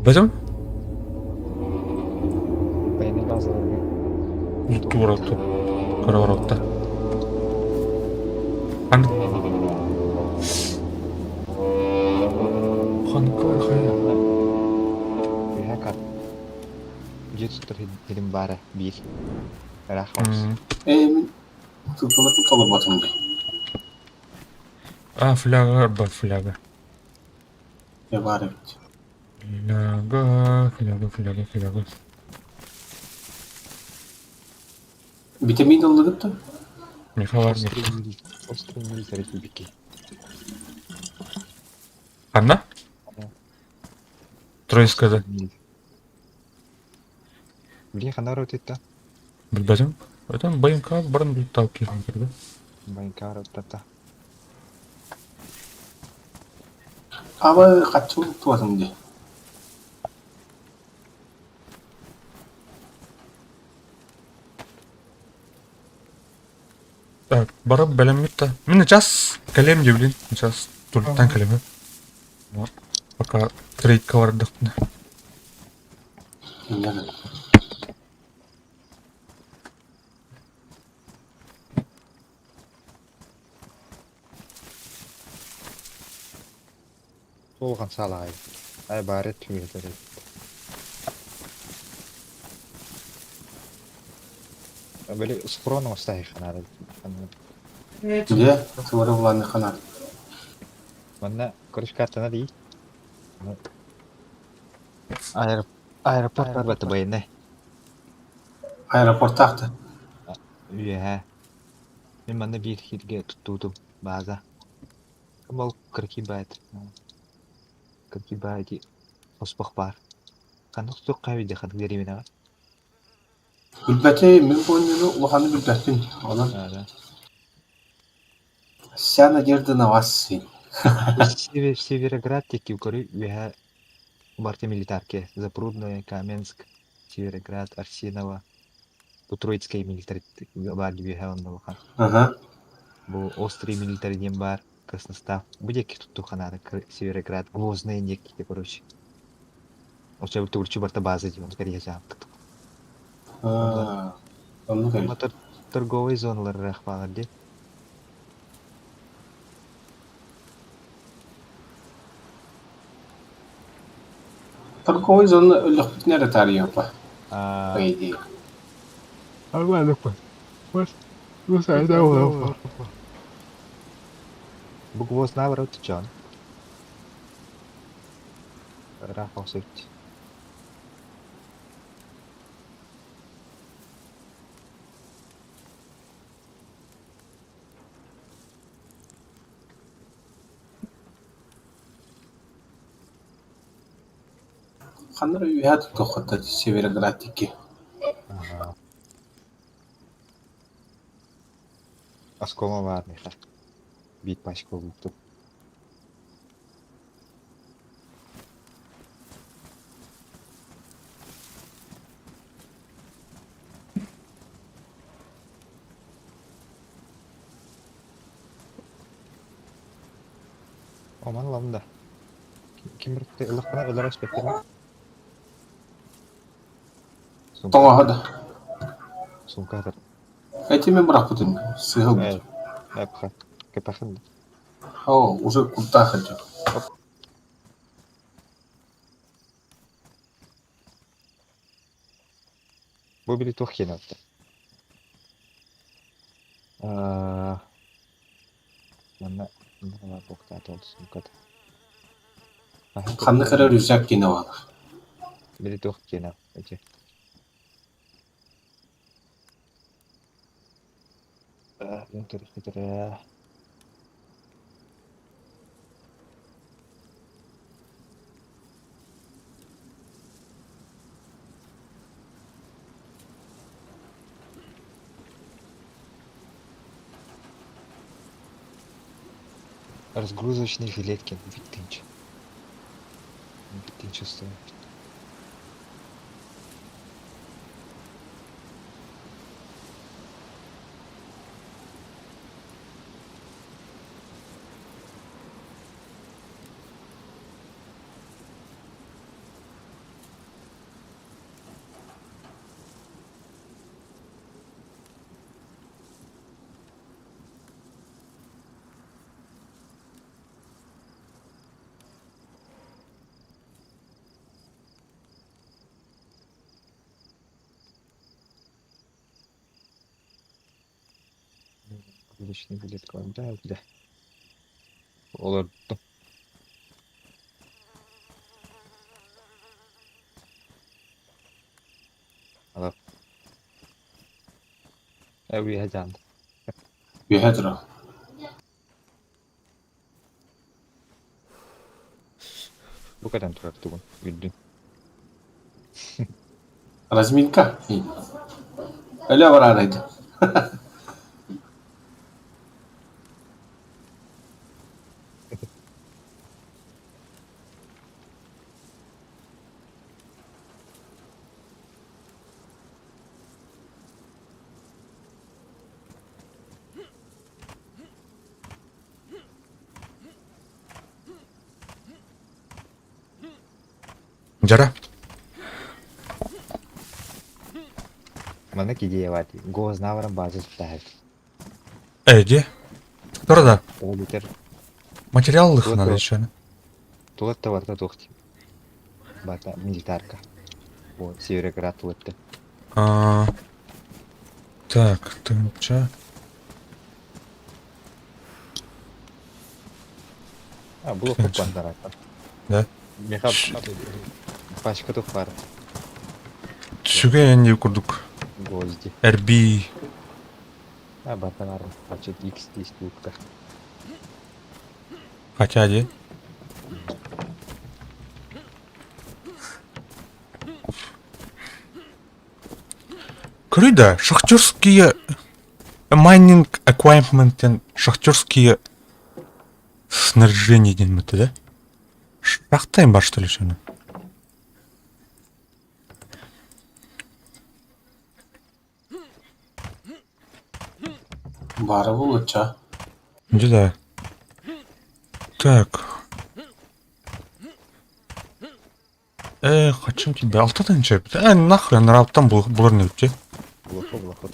Пойдем? Военный базаларга Тура тур. Караваротта. Хан. Хан кой хай. бихакат жетістер хилим бары бир рахмас. Мен тылпылатын толып батымды. А, фляга, бар фляга. Я бары бит. Фляга. Витамин алdık da. Миха бар. Острый милитари тюбики. Ханна? Тройскада. Блин, ханар өтетті. Білбәдім. Одан байынқа барын біліп тауып келген керді. Байынкар өтетті. Abi kaç yıl tuvatımdı. Так, барып бәлемет та. Мені жас кәлем де білін. Жас турлықтан кәлемі. Пока трейдқа бардық. Yani. Солған салай. Ай бары түймелері. Böyle скромно остави ханар. Где? Sıvırı bulanı kanar. Мана көріш картана дей. Аэропорт бар баты байыны. Aeroport taktı. Үйе. Мен мана bir хилге туттудум база. Кім ол кірки байт. Кірки байти оспақ бар. Қандық сұқ қабиде қандық деремен аға. Bilbeti min boynunu ulakanı bilbetin. Onun вся надежда на вас, сын. Североград теки укоры үйе барты милитарке. Запрудное, Каменск, Североград, Арсеново. Bu Троицкая милитар бар gibi hemen bakan. Ага. Bu острый милитариден бар, Красностав. Bu деки tuttu kanada Североград, Гвоздные неки, короче. Оча bu Турчу барта база дим, скорее жаптык. Onu da Ama торговый зоналар рахмагар де. торговый зона ölük bitnere tarihi yapar. А, Haydi. нормально pues. Pues, ну сайда olur. Bu Gvoz navrot John. Рахмаг сөйт. Kanır üyat toxatta Severograd tiki. Ага. Оскома var Миха. Бит пачка oldu. Aman lan da. Kim birlikte ılıkına öler aspektini? Тоңа hadi. Сумkadır. Эти мен бырақ бүтін. Сығыл Evet. бүт. Yapka. Kepakın. О, уже куда хочу. Bu biri tuh yine attı. Mana var boktat oldu sumkadır. Kanlı kırar yüzak yine var. Biri tuh yine. Ece. Ben terus ya. Разгрузочный жилетки. Биттинч. Биттинч стоит. Личный билет да, да. Оларды. Алап. Әуе жанды. بيهدروا Bu kadar turar tuğun. Güldün. разминка لا ورا ريد Жара. Mana ki vati. Goz navaran bazı tutar. Эди. Тұрда. O biter. Материаллық Вот, надо вот. еще. Tulat da var da tohti. Bata militarka. O Североград tulatты. Так, тынча. Бұл Тынча. оқып бандар. Да. Мехап. Пачка тух var. Түсуге енді күрдік. Гозди. RB. Баталар. Пачет X есть лукта. Хотя де. Крыда, шахтерские майнинг эквайпменттен шахтерские снаряжение деймін да? Шахтайым бар что ли шаны? бары лучше Да. Так. Хочу тебя. Алтадан чеп. Нахрен раптан булар не өтте. Лохот.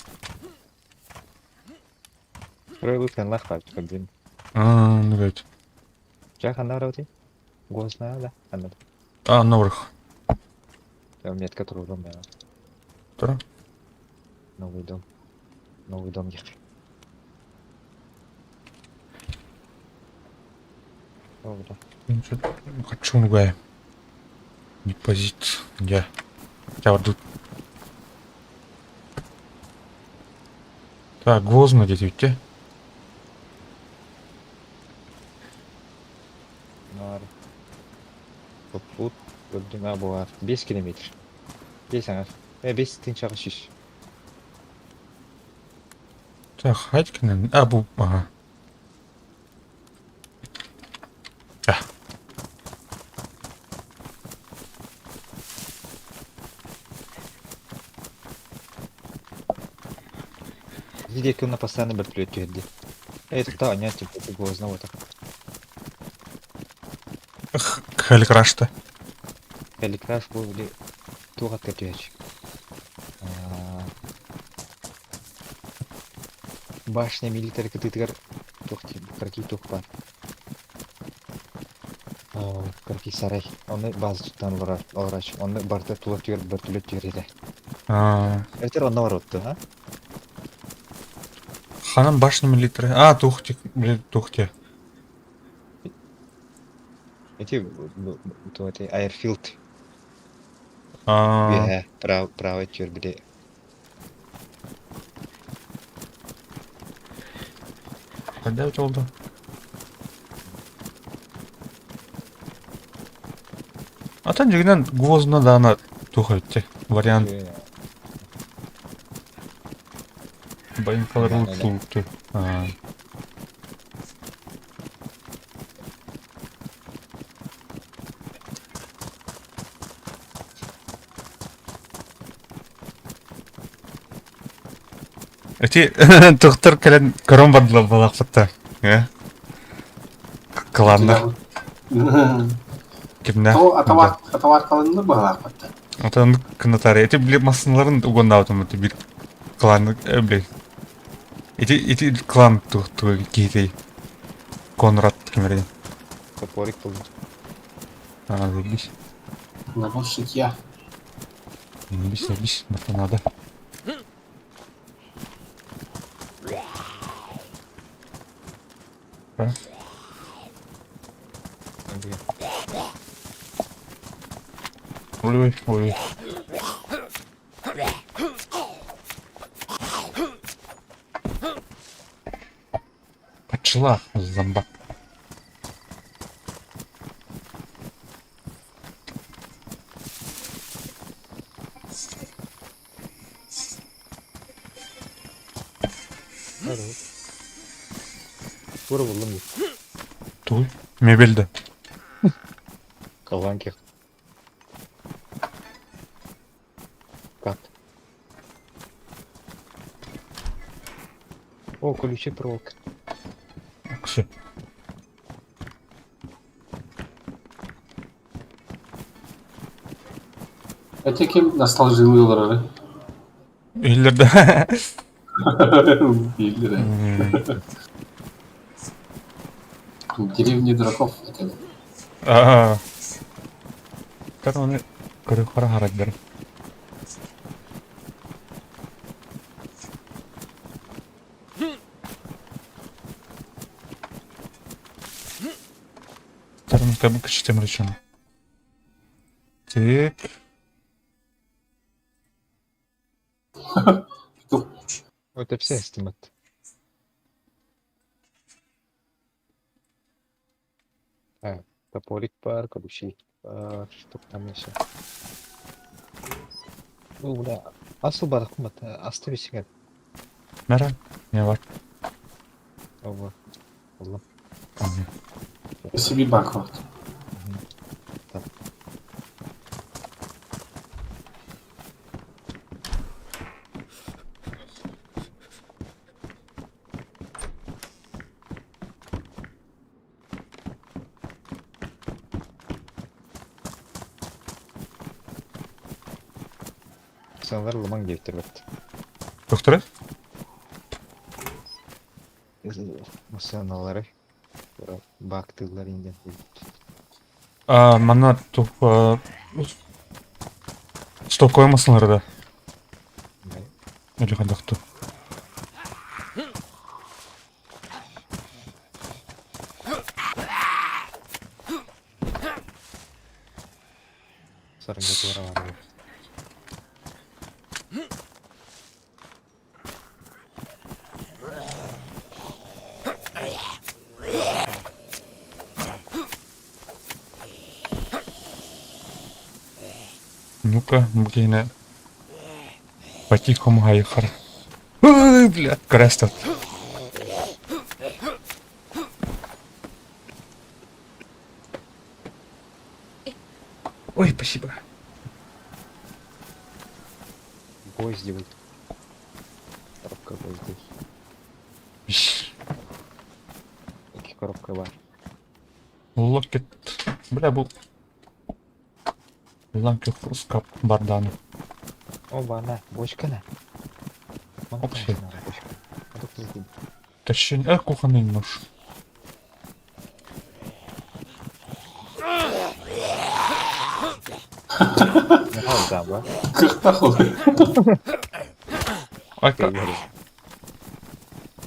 Рөлü sen laf var çıkardın. Ну ведь. Жақанда раути. Гозна да. Анladım. Наверх. Метка тұрудым я. Тұра. Новый дом. Новый дом ехай. Добре. Хочу нугая. Депозит. Я. Хотя вот тут. Так, гвоздно где-то ведь. Var. Toplut. Gördüm ha bu var. 5 kilometre. 5 anar. 5 тынчағы шиш. Так, хайткин. Бу. Ага. Видите, как он на постоянно вертолет geldi. Это да, нет, типа, гозна вот так. Хеликрашта. Хеликраш были туға кәтуәч. Башня милитар кытытыгар тоқти, карки тоқ бар. Карки сарай. Оны базы тұттан оларач. Оны барда туға түйер, вертолет түйер еді. Әйтер онна бар отты, а? Ханам башня милитары. Тухти. Блин, тухти. Эти, туғати, Airfield. Право түйер біде. Когда у тебя oldu? Atan жигинен гвоздна да ана тухайтте. Вариант байынкалар Да, да, да. улутту. Эти тухтар кален корон бадла балакпатта. Кландар. Кимне? аталар калынды бағалар қатты Atan kınatari. Эти били масынларын угонда атым эти бир клан били. Эти клан тухту китей. Конрад кимерен. Топорик был. Заебись. на бұл шитья Заебись. Это надо. Ой, ой. Пчела, зомбак. Hadi. Vur buldum. Туй. Мебельді. Kalgan kek. Kat. О, ключи проволока. Кіші. Это kim nasıl жылыйлар? Үйлерді. Билдире. Деревни дураков. Кар оны көрі қара қарадыр. Тарым кәбі күшітем речен. Так. Это все стимат. Топорик пар, ключи пар, что там еще? Ну, бля, асыл бар қымбат, асты бесіңер. Мәрі? Не бар? Ого, Аллам. Себе баквард. Sanlar ламан келтірбет. Доктор? Масаналары. Бактылар инген. Мана туп... Стоп қоймасынлар да. Или қандақты? Сарынға туара бар. Ну-ка, блин. По-тихому гайхар. Ой, бля, крестят. Ой, спасибо. Бой сделать. Коробка бой здесь. Ищ. Какие коробка бар? Локет. Бля, был. Ламки скап барданы. Оба, на, бочка на. Вообще. Бочка. А тут не Тащень. Кухонный нож. да, ба. Кыртахой. Ай, как?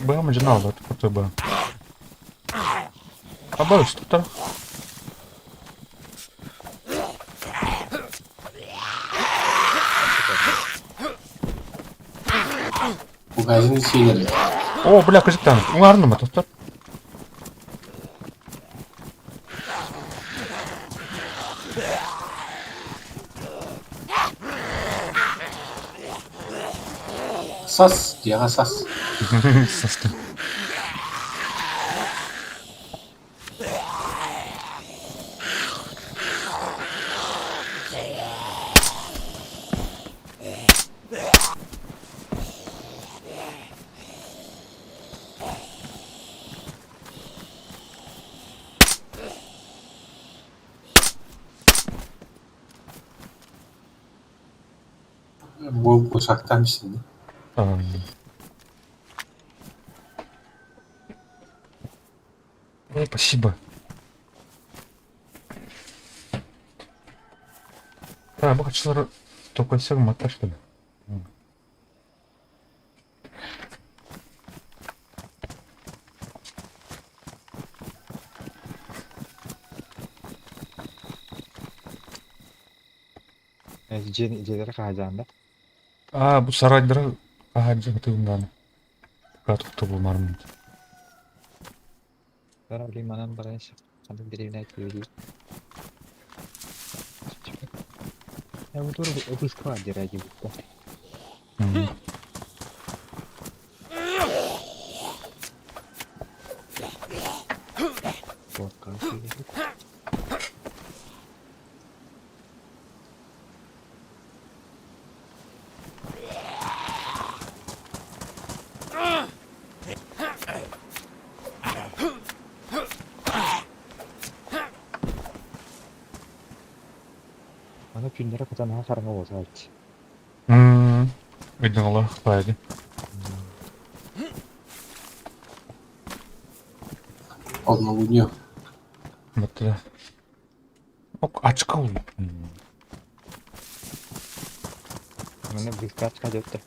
Б, мы жинал, это кто Б. А Б, что то? Магазин şeyleri. О, бля, кажется, угарно мы тут. Sas. Diğer sas. Bu bıçaktan şimdi. Ой, спасибо. Бу качалар только сегодня мата, что ли? Желері қағажағында. Bu saraylara kaharca katılımdan. Katıktı bu marmut. Бар олей манан барайын шық. Қандай деревне айтып өйдей. Вот тоже выскла дираги будто. Hmm. Вот, как видите. Ана күндері қызанға қарыңа болса айтшы. Ödün Allah baydı. Olma buluyor. Mutlu. Ok açık oldu. Міне близкачқа жетті.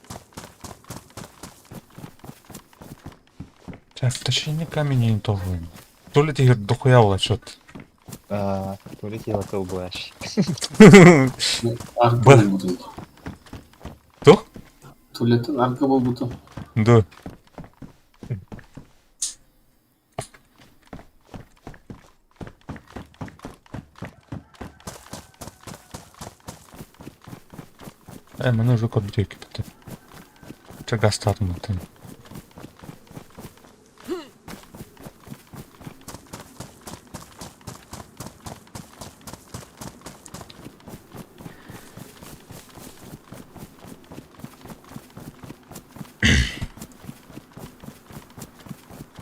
В течение камня не тоже. То ли ты дохуя что-то. Полетела колбаш. Arka Bak. bul butun. Кто? Tuvaletin arka bul butun. Да. Мене вже код бутейки тут. Чого стату на тим?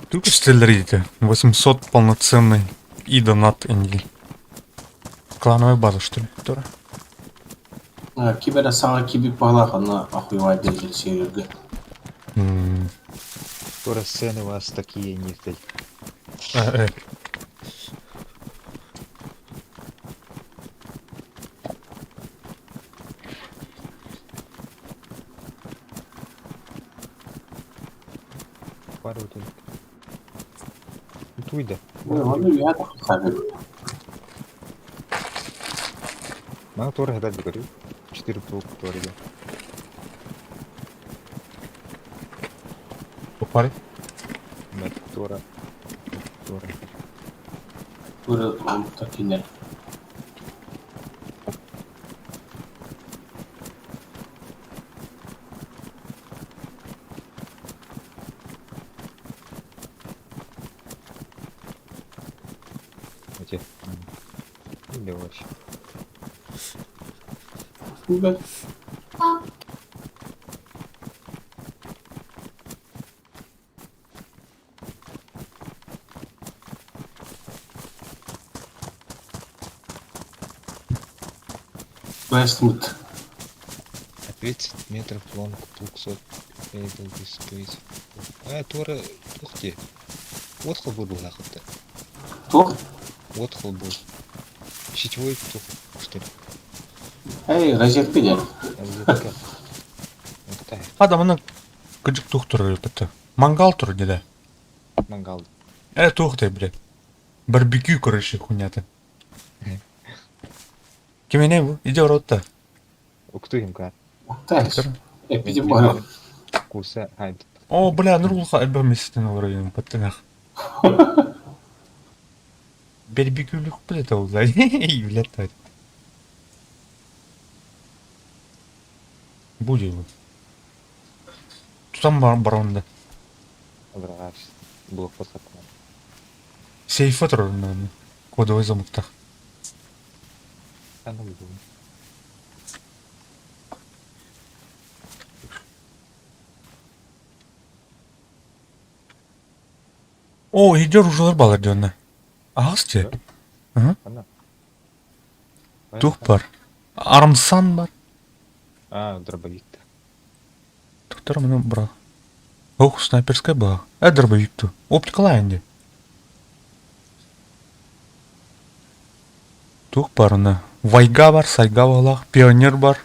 Тут стеллерите. 800 полноценный и донат Энди. Клановая база, что ли, которая? Kibere sana kibi pala kana ахуевай белгili серверге. Скоро сцены у вас такие не стоят. Пару только. Туйда. Onu ya da kaybet. Мана тоже гадать говорю. 4 полк тоже. Попали? Мать Тора. Тора. Böyle olmaktakiler. Эти. Или вообще. Ben Westwood. 30 метров лонг, 200 эйдл дисплейс. Тора, ух ты. Вот хол был лахотта. Тух? Вот хол был. Сетевой тух, что ли? Эй, розетка gel. Розетка. Вот так. Adamının gıcık tuhtur bitti. Mangал tur dedi. Мангал. Тух ты, блядь. Барбекю, короче, хуйня-то. Кем не bu? Иди в рот-то. Кто им кар? Ters. Epicim var. Курса хайд. О, бля, нұрғылға әлбәм есіктен орайын, паттанақ. Барбекюлік, блядь, ол, блядь, блядь. Буде его. Тутан бар онда. Враж. Блокпост атқан. Сейфі тұр онда. Кодовый замықтақ. Аны білдім. О, иди ружалар балар дионна. Ағыз те. Ана. Тух бар. Армсан бар. Дробовик-то. Туқтар мұны бұрақ. Ох, снайперская была. Дробовик-ту. Оптикалай енді. Тух бар, она. Вайга бар, сайга балақ, пионер бар.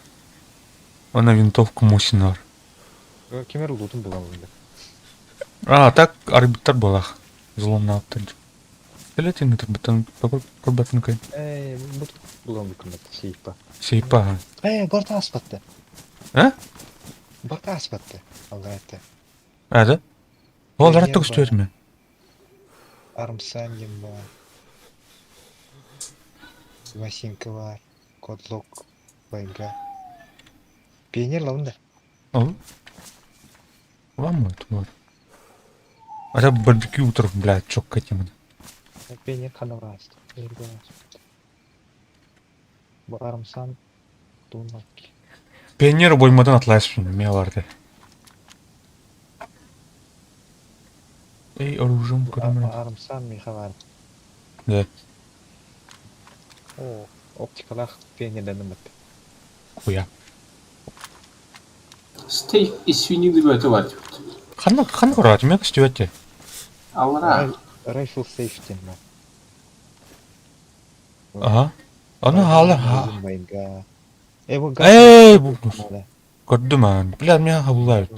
Она винтовка Мосина бар. Кемер лутын болған онда. Так, арбиттар балақ. Злом на аптар. Скелетин это бутан корбатын кай. Bu bulan hükümet şeypa. Сейпа. Borta aspattı. А? Borta aspattı. Algayette. Да? Ол Пионер раттык бар. үстөөрмү? Armsan yem var. Vasinka var. Kotlok. Bayga. Pionер lavında. Ол. Ламы твор. А да барбекю утром, блядь, чок этим. Pionер kanı rastı. Ergo rastı. Bu armsan donmak. Пионер боймадан атлайсың, мен барды. Эй, оружием көрөмүн. Armsan miha var. Да. O optikalak pionерden ümit. Хуя. Стейк и свиньи добивать. Хана көрөт, мен кыстыбатты. Алра. Rifle safety mi? Ага. Аны халы. Bayga. Bu Эй, бу. Көрдүм ан. Блядь, мен хабулай.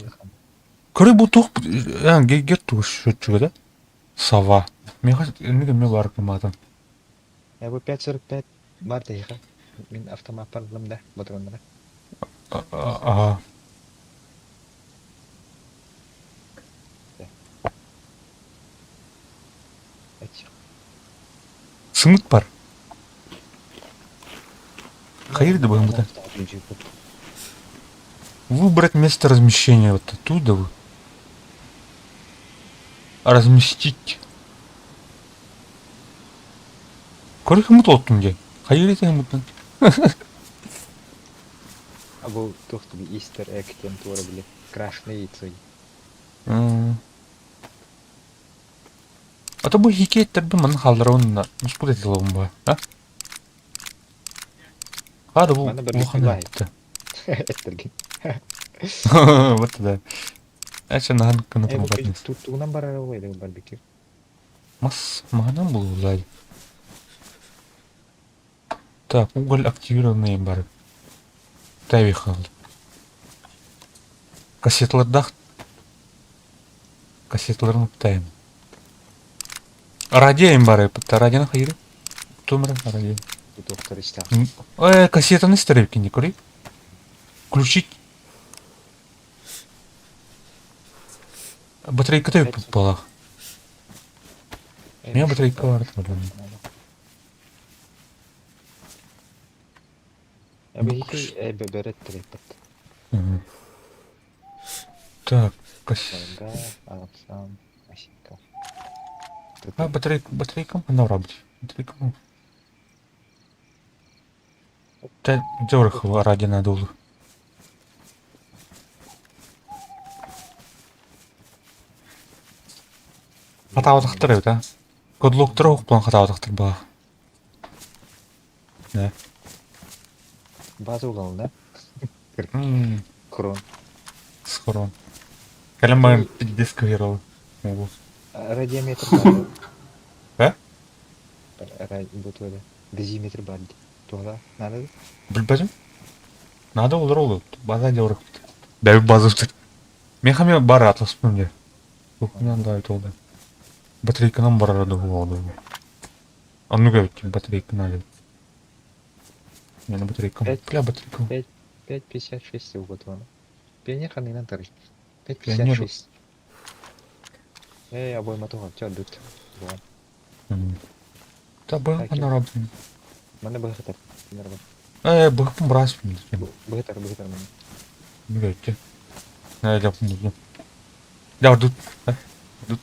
Көрө бу тук, гер тук шөчүгө да. Сава. Мен эмнеге мен бар кымадан. Bu 545 var da yıka. Min avtomat parlım da batırınlara. Ага. Açık. Сыңыт бар. Кайерде боймадан? Выбрать место размещения вот оттуда. Разместить. Көрі хымыт оттun же. Кайер ете хымыттан? Bu tuhtu bir easter egg'ten tuğra bile. Крашне яйцо. А то бу хикеттерби маны халдырауын мускул етилугун ба, а? Хады бу Мана бір ухана бай. етті. Ettirgen. Вот да. Әче нахан кына Bu тамакатнес. tuttuğundan bara arabaya da barbekü. Мас маханан бул улай. Так, уголь активированный бар. Тәби қалды. Кассетлардах. Кассетларын ұптайым. Радиоем бар епітті. Радионы қайыры? Тумыры радио. Bu doktor işte. Кассетаны істеріп кенде көрей. Включить. Батарейка да өпіп бала. Мен батарейка бар. Bu iki börettir yapıp. Так, Bayga, Arapsan, Aşika. батарейка мына работе. Батарейка. Та жорох радио надо olur. Хатаудактыр evet ha. Кодлоктор окуплан хатаудактыр ба. Да. Bazı ulanında. Kron. Схорон. Калембан диск вирал. Radyometre var. He? Bu tuğla. Dezimetre var. Tuğla. Nerede? Билбедим. Надо olur oldu. База жорох. Дәби базыптыр. Мен хаме бар атласпын де. Окунан да айтылды. Батарейканан барады болды. Аннуга бит батарейканы. Менің батарейкам. Бля, батарейкам. 5.56 уготовано. Пионер ханынан тарих. Пионер. 5.56. Обойма туға. Ча дүт. Та был она работает. Mana бахатар. Нерва. Бахпын браспын. Бахатар mana. Не говорите. Я допомогу. Да, тут. Тут.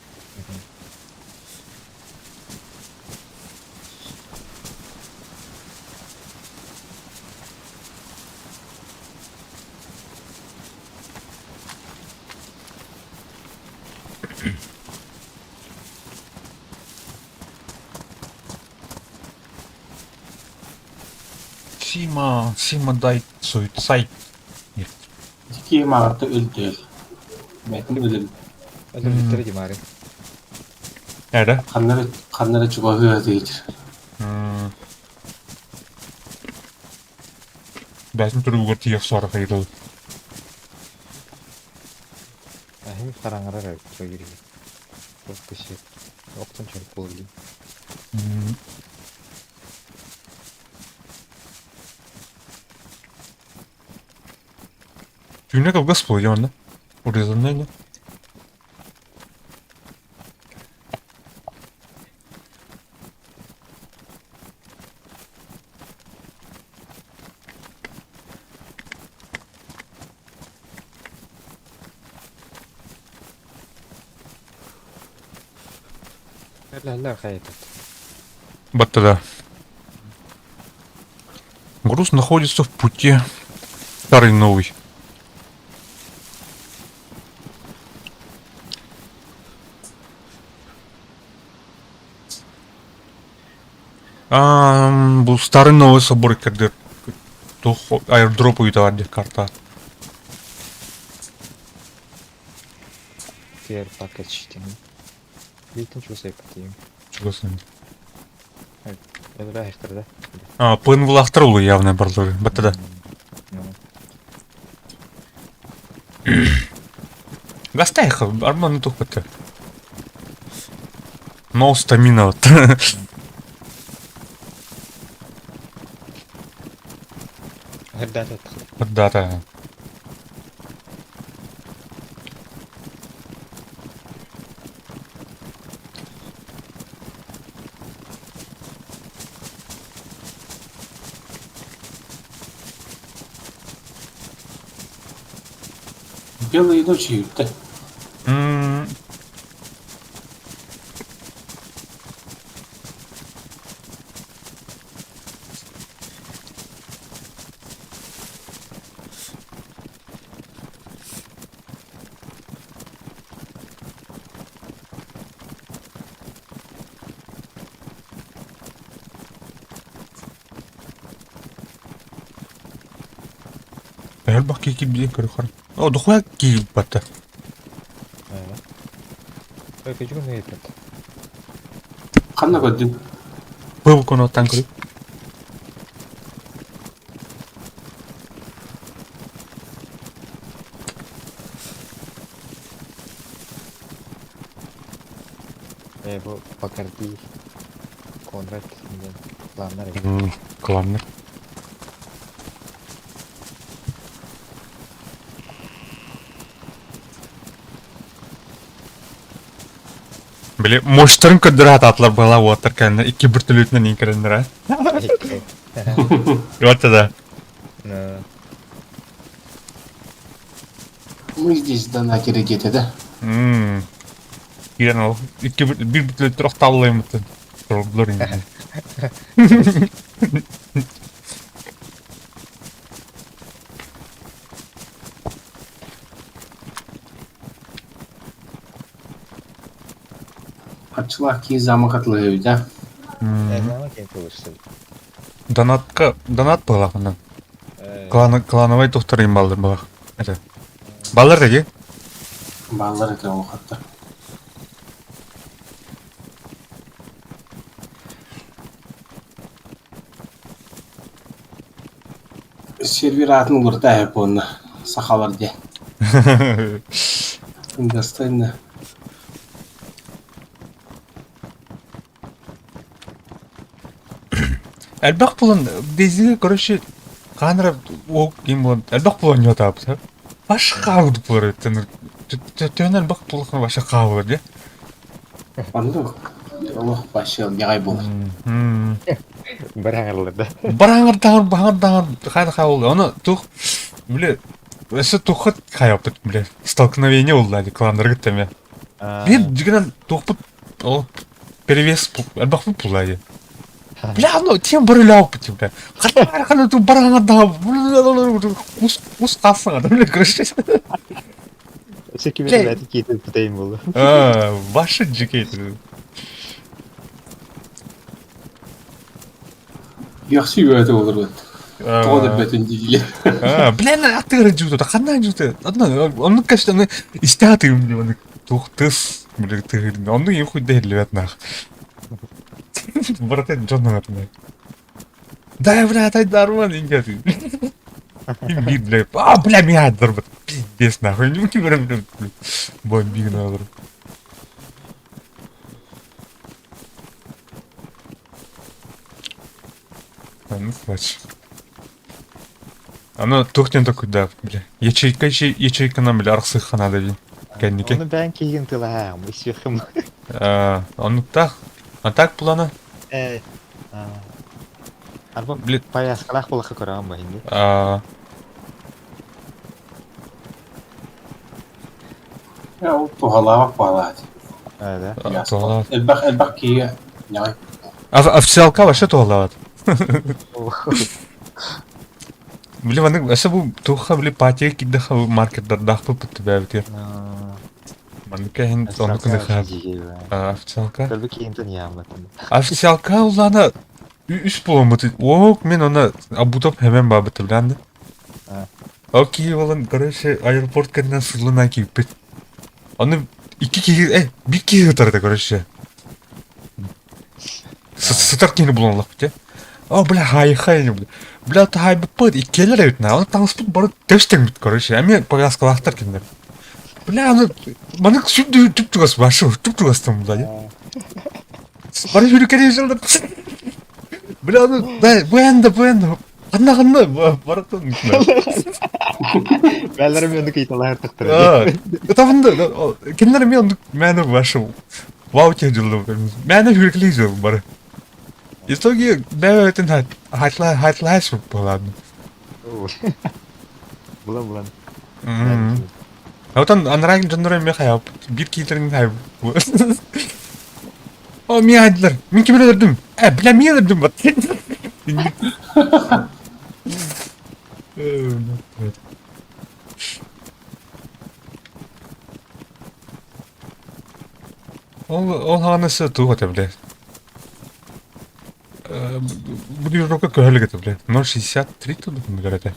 Сима дай суицайд. Dikey mağarada öldü. Metni öldü. Öldürdükleri gibi bari. Nerede? Kanları çubuğa değildir. Бәсін түрі өгір тиек сары қайдыл. Hem karanlara çok giriyor. Çok kışı. Yoktan çok bol gibi. М. Түйіне калгас бұл яманда. Урезанный не? Ля-ля, хайт. Батта да. Груз находится в пути. Старый новый. Бұл старый новый собор кәдір. Аирдроп уйдавар де карта. Care package тийм. Витэн ч усай патим. Чугасын. Эдра хайхтар да. Пын влахтар улы явно барлығы. Батта да. Гастайха, арманы тух бітті. Но стамина вот. Хэрдат. Да. Белые ночи, Юлька. Әлбақ кейкіп дейін көрі қар. О, дұқуя кейіп батты. Кэжүн хийдэг. Қана көдім. Бұл көні оттан көрі. Bu Bacardi Konrad planlar. Кламнер. Біле, моштарын көдір ататлар бала отыр кәні. Икі бір түлітінен ең керендір, а? Отты да. Мы здесь до нахера где-то, да? Ирен ол. Bir бүтілі тұрақ табылайым бұты. Тұрғылыр енді. Атшылар кей замы қатылығы, да? Эзама кем кылышты. Донат бағлақ мұндан. Клановай тұқтарайым балдар бағлақ. Это. Балдар да, Балалар екен ол қатты. Сервер атын құрта әп оны. Сақалар де. Достойно. Әлбақ бұлын, дезіге, короче, қанырап оқ кейін бұлын, әлбақ бұлын не отап, сәп? Башы қағыды бұлар өттен. Төн әлбақ бұлықын башы қағылыр, де? Онды олық башы яғай бұл. Бір аңырлар да. Бір аңыр, қайда қағылды. Оны тұқ, біле, өсі тұқыт қайапты, біле, столкновение олды, әлі, кландар күттеме. Мен жүгінен тұқпыт, ол, перевес, әлбақ бұл әлі. Бля, ну, тем барыляу пути, бля. Қана ту бараңырда, ұс қасыңа, бля, короче. Секибет бәті кетіп бұтайын болды. Башы жекейді. Яқсы үйәті olur өт. Тоғыды бәтін дейілі. Бля, ақтығыры жүгді, қандан жүгді. Оның кәшті, истеатығым, бля, тұқтыс, бля, тұғырды. Оның ең құйда елі бәтінақ. Братан Джонның атында. Да, бля, тай дарман, енгеді. Бит, бля, бля, мен айдыр бұд. Пиздес, нахуй, не көрем, бля, бомбигін алыр. Ну, хватит. Аны тухтен да, бля. Ячейканан бля арсы ханада бин. Кәннике. Оны бән кейін тыла ха, мы сехим. Оны так. А так плана. Арба Блин. паяскалах болақы көраған ба енді. Ya o tuğala bak bağladı. Да. Туғалават. Elbak ki ne? Официалка вообще туғалават. Бля, ваны әсі бұл туға бля патия киддаха маркеттар дахпы пытты бәбітер. Маны кәйін оны күні қап. Официалка. Көрбі кейін тын яғым бәтін. Официалка уланы үш болын бұты. Оқ, мен оны абутап hemen бабыты біләнді. Окей, олан, короче, аэропорт кәдінен сырлына кейіп бет. Оны bir kere тұрды, короче. Сытар кені бұлан лақ бет, О, бля, хай-хай, бля. Бля, ты хай бит, иккелер өйтін, оны таңыспыт бары дөстен бит, короче. Әме пағасқалақтар кендер. Бля, оны, маны сүрді түп-түгас башы, түп-түгастан бұлда, де. Бары жүрі кәне жылдар. Бля, оны, bu енді. Қанна, бараттан үйтін. Бәлдері менді кейтала әртіқтір. Табында, кендер мен оны мәні башы. Вау ке жылды. Мәні жүркілей жыл бары. İstogi bäwetin hatlaş bolan. Bulan. Otan anragin jandırın me hayap. Bir kiliterin hayap. O mi hadlar. Min kimi öldürdüm. Bile mi öldürdüm bak. Ol hanası tuğ atabilir. Буду рука көһөлө кетип бля. 0.63 туду ким көрөтө.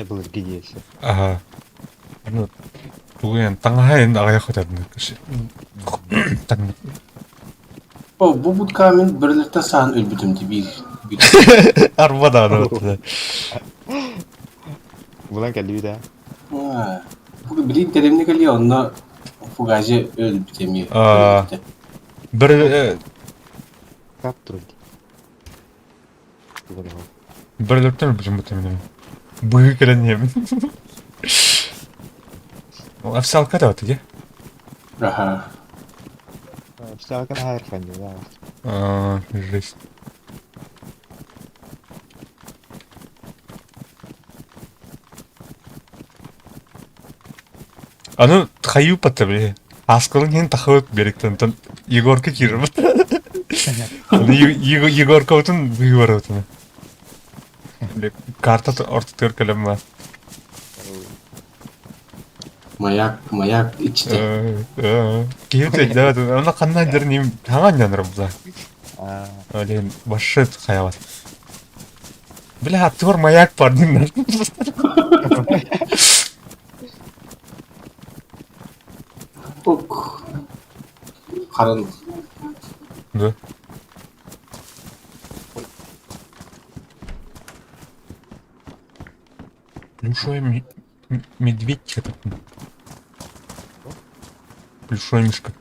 Бұл іргедесі. Ага. Аны туган таңайын агая хотадым. Таң. O bu budkamin birlikte sağın ölbüdüm bir. Арбада аны. Бұлан кәлді бейді. Bu bilin terimini geliyor onunla fugacı ölbüdemiyor. Bir Кап тұрды. Бірліктен бізім бұтымын. Бұғы келен емін. Официалка да өті, Aha. Пісталқан хайр фәнді. Жесть. Аны қаю патты біле. Асқылың ең тақауып беріктен. Егорка кирім. Егорка отын бұғы бар отын. Карта ортытыр көлем бар. Mayak içti. Кейіп да, ана қаннан дерін таңан жаныр бұза. Олен башы қаяват. Бля, атты бар маяк бар деймін. Ok. Karanlık. Да. Плюшевый медведь этот. Плюшевый мишка.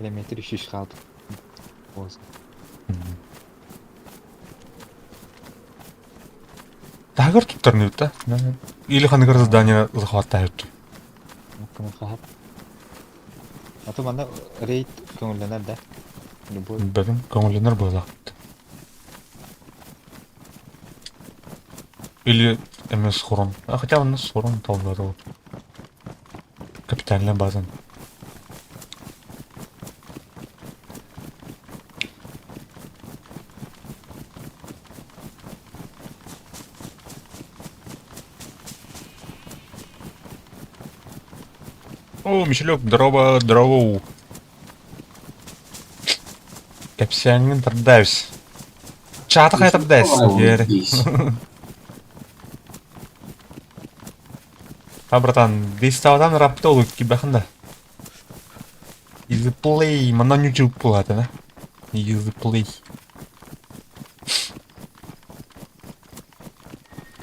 Элементер шиш қалды. Осы. Тагыр туттарны өтті. Или ханығыр здание захватта өтті. Мүмкін қағып. Аты манда рейд көңілленер да. Бәгін көңілінер болақ. Или эмес хорон. Хотя он нас хорон талдары. Капитальная база. О, Мишелек, здорово. Капсианин тардайс. Чата хай тардайс. Братан, 10 тавадан рапта олу кибахында. Easy play, мана нючук болады, да? Easy play.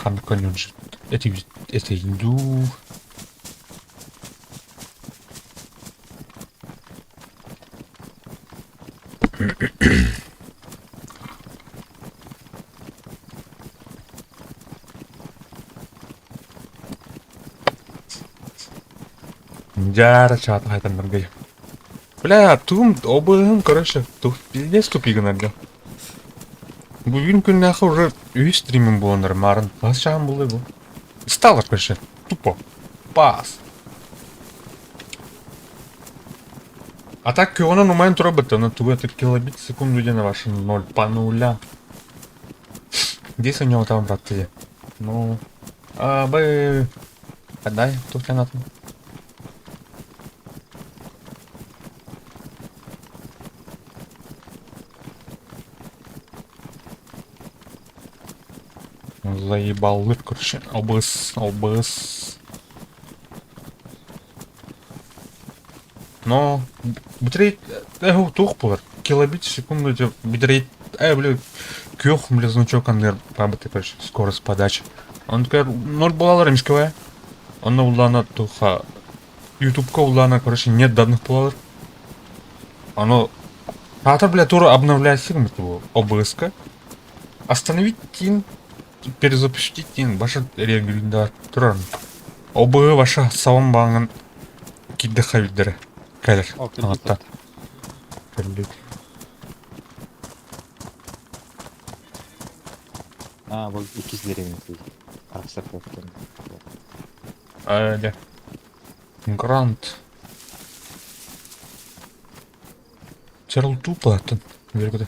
Қанды көңін жүр. Это инду. Жара чат хайтандар гей. Бля, тум обыгым, короче, тух пиздец тупик энерген. Бүгүн күнү ахы уже үй стримим болондар, марын бас чагым болду бу. Сталар, короче, тупо. Бас. А так кёгона нумайын тура бітті, оны тугаты килобит в секунду дена ваши 0 по нуля. Здесь у него там, брат, ты. Ну, а бы... Отдай, тут я надо. Заебал лып, короче. Обыс. Но... Битрейт... тух булар. Килобит в секунду деп... Битрейт... бля... Кёх, бля, значок андер. Пабыты, короче, скорость подачи. Он такая... 0 болалар емшкевая. Он улана туха... Ютубка улана, короче, нет данных болалар. Оно... Татар, бля, тура обновляет фильм, его ОБС-ка. Остановить тин... Перезапустить тин, ваша регулиндар. Туран. ОБ ваша саван бағын... Кидді хавиддері. Кәлір. О, кредит. Аңатта. Кәлір. А, бұл икизлеріңіз дейді. Арқсар көптен. Әлі. Грант. Черл тупо атын. Бергіде.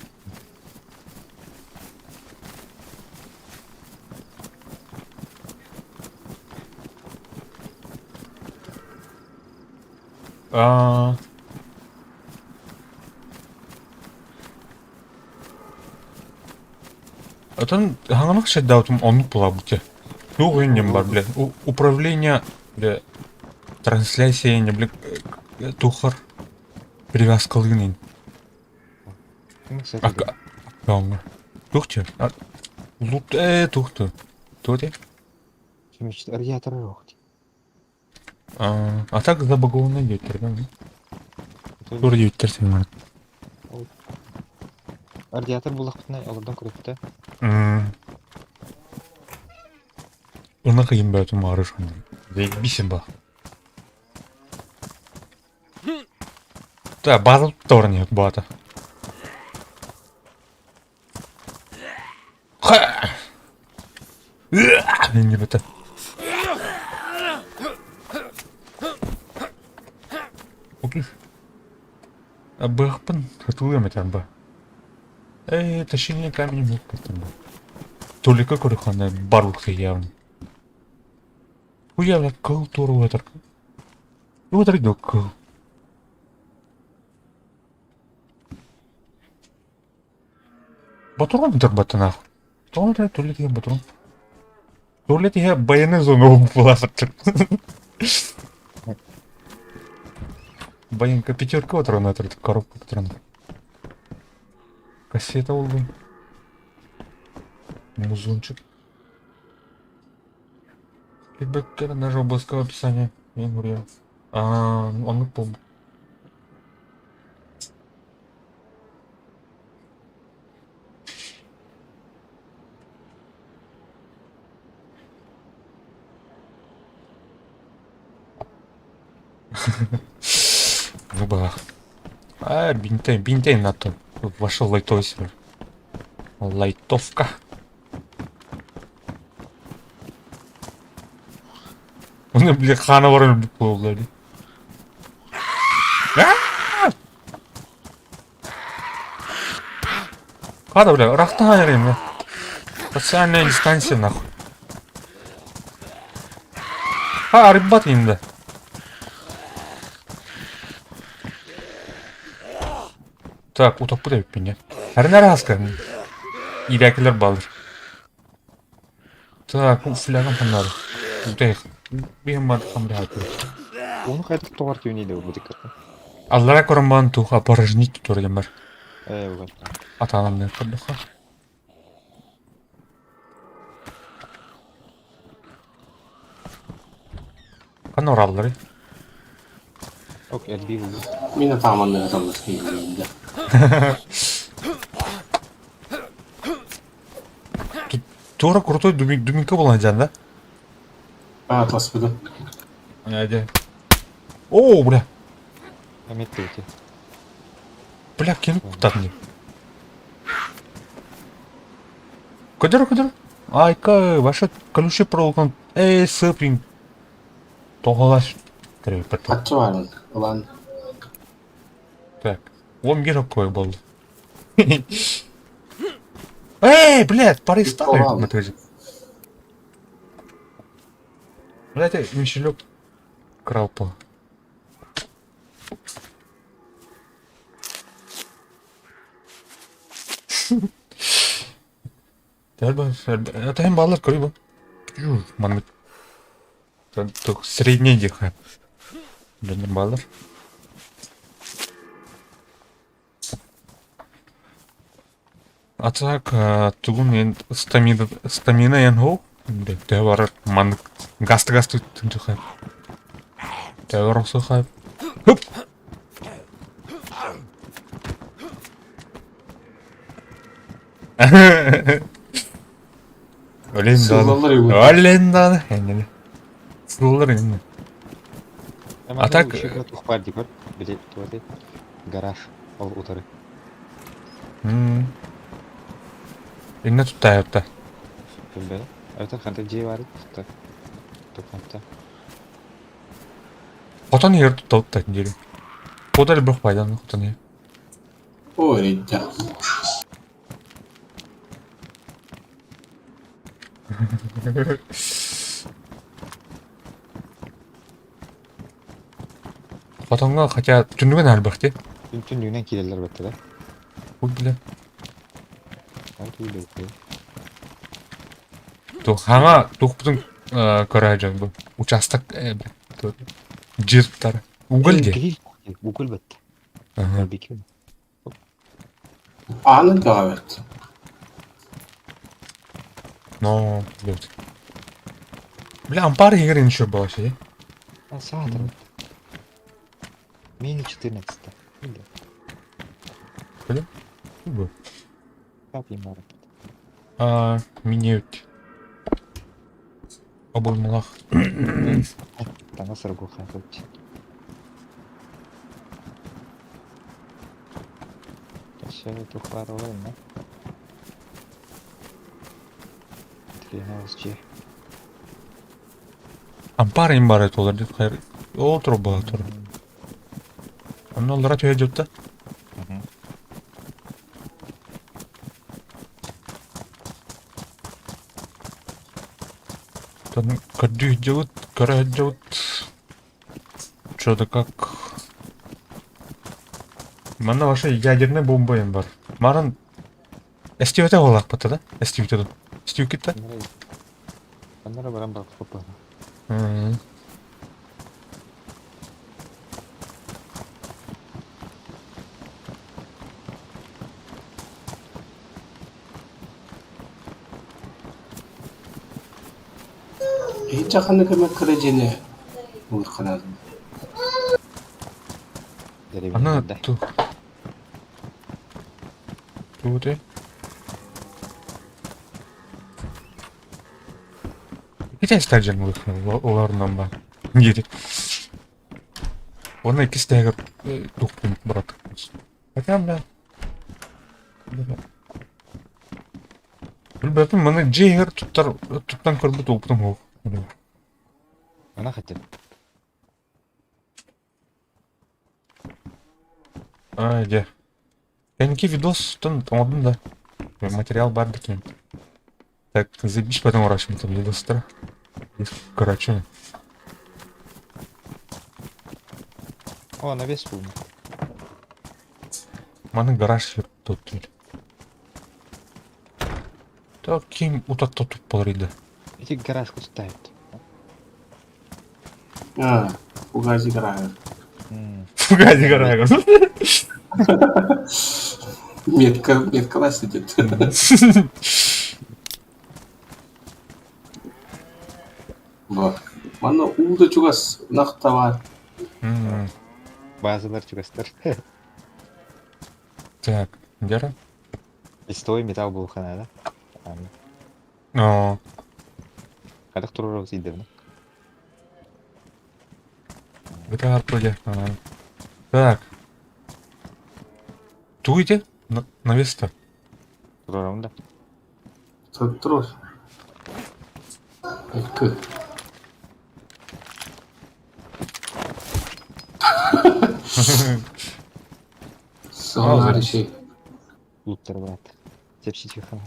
Атын хаңанақ шайдаутым онық бұла бұте. Жоқ өйнем бар, бля. Управление, бля, трансляция, не, бля, тухар привязкалыгын. Аккаунга. Тухче? Лут, тухты. Тоте? Шемешті радиаторы жоқ. А так забагованный ветер, да? Тур ветер сен. Радиатор бұлақ бұтынай олардан күретті. Ona kıyım be tüm ağrı şunu. Zajebisin ba. Да, базу тоже нет, бата. Ха! Не бата. Окей. А бахпан, hatırlıyorum etem ba. Taşınıyor камень yok потом. Только корохана барлык явно. Уявляет кыл туру өтір. Өтір док кыл. Батурон өтір баты нахуй. Тоғын турлет еге батурон. Турлет еге баяны зоны оғып боласыр. Баянка пятерка өтір оны өтір. Коробка өтір. Кассета олды. Музончик. Фидбэк нажал областное описание. Я говорю. Он не помнит. Ну ба. Бинтей на то. Вошел лайтовый. Лайтовка. Оны, бля, хана барым бүк болдары. Када, бля, рахтан айрайым, бля. Социальная дистанция, нахуй. Арбат енді. Так, утап бұда өппен, я. Әрін аска. Ирәкілер балыр. Так, флягам панады. Утайық. Бейім барды қамыры айтып. Оны қайтып тоғар кеуінейді бұл декарты. Аллара көрінбаған туға опорожнить тұрген бар. Оған. Ата-анамды көрдіға. Қаны оралдыры. Ок, әлби бұл. Mina tamamen katılmış gibiydi. Тура крутой дубинка была, да? Atlas bir Айде. О, бля. Әметті өте. Бля, келіп құтатын деп. Көдір. Айка, ваша ключи проволокан. Эй, сыпин. Тоғалаш. Кіріп бітті. Kaççı var mı? Ulan Так. 10 гирок кой был. Эй, блядь, перестань. Ладно. Матвей. Блядь, мишелек крал по. Это им баллар криво. Ман. Только средний диха. Для баллар. А так, тугун мен стамина ян хоу. Тәвар ман гасты тынчыхай. Тәвар сухай. Хуп. Сылалар ебу. Олен да. Сылалар енді. А так- Тух бар дикор. Біле туады. Гараж. Ол утары. Инна туттайыпта. Білбе. Өтін қандай жей бар еді. Так. Топанта. Хотан ер туттайыптайтын жері. Подали бір пайданы хотан ер. Ой, ya. Хотанға хотя түнігін әлбіқте. Түн дүнен келелер бітті да. Бұл біле. Ай түйлі өтті. Хаңа тұқпытын көрі жан бұл. Участок жирттары. Угілге. Угіл бітті. Ага. Барбекю. Anı davet. Но, блядь. Бля, ампар егер еще была ще. А, саатыр бітті. Мені 14. Білді. Біле? Бұл. Капи бар. Минеют. Обоймалақ. Таңа сыргу қайқылды. Кәшері тұқлар олай ма? Трена ұзче. Ампар им бар ет олар деп қайыр. Ол тұру бала тұру. Оны олара түйе жөтті. Кәді жауыт, көрі жауыт. Что-то как... Мана ваша ядерная бомба им бар. Марын... Эстивете олақ бата да? Эстивете да? Эстив кетті? Қандары барам бақ қопа. Hiç yakında kime kıracağını bulur kanadım. Ана ту. Ту де? Кетен стадион бұлықны, оларынан ба. Неде? Оны екісі дәгір тұқпен бұратық. Хотя, бля. Білбәтім, мұны жегір тұттан көрбіт опытым ол. Ана хотел. Де. Кәнеке видостан томадым да. Материал бар декен. Так, заебись потом урашим там видостар. Короче. О, на вес был. Маны гараж йөрт тут. Так, кем утат тотып болар еді. Эти гаражку ставят. Ha, bu gazi kırağır. Фугази гараж. Метка сидит. Bak. Bana ulda çok az nakta var. Базалар чугастар. Так, дера. Листовой металл был хана, да? О, Кадах туруров зидевна. это арподе. Так. Туйте на веста. Туруров да. Terus. Ke. Soalnya şey. Луттар брат. Тепсити хана.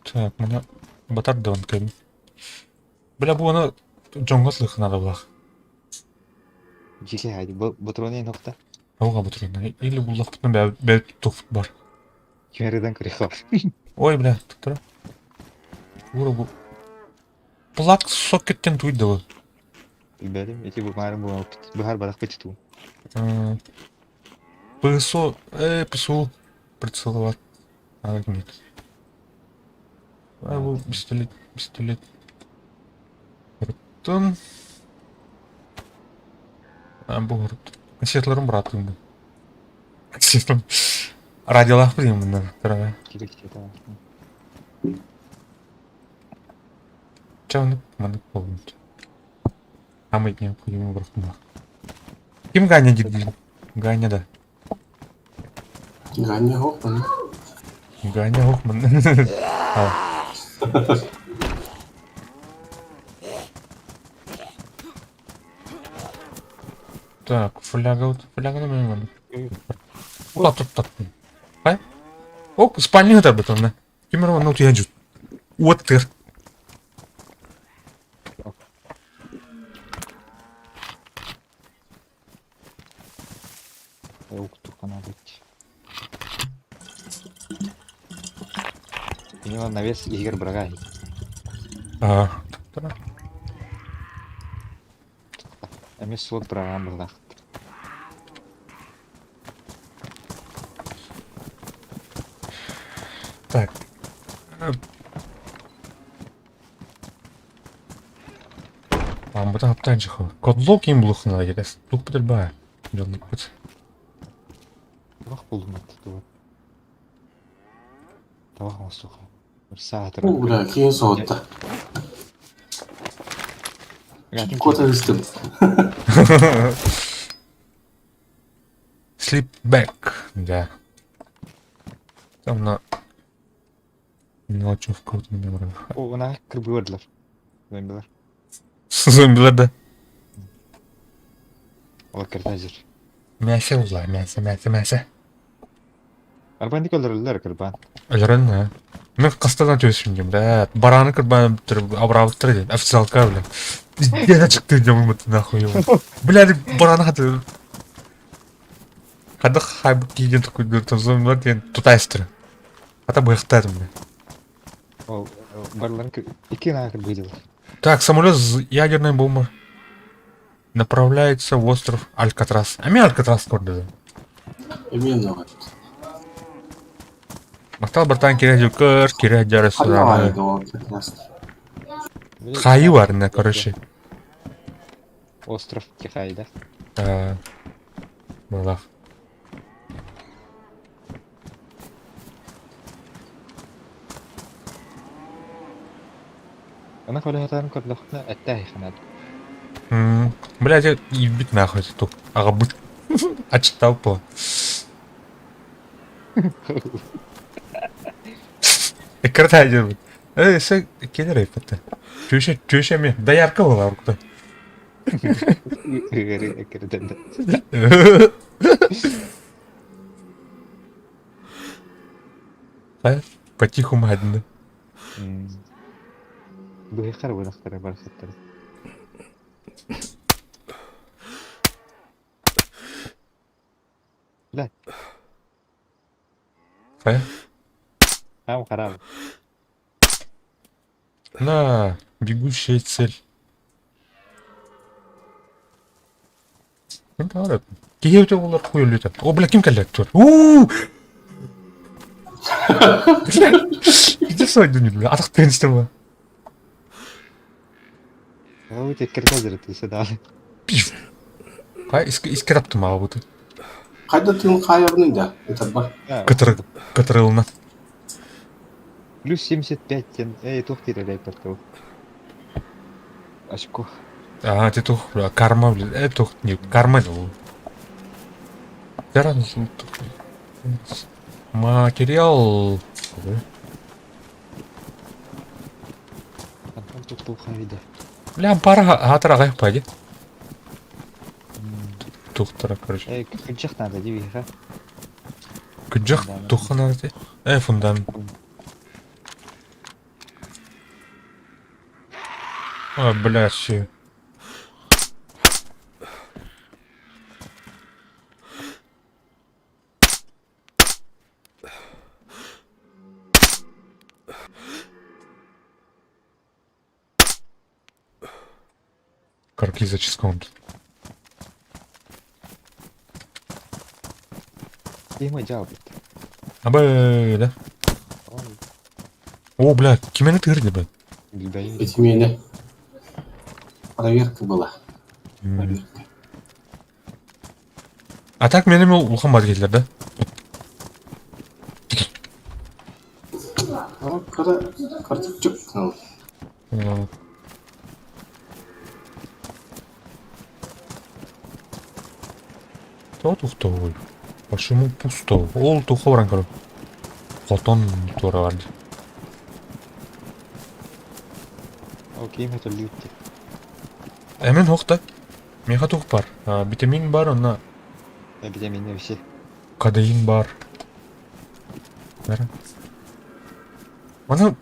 Так, меня батар дон кем. Бля, bu onu жоңгослык надо было. Жеке хайди. Бутроне нокта. Ауга бутурна. Или буллах бутун бе туфт бар. Кемерден крихар. Ой, бля, тура. Ура бу. Плак сокеттен туйды бу. Билбедим. Эти бу марын бу опит. Бухар бадак печту. ПСО, ПСУ прицеловать. А, нет. А, bu пистолет. Ртын. А, bu рт. Кассетларым брат инде. Кассетларым. Радиолах білем мында. Тара. Керек чета. Чавнып, мандып болдым. Амайтне күйімі бұрықтым. Кім Ганя дейді? Ганя да. Gak nyahok kan. Ганя Хохман. Ал. Так, фляганы мен маны. Ула тұттат. Қай? О, спальня да бітін, да. Кемер оны ұтыя жүр. Уаттыр. Укту хана быть. У него навес игр брагай. А, тара. Эмес слот брагам брагах. Так. Ам бұта аптайын жықы. Кодлок ең бұлықына келес. Тұқ бітір бай. Жолдық бұт. Бах булдум атту. Тавах мастуха. Bir saat Udah, kayaknya soda. Kota istem. Sleep back. Да. Там на... Ночевка вот мне нравится. О, она кырбывердилер. Зомбилер. Зомбилер, да. Олар кыртажыр. Мясо узла, мясо. Арбандик öldürüldüler кырбан. Өлірін, а? Мен қастадан төсімдем, брат. Бараны кырбан бітіріп, абрабыттыр ден. Официалка, бля. Где чықты дем ұмытты, нахуй его. Бля, бараны қаты. Қады хайбы кейден түкілдер, тұзымдар ден тұтайстыры. Қата бұйықтадым, бля. Ол барларын iki нағыр кырбыдылар. Так, самолет с ядерной бомбой направляется в остров Алькатрас. А мне Алькатрас көрді. Именно вот. Мақтал бартан керек жүкір, керек жарысы Халявая даны. его прекрасно. Хайы бар, не, короче. Остров Кихай, да? Балақ. Она коли хатарын көрдіқна әттәй ханады. Блядь, я ебить нахуй тут. Ага, быть. Отчитал по. Экратай жүрбіт. Сен келер епетті. Чөше мен. Даярка болар ұрқта. Үгері әкірденді. Қай? Потиху мадынды. Бұйықар бұйнақтары бар сәттері. Блядь, Қай? там қарабы. На, бегущая цель. Ну да, ладно. Кейе өте олар қойыл өте. О, бля, кім кәлі әктер? Где сойды не бля? Атақ теністер ба? Өте кірді жүрді сәді. Пиф. Кай искер аптым ага буты. Қайда тыын қайырның да? Это бар. Кытырылына. Плюс 75 тен. Тух тирелей портал. Очко. А, ты тух, карма, блин. Тух, не, карма не был. Зараз материал. Антон тут туха виде. Бля, пара гатара гай пойди. Тухтара, короче. Күнчек надо, диви, ха? Күджах Фундамент. тухана те. Фундамент. А, бля, все. Карки зачискал. Димой жабыт. Абы, да? О, бля, кимені тырды, бля. Билбейм. Эти мені проверка была. Проверка. А так менің улхан бар келдер, да? Картик жоқ. Кто тухтовый? Почему пусто? Ол туха баран кaro. Хотон тура бар. Окей, это лютти. Эмен хохта. Меха тух бар. Витамин бар, онна Витамины все. кадеин бар. Бәрі. Мана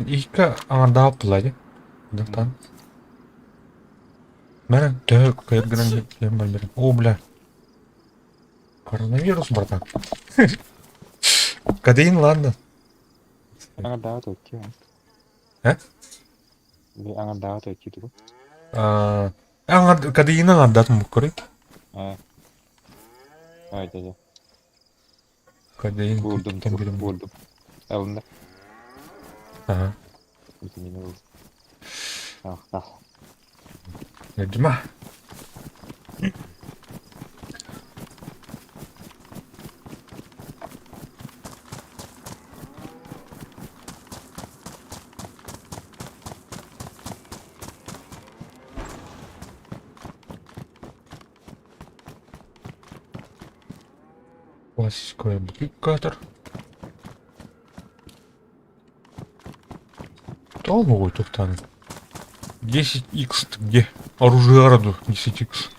ика аңарда апылайды. Дақтан. Бәрі төк кайыргынан ем бар берем. О, бля. Коронавирус, братан. Кадеин, ладно. Аңар дава то өтті. Аңар дава то өтті тұғы. Кадеин аңардатын бұқ көрек. Айда. Кадеин Buldum, көптен берем. buldum. Alında. Ага. Vitamini buldum. Al. Necma. Классическая бутылькатор. Толмовый туфтан. 10х где? Оружие городу 10х.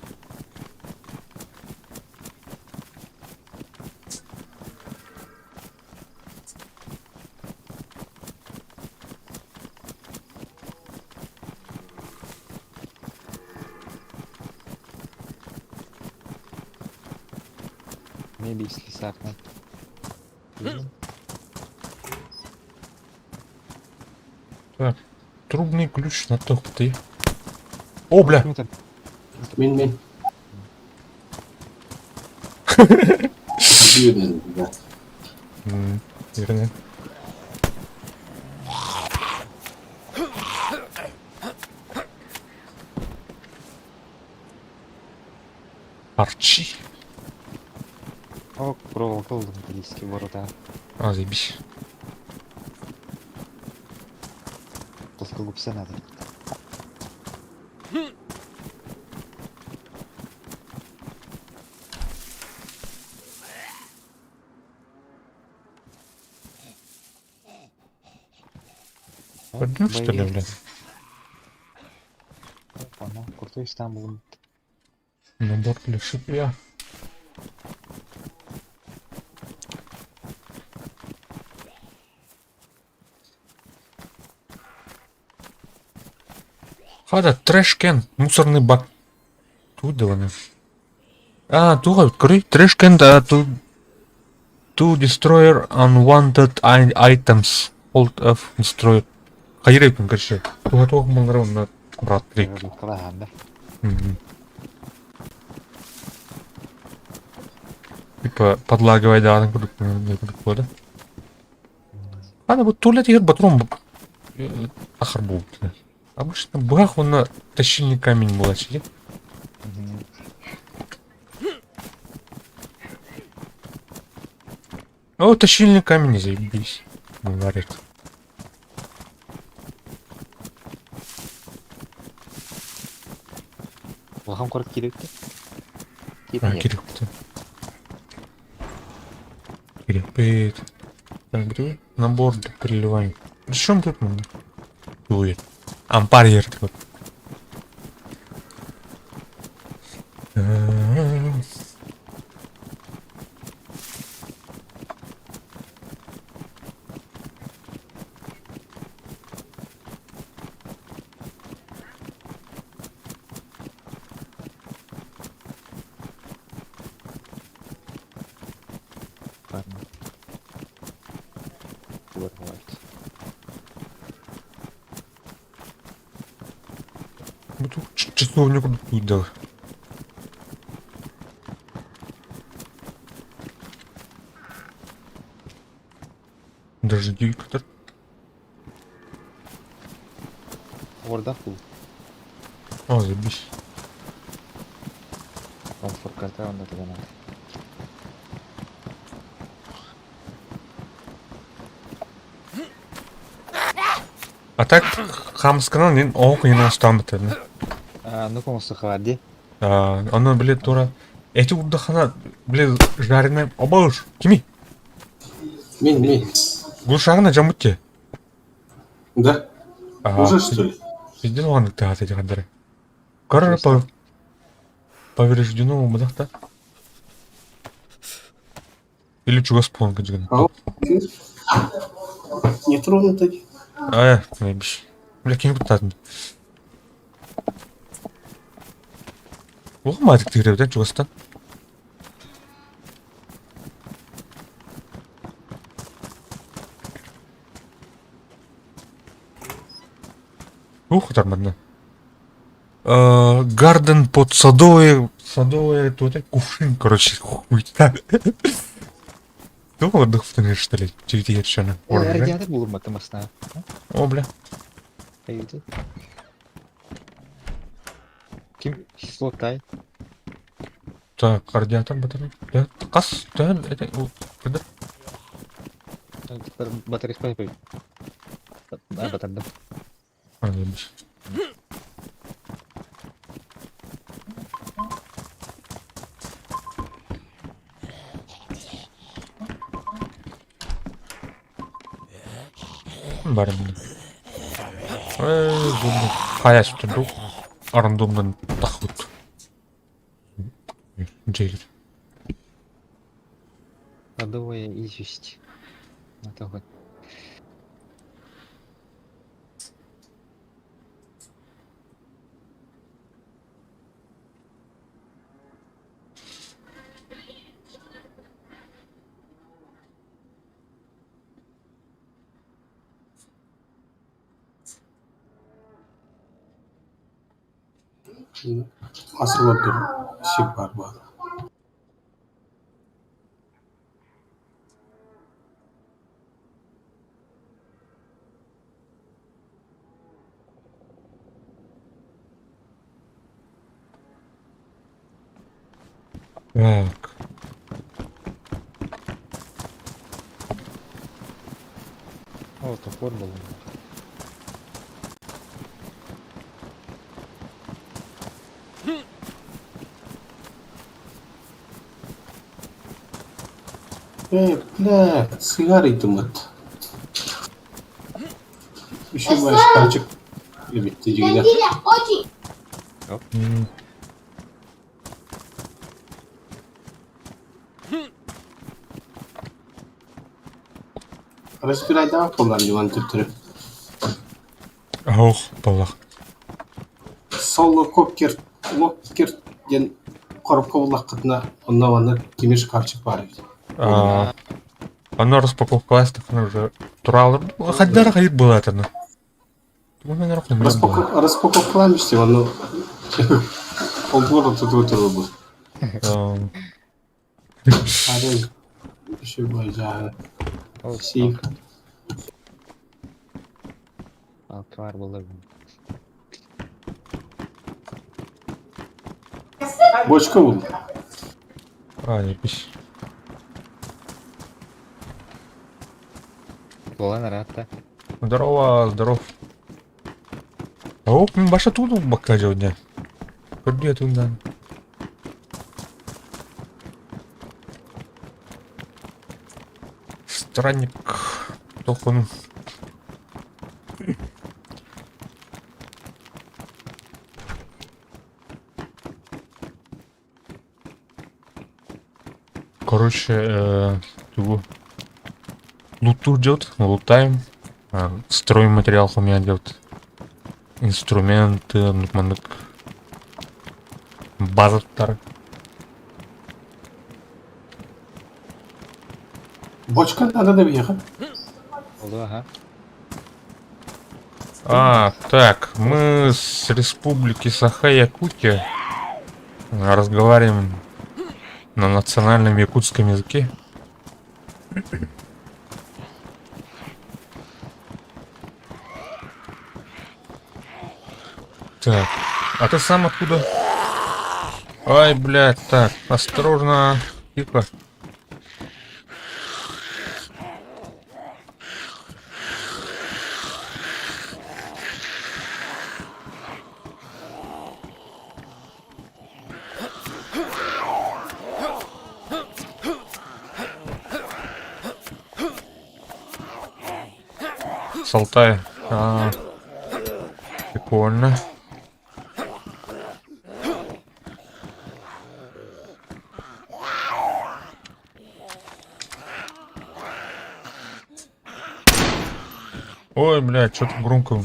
Мебель слесарная. Так, трубный ключ на тухты. О, бля! Ну там. Мен. Бедный, да. Верно. Арчи. О, проволока oldu близкие ворота. Заебись. Плоскогубца надо. Пойдем, что ли, бля? Понял. Крутой Стамбул. Набор для шипя. Хада, трэш-кен, мусорный бак. Тут да вона. Тут открой. Трэш-кен, да, to destroyer unwanted items. Hold of destroyer. Хайрайпын, короче. Туга мыңырау на брат крик. Калахан, да? Типа, подлагивай, да, на круг, да? Вот туалет егер батрон ахыр будет. Обычно бах, он на тащильный камень была, сидит. О, точильный камень, заебись. Говорит. Улахан корот керекті. А, керек бітті. Керек бит. Так, біреу набор для переливания. Причем тут мында? Ой. Ампар ерді вот. Ладно. Вот, бывает. Буду часовню куда-то дал. Даже диктор. Орда фул. О, заебись. Он форкарта, он это надо. А так, хамсканал, нен оқ енен ұстан бітеді. Ну, комнату хади. Оны біле тура. Эти удахана, біле, жарына, обауш, кеми? Мен. Гулшағына жамытте. Да? Уже что ли? Пиздец оған тағат еті қандары. Қарар повреждено мадақта. Или чугас полонка жігін. Не трудно так. Наебіш. Бля, кем бұттадың? Оғы мадық тігірі бітен чугастан. Ух, тормодно. Гарден под садовые тут кувшин, короче, хуйня. Долго отдохнешь, что ли? Через ершана. Радиатор был матемасна. О, бля. Видите? Ким слотай. Так, радиатор батарея. Да, кас, да, это, да. Батарея спать. Батарея. Наебіш. Барымды. Зумды. Хаяс тұрду. Арандомдан тақыт. Джейлер. Садовая известь. Это вот. Asırlar dur. Şey var bu. Так. О, топор был. Бля, сигару думат. Еще больше пальчик. Любит ты дигля. Разбирай да қолдан диван түртірі. Аух, балақ. Соло копкер, локкер ден қорапқа бұлаққытына онна кемеш қарчық бар. Она распаковкалась, она уже туралыр. Хаддары қайып болады аны. Распаковкаламыш деп, оны полгода тут отыру бұл. Арен, еще бай жағы. Сейф. Алкар было. Бочка бұл. Ебись. Болан аратта. Здорово, здоров. Оп, мен баша туду бакка жауня. Көрдү тундан. Странник. Толкун. Короче, тугу. Луттур идет, лутаем. Стройматериал у меня идет. Инструменты, нукмандык. Базаттар. Бочка надо доехать. Болду, ага. Так, мы с республики Саха-Якутия разговариваем на национальном якутском языке. Так, а ты сам откуда? Ай, блядь, так, осторожно, тихо. С Алтая. Прикольно. Ой, блядь, что-то громко.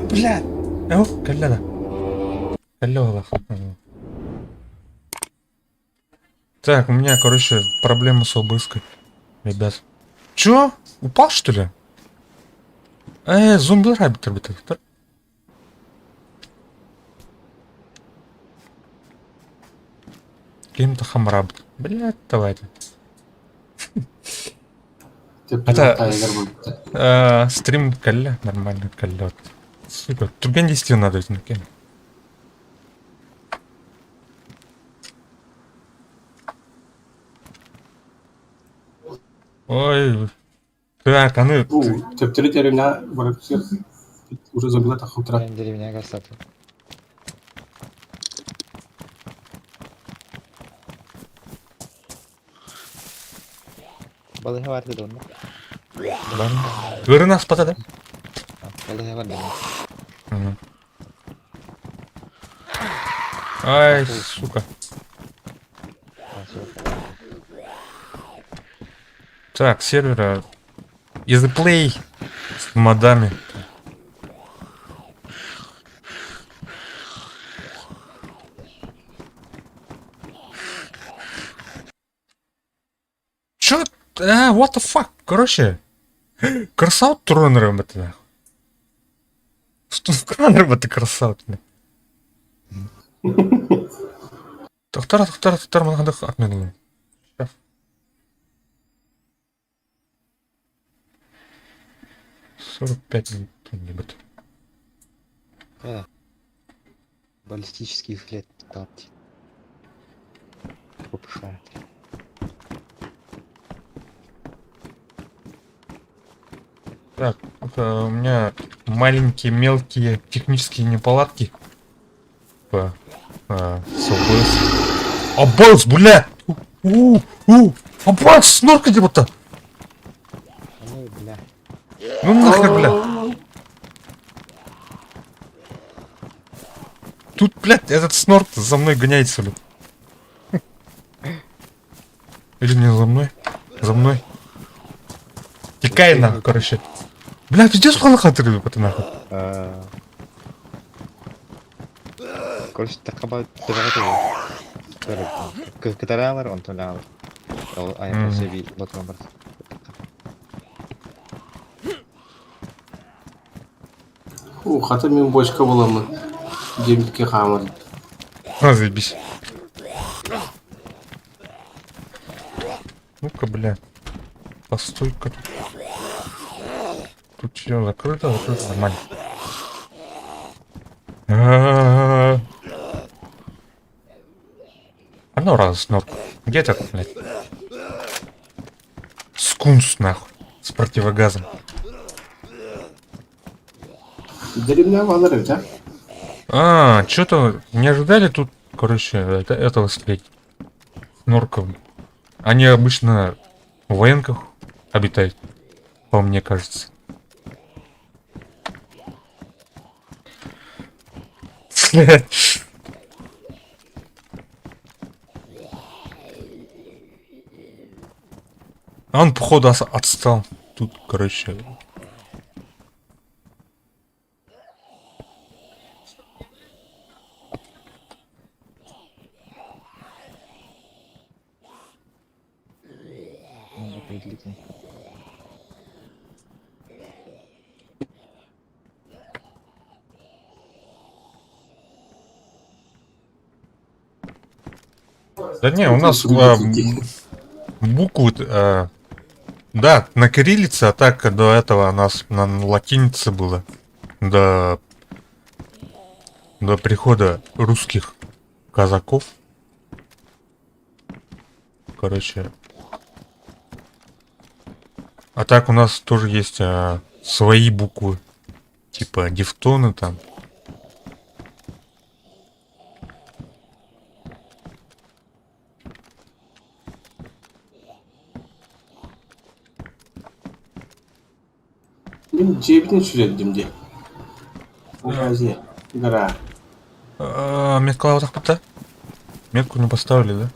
Блядь! Ох, коляда. Коляда. Так, у меня, короче, проблема с обыской. Ребят. Чё? Упал, что ли? Зомби рабитер, битер. Кем-то хамраб. Блядь, давай-то. Стрим калля, нормально калля. Сука, турген действия надо этим кем. Ой. Так, а ну... Тептери деревня, уже забыла так утра. Деревня кстати. Балыга бар деді оны. Гыры нас патады. Балыга бар деді. Ай, сука. Так, сервера. Изплей с модами. Чё? What the fuck? Короче. Красаут тронером это нахуй. Что тронером это красаут? Тоқтар мынада атмедім. 45 минут где-нибудь. Баллистический флет тапти. Попушает. Так, это у меня маленькие мелкие технические неполадки. С ОБС. ОБС, бля! ОБС, снорка где-то! Ну, бля. Ну нахер, бля. Тут, блядь, этот снорк за мной гоняется, блядь. Или не за мной? За мной. Текай нахуй, короче. Бля, пиздец, плохо ты нахуй. Короче, так about Катаралар, он толявар. А я просто ви вот номер. Хаты мен бочка боламын. Демдікке қамыр. Заебись. Ну-ка, бля. Постой-ка. Тут все закрыто, закрыто, нормально. А ну раз, норк. Где ты, блядь? Скунс, нахуй. С противогазом. Деревня алыр, да? Что-то не ожидали тут, короче, этого встретить. Норков. Они обычно в военках обитают, по мне кажется. А он, походу, отстал. Тут, короче. Надо определить. Да не, у нас буквы, да, на кириллице, а так до этого у нас на латинице было. До прихода русских казаков. Короче. А так у нас тоже есть свои буквы. Типа дифтоны там. Мен жебіне жүретдім де. Указе. Гора. Метка вот так, да? Метку не поставили, да?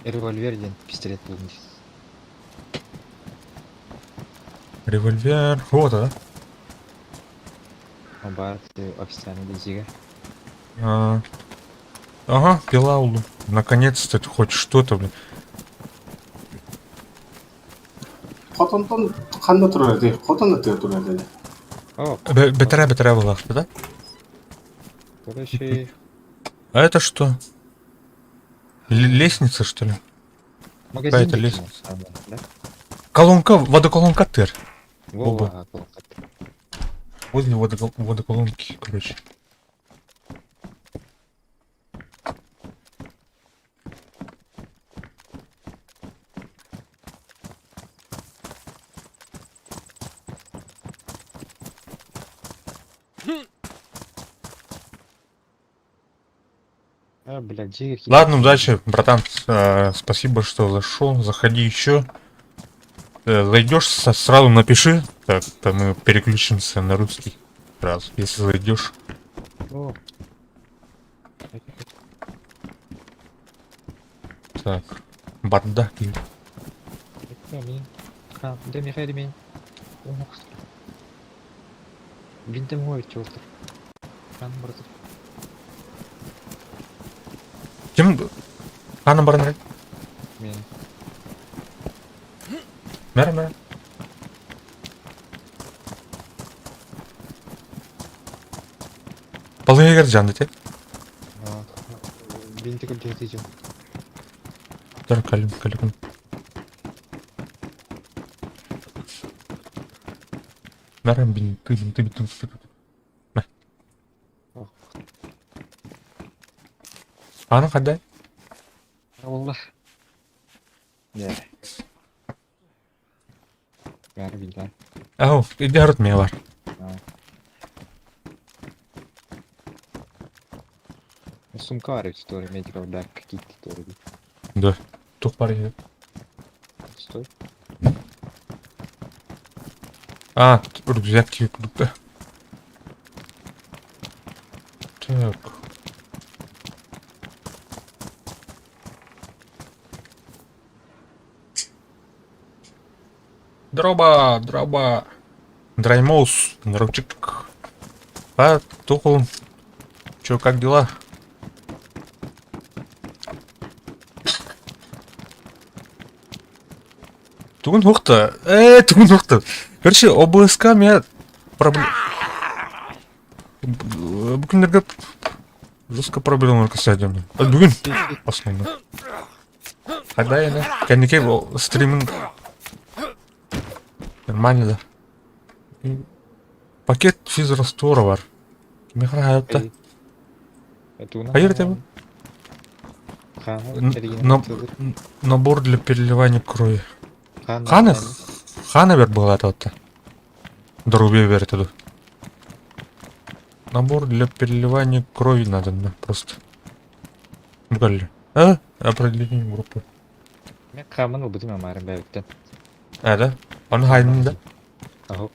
Револьвер ден пистолет болдым. Револьвер. Вот, да? Бар официальный дезига. Ага, пила улу. Наконец-то хоть что-то, блин. Хотонтон қанда тұрар де. Хотонда тіге тұрар де. О, Бетера была, да? короче, А это что? Лестница, что ли? магазин. это лестница. Да? Колонка, водоколонка Тер. Вова, Возле водоколонки, короче. блядь, джигер. Ладно, удачи, братан. Спасибо, что зашел. Заходи еще. Зайдешь, сразу напиши. Так-то мы переключимся на русский. Сразу, если зайдешь. О. Так. Бардаки. Да, Михаил, мен. Бинтем ғой, чёрт. Қаным бұрды. Кім? Қаным барын? Мен. Мәрі. Балығы кер жанды те? Бинті күлді етейдім. Dur kalem. Merhaba binti. Nah. Ana kada? Allah. Ya. Ver bilden. Oh, ini harus mewah. Сумка var история, медикал, да, какие-то истории. Да. Тух пари. Стой. Рюкзаки круто. Так. Дроба. Драймоус, наручик. Тухл. Чё, как дела? Тугун хухта. Короче, ОБСК меня проблема. Бүгүнерге жестко проблема касательно. Бүгүн основно. Когда я кәнекей стриминг нормально да. И пакет физраствора бар. Кеме хаятта. Hayır tabi. Набор для переливания крови. Ханы? Хана бер была тот. Друбе бер туда. Набор для переливания крови надо мне просто. Гали. А? Определение группы. Мен камын убудum амарын бәйбіттен. Да? Он хайнын да? Ағып.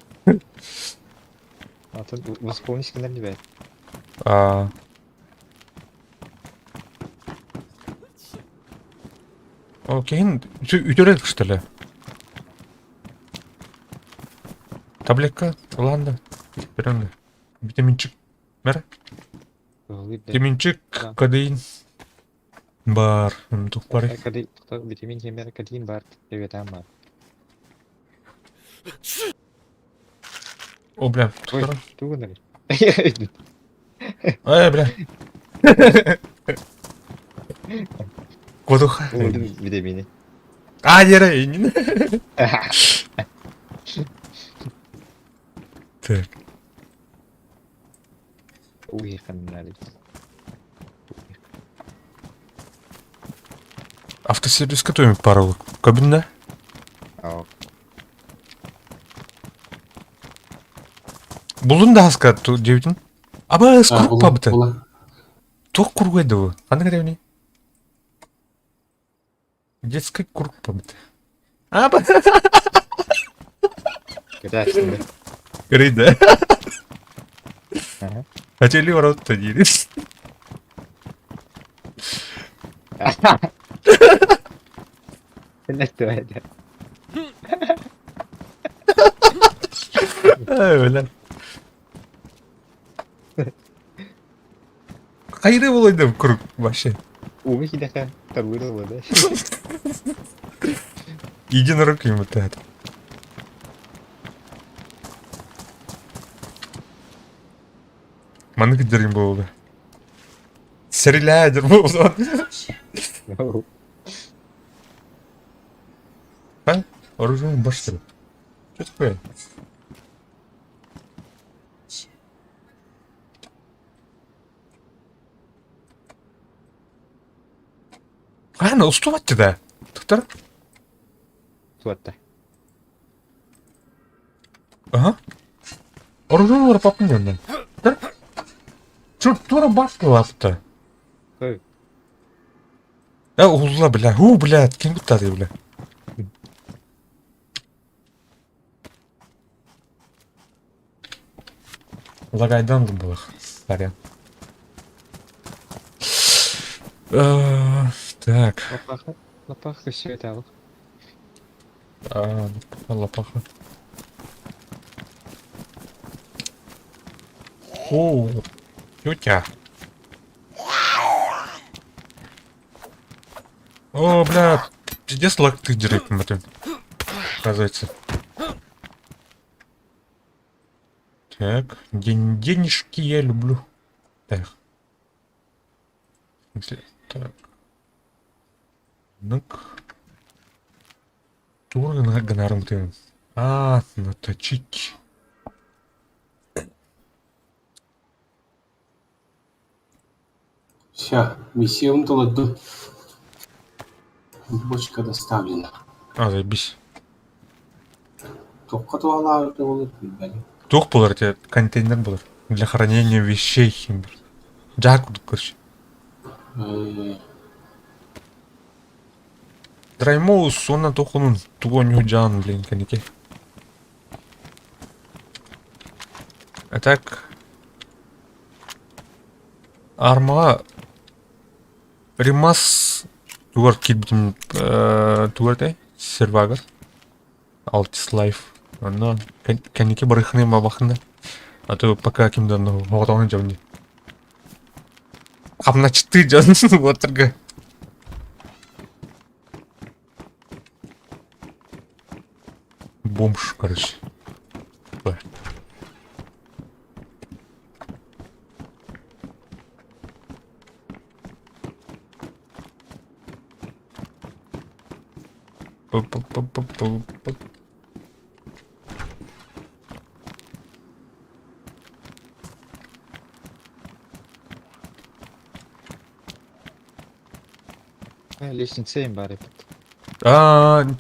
Атын восполнить кіндер не бәйбіт. Кейін үйтередік что ли? Таблетка, ладно. Берем. Витаминчик. Бер. Витаминчик, кадеин. Бар. Тук бар. Витамин химия кадеин бар. Девятам бар. О, бля. Ой, тугыныр. Бля. Кодуха. Улдым витамины. Ярай. Так. Ой, ханнали. Автосервис готовим пару. Кабинда? Ау. Булдун да аска девитин. Аба скруп пабыты. Була. Ток кургайды вы. Аны гребни. Детский круг пабыты. Аба. Грязь. Грейда. Ага. Хотели ворот-то делить. Что это? Бля. Кайры болойды круг вообще. Увы, хидаха. Табырылы, да? Единорог ему это. Маны кидерим болду. Стреляйдер болду. А? Оружие баш что ли? Что такое? Ана, уступать да? Доктор? Суатта. Ага. Оружие var papın da. Чёрт, тура башка лапта. Ой. Узла, бля. Блядь, кем ты, бля. Лагайдан было. Сорян. Так. Лопаха все это. Лопаха. О, тетя. О, бля, пиздец лак ты директ матем. Оказывается. Так, денежки я люблю. Так. Так. Ну-ка. Туры на гонораром ты. Наточить. Все, миссия умтулады. Бочка доставлена. Заебись. Топқа туала болот билбедим. Тух булар тебе контейнер булар. Для хранения вещей. Жак, короче. Драймоу сонна тухунун тугоню жан, блин, канеке. А так. Арма. Римас. Тугар кидбитим. Тугардай. Сервагар. Алтис лайф. Но канеке барыхны мабахында. А то пока кимда ватаны жабни. Камна чты жан отырга. Бомж, короче. Пу-пу-пу-пу. Лестницейм бар епет.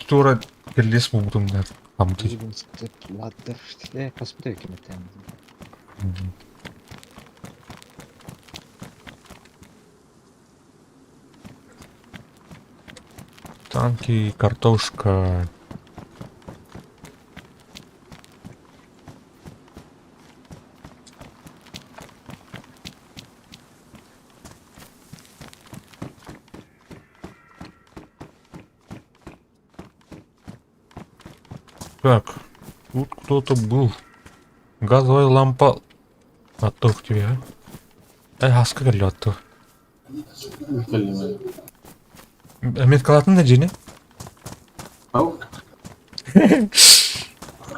Тура келес мумдумдар. Амтый. Ливингстон, ладдер. Посмотри, кем это. Танки, картошка. Так, тут кто-то был. Газовая лампа. Отток тебе, а? Аска келе атту. Bilmiyorum. Мен калатын да жени? Ау.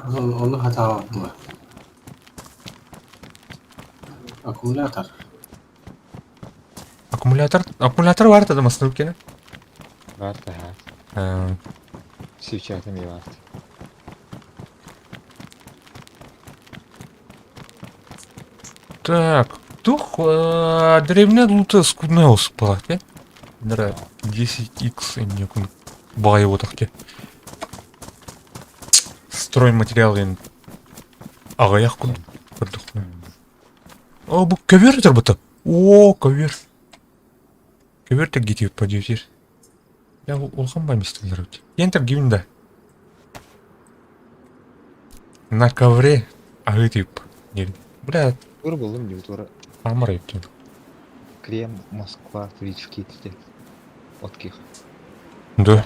Onu hata yaptılar. Akümülatör. Аккумулятор бар да маструбкені. Бар да. Свечатым и бар. Так, тух, древняя лута скудная успала, те? Дара, 10х не кун. Бай вот так те. Стройматериалы агаяк кун. Көрдүк. О, бу ковер бута. О, ковер. Ковер так гитип подюсер. Я улхан баймистылар. Ентер гивинда. На ковре агытип. Бля, Тур болдым не тура. амар ептен. Крем Москва Твички тиде. Отких. Да.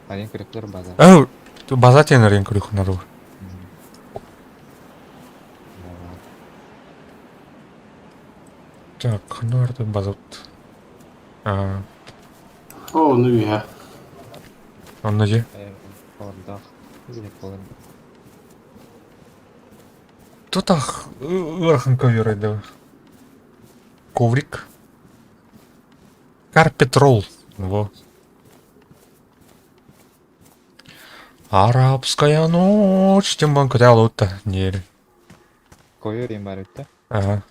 Арен креплер база. Ау, база тенер ен крюх надо. Так, ну это база. O, nu iyi ha. Он на где? Палардах. Или полын. Тут ах, архан ковер да. Коврик. Карпет ролл. Во. Арабская ночь. Тем банку да лота. Не. Койорим бар өтті. Ага.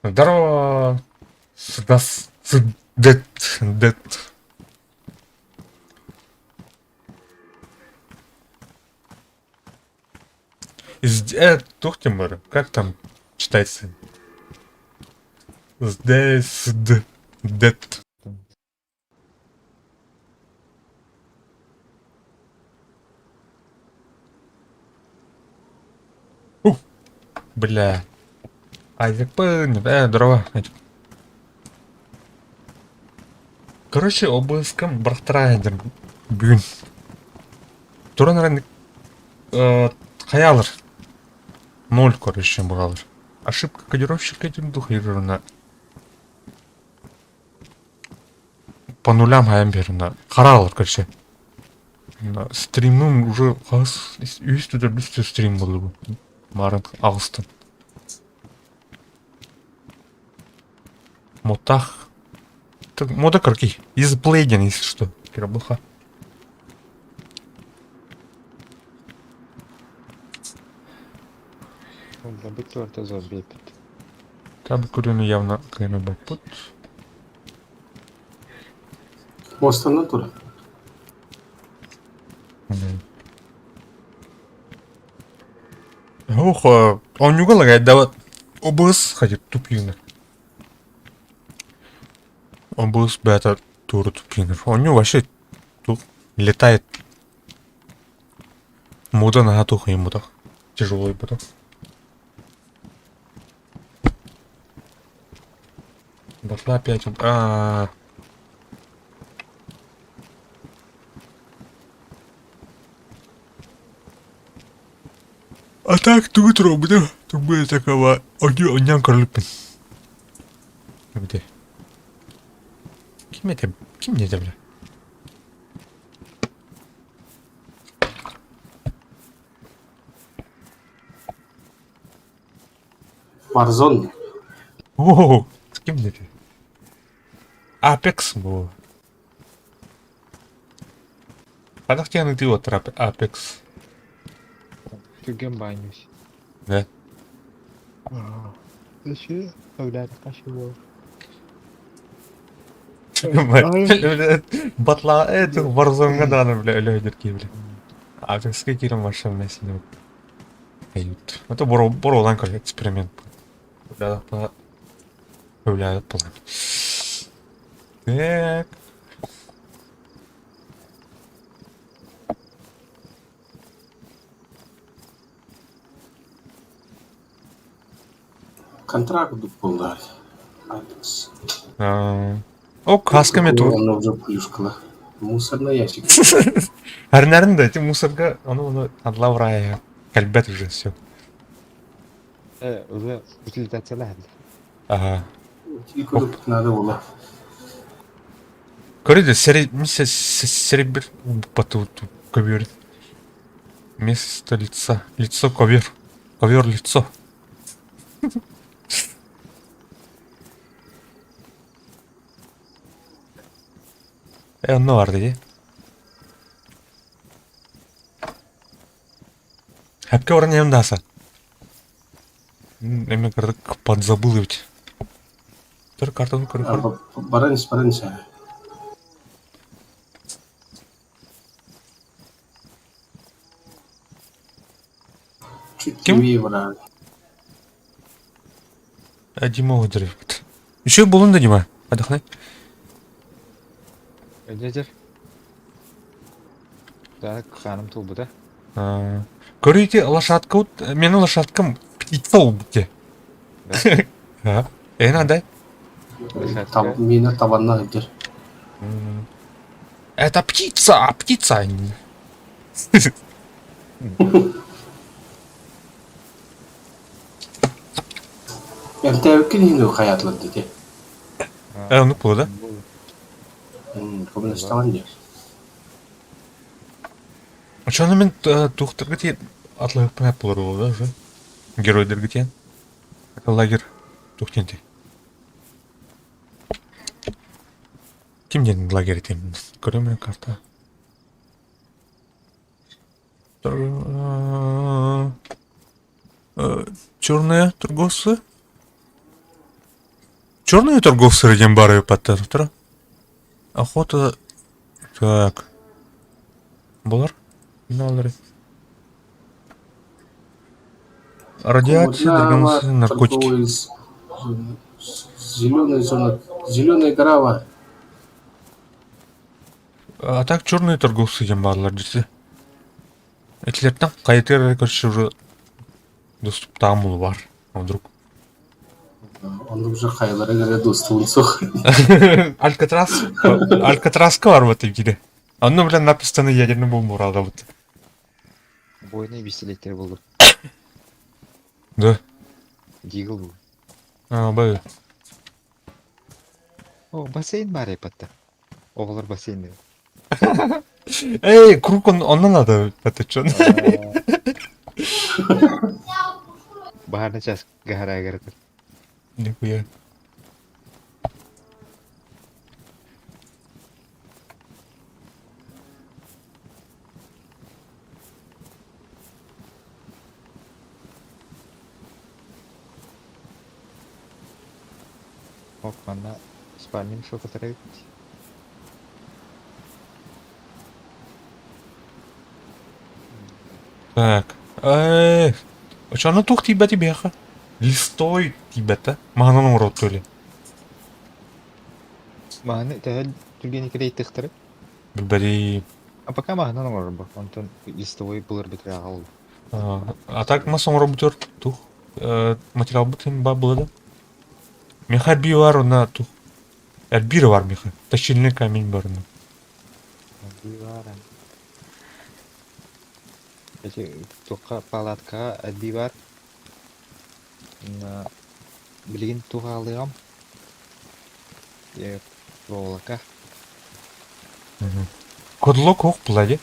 Здорово. Дет. Тухтимер, как там читается? Здесь дет. Бля. Айзек понял, здорово. Короче, обыском брахтрайдер бүгін. Туран ран хаялыр. 0, короче, бұғалыр. Ошибка кодировщика этим духирына. По нулям хаям беріна. Қаралыр, короче. Стримнің уже қағыз үйістіде бүсті стрим болды бұл. Марын ағыстын. Мотах. Мода карки. Из плейден, если что. Кирабуха. Да быть torta зомби епет. Там курину явно кайна бапут. Bostan'da dur. Ох, он не уголагает, да вот. ОБС ходит тупинер. ОБС бета тур тупинер. Он не вообще тут летает. Мода на гатуху ему так. Тяжелый потом. Батла опять. А так тут роблю. Тут будет такого. Оням корлюпин. Где? Кем мне это, бля? Warzone. О, с кем мне это? Apex bu. Kadang yang itu water Apex. Türgen baymış. Ne? Dışı öyle kaşı bu. Батла это Warzone да она бля өлөйдүр кейбиле. Апекске кирим башка нерсени ают. Это боролан көр эксперимент. Да да өлөйт план. Так. Контракт болды. Айтыңыз. О, каска мету. Она уже плюшкала. Мусорный ящик. Арнарында эти мусорга, оно адлаврая. Кальбет уже все. Уже утилизациялар. Ага. Телефон надо было. Көреді, сері бір бату ковер. Место лица. Лицо ковер. Ковер лицо. Оно vardı ya. Хәпке орын yanımda Hasan. Эме кырдык подзабыл ведь. Тұр картаны көріп. Баранец. Чуть Ким? левее брат. Дима өдіріп. Еще болында Дима. Адықнай. Öncecir. Daha kanım tulbu da. Көрейте лошадка вот. Менің лошадкам птица ол бітте. Андай. Мені табанына ідер. Это птица, птица. Тәуекел енді қаятылып деді. Ну да? Көбін ұстаған дер. Очаны мен тухтырғы тейін атлайық пәп болар ол да, уже. Геройдергі тейін. Лагер тухтен тей. Кімден лагер тейін? Көрем мен карта. Черные торговцы? Черные торговцы рядом бары паттар. Охота... Так. Булар? Налары. Радиация, торговцы, наркотики. Зеленая зона. Зеленая грава. А так черные торговцы рядом барлар десе. Этлерден кайтер көрші уже доступ тамыл бар. А вдруг? Оның уже қайлары кері достуын соқ. Алькатраска бар вот игиде. Анны белән написаны ядерный бомба уралда вот. Бойный бестелектер buldu. Да. Дигл bu. Бай. O бассейн бар епатта. Оғылар бассейн. Эй, круг оннан надо, это чё? Baharda час гахара агартыр. Нихуя. Ок, мана спальним шо катарайт. Так. Очаны тух тибәти бяха. Листой тибәтә. Мағынан урат төле. Маны тәһәл түргені керей тықтырып. Білбәри. А пока мағынан оңыр бар. Онтон листовой бұлар бітірі ағал. А так на сон работер тух. Материал бутын ба булады. Меха би бар на тух. Бири бар меха. Тащильный камень бар на. Биваран. Эти тоққа палатка әдби бар. Білген туға алығам. Проволока. Кодлок ох бұлады.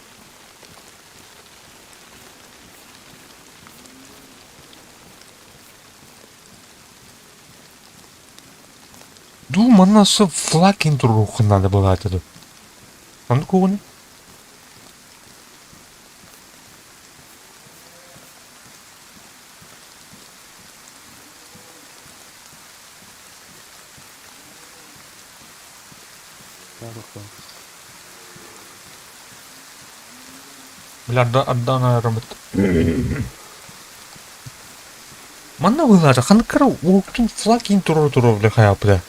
Ду манасы флаг интрух надо было это. Он куни? Бля, отдана работа. Манна было же ханкар уктун флаг интру бля хаяпта.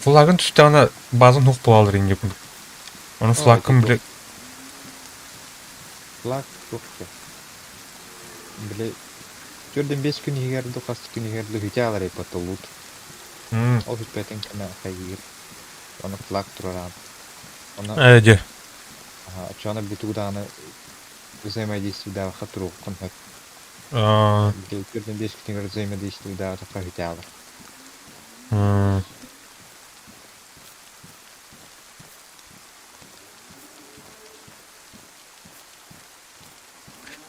Флагын түсті ана базын нух болалыр инде. Оны флагын бля. Флаг тукты. Бля, жүрден 5 күн егерді, қасты күн егерді хүте алар епатты лут. Ол хүтпәтін кәмә қайыр. Оны флаг тұраран. Әде. Чона битуданы взаимодействие хатуру контакт. Жүрден 5 күн егерді взаимодействие таққа хүте алар.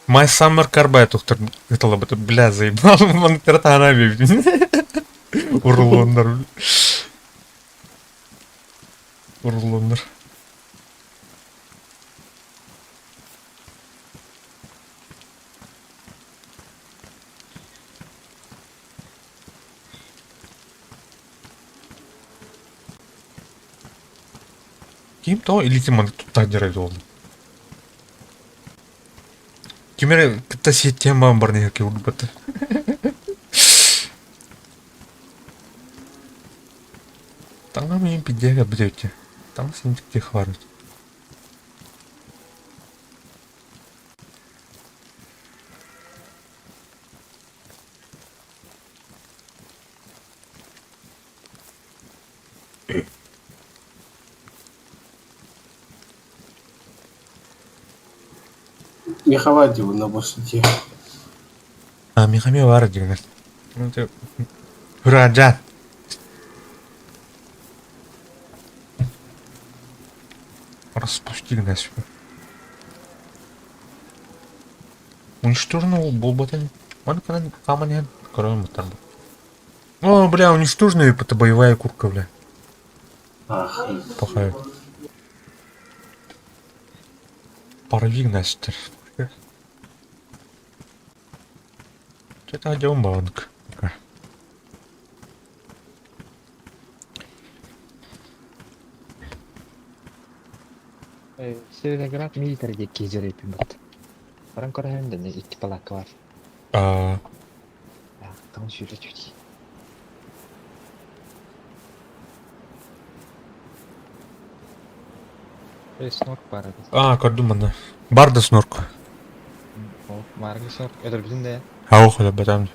My summer carbide тухтар это бы бля заебал, он тратана биб. Урлондар. Урлондар. Ким то или тиман тут тадерайды ол. Кимере кытта сетема барны яки урбаты. Таңа мен пидега бдете. Там синтикте хварит. Меховать его на башите. Мехами вара дигнер. Это Раджа. Распусти гнась. Уничтоженный болботен. Он когда камень кроме там. О, бля, уничтоженный это боевая курка, бля. Ах, Плохая. Порви гнась. Это один банк. Сталинград милитарде кезер епін бұд. Баран көрәйімді не 2 палақы бар. Там жүрі жүдей. Снорк бар еді. Көрдім мұны. Барды снорк. Марғы снорк. Өдір біздің де. Ауқ өлі бәдәм.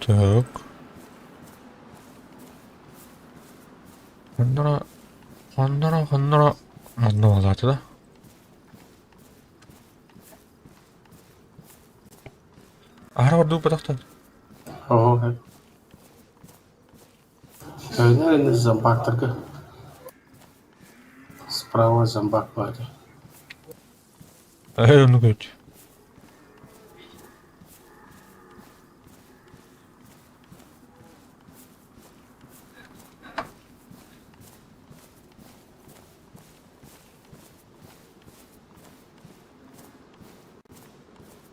Так. Қандыра. Маңна алады да. Ара орду бұдақтан. ого. Наверное, зомбак только. Справа зомбак бар. Оны көйт.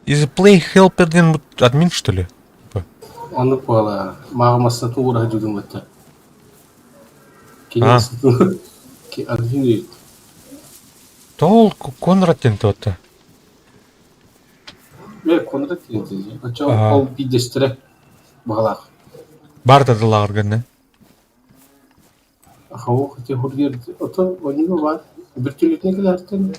Is play help админ, что ли? Оны пола. Мағымасына туғыра жүдім өтті. Кенесін адвин Тол Конрад тенті өтті. Конрад тенті. Очо ол бидестірі бағалақ. Барды дылағыр гәнне. Ахау қыте хұргерді. Ото онығы бар. Бір түлетіне келерден.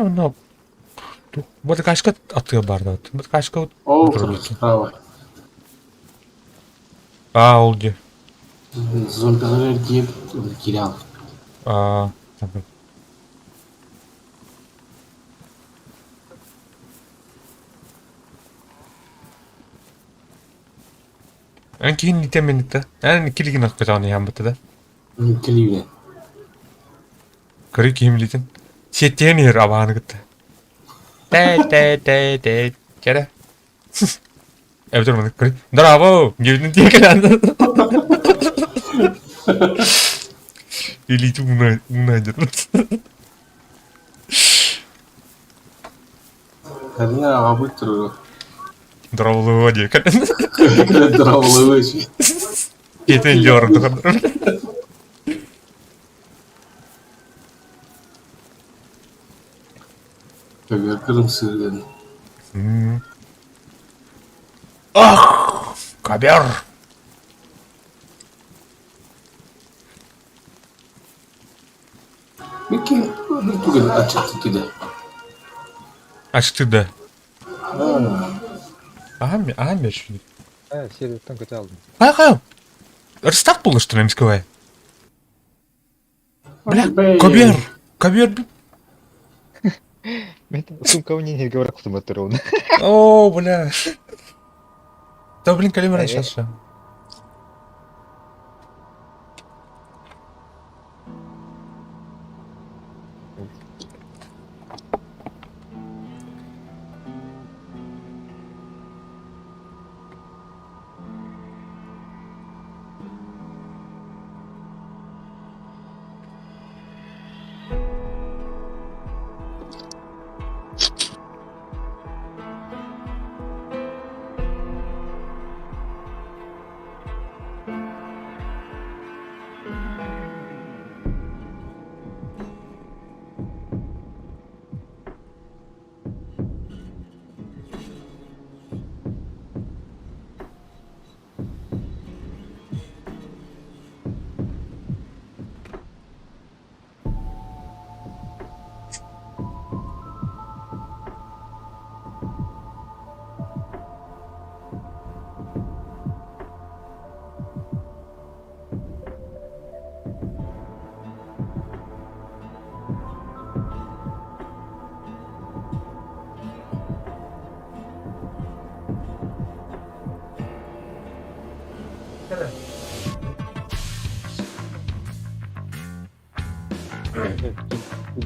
Ну, вот кашка атығы барды. Вот кашка Ол справа. Ол де. Зомбилер деп кирал. Ankihin itemenita. Kiligin akkataan ihan mutta. Kilivinen. Kari kimlitin. Sietien hier avaan kutta. Tee. Kere. Betul mana kari. Bravo. Gimana dia kan? Ili tu muna aja. Karena aku terus Bravo aja kan. terlalu sih. Kita jor tu kan. Kayak kerengsen. Kabar. Mungkin kan acak tidak. Açtı da. Aham ya şimdi. Сервистен kötü aldım. Hayır. Restart buluştu немского. Бля, Кабер. Мен сумкамı niye herge bıraktım onu. О, бля. Да, блин, калибра сейчас же.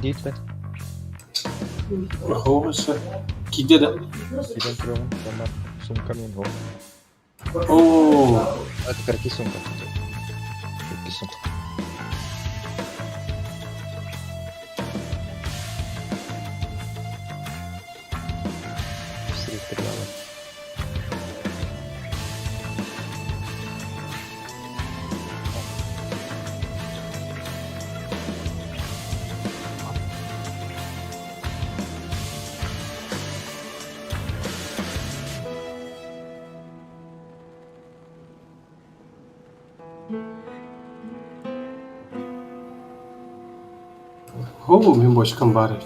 Git ben. Hoş. Gide de. Giden turun. Tamam. Suмкам ем го. Oo. Это карки сумка. Карки сумка. Все стреляла. Oo, men başkan bari.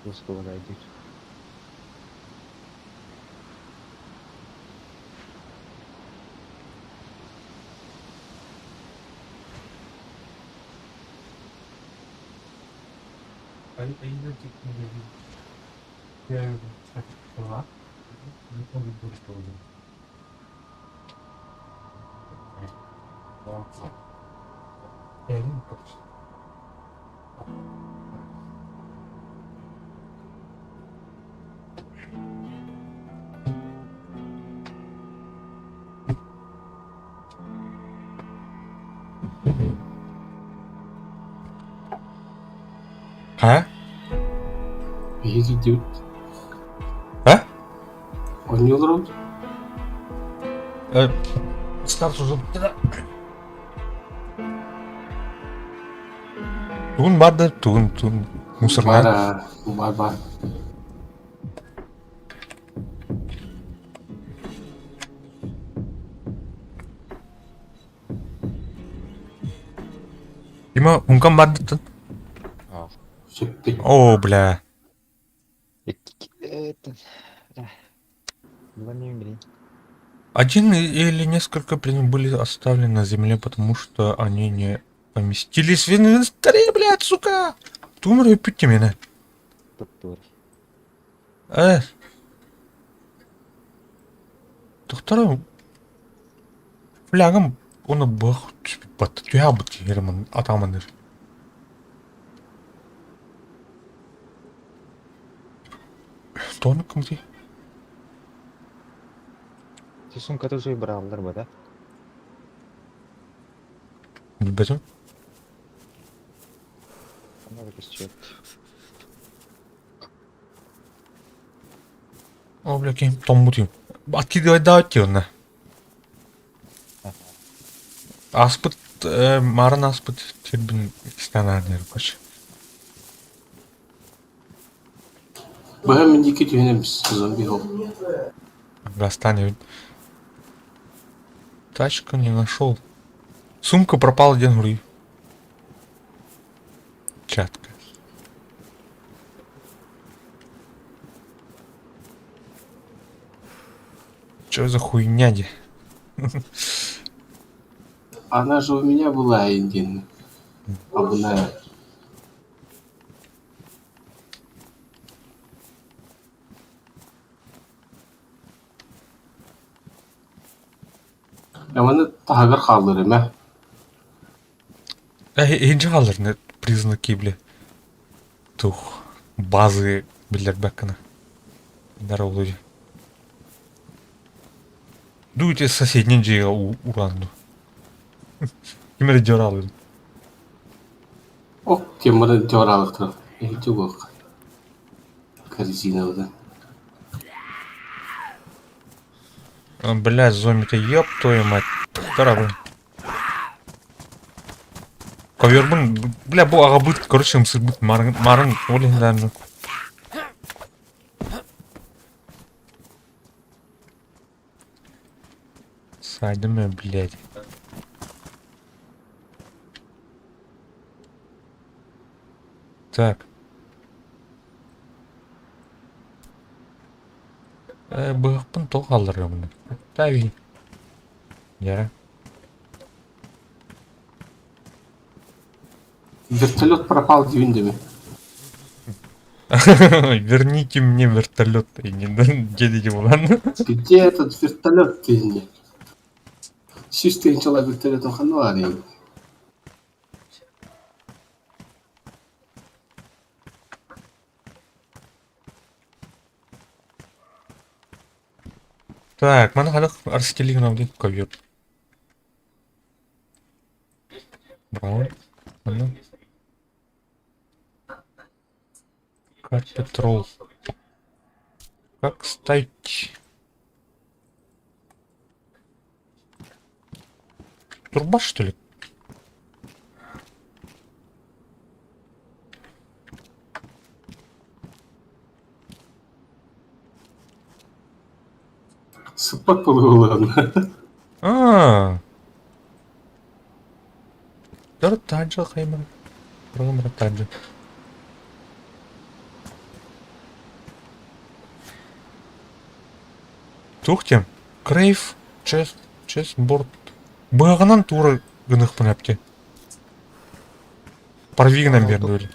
Просто идет. Ha? İyi gidiyor. Ha? Oynuyorlar oldu. Start uzun. Tuğun vardı. Tuğun. Mısırlar. Var. Ima, ungkam vardı. А, Шеппет. О, бля. Это... Два не умри. Один или несколько, блин, были оставлены на земле, потому что они не поместились в инвентаре, блядь, сука! Тумры пить меня. Туттур. Э, доктор, флягом, он бах, бат, я бы тирман, атаманыр. Тоны кымды? Ты сумкада суй бұралдар ба да? Білбедім. Ана да біз чет. О, бля, кейм, том бутим. Атки давай давайте он. Аспыт, марын аспыт, тербін станарнер баш. Бэгэм мендики тюнемс зомби хоп. Гастанет. Тачку не нашел. Сумка пропала, где гури. Чатка. Чё за хуйня, ди? Она же у меня была один. Обная. Яманы тағыр қалдыр еме. Энджи қалдыр, не признаки, бля. Тух. Базы, билер бәккіні. Здорово, люди. Дуйте соседнен жега уранду. Кемері жор алыр. О, темірі жоралықтыр. Ехті көк. Корзина одан. Бля, зомби-то ёб твою мать. Здорово. Ковербын, бля, бұл аға бұд, короче, мысыр бұд, марын, олендарын. Сайдыме, блядь. Так. Бұғықпын тоқ алырға бұны. Тави. Яра. Вертолет пропал дивіндеме. Верните мне вертолет. Дедеде болан. Где этот вертолет дивінде? Сүйістеген жыла вертолетін қаны бар еді. Так, мана халық арстелігін аудет ковер. Браун. Аны. Карпетрол. Как ставить? Турбаш, что ли? Sıpak bulgularını. Дөрөв таажа хаймар. Программар таажа. Тухтем. Крейв, честборд. Бағынан тура гынықпын әпте. Парвигінен берді өлі.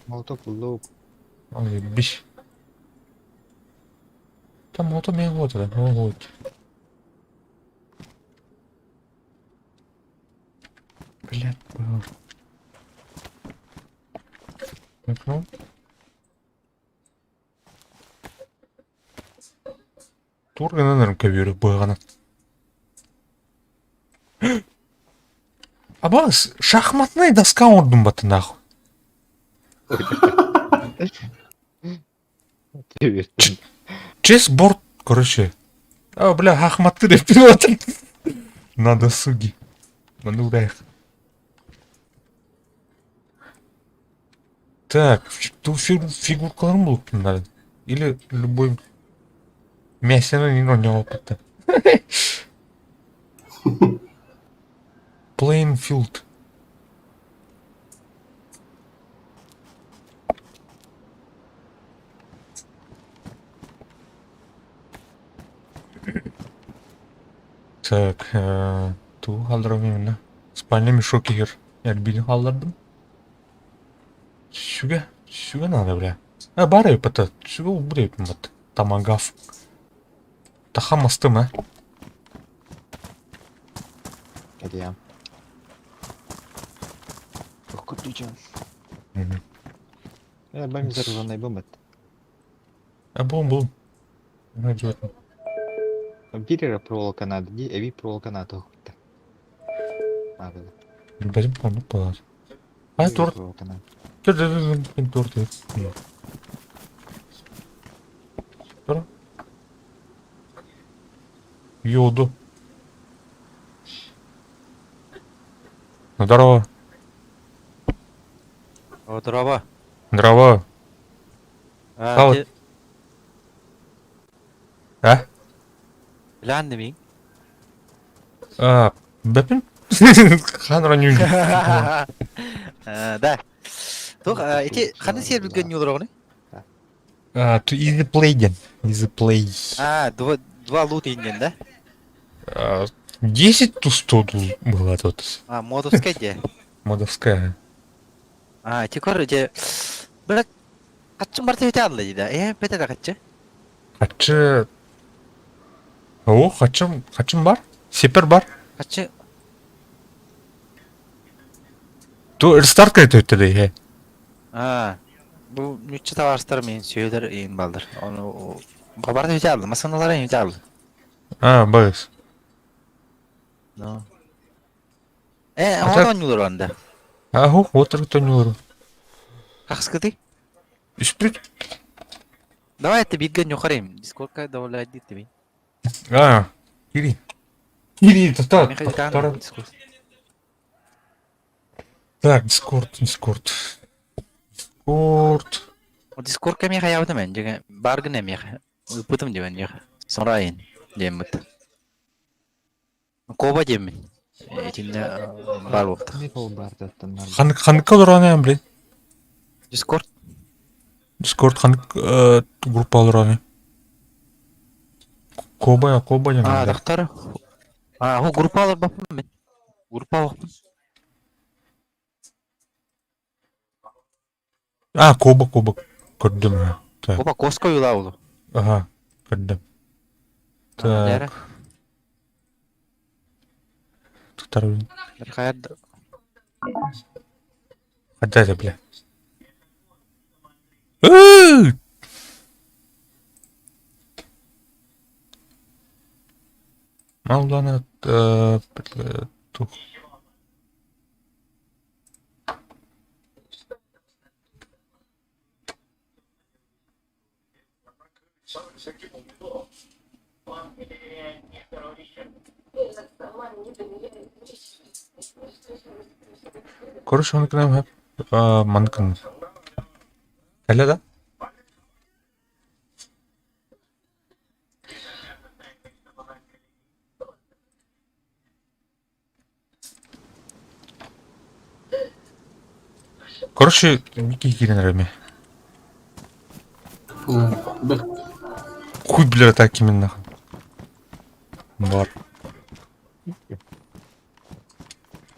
Молоток лук. Ой, биш. Там мото мен ғоды да, о ғоды. Блядь, бау. Окно. Турганын ырым көбері бағана. Абас, шахматная доска ордым баты нахуй. Чесборд, короче. Бля, шахматты деп отыр. На досуге. Маны урайық. Так, тут фигуркаларым болып надо. Или любой мясено не ронил опыта. Plainfield. Так, туу калдырабайм да. Спальный мешок егер эрбини калдырдым. Шуга надо, бля. Бар эпата. Шуга убур эпим бат. Тамагав. Тахамастым, а? Келем. Ох, дүйжен. Мгм. Бәм зарыланай бомбат. Бум. Найдётым. Бирера проволока надо, эви проволока надо. Надо. Бәрім қонып болады. А, Бирера тур. проволока надо. Мен тур деп. Тур. Йоду. Здорово. Здорово. Здорово. Сау. Ти А? біләнді мең? Бәпін? Ханра нюн. Да. Тоқ, ити қаны сер білген не олар оғыны? To easy play ден. Easy play. Два лут енген, да? 10 to 100 была тут. Модовскай де. Модовская. Ти көр, же... Бірақ, қатшын барты өте алды дейді. Бәті да қатшы? Хачы... О, хачым бар? Сепер бар? Қатшы... То рестарт кайты өтті де. Бұл нүтші таварыстар мен сөйлер ең балдыр. Оны... Барты өте алды, масаналар ең өте алды. Бағыз. Одан юлар онда. Отыр төнюру. Қақсқыды? Үсприт. Давай это бигген юқарайым. Дискордқа давалайды дейді мен. Кири. Кири, Мен қайдан тара. Дискорд. Так, Дискорд. Дискордқа мен қаяуды мен, және барғын әме ұпытым демен, sonra айын дейм бұд. Коба дейм мен. Етінде бар бұқты. Не бол бар даттан. Ханыкка олораны ям, блин. Дискорд? Дискорд ханык группа олораны. Коба жана. Дақтары. О, группалар баппын мен. Группа баппын. Коба. Көрдім. Так. Коба Коска юла олу. Көрдім. Дәрі. Так. Туктар, блин. Бір қаярды. Хадда, бля. Малдана тух. Короче, он к нам манкан. Әлі да? Короче, Микки Киринерами. Хуй, бля, так именно. Бар.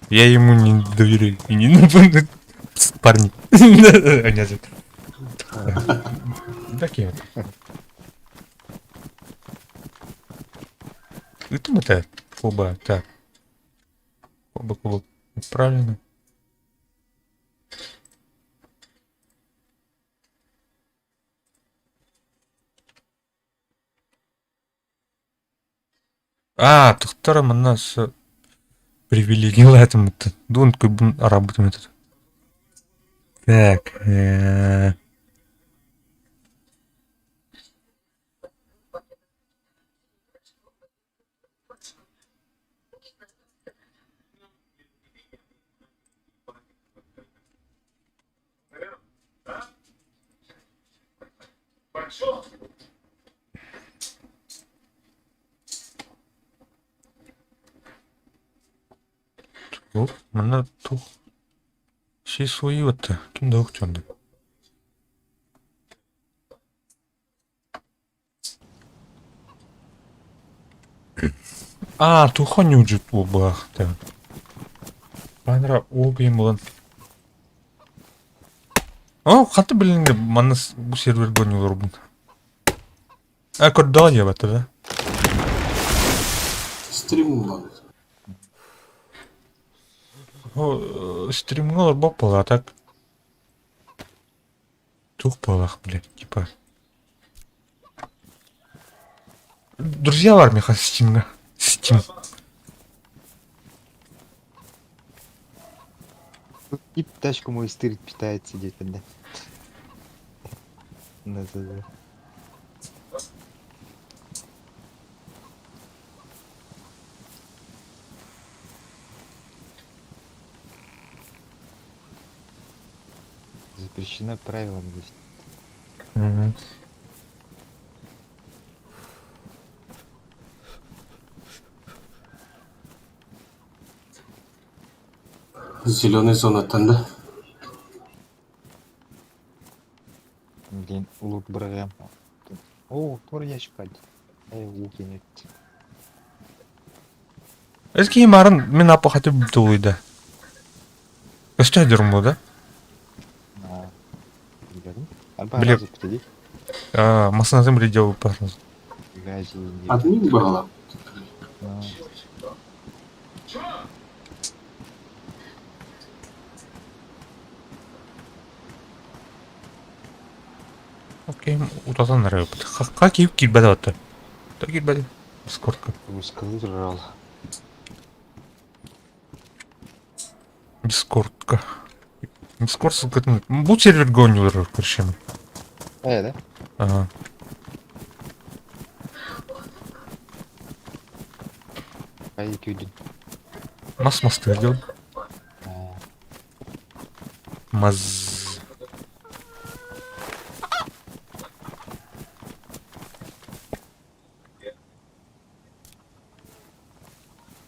Я ему не доверяю. И не напомню. Парни. Нет. Такие вот. Это оба, так. Оба. Правильно. Тұқтары мұнна привилегиялы әтім мұтты. Дуын көбін арабытым етеді. Так. Мұнна тұқ. Шей сойы өтті. Кімді өкченді? туха не уджут бұл бағықты. Баныра ол бейін болан. Қанты білінгі маныс бұл сервер гонюлар бұн. Көрді ала ебатты да. Стрим var. Стримгалар боп бала, так. Тух балах, блядь, типа. Друзья var Миха Стимга. Стим. И тачку мой стырить питает сидеть тогда. Да. Запрещено правилам здесь. Зеленый зона танда. Блин, лут брагам. О, тор ящик кальт. Луки нет. Эски марын мен апа хатып бүті ойда. Өсті әдерім бұл да? Bilmiyorum. Alba Bilip- razı dedi. Масыназым редеу парыз. Gazi. Admin bağla. Окей, утазан нарай опыт. Қа кейіп келбәді атты. Да келбәді. Дискордқа. Ускалый жрал. Дискордқа. Дискорд сылқытын. Бұл серверге ойнылар көршемін. Да? Ага. Кай күйдün. Мас-масты видел? Маз.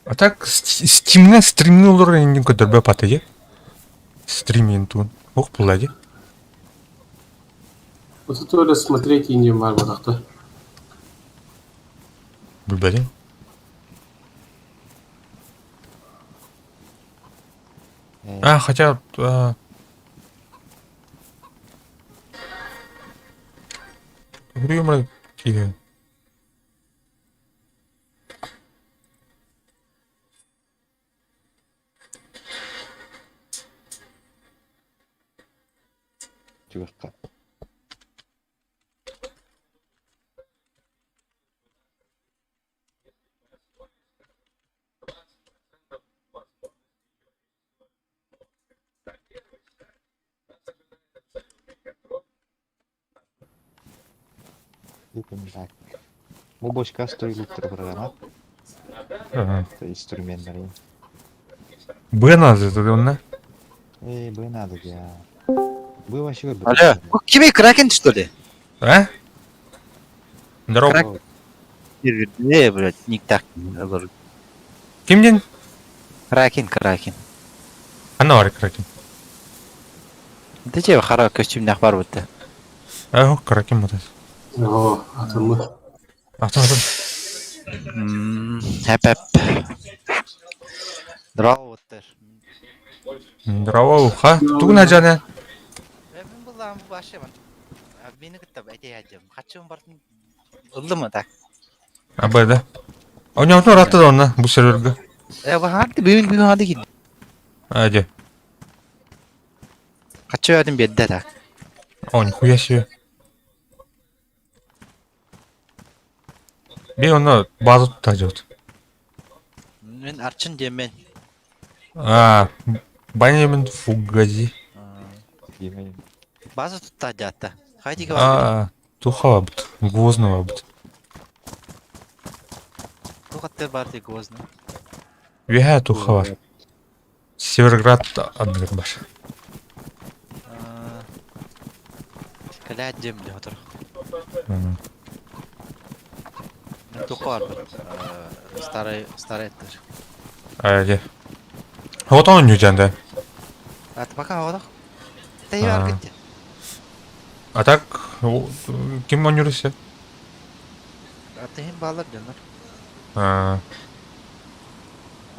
А так, стимне стримне olur engin көтөрбө патыгы. Стримин тун. Ох, булади. Вот это öyle смотреть и не var badakta. Билбедим. Хотя... Время тихо. Чувашка. Так. Bu boşka story'luktur программа. Ага. Это инструментарий. Буэназы, это он, да? Бы надо, я. Бы вообще бы. Алло, кеме кракен что ли? А? Здорово. Крак. Блядь, ник так. Кимден? Кракен. Ана бар Кракен. Ты че хара костюмнах бар будто. Кракен мотас. О, атымы. Атым. Хэп. Здорово, оттер. Здорово, уха. Тугун ажаны. Мен булам башымын. Мени кытып айтай ажым. Качым бардым. Улдымы так. Абай, да? Ойнауытын ратты да онна, бұл серверге. Бахарды бүгүн хады кит. Аде. Качы адым бедде так. О, нихуя себе. Бе оны базы тұта жауд. Мен арчын демен. Банемен фугази. Yemeğim. База тутта жатта. Хайдиге бар. Тухава бұд. Гвознова бұд. Тухаттер бар дек озны. Веха тухава. Северград адмир бар. Калят жем де отыр. Мен тухар бар. Старый еттер. Аде. Вот он нюджанда. Аты пока одақ. Тәй бар кетті. А так, ким он юресе? Аты хем балар жанар.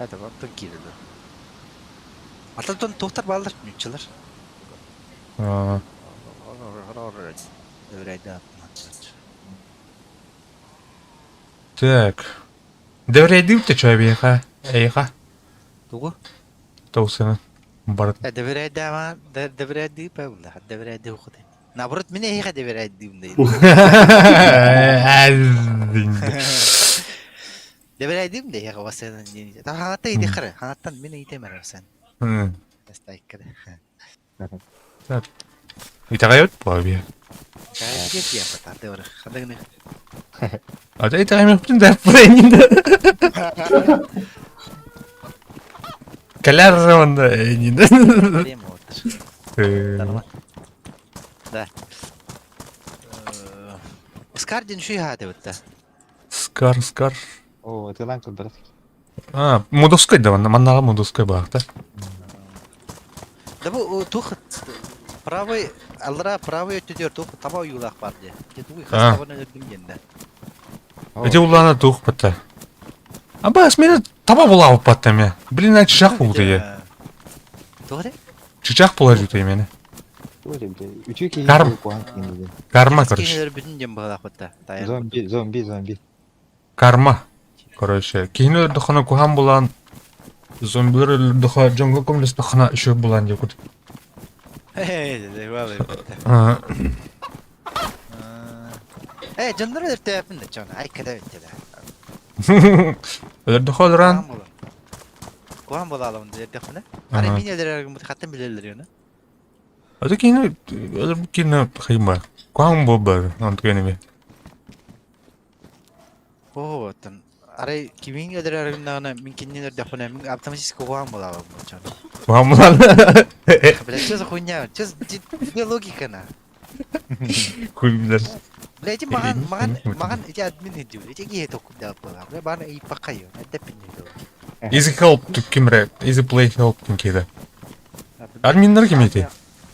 Это вот такие, да. А тут он тухтар балдар, нючилар. А, Доверяйда. так. Доверяйдивте человека. Эйха. Тугу? Тоусена. Бар. Доверяйда ма, доверяйда паула, доверяйда ухуды. Наоборот, меня их доверяйда умдей. Доверяйда умдей, я васена не. Та хата иди хара, хатан меня иди мерасен. Стайкада. Итагайот баби. Кайгет я пата, дఎవరు хадагны. А итагайме бүтэн дэпрэнинде. Калярзаванда энинде. Время вот. Нормально. Да. Скардин şu hadi bitti. Скар. О, это ланка, брат. А, мудоскай да, маннага мудоскай баакта. Да bu tuh правый алра правый ötüdür tuh taba yulaq var diye. Dedi bu hastavanı öldüm yende. Эти улана тух пата. Аба, смена таба була паттаме. Блин, а чичак булды я. Doğru. Чичак положу имени. Тоже, бля. Üçü ki Karm. Карма, короче. Скинер bütün cem bağlaq bitti. Зомби. Карма. Короче, кино дохана кухан булан. Зомбилер доха джонго комлес дохана еще булан якут. Hey, vallahi bitti. Canları da tepin de can. Ay kadar bitti de. Öder doha duran. Kuhan bulalım diye defne. Hani mineler hatta bilirler yani. Adı кино, öder bu кино хайма. Кухан бобар, анту энеми. Oo, tan. Aray kimin öderlerinde minkinler defne min aptamasis kuhan bulalım can. Кухан булан. Бля, что за хуйня? Где логика на? Хуйбилер. Бля, эти маган, эти админы идут. Эти геи только да было. Бля, бана и покаю. Это пинил. Easy help кимре, easy play help кимкеде. Админлер ким эти?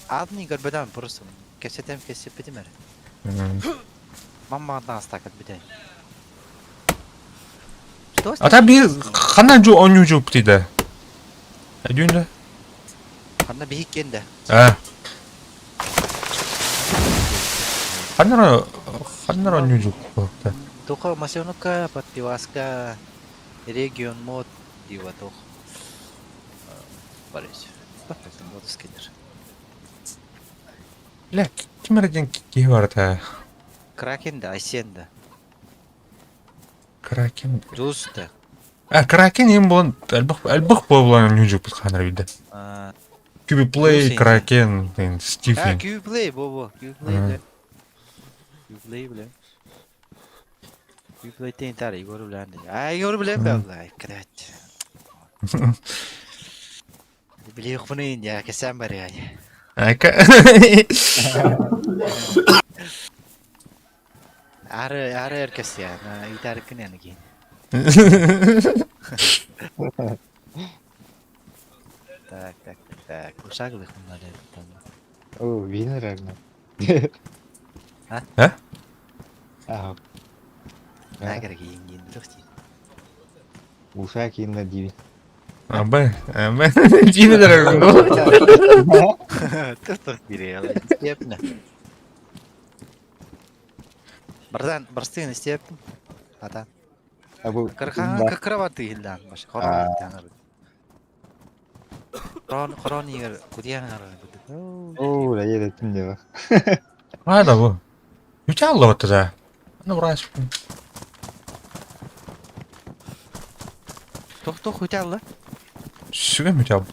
Админ горбадан просто. Кесетем кесепетимер. Мама одна стакат бедай. Что? Ата би хана жу оню жу птиде. Адюнда. Хана бихик кенде. А. Ханнара оню жу. Только масионка, подпиваска, регион мод, дива тох. Борис. Вот это мод скидер. Ля, кимре ден ки барта. Кракен да, асенда. Кракен. Жуста. А, Кракен им был альбах повлан оню жу ханара биде. Куби плей, Кракен, Стифин. Кьюплей, бобо. Кьюплей, бля. Кьюплей тентар, Егор Блянди. Егор Блянди, бля, крать. Бля, их пнин, я кесам баряй. Ары эркес я, на гитары кненги. Так, ушаглых надо там. О, винер агна. А? А, Нагар гинген духти. уша кинна диви. Аба. Димедер. Тустух бирел, степна. Бардан, барстын степ. Ата. Абу. Кархан как кроваты хилдан, баш. Хорон тангар. Хорон егер кудиянгар. О, да еде тимде ба. Ада бу. Ючалла вот да. Ну раз. Тох хуталла. Сүгэ мучал.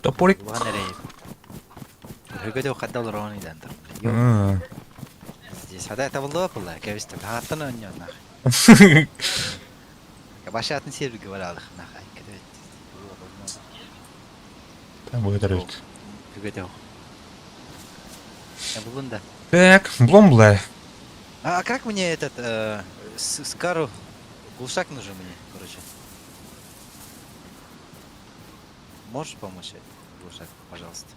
Топорик. Ванере. Хөгөдө хаддал рони дантар. Здесь хада это было было, кевисте. Хаттан оньон нах. Башатын сервиге баралык нах. Там выдержит. Хөгөдө. Я булында. Так, бломбла. А как мне этот Скару глушак нужен мне, короче. Можешь помочь? Глушак, пожалуйста.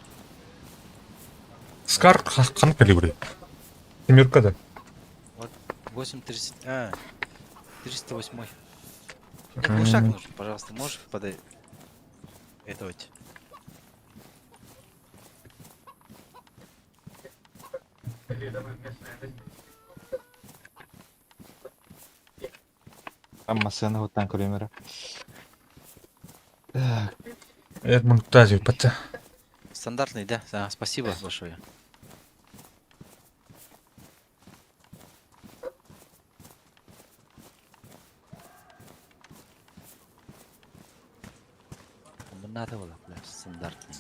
Скар қан калибри. Семерка да. Вот 830. 308. Мне глушак нужен, пожалуйста, можешь подай... Это вот. Аммасыны хуттан көрөмөрө. Так, Эдмунд Тазио, патта. Стандартный, да? Да, спасибо большое. Надо было, бля, стандартный.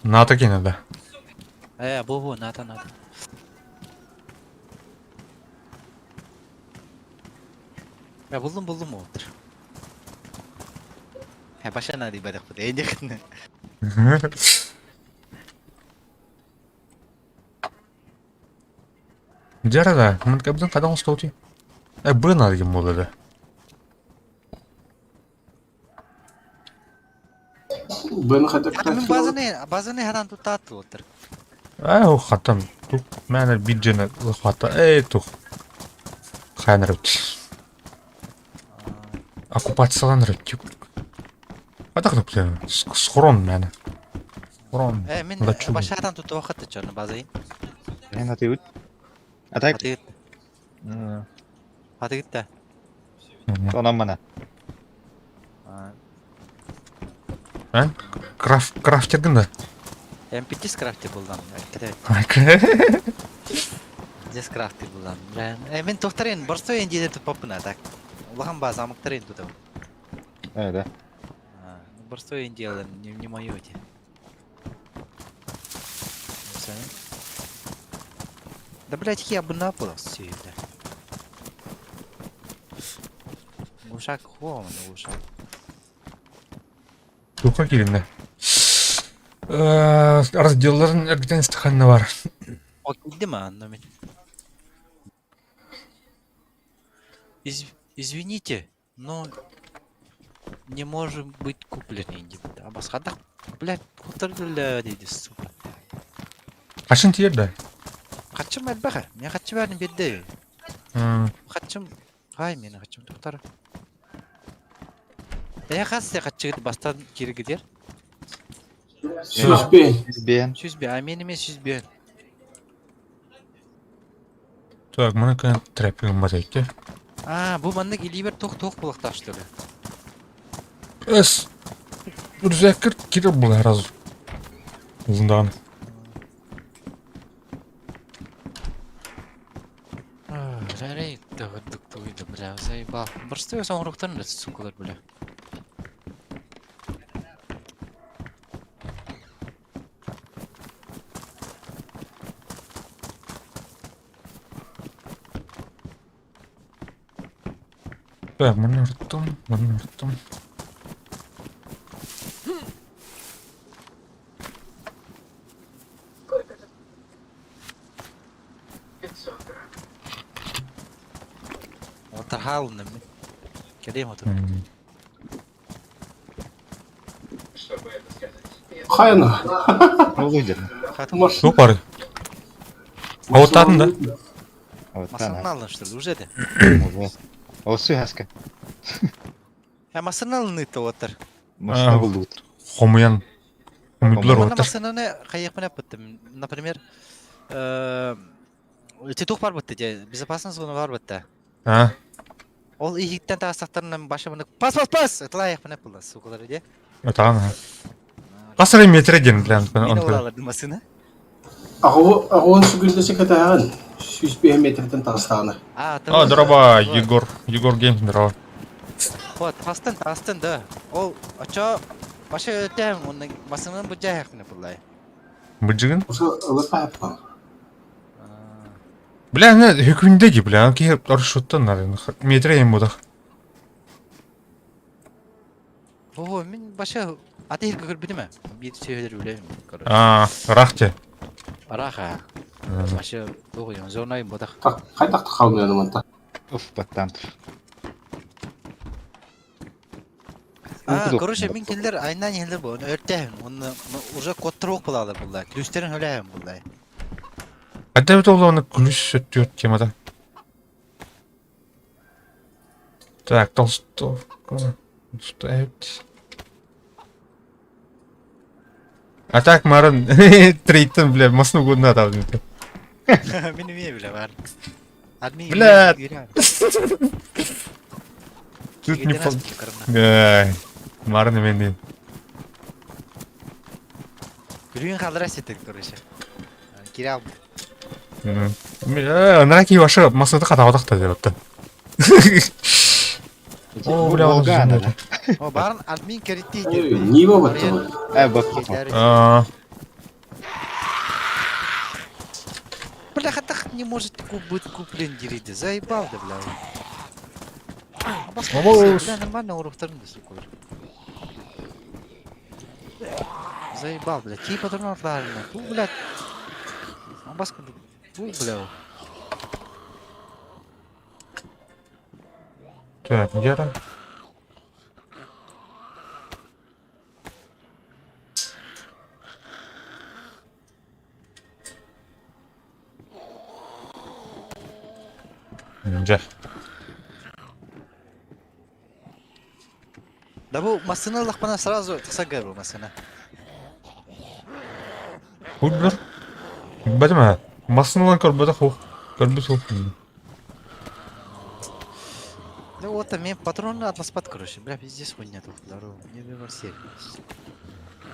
НАТО кине, да. Бу, надо. Buldum oldur. Başa надо ибадах bu değil yakın. Жарада, мынкабдын кадан стоути. Б надо ким болду. Бен хадак Мен базаны хадан тутат отыр. О, хатан. Тук мене биджене хата. Тук. Хайнерут. Оккупацияланырып. Атак да. Схрон мене. Схрон. Мен Лачу. başa хадан туту вакытты чорны базай. мен атып. Атак. Hadi git de. Онан мана. Мен крафтердин да. MP крафти булдан. Здесь крафти булдан. Мен тохтарын борсто энди деп попна так. Улахан база амыктарын туту. Да. Борсто энди алын не моё эти. Да, блядь, я бы напал все это. Ушак, ушак. Тука килинде. Разделларын эргитен стаханна бар. О, килдима, но мен. Извините, но не может быть куплен инди. А басхада, блядь, кутырдыла дейді, сука. Кашын тиерде? Качым әлбәхә, мен качы бәрін берді. Качым, ай, мені качым тоқтары. Я қасы качы геді бастан кері гедер. Сүзбен. Бен. А мен емес сүзбен. Так, мына кан траппингім бар екен. Бұл маңдық илибер тоқ бұлықта аштыры. Эс. Үрзәкір кері бұл әразы. Ұзындаған. Жарай, дығырдық тұғыды, бля, заебал. Бірсті өз оңырықтарын да сукалар, бля. Так, мұны ұрттым. Отырхалыны мен. Келем отыр. Қайына. Ол үйдер. Жоқ бар. Ауыттадың да? Масырын алын, что ли, уже де? Осы хаска. Масырын алын ыты отыр. Машина булду. Хомуян. Хомудлар Оны отыр. масырыны қаяқпын әппіттім. Например, тетуқ бар бұтты де, безопасность зоны бар бұтты. Ол игиттен тағыстақтарынан башы мұны пас! Этілай аяқпын әппілді, суқылары де. Атаған, қасыры метр еден, білән. Мен олаларды масыны. Ағуын сүгілді секеті ағын. Сүзбен метрден тағыстағаны. Дұрава, Егор Геймс, дұрава. Вот, тағыстын, да. Ол, очо, башы өтем, оның масының бұджа аяқпын әпілді. Бұджығын? Осы ұлыпа әппін. Білән, хүкіндегі, білән, кейіп ұрышыттан, метр ем бұдақ. О, мен башы аты ергі көрбеді ме? Bir şeyler bileyim. Рахте. Раха. Башы тоғыйын, зорнайын бұдақ. Қайдақты қалмайын мұнта. Уф, баттан. Короче, мен келдер, айнан елдер бұл, оны өрттәйін. Оны уже коттыруқ бұлалар бұлай. Клюстерін өләйін бұлай. Қайда өт олы оны күліс өттіот темада. Так, толстовка. Ставить. А так, Марын, трейтін, бля, масыны годына атап жүрді. Менің не біле бар. Адми Блядь. Тут не пол- Ай, Марын мен дейін. Күрген қалдыра сеттік, короче. Кире алды. Ынараки башы масыны қатауадақ та деп атты. О, бля, оны Волгана, жүзінде. О, барын админ керетті Ой, еді. не болып жатты ғой. Бля, хатах не может быть куплен дереді. Заебал да, бля. Обоз. Бля, нормально урухтарын да, сука. Заебал, бля. Кей патронатларына. Бұл, бля. Басқа, бұл, бля. Так, где там? Где? Да бұл масына лақпана сразу тасагар бұл масына. Курдыр? Бәдіме? Масыналан көрбеді хух. Көрбі хух. Да вот, мен патронны атласпад, короче. Бля, пиздец хуйня тут. Здорово. Не выбор серии.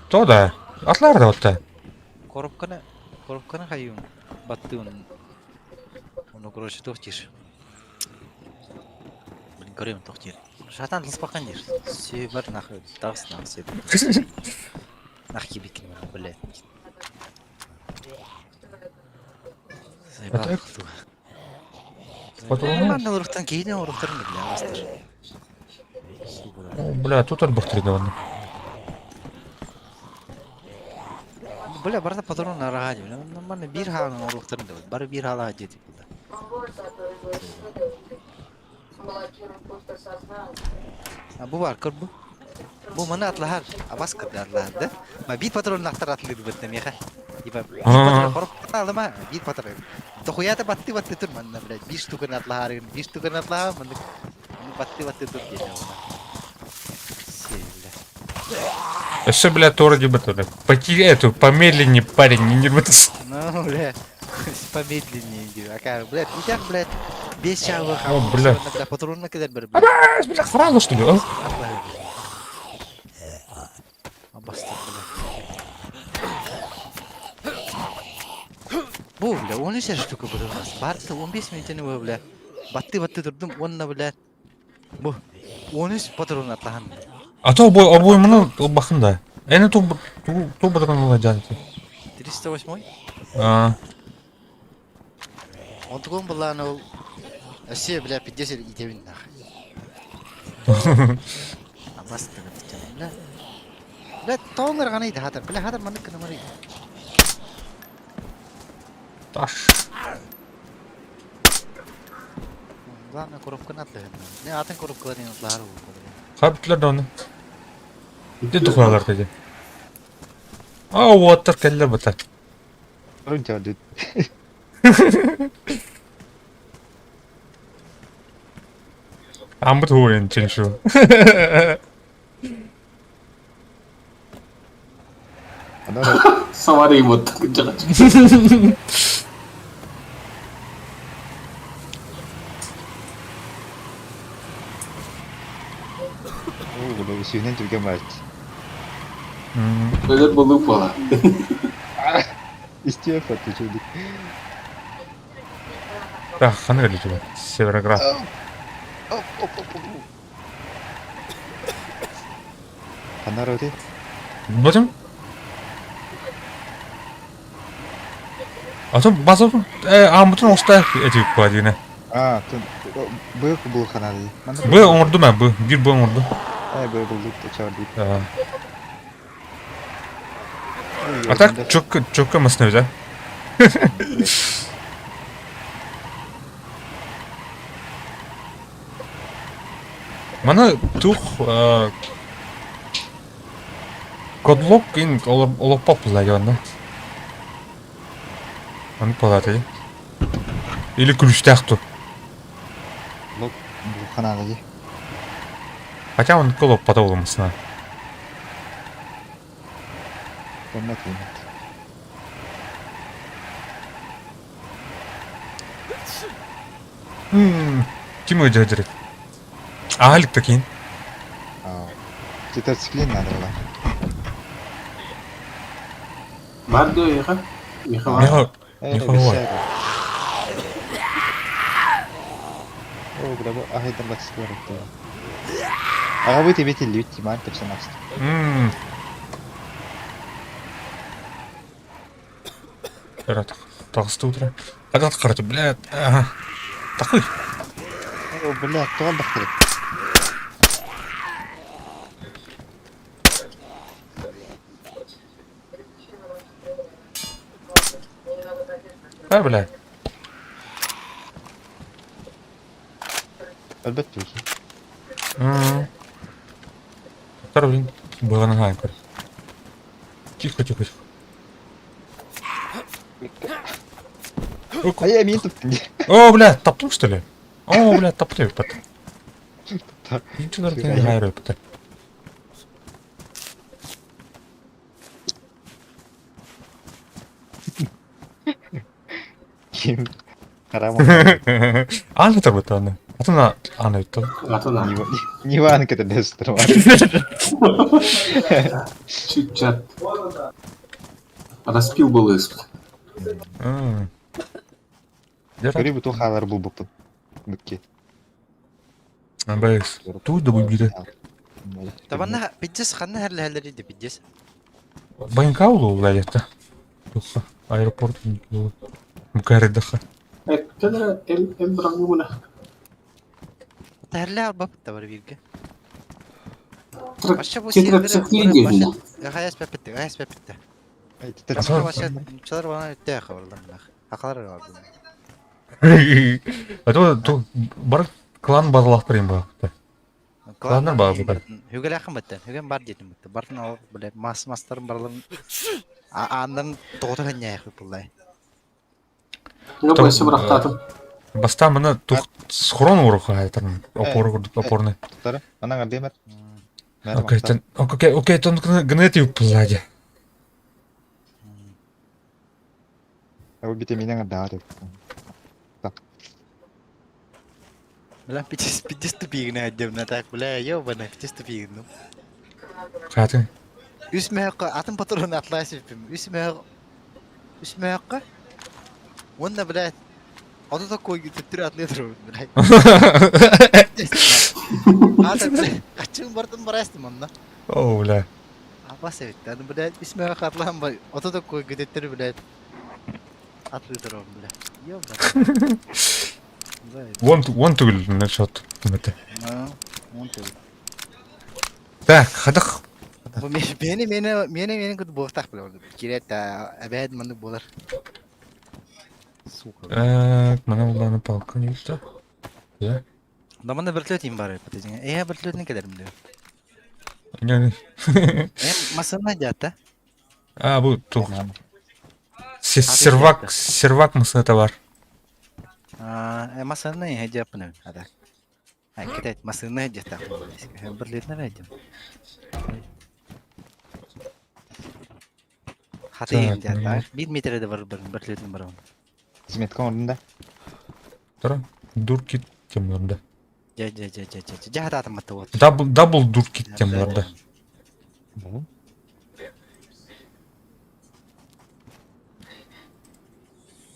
То да. Атлар да отта. Коробканы қайым. Батты оны. Оны, короче, тоқтир. Блин, көрем тоқтир. Шатан атласпақан дер. Сөйбір нахуй. Дағыс сөйбір. Нах кебекін, бля. Заебал. Так. Нормально урухтан кейден урухтарын бля, бастыр. Бля, тут арбахтри давно. Бля, барда патрон араға бля. Нормально бір халын урухтарын да. Бары бір халыға жетіп. Бұл бар, көр бұл. Бұл мұны атлағар. Абас кірді атлағар да. Бір патрон нақтар атлайды бұдды меха. Бір патрон қорып қалды ма? Бір патрон. Тохуята батты тұр манда, блядь. 5 штуканы атлағар. 5 штуканы атлағар. Мында батты тұр деді. Сей, бля. Еще, бля, тороди бы туда. Эту, помедленнее, парень, не нервитесь. Ну, бля. Помедленнее иди. Ака, блядь, у тебя, блядь, 5 шагов. О, бля. Патрон накидать, блядь. А, Бля, сразу что ли? А? Абастар, бля. Бұл, бля, 13 штука бұл у нас. Барды 15 минутені бұл, бля. Батты тұрдым, онына, бля. Бұл, 13 патрон атлаған. А то обой мұны бақында. Әне то бұдырған ола жанты. 308? Он тұғын бұллағын ол... Әсе, бля, 50 итевін нахай. Абастар, бля. Бля, тоңыр ғана еді хатыр. Бля, хатыр маңды кіні мары. Таш. Главное, коробканы атлаған. Не, атын коробкаларын атлағар бұл. Қабітлер да оны. Деді қоялар деді. Оттыр кәлілер бұтар. Рун жады. Амбыт ойын ченшу. Савари вот кыжыга. Бұл сүйінен жүрген бәлді. Böyle balık var. İstiyor fatı çocuk. Так, қаны кәлі жүр. Североград. Қанар өте? Бұдым? А то базар амбытын оста әтек қуадыйны. Бұйық бұл қанады. Бұ оңырды ма? Bir bu оңырды. Бұй бұлдық да чарды. А так чөкке мысны өзі. Мана тух кодлок ин олоппап бұлайды. Аны палаты. Или күліштәқ тұр. Бұл қанады. Хотя он колоп подолгомысына. Комнат емес. Ким өйдө дирек. Аалик та кейін. Четырциклин надо было. Бар да яға. Миха бар. Меха, Меха ой. О, грабо, ахайдан баксклар это. Ага, вы тебе люди, мать, ты все нас. Рад. Тағысты утра. Қадат қараты, блядь. Тақый. О, блядь, кто отдохнет? Блядь. Әлбәттә үзе. Второй было нога. Тихо, тихо, тихо. А я мин тут. О, блядь, топтым, что ли? О, блядь, топлю, потом. Ничего не гайрую, потом. Ким? Харамон. Анна там это она. А то на Анна это. Атына. Не ванка это дестер. Чуть-чуть. Распил был иск. Гори бу тухалар бул бупун. Букки. Бэйс. Тут да бубире. Табанна пиджес ханна хәрләһәләр иде пиджес. Байнкаулу владетта. Туха. Аэропорт никого. Мкаридаха. Када эл брагуна. Тәрләр бап табар бирге. Башка бу Четырциклин дегенде. Гаяс пепетте, гаяс пепетте. Айтты. Башка башка чалар бана үтә хәверләр. Акалар бар. А то бар клан базалақтырайын ба. Кланнар бар бұдар. Хүгел ақын бәттен, хүген бар дедім бәтті. Бартын алып, біле, мастарын барларын андарын тоғытыр әнне аяқ бұлдай. Ну, бойся брахтатым. Баста мына тух схрон урық айтырын. Опорны. Тара, анаңа бемер. Окей, тон гнети бұлладе. А убите меня дарит. Біле, пиджес тупигіне әддеміне так, біле, еу бәні, пиджес тупигіне. Қатын? Үс мәйіққа, атын патроны атлай сөйпім. Үс мәйіққа. Онда, біле, аты такой түттірі атлай тұру, біле. Аты, біле, қачың бартын барайстым онда. О, бля. Абас әветті, аны, біле, үс мәйіққа атлайын бай, аты такой түттірі, біле, атлай тұру, біле. Еу бәні. Вон түгіл насчет үміті. Вон түгіл. Так, қадық. Мені күді болықтақ біле олды. Керет, әбәд мұнды болар. Сука. Мана ұланы палка не ұста? Я? Даманда біртлет ем бар өпті. Біртлетіне кәдерім де. Не. Масына дәтті. Бұл тұл. Сервак мысыны бар. Масына әді апыны. Кетет, масына әді тақы. Біртлетіне әдім. Хаты ем дәтті. 1 метрді бар біртлетіне бар. Сметка орнында. Тұра, дур кит темлерді. Жағат атым атты от. Дабл дур кит темлерді.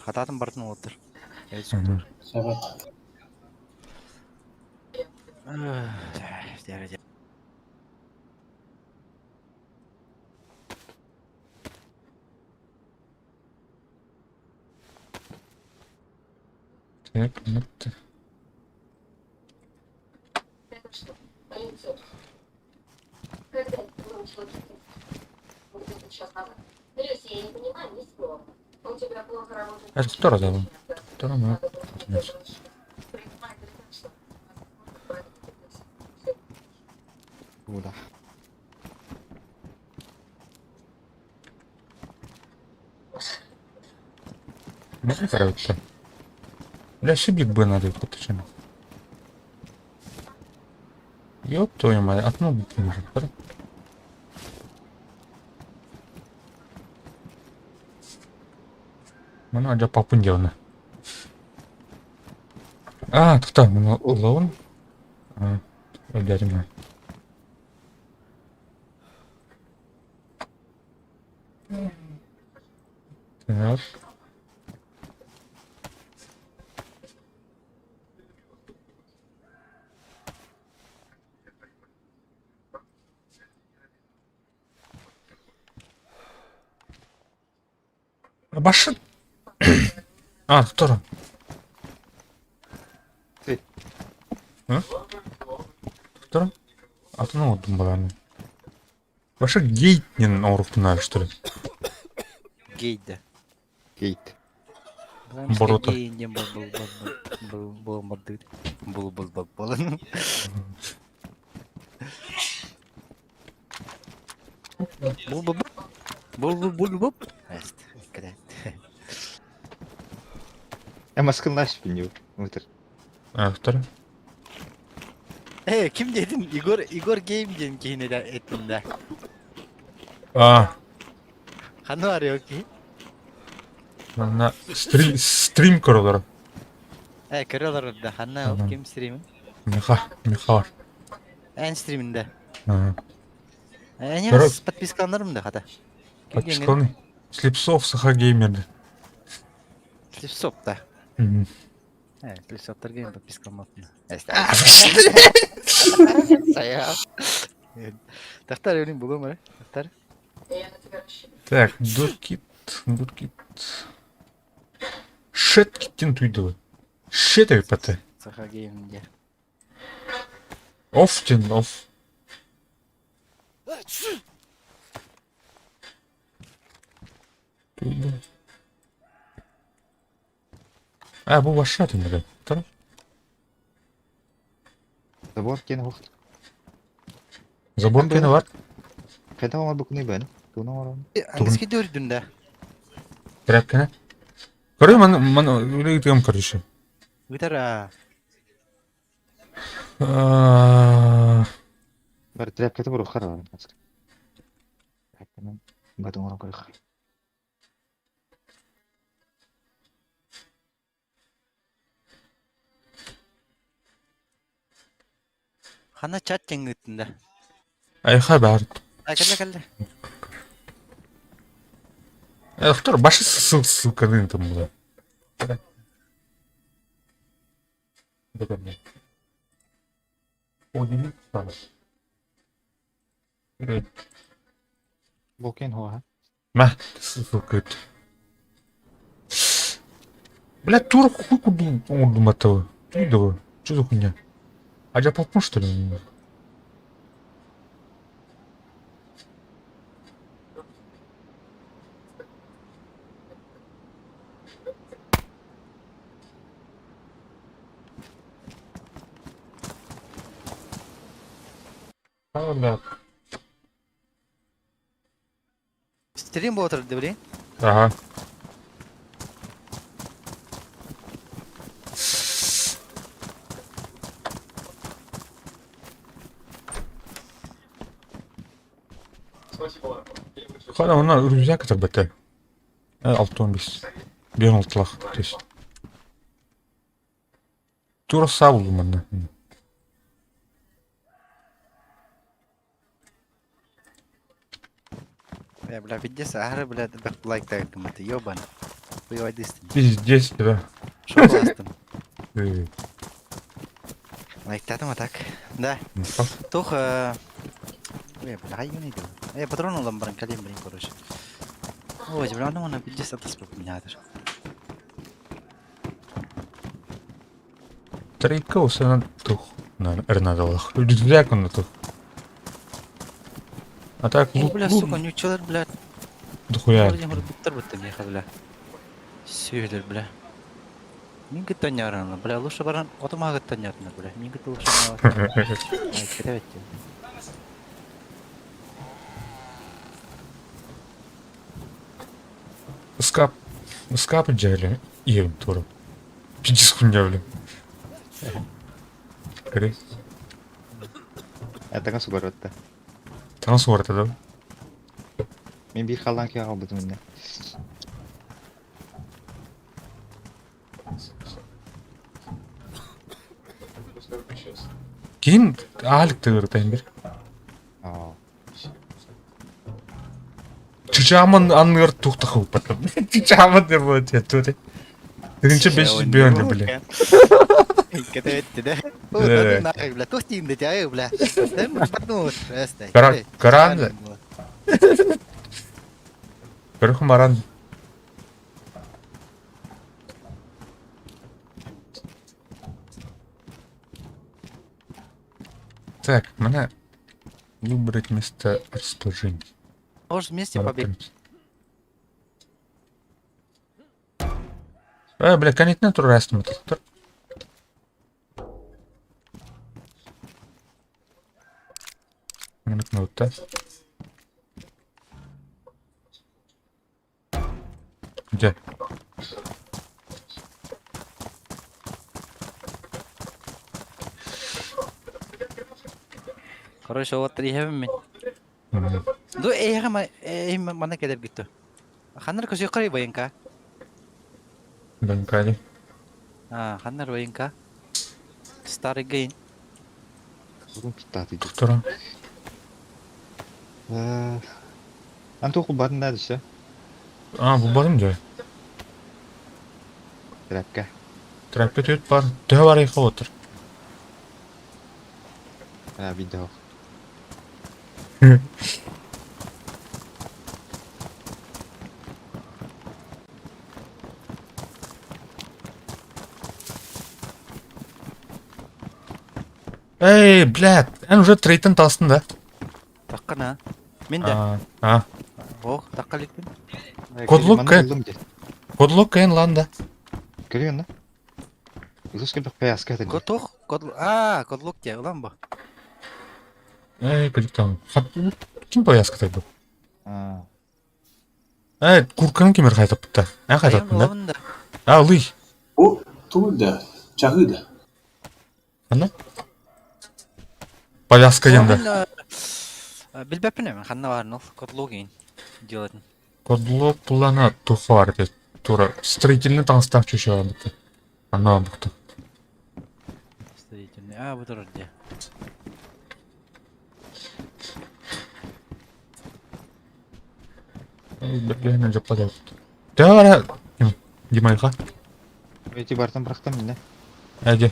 Хататын бартын отыр. Сәбәт. Так, мықты. Это кто разобрал? Второй мы. Куда? Можно короче. Бля, шибик бы надо поточено. Ёб твою мать, атну бутын жаттар. Мана ажа папын жауна. Тукта, мына улауын. Өлдерим. Так. Башы. Тура. Ты. Тура. Атына одым баланы. Башы гейтнен ауруқтың что ли? Гейді. Кейт. Борота. Гейден бұл. Бұл. Я маскылнаш биню. Утыр. Тура. Kim dedin? Igor Game dedin ki yine de ettiğinde. Kanı arıyor ki. Мына стрим көрөлөр. Kırıyorlar orada. Hanna yok. Kim stream'i? Меха бар. En stream'inde. Көрөп. Ne подписка alırım da hadi. Подписканы. Слепцов, Саха геймерди. Slipsop'ta. Slipsop'ta game подписка almadım. Saya. Tahtar öyle bulur mu? Tahtar. Так, дуркит. Шет киттин туйдубу. Шет эпате. Saha game'inde. Оф. Бу башка тендер. Тура. Забор кені уақыт. Забор кені бар. Қайда оңар бүкіне бәні? Туна орын. Angiski dördün de. Тряп кені. Көрі, мана үлегітігім көрдіші. Gıdara. Бар трәп кеті бұру қара бар. Трәпкенен бәді оңар көрі қай. Hanna chat cengitinde. Айха бар. Geldi. Тура, башы ссылканы там было. Удивить надо. Бұл кен хуа. Ссылка. Блядь, тура хуй куду он этого. Видео. Что за хуйня? Ажа попон что ли? Да. Stream bu oturdu bile. Ага. Хана мына рюкзак это бт. 6-15. Бен алтылах. То есть. Тура сабыл мында. Бля, видишь, сахар, бля, бак лайк так думаю, ёбан. Хуёвый дистин. Пиздец, да. Шо кластым. Э, Лайк татыма так. Да. ну, Тух, бля, хайюн иду. Патрон алам баран калим блин, короче. Ой, бля, ну на 50 спок меня даже. Трейкоуса на тух. На эрнадалах. Рюкзак он на тух. А так, Бля, сука, нючелер, бля. дохуя. Вроде говорю, биттер быттым ехал, бля. Сөйлер, бля. Мен гыт танярана, бля, лучше баран, отыма гыт танярна, бля. Мен гыт лучше на. Ай, кетебет. Скап джали. Ем тура. Пиздец хуйня, бля. Крест. Әтәңә сугар өтті. Таңы су бар да. Мен бір қалдан кең қалбыдым инде. Кейін алікті кыртайын бер. Aa. Чучамын аныр туқты қылып баттым. Чучамын деп болады ятуды. Тегінші 500 бүйен деп біле. Кете өтті де. Да. Нахай, бля, тостиңді тяғы, бля. Каранды. Көріхім баран. Так, мына выбрать место расположения. Можешь вместе побегать. Бля, конетіне тұр рәстімі тұр. Минут минутта. Где? Короче, вот рейхем мен. Ду мана кедер гитті. Ханнар көсі қарай байынка. Донкали. Ханнар байынка. Старый гейн. Бүгін тұттады дейді. Тұра. Антоқыл барында десе. Бұл барым жай. Трәпкә. Трәпке түйет бар. Дөе бар еқі отыр. Видео. Эй, блядь, уже трейтін тастын да. Таққана. Мен де. Оқ, таққа летпен. Кодлук кайын ланда. Көрген да? Үзіс келдік паясқа әтін. Котлук. Котлук те, ұлан ба. Эй, көліктен. Кім поясқа тайды? Aa. Эй, курканың кемер қайтып бұтта. Қайтатын да? Лый. О, туылды, жағыды. Қана? Пояска енді. Білбәппін әмін, қанна барын ол. Котлук ең. Делатын. Кодлук бұлана тұқы бар дед. Тура. Строительный таңыстақ чөші аған бұтты. Ана бұқты. Строительный. Бұтыр орде. Бірлігінен жапқа да бұтты. Дәуара. Димайға. Өйті бартын бірақтам мен, Әде.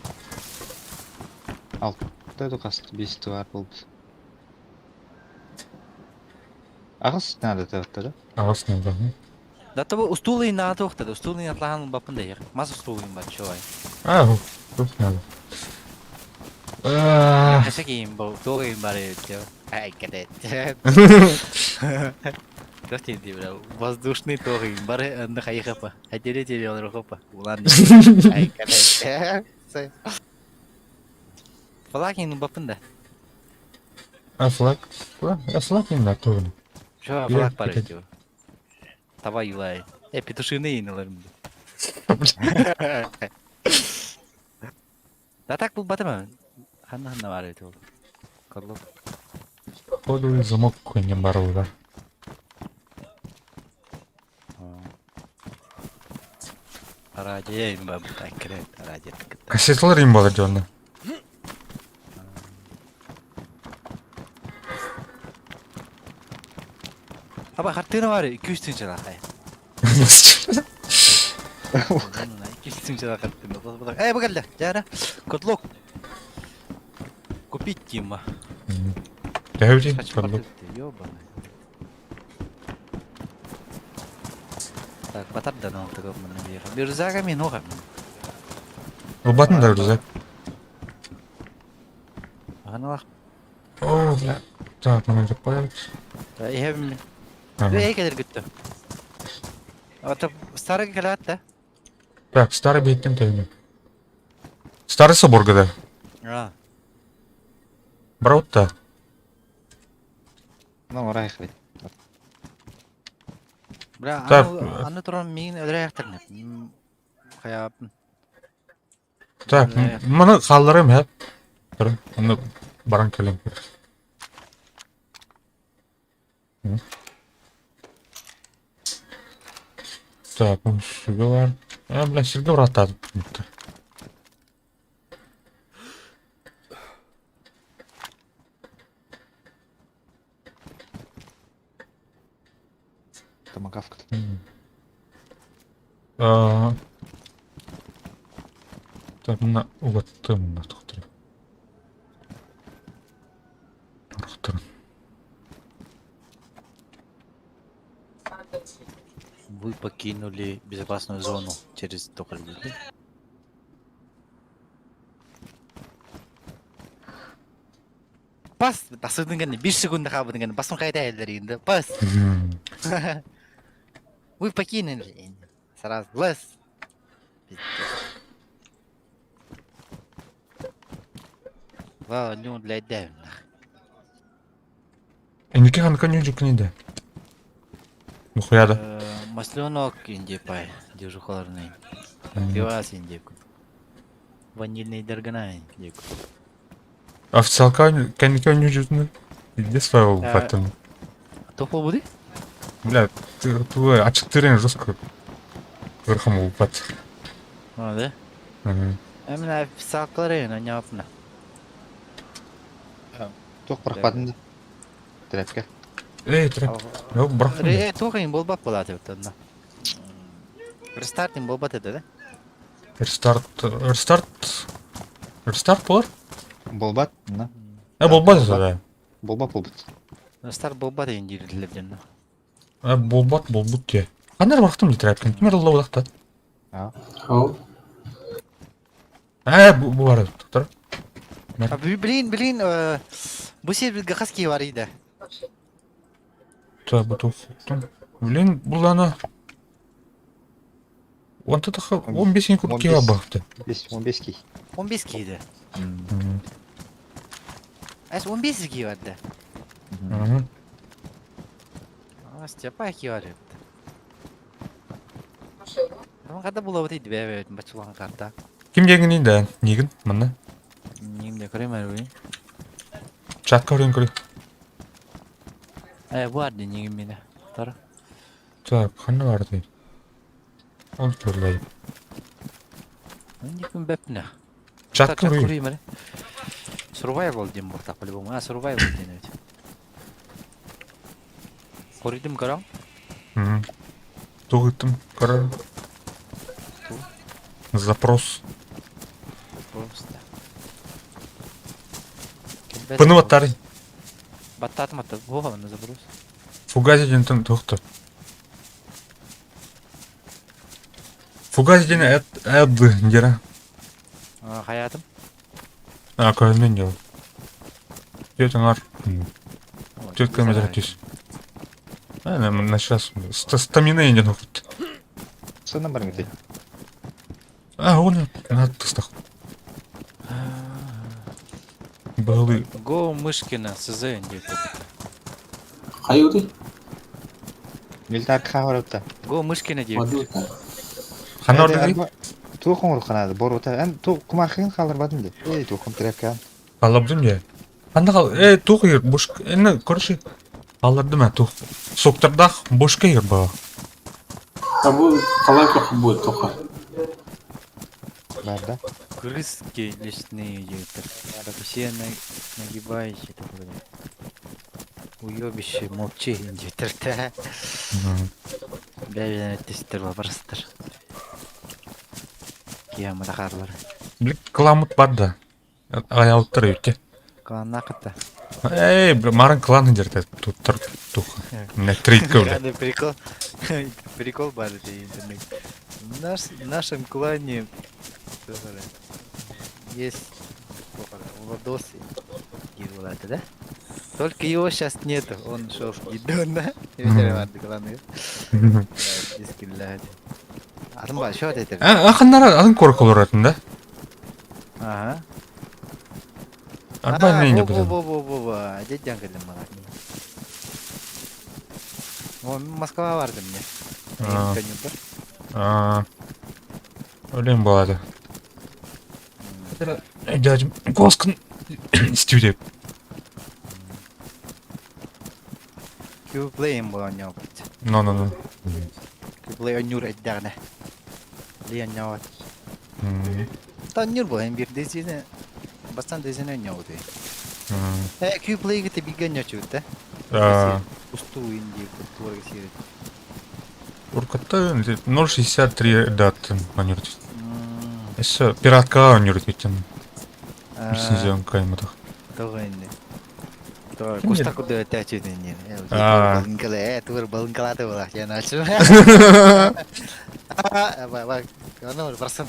Алтыды қасты, бесті бар болды. Ағыс нәді тәуіттері? Ағасынан бағын. Да тобы устулыйын нағаты оқтады. Устулыйын атлағанын бапында ең. Мас устулыйын бар, чолай. Бұл нәді. Кәсе кейін бұл, устулыйын бар еді. Ай, кәдет. Достенді, бля, воздушный тоғыйын бар, анды қайы қапа. Әтері телеоныр қапа. Улан дейді. Ай, кәдет. Фалакинның бапында. Флаг? Флаг енді тоғын. Жо, флаг бар еді. Таба юлай. Петушины ең оларымды. Да так бұл батыма. Ханна бар еді ол. Кодлук. Кодовый замок көйнен бар олда. Радио ең ба бұтай кірет. Радио тікітті. Кассеталар ең бала жоны. Аба қартыны бар 200 тың жыла қай. 200 жыла қартыны. Бұл кәлді. Жара. Котлук. Купить тима. Дәуде, кодлук. Так, батардан алты көпмін дейхі. Бирзаға мен оғам. Бұл батын да үрзак. Ағаны лақ. О, бля. Так, мұны жап қоямыз. Ехем мен. Эй, кәдір күтті. Ата, старый кәлі атты. Так, старый бейттен тәуіне. Старый соборгада. Браутта. Мынау орай қылай. Бля, Так. аны тұран мен өлірі ақтырны. Қаяпын. Так, мұны қалдырым әп. Тұрын, мұны баран кәлем. Так, ну şurada var. Бля, Сергей врата. Томагавка. Так, мына угатты мына тоқтыр. Тоқтыр. Вы покинули безопасную зону через токарь. Pas, тасыдың гәне 5 секундда хабыдың гәне басын кайда әлдер инде. Pas. Вы покинули. Сразу лес. Ва, ну для дәвна. Эндеке ханка не жүкінеді. Мұхияды. Масленок инде пай, дежухаларный. Пивас инде. Ванильный дергана инде. Официалка кәнеке не жүзіні. Иде своего фактын. Топол буды? Бля, твой açık terен жестко. Верхом упать. А, да? Эмне официалкалар ена не апна. Тоқ бұрақпадың да. Трәпке. Трап. Yok bırak. Тоқин болбап болады өттәдна. Рестартин болбат еді, да? Рестарт болар? Болбат. На. Болбады да. Болбат болбат. Рестарт болбат енді ирилерден. Болбат те. Қандар бақтым дейді трапкен. Кімер алла олақта? Ау. Бұл бар еді. Тұр. Блин, бұл серверге қаски бар еді. Так, бұл Блин, бұл ана... Онта тақы 15 күн кеға бақты. 15 кей. 15 кейді. Әс 15 кей барды. Степа кей бар еді. Қада бұл өтейді бәй бәтшылған қарта. Кім дегін енді? Негін? Мұнда? Негімде көрем әрі. Чатқа өрен көрі. Bu arada негім мені. Тар. Так, қаны бар дейді. Ол төрлей. Негім бәпіне. Чатқа өрі. Survival дейм бұқта по-любому. Survival дейін өте. Қоридым қарам? Туғыттым, қарарым. Запрос. Просто. Пыны баттары. Баттатым аттады. Оға мұны запрос. Фугазиден тым тоқты. Фугазиден әдді дері. Хаятым? Көрінен дел. Ертің ар. 4 километр өтес. Начас. Стамина енден оқытты. Сынан барың өтей. Оны надо тыстақ. Бұғылы. Го Мышкина СЗ інде. Қай өтей? Милтар қағыр өтті. Го Мышкина дейін. Мады өтті. Қаны орды? Туқ оңыр қанады, бор өтті. Туқ құмақығын қалдырбадым де. Туқым трәпке ан. Қалабдым де. Қанда қал? Туқ ер, бош... Әні, көрші. Қалдырдым туқ. Соқтырдақ, бошқа ер баға. Бұл қалай көк бұл тоқа? Бар да. Крыски лесные где-то. Все нагибающие. Уебище, молчи, где-то. Бәбен әттестер бабарыстыр. Киямы дақарлар. Білік, кыламыт бар да. Аяуыттыр өтте. Клан нақытта. Марын кланы жерді. Туттыр, туқ. Міне трейдке өлі. Прикол. Прикол бар интернет. В нашем клане есть Владосы Гилулата, да? Только его сейчас нету, он шел в Гидон, да? Ветереванды кланы. Дискиллять. Атымба, что это? Ақындар атын көрік олар атын да? Ага. Арбай нейне бұзады. Во-во-во-во-во, дедян кәдім маған. О, Москва барды мне. Өлең болады. Дядім, коскын істеу деп. Кюплейм был онёв. Ну. Кюплей онюр эддагне. Ли онёв. Та онюр был, hem bir dizine. Bastan dizine онёв ди. Кюплей гите биген нёчута. Усту инди кутурга сирит. Уркатта 0.63 даттын анюрт. Эссе пиратка анюрт кеткен. Лицензиян кайматах. Того инди. То Ким кустаку да тячуден. Балынкала, тур балынкала да была. Я начал. Бак, оно барсан.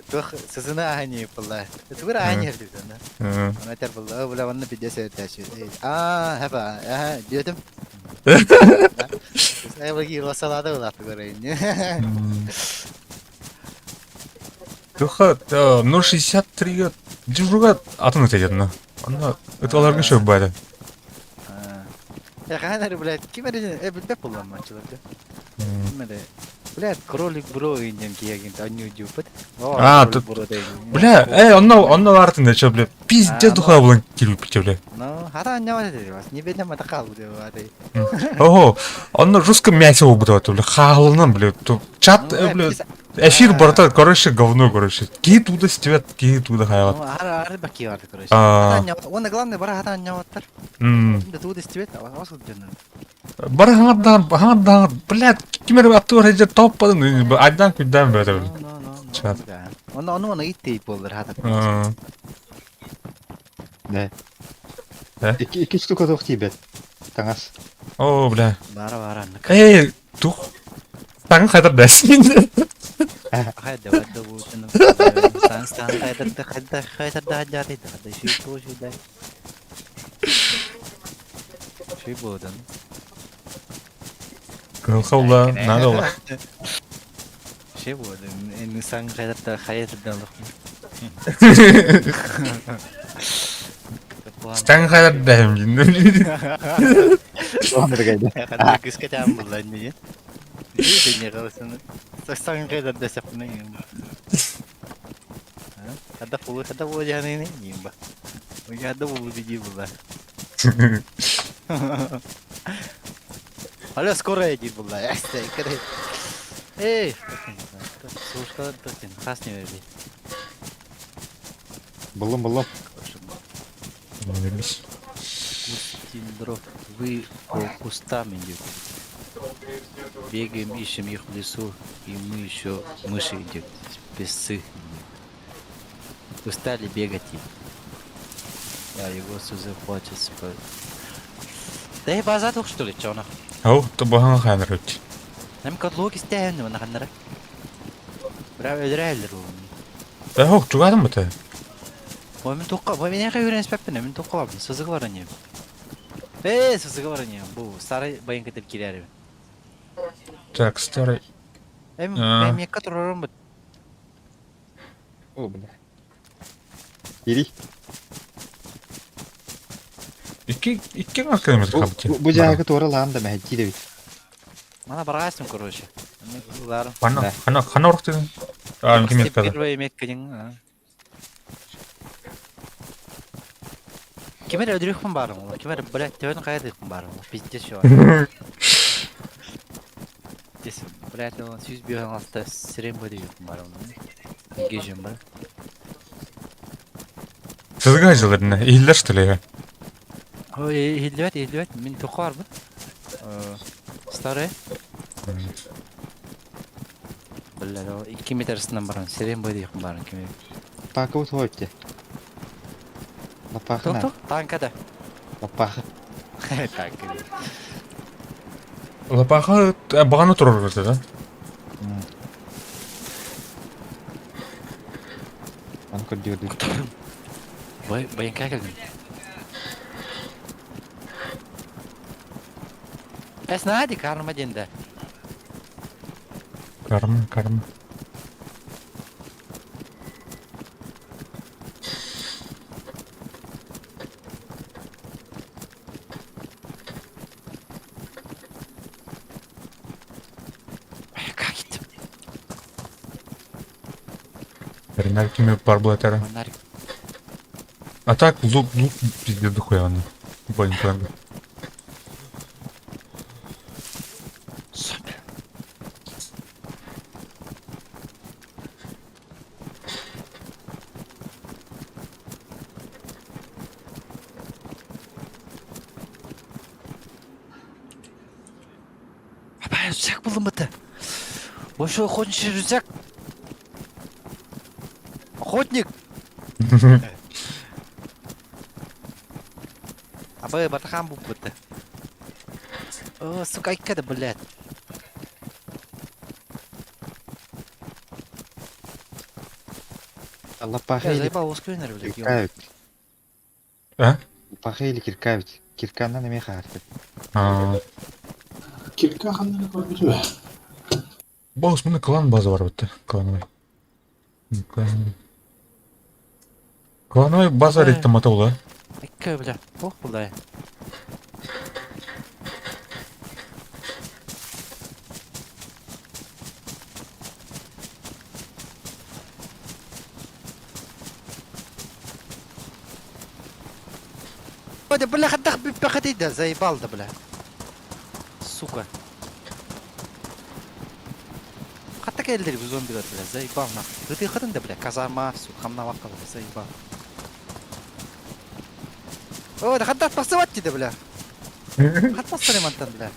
Тох сезона они была. Тур они дизена. Она тер была, была ванна пидесе тячуд. Хаба, дедем. Saya bagi rasa ada lah pegawainya. Тоха 0.63га жужуга атын өтеден. Анда өталарга шөп байды. Ya kan ada блядь, gimana dia? Betul pula macam tu. Gimana? Блядь, кролик бро инген киягин таню жупат. Тут бля, онно артында чё, бля, пиздец духа булан килип бите, бля. Ну, хара нямады деп бас. Не бедем ата калды деп ады. Ого, онно русском мясе убудат, бля, халынан, бля, то чат, бля, эфир барта, короче, говно, короче. Ки туда стевят, ки туда хаят. Ну, хара баки варды, короче. Он главное бара хата няматтар. Да туда стевет, а вас где-то. Бар хаңардан, блядь, кимер аттыр эже топпадын, айдан күддөн бөтө. Чат. Оны иттей болдыр хата. Да. Да? Iki штука тох тибет. Таңас. О, бля. Бара. Тух. Таңын қайдар дәсін. Хайда вады бутын. Сан хайда хажаты да. Ши бодын. Кылхаула, надо ола. Ши бодын. Сан хайда хаяттан лох. Стаңын қайдар дәсін. Onları geldi. Kadar kıskacağım bunlar niye? İyi de ne kalsın? Saksan kadar da sapını yiyeyim. Kada bu jangan ini yiyeyim bak. Ada bu biji bunlar. Hala skor aja bunlar. Ya kere. Sonuçta da khas ne verdi? Belum. Кустиндров, вы по кустам идете. Бегаем, ищем их в лесу, и мы еще мыши идем. Песцы. Устали бегать им. Я его сюда хочет спать. Да и база только что ли, чё она? Ау, то баган қайдар өтті. Нам котлоги стягиваем на ханнара. Браво, реально. Ау, чугадым бұты? Мен тоққа, мен яқа үйреніс пәппін, мен тоққа бапын, сызығы бар әне. Сызығы бар әне, бұл сары байын кетіп келері. Так, старый. Мен мекка тұрарым бұд. О, бля. Ири. Икки қаққан еміз қабыте. Bu jaga tuara lan da мәһәҗи дә бит. Мана барғайсың, короче. Қана ұрық дедің? Мүмкін меккада. Первый мекка дең. Кемер өдірекпін барым олар. Кемер, блядь, тәуін қайдықпын барым олар. Пиздес шо. Десім, блядь, он сүйіз бүйен алты сирен бөді өтпін барым олар. Гежем бар. Сізгі айжыларына, ейлер что ли? Ейлебет, мен тоқы бар бұд. Старый. Блядь, 2 метр астынан барым, сирен бөді өтпін барым кемер. Пака вот хоть. Лапаха. Тоқ, танкада. Лапаха. Танкада. Лапаха бағаны тұрар көрді, да? Аны көрді. Баян кәкілдің. Әсінады қарыма денді. Карма. Ренар кеме бар бұлатары. А так, лук пиздец дохуя, аны. Бойн планга. рюкзак buldum bıtı. Boşu охотничий рюкзак. Охотник. Абы батахан bu bıtı. О, сука, айкады, блядь. Я Лопаха или заебал ускринер, блядь, ё. киркавит. А? Лопаха или киркавит. Кирканан эме харты. Кирка қандай бар білме. Бос, мында клан база бар бітті. Клановый база реттім ата ол, Айкы, блядь. Ох, блядь. Да, бля, хатах бипахати, да, заебал, да, бля. Сука. Хатта келдер bu zombiler, бля, заебал, нахуй. Ты хатын, да, бля, казарма, сука, хамна вакка, бля, заебал. О, да хатта отпасывать, да, бля. Хатта ремонтан, бля.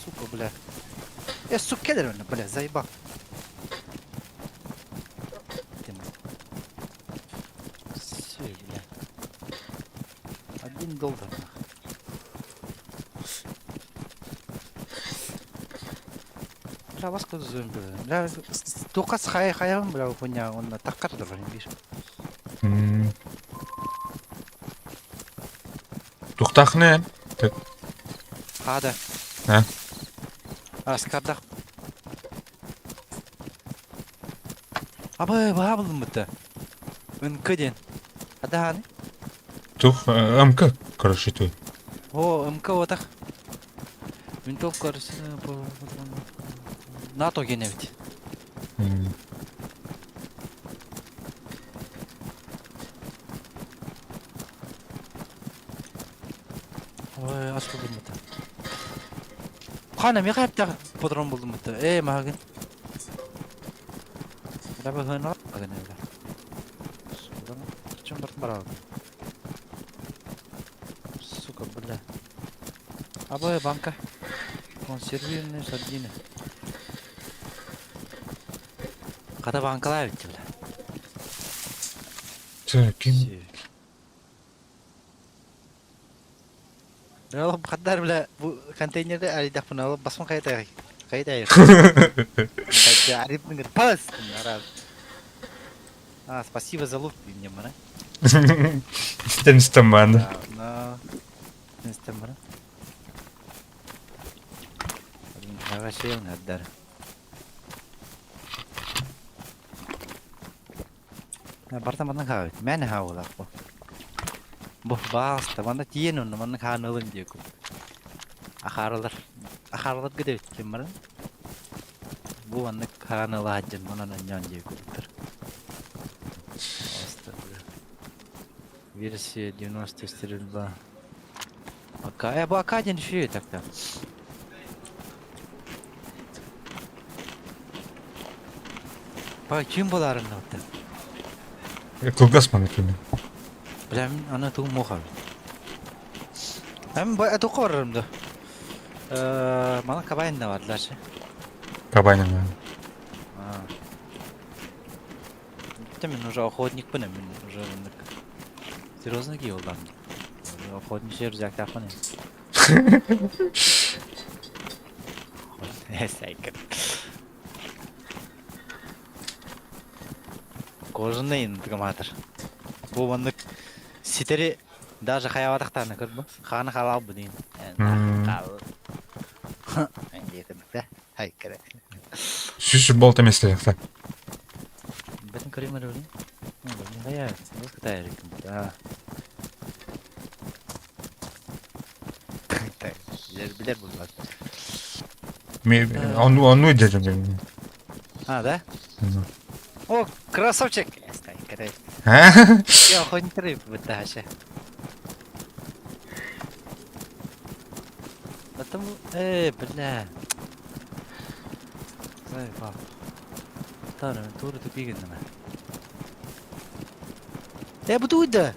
Сука, бля. Сука, келдер, бля, заебал. $1. Бля, басқа зомби. Бля, тоқас хаям, бля, хуйня, он таққар да, видишь. Тухтах не? Хада. А? Аскардақ. Абы, бағабылым бұтты. Үнкіден. Адағаны? Тух, МК, короче, той. О, МК отақ. Винтовка арасы... НАТО гене бит. Ой, аш болдым бұтты. Қана, мен қайыптағы патрон болдым бұтты. Мағын. Рабы ғын алып, мағын әлі. Судан, күчім бұртын бар алды. Сука, бля. Абы, банка. Консервированные сардины. Қада банкалай бітті, бля. Ким? Алып, қаддар, бля, бұл контейнерді әлейдақ бұны алып, басын қайта айыр. Қайта арипнің пас! Спасибо за лук, мне, мана. Стенстам, мана. Стенстам, мана. Ағашел, ғаддар. Бартамадан қағыт, мәні қағылақ бұл. Бұл басты, манда тиен оны, манда қағын ылын дей көп. Ақарылар күді өткен марын. Бұл манда қағын ылы аджын, мұнан өңген дей көптір. Басты, версия 90 стрельба. Бұл АК-ден үші так-то. Бай, чем боларын отты? Кылгас мана кеме. Біләм, ана туым моқар. Әмін бай, әтуқы барырымды. Мана кабайында бардыларшы. Кабайның. Мен уже охотник бұны, мен уже серьезно кей олдан. Охотник жер взяк тақпын. Сәйкір. Кожаный интегратор. Бұл мандық сетері даже хаяватақтарына көрді бұл. Қаны қалал бұл дейін. Қалы. Әндетімді, хайкірі. Шүші болт емес лияқта. Бәтін көремір өлі? Бұл не қая? Бұл қытай әрекім. Білер бұл бәт. Он өйдежім. Да? О, красавчик! Хайкірі. Я охотник рыб вот даже. Потому... бля. Заебал. Тары, туры тупигін нема. Бұды өйді?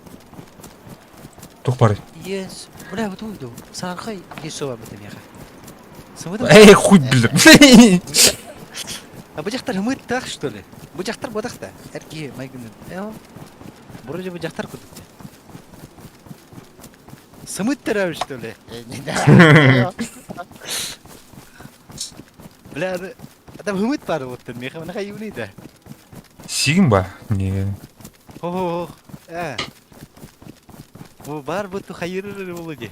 Оспох бар. Yes. Бля, вот уйду. Сархай есова бітім яға. Сымыдым? Эй, хуй билер. А бұл жақтар үміт тақ, что ли? Бұл жақтар бодақта. Әрке, майгүнін. Вроде бұл жақтар күдікті. Сымыттар әу, что ли? Бля, адам үміт бар оттын, меха мұнаға юнейді. Сигин ба? Не. Ох, бұл бар бұтты хайырыр болу де.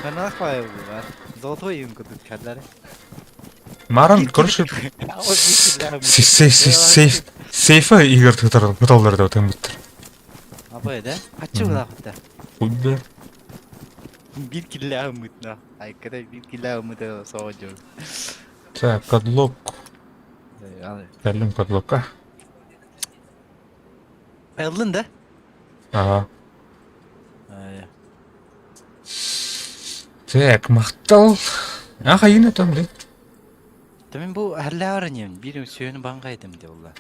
Қанақ бай бұл бар. Золотой үйін күдік кәділері. Маран, короче, сейфа игр туталларды өтен бүттір. Абай, да? Қачы бұл ақытта? Хуйда. Bir killa umutna. Ay kadar bir killa umutu soğucu. Так, кодлок. Al. Geldim kodlokka. Aldın da. Ага. Ay. Так, мақтал. Қайын атам де. Tamen bu herla öğreneyim. Bir suyunu bangaydım de valla.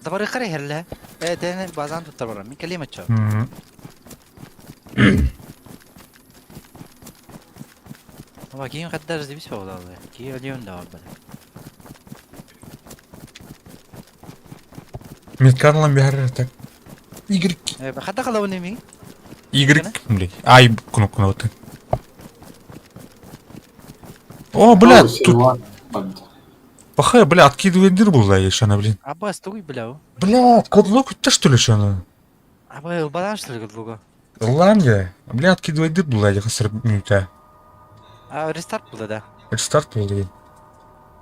Tabarı kare herla. Dene bazen tutar var. Bir kelime çal. Ama kim kadar zibis bir oldu Allah. Ki ölüyorsun da var böyle. Метканлан бәрі так. Y. Hatta kalavun emin. Y. Блин. Ай, кнопка өтен. О, бля, тут... Пахай, бля, откидывайдыр бұл да ешана, блин. Абба стой, бля. Бля, кодлок өтті что ли шаны? Абба балан что ли кодлуга? Ладно, бля, откидывайдыр бұл да қасыр минута. А рестарт болды да. Рестарт болды.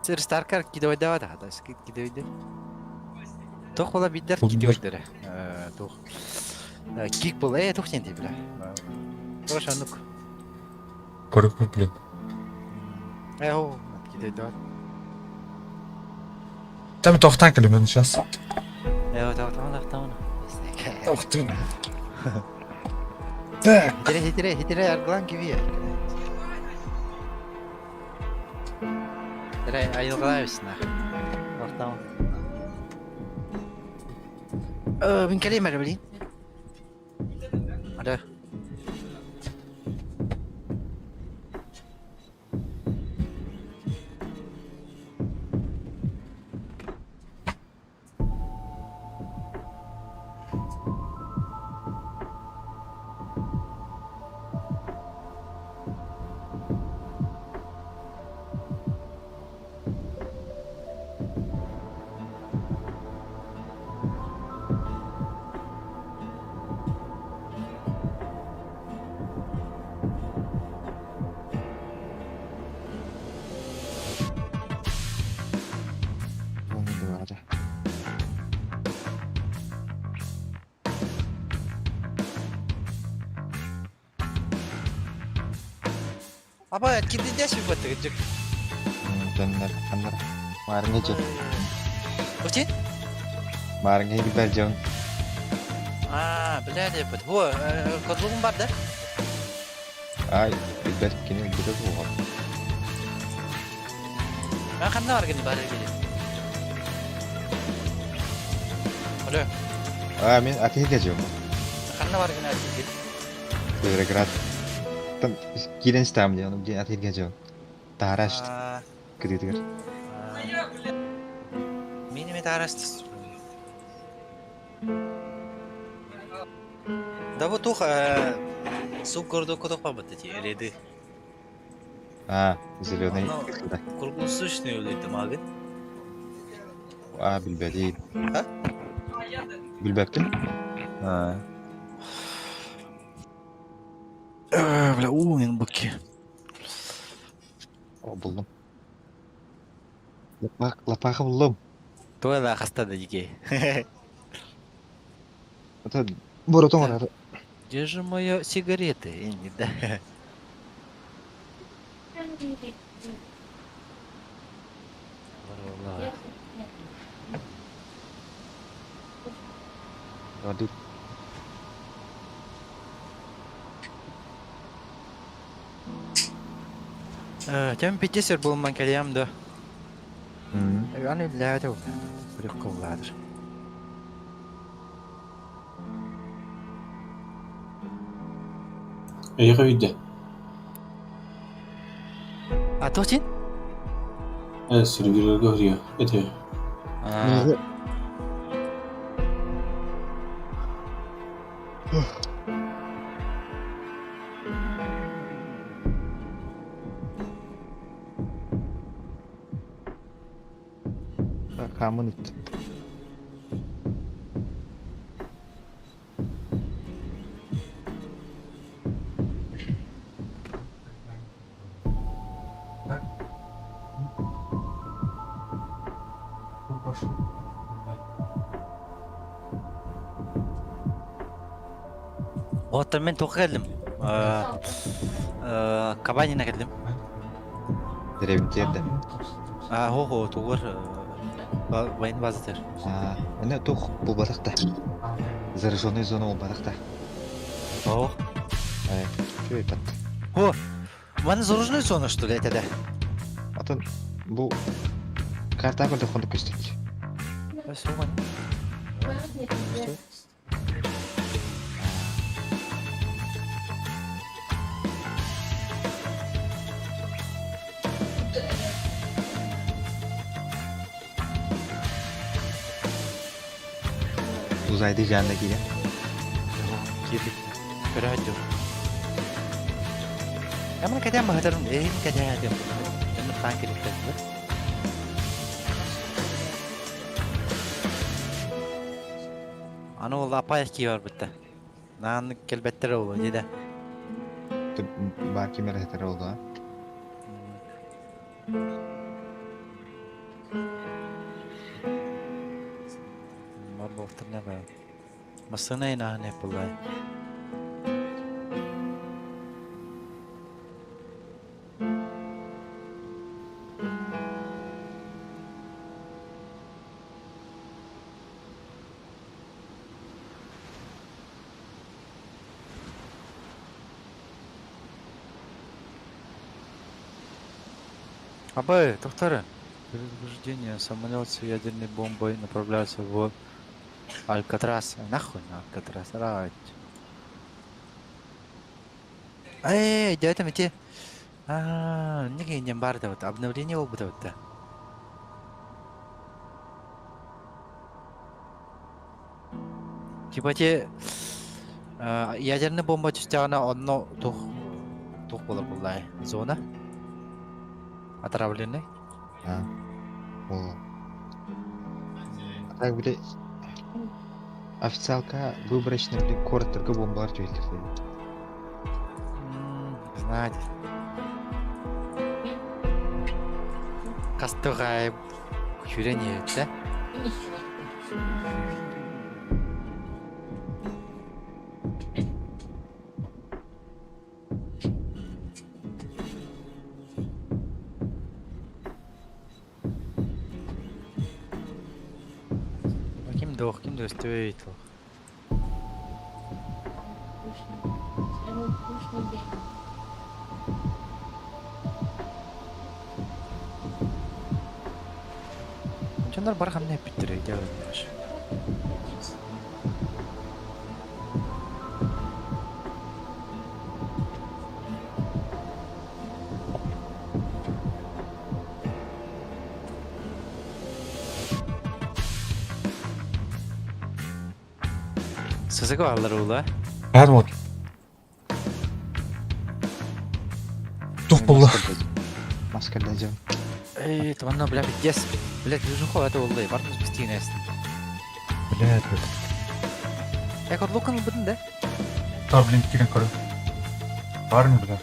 Restart kar gidevaydı var da hada skit gidevaydı. Toq bola bidder gidevaydı. Toq. Kick bol toq sen deyip bile. Toq şanlık. Көріп қой, блин. O gidevaydı var. Там тоқтан келемін сейчас. Tamam. Тоқтын. Так. Hitire yargılan gibi ya. Ayılgılaymışsın ha. Tamam. Bin kelime mi bileyim? Hadi. Apa gidince sih buat kecek. Bener. Marangnya aja. Oke? Marangnya di Barjong. Bener deh buat. Gua kalau empat dah. Ay, di Bar kini gitu tuh. Kan da var gini bari gini. Halo. Min akhirnya Barjong. Kan da var gini aja. Kira-kira Giden stam dia, dia akhirnya Barjong. Taras. Gitu. Mini taras. Да вот тух суп гордо кодок пабатти реды. Зеленый. Круглосуточный улиты магы. Bilbeli. Ha? Bilbektim. Бля, мен быки. Buldum. Lapakı buldum. Той да хаста да дике. Это боротон var. Где же моя сигарета? Не да. Waduh. Тем пятисер был манкалиям да. Они для этого легко. Эйға үйде. А точин? Сүргілерге өріе. Өте. Неге? Камын ит. Оттар мен тоқы келдім. Кабанина келдім. Древнтерді. Хо, туғыр вайын базытыр. Мені тух бұл батақта. Зараженный зона ол батақта. О, Чөй пат. о, маны заружной зона, что ли, это да? Атын бұл карта көрді қонды көстік. Все, маны. Uzaydı жанында келе. Келдік. Көрі әдем. Ямын кәдем бағытырым, кәдем әдем. Ямын қан керек кәдем. Аны ол апай әскі бар бұтты. Нағаны келбеттері олы, деді. Бар кемер әтір oldu. Бар болықтыр не бай. Масына инағын еп бұлай. Абай, доктора, предупреждение, самолет с ядерной бомбой направляется в Алькатрас. Нахуй на Алькатрас, рать. Эй, да это мити. Неге не барда вот, обновление опыта вот да. Типа те ядерная бомба частяна одно тух была зона. Отравленный? Ол. Так біле официалка выборочно біле короттырғы бомбалар жөйлді. Знаете. Кастығай күрен еді, да? Kimde üstüne Canlar barham ne bittiriyor ya baş. Sesi kovallar oğlu. Her mod. Тух булла. Маскарда жан. Эй, туманно, бля, пиздец. Блядь, южу хо, это олды. Бармыз бістейін әсін. Блядь. Эк, от лукан бұдын, да? Та, блин, кирен көрі. Бармы, бля.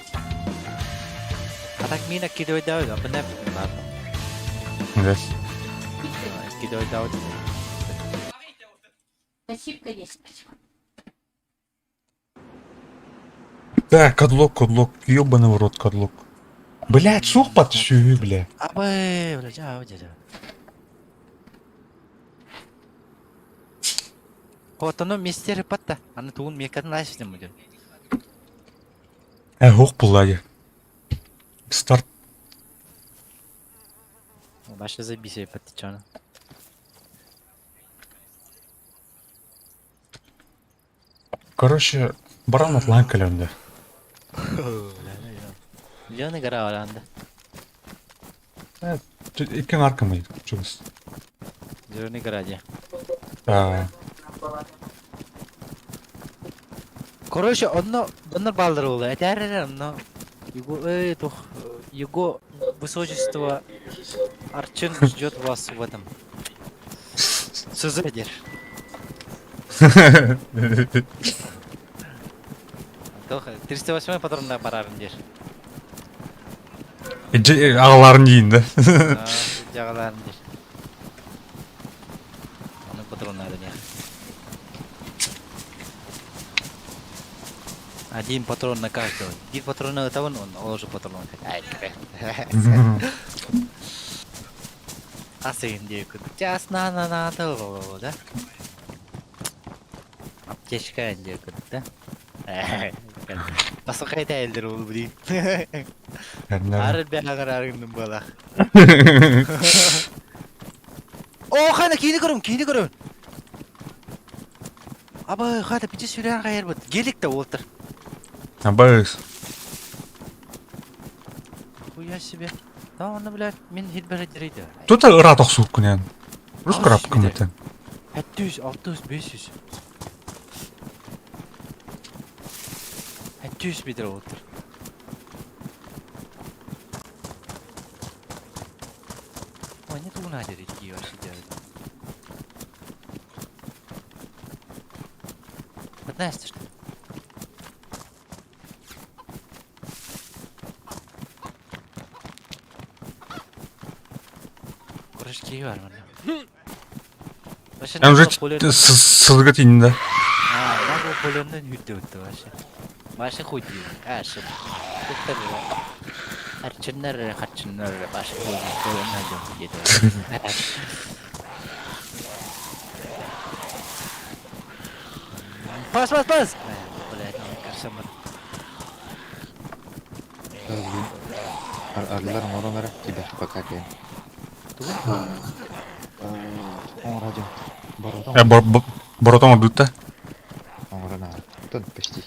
А так мина кидой дауд, а бұны бар. Дес. Кидой дауд. Спасибо, конечно. Да, кадлок. Ёбаный в рот кадлок. Блядь, сух подшиви, бля. Абай, бля, жау, жау. Вот оно мистер патта. Аны туын мекатын айшын мүден. Хух буллади. Старт. Башы забисей патты чана. Короче, баран атлан калемде. Жаны гара аланда. Экен аркамайды. Чугас. Жаны гара же. Короче, онно балдыр болду. Этәрер онно. Его высочество Арчин ждет вас в этом. Сызыдер. Тох 308 патронда барарын дер. Ағаларын дейін да. Жағаларын дер. Оны патроннады не. Один патрон на каждого. Один патрон на того, он уже патрон. Ай, Асың дейік. Жасына надо, да? Аптечка дейік, да? Басықай тәйілдер ол білейін. Ары бәғағыр арыңның балақ. О, қайда, кейді көрім. Абай, қайда, бітті сөйлен қайыр бұд. Гелік та олтыр. Абайыз. Хуя себе. Да, оны, блядь, мен хитбәрі дерейді. Тут ырат оқсуық күнен. Рус қырап күметін. 700, 600, 500. 700 метр отыр. Ой, не туғына дерейді кей ваши дерейді. 15 что ли? Курашки var bana. Hem sızgıt indi. Ben bu polondan hütte başı. Başı хуй diyor. Aşık. Tuttar. Harçınlar, başı polondan diyor. Pas. Boleh kasar. Arılar moronlara kibar bakarken. Оңраджа. Боротон обдут та? Оңрана. Тон почти.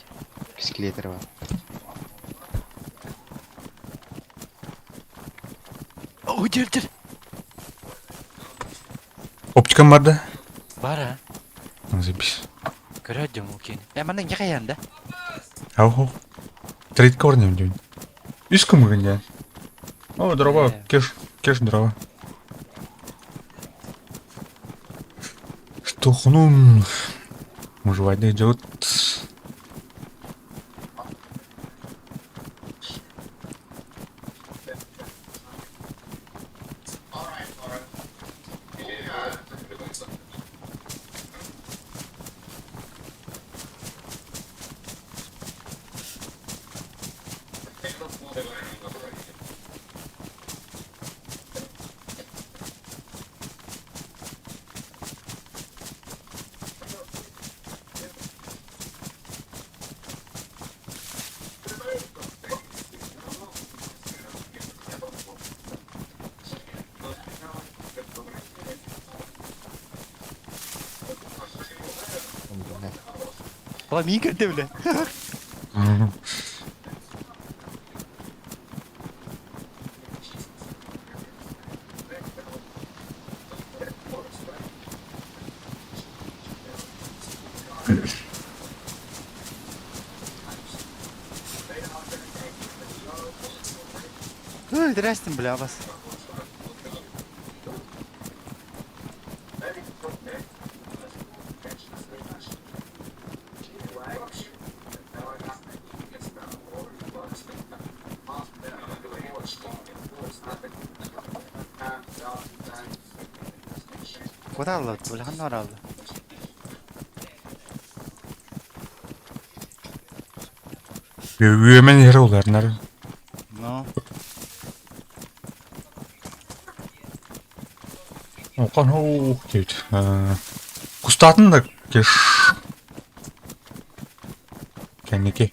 Бискилетер бар. Ой, жер. Оптикам бар да? Бар, а? Забис. Көрөдім өкен. Мана не қаянда? Ау. Трейдка орнем дүйін. Үш кім мүгін я? О, дрова. Кеш дрова. Тухнун. Мужвайда идет. Valla min kırdı bile. Здрасте, бля, вас. Куда алды? Бля, ханна алды. Өйемен ері оларынар. Ну. Оқан оу дейді. Құстатын да кеш. Кәнеке.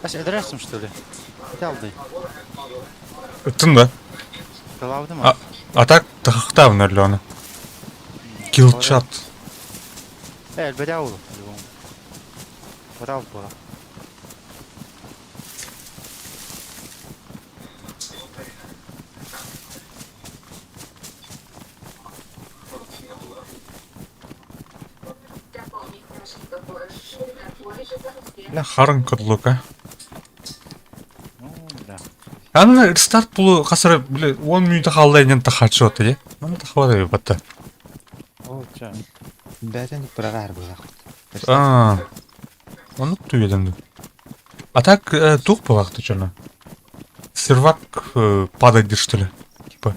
Аш эдресим, что ли? Ялды. Ыттын да. Талавды А ма? а так тахтав нерлёны. Килчат. Элбеде ауду. Брав бора. Ля харын кыдлыка. Ну, да. Аны рестарт бул касыр биле 10 минут калдайнан тахачы оты, е. Мана тахвады батта. О, ча. Бәтен прарар булак. Оны түйеденди. А так тух булакты чона. Сервак падает что ли? Типа.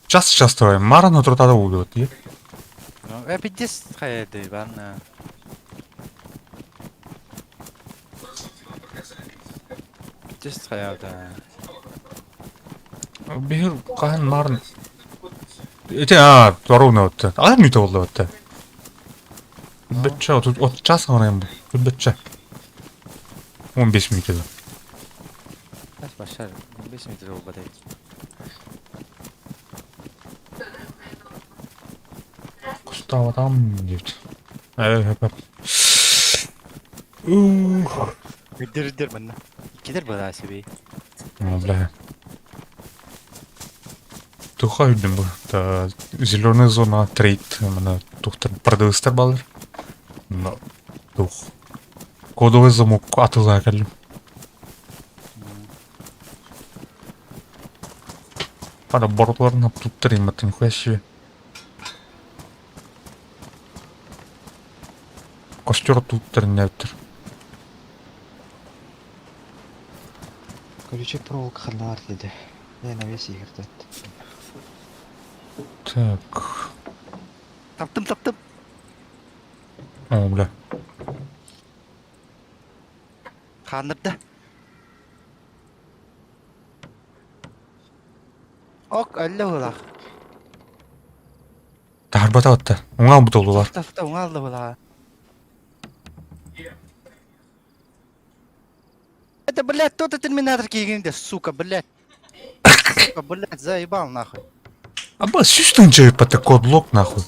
Часто Марано тротада убивает, е? Ну, эпидес хаяды, ванна. Эпидес хаяда. Бир кахан Марн. Воровна вот. А не то было вот. Бетча, тут от час граем. Тут бетча. 15 минут. Ас башар. 5 метр обадай. Кустава там девять. Идер манна. Кидер бада себе. Бля. Туха үйдім бұл. Зеленая зона трейд. Мына тухтар продавыстар балар. Тух. Кодовый замок атылға кәлім. Пара бортларын аптуттар ематтың хуящие. Костер туттар нептір. Колючек проволока ханар dedi. Я на весь игры. Так. Таптым. О, бля. Ханырда. Ок, әллә була. Тарбата отта. Оңа бұт олулар. Тафта уңалды була. Это, блядь, тот терминатор кигенде, сука, блядь. Сука, блядь, заебал нахуй. Аба, сүстің пата кодлок нахуй.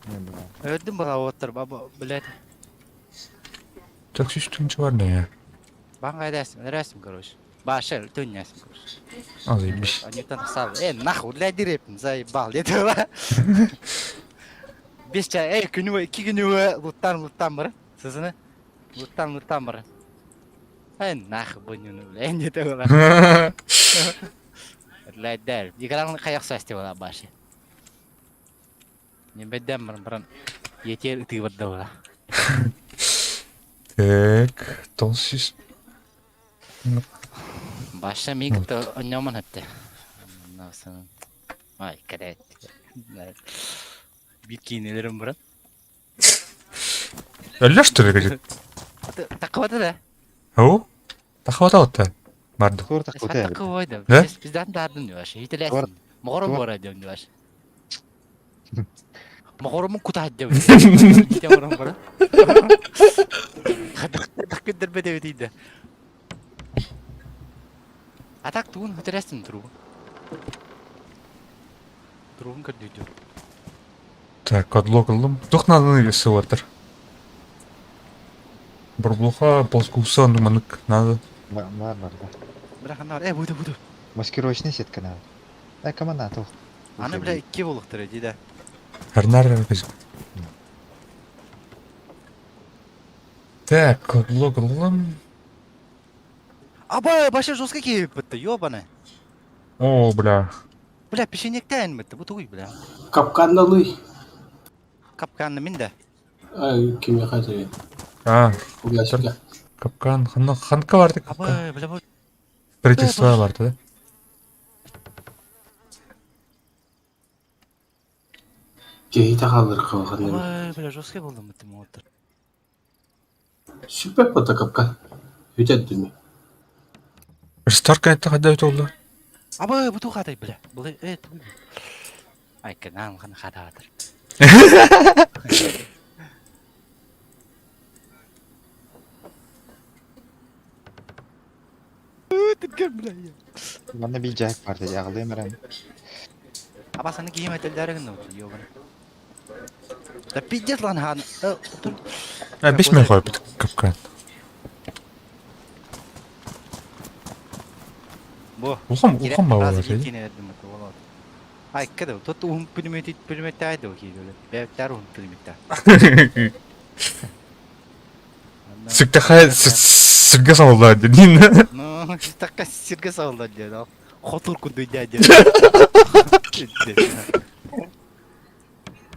Не было. Öldüm bana otur baba, блядь. Так сүстің var ne ya? Бanga рәсім, короче. Баша, төннясың, короче. А, заебись. Они там стали, нахуй, для директор, заебал, деді ба. Бес чай, күнуі, 2 күнуі, луттан бұры, сізіні. Луттан бұры. Нахуй, бұнюны, блядь, деді ба. Блядь, дәл, екраны қаяқ сәсте бала, баша. Не бәдден бұрын, етер үтігі бұрды бала. Так, толсис. Баша мигті ойнамын әтті. Ай, кәрәт. Bir кинелерім бұрын. Әлі что ли, говорит? Тақывады да. Ау? Тахвата отта. Барды. Скоро так вот это. Тақывайды. Да? Бізден дардың өш. Етілесін. Мұғырым бора дөңді өш. Мұғырымын құтайды дөңді. Етемұрым бұрын. Қадық көндірбе дөу дейді. Атак туын өтіресін тұруын. Тұруын көрдейді. Так, кодлок алdım. Тухнадың весі отыр. Бурблуха, полскуса, нуманык, надо. Бар, да. Бірақ анар, бұды. Маскировочная сетка надо. Команда тух. Аны бля 2 болықтыры дейді. Харнар кыз. Так, кодлок алdım. Абай, баша жосқа кейіп бітті, ёбаны. О, бля. Бля, пешенектен бітті, бұты ғой, бля. Капкандалый. Капқанны мен де. Кеме қайтыр. Уяшка. Капкан, ханка барды капкан. Абай, бля, бұл. Строительство барды, да? Кейті қалдыр қалған. Абай, бля, жосқа болдым бітті отыр. Süper pata kapkan. Өтеді дүме. Рестарка айтты қайда өт олды? Абай, бұты қадай, бля. Бұл, Ай, канал қана қада атыр. Bende bir jack var dedi. Ağlayayım ben. Abasını giyim etellerin ne oldu? Yok bana. Da pidget lan han. Otur. Письмен koy bir kapkan. Bu. Улам баа Razı şey. bir verdim bu valla. Ay kada tot pülümeti taydı o ki böyle. Beyler un pülümeti. Sıkta kay sırga saldı dedin. No, takka sirke saldı ya. Khotur ku dünya ya.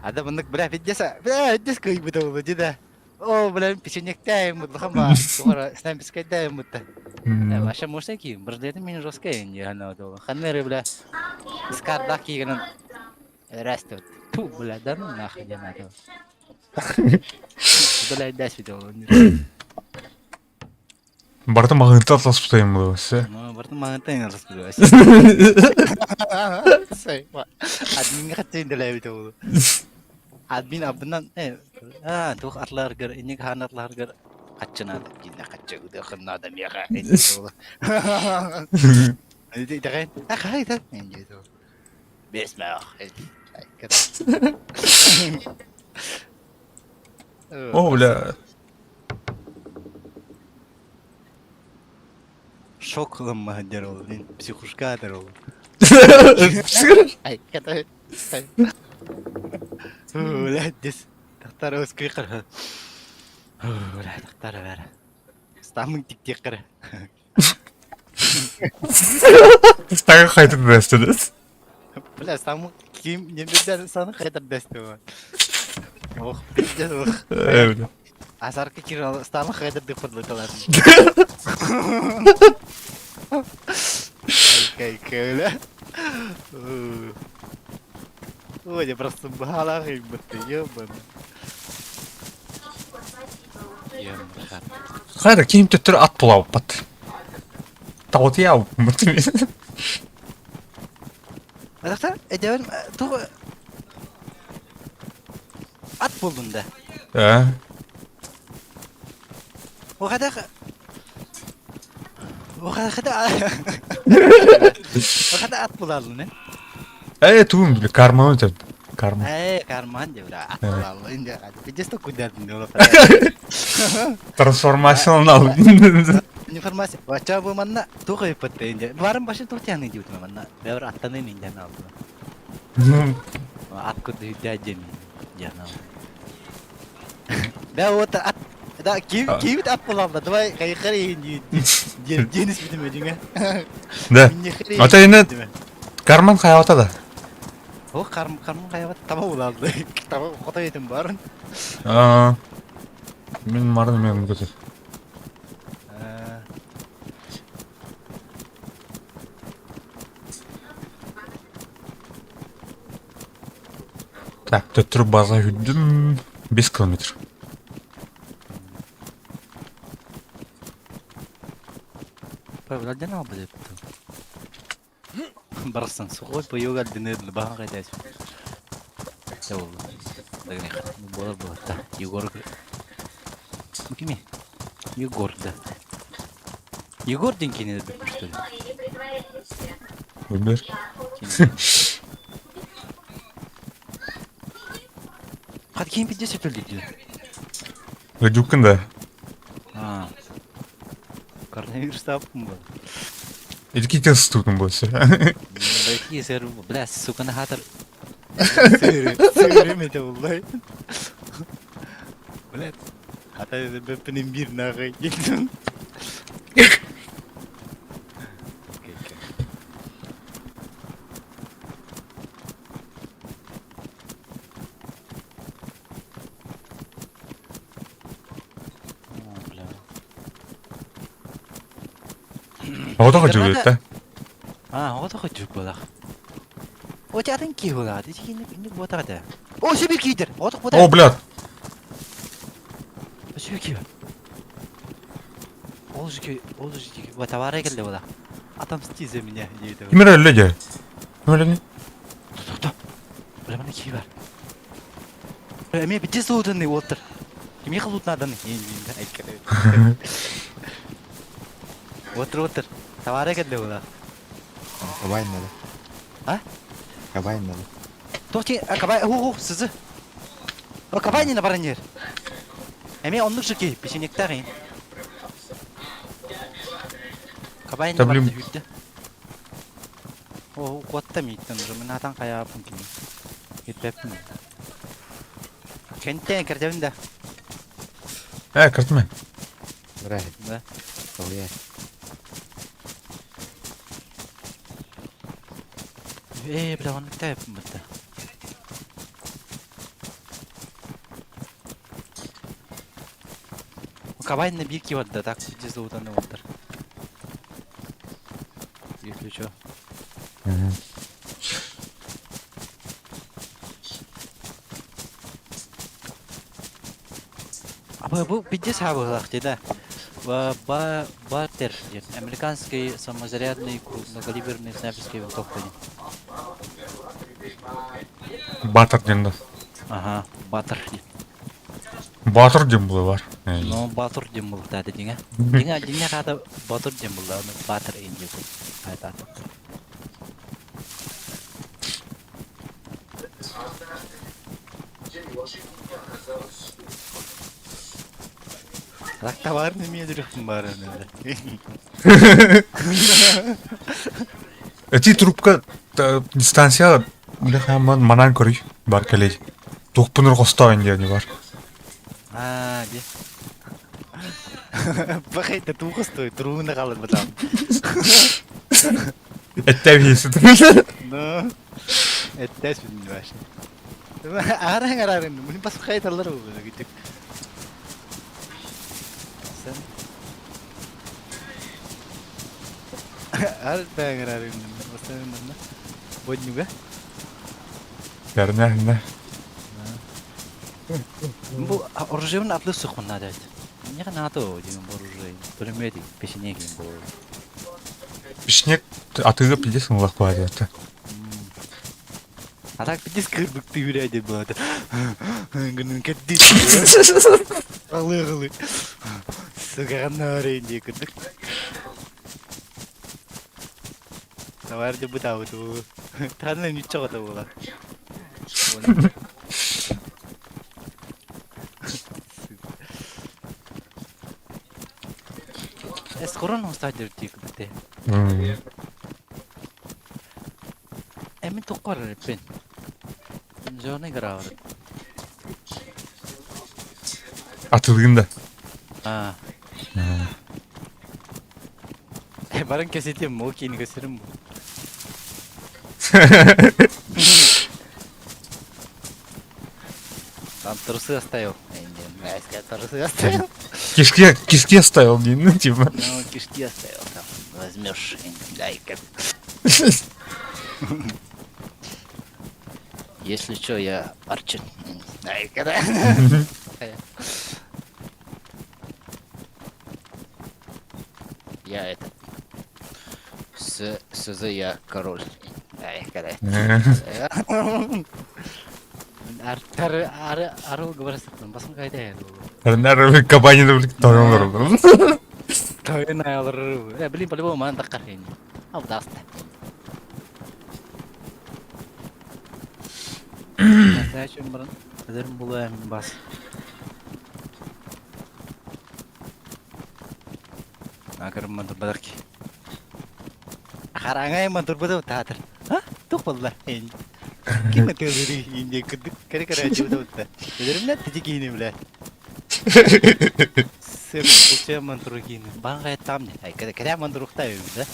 Ada bentuk belah biasa. Belah biasa kau ibu tahu betul. Oh, belah pisahnya kita yang betul kan? Suara snap kita yang betul. Macam macam ki, berdiri min roska yang je hana tu. Kan mere belah skar daki kan resto. Tu belah dan nak jangan tu. Belah das betul. Бартын мағынты атлас бұтайын бұл өсі. Бартын мағынты yang harus betul. Saya, admin kacau dah lepas tu. Admin abenan, tuh atlar ger, ini kan atlar ger. Kacau nada, gila kacau udah kena dan dia kan itu. Itu kan, kah itu, ini tu. Bismillah. Oh бля. Şok lemah jarol, ini psikoska jarol. Ay kata. Lah dis, taktar harus kekar. Lah taktar ver. Stamın tik kar. Стага қайтып бәстіңіз. Бля, stamın kim nyebutnya sana kaitan best tuh. Oh, pijat oh. Бля. Asar kecil, stamın kaitan depan betulan. Kayak lah. Oh, ya просто bahala kayak betul ya ban. Ya mereka. Қайда киім түттір ат бұлау бат. Тауыты яу. Adakta, jangan tuh at buldun da. O kadar at bulalım ne? Туым бля, карма өтіп. Карма. Karman aja udah at bulalım indah. Just tuh kudat dulu. Трансформационал. Informasi. Baca bu mana tuh kayak petin. Barang pasti tuh yang ini juga mana. Biar atan ini jangan apa. At kudu jajan jangan. Dah otak at. Dah kim at bulalım da. Tuh kayak ini jenis gitu macamnya. Да. Ата ini карман қайауата да. Oh, karma kayak apa? Tahu bulalım da. Tahu kota itu barang. Мен марын мен көтер. Так, төттір база жүрдім 5 километр. Павлодар не будет. Барсан, сухой поёга динер лбаха кайдас. Тау. Дагне хат. Болар. Та, Егор. Кими? Егор, да. Егор денькини да бит что ли? Выбер. Хат ким 50 лет. Гадюкын да. Коронавирус таппын ба. Эдики тез тұтын болсы. Бәйки сэр, бля, суканы хатыр. Сөрем ете болай. Бля, хата бөппенен бир нағай келдім. Одаға жүреді да. Одаға жүріп болақ. Одадан ке болады, не одаға да. О, сөбір кейдір, одақ одаға. О, блядь. Сөбір кей бар. Ол жүке, товары келді ода. Атамсыз за меня, дейді. Кемер өлі де. Кемер өлі не? Тұр. Бля, мана кей бар. Әме бітте соудың не отыр. Кеме қылутын адан. Отыр. Товары келді ола. Кабайн надо. А? Кабайн надо. Тоқти, кабай, сызы. О, кабай не баран жер. Эме онлық жеке, пешенекті ағайын. Кабай не Да, баран блин. жер. О, қуатта мейттен уже, мен атан қая апын кейін. Етпеппін. Кенттен кірдевінде. Кіртме. Бра, Да. кабай. Бля, он тәппін бұлды. Кабайны bir ки вадда, так где зауданны отыр. Если чё. Бұл бидде сабылақ дейді. Бартер, американский самозарядный крупнокалиберный снайперский винтовка. Батыр денді. Ага, батыр. Батыр дем бұлай бар. Ну, батыр дем бұл тәді деңе. Деңе қада батыр дем бұл, батыр енде бұл. Айтады. Так товарный медрюхтың бар өнелі. Эти трубка дистанция бля хаман манан көрүй бар келей. Тоқпыныр қостау енді не бар. Де. Бақайта туғы стой, тұруында қалыр бұтам. Әттәу есі. Ну, әттәс білін башын. Арың, мұны бас қайталар ол күтік. Sen арың, басын мұны. Боднюга? Ярна. Бұл оружейін атлы сұқын надайды. Неға наты о, деймін бұл оружей. Төлемеді, пешіне кейін бұл. Пішнек атығы пидесін ұлақ бар еді. А так пидес кірбікті үйрәді болады. Гүнін кәдді. Алы. Сұғағанна арайын күдік. Товарды бұта бұты. Танылым нүтчі ғыта болады. Скоро стадир тик бите. Эми токкар пен. Жоны гравар. Атылығында. Барын кесетем, мо кейін көсерім бұл. Там трусы оставил. Трусы оставил. Кишки оставил, ну типа. Ну, кишки оставил там. Возьмешь, дай-ка. Если что, я Арчи. Дай-ка, да. Я это. Сызы я король. Дай-ка, да. Ару говорасың, басын қайда еді ол? Әрі кабанины білік тауын көріп. Тауын айалыр. Білейін, по-любому маған таққар енді. Ал дасты. Сәйшін бұрын, өдерім болу әмін бас. Ақырым мандыр бадыр ки. Ақараңай мандыр бадыр тағдыр. Тоқ болдылар енді. Кем өтелері енді күдік кәрі әжеуді өтті. Өдерімнен тіде кейіні білі. Сәбір бұлча мандыру кейіні. Бағын ғайт там не. Кәрі мандыру ұқта өйім, да?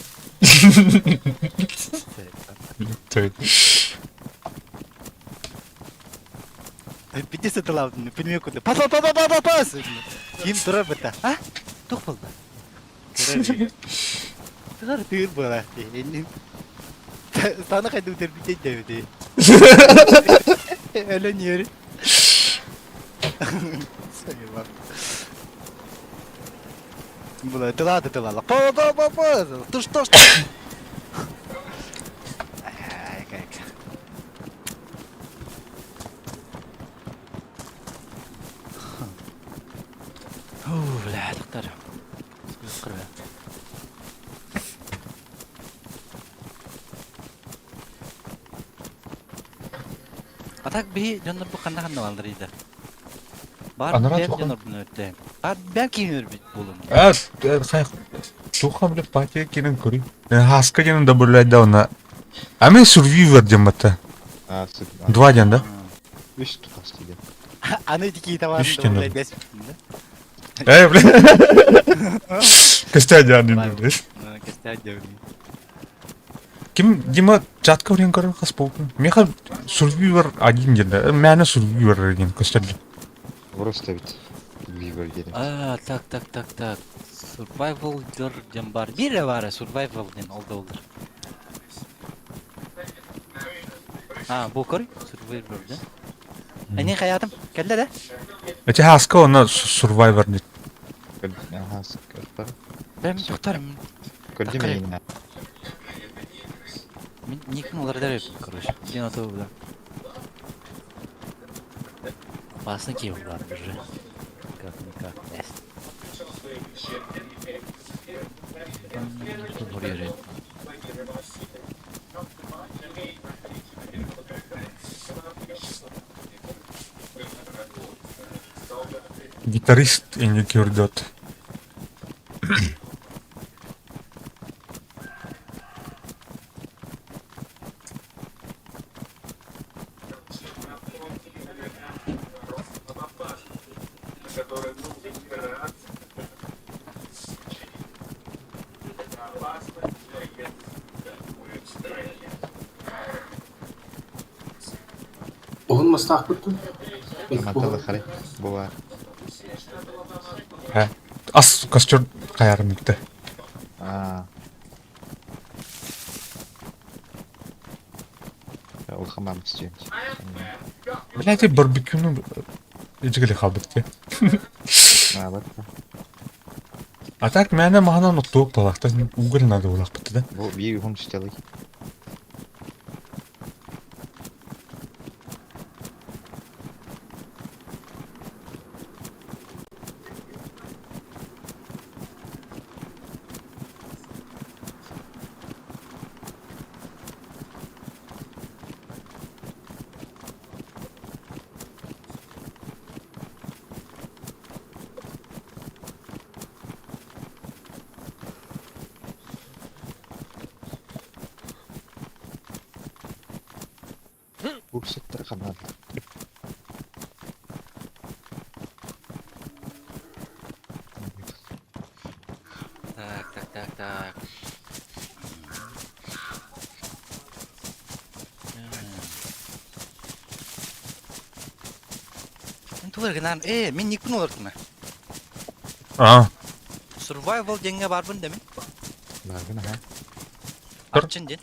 Бітесі тұлаудың, білмей күнді. Пас! Кем тұра бұта. Тоқ болды. Тұғар тұғыр бола. Sana kaydı utar bir tek devdi. Öyle niye? Sayın bak. Bula tıla. Pa. Tuş. Ay. Bla doktor. Sıkır be. Атак би жоннор бу кандай балдырыйды. Бар Анара бер тухан. жоннор буну өттө. Бар бер кийинер бит болун. Хай. Тухан биле пати кинен кори. Хаска кинен да бурлайда она. Ами Survivor демата. Sık. 2 ден да. 3 tutas gibi. Аны дикий товар Үч жоннор. бес. Бля. Кыстя жаны билес. Кестя жабы. Ким Дима чатка урен көрөн кас болду. Меха Survivor 1 ден. Мәне Survivor деген кыстя. Burası da bit. Bir bölgede. Так. Survival ден бар. Бире бар survival ден олду. Бу көр survivor ден. Эне хаятым. Келде да? Эти хаска она Survivor ден. Aha sık. Var. Ben тоқтарым. Gördün mü yine? Мен никим оларды реп, короче. Ден ото да. Басын киіп бар уже. Как. Бургер. Гитарист инде көрдөт. Oğlum mustaq bitti. Matalı xare. Bu var. Ха. Ас костюм каярым битти. Aa. Ол хамам istiyorum. Блядь, барбекюну ижигиле калбытты. Bak. А так мәне махана ноктук талакта угол надо улак битти да. Bu bir yuhum çıtalı. Bu sıktır kanal. Так. Тулар гынан мен никпин олардым. Survival денге барбын демен. Var ha. Арчын ден.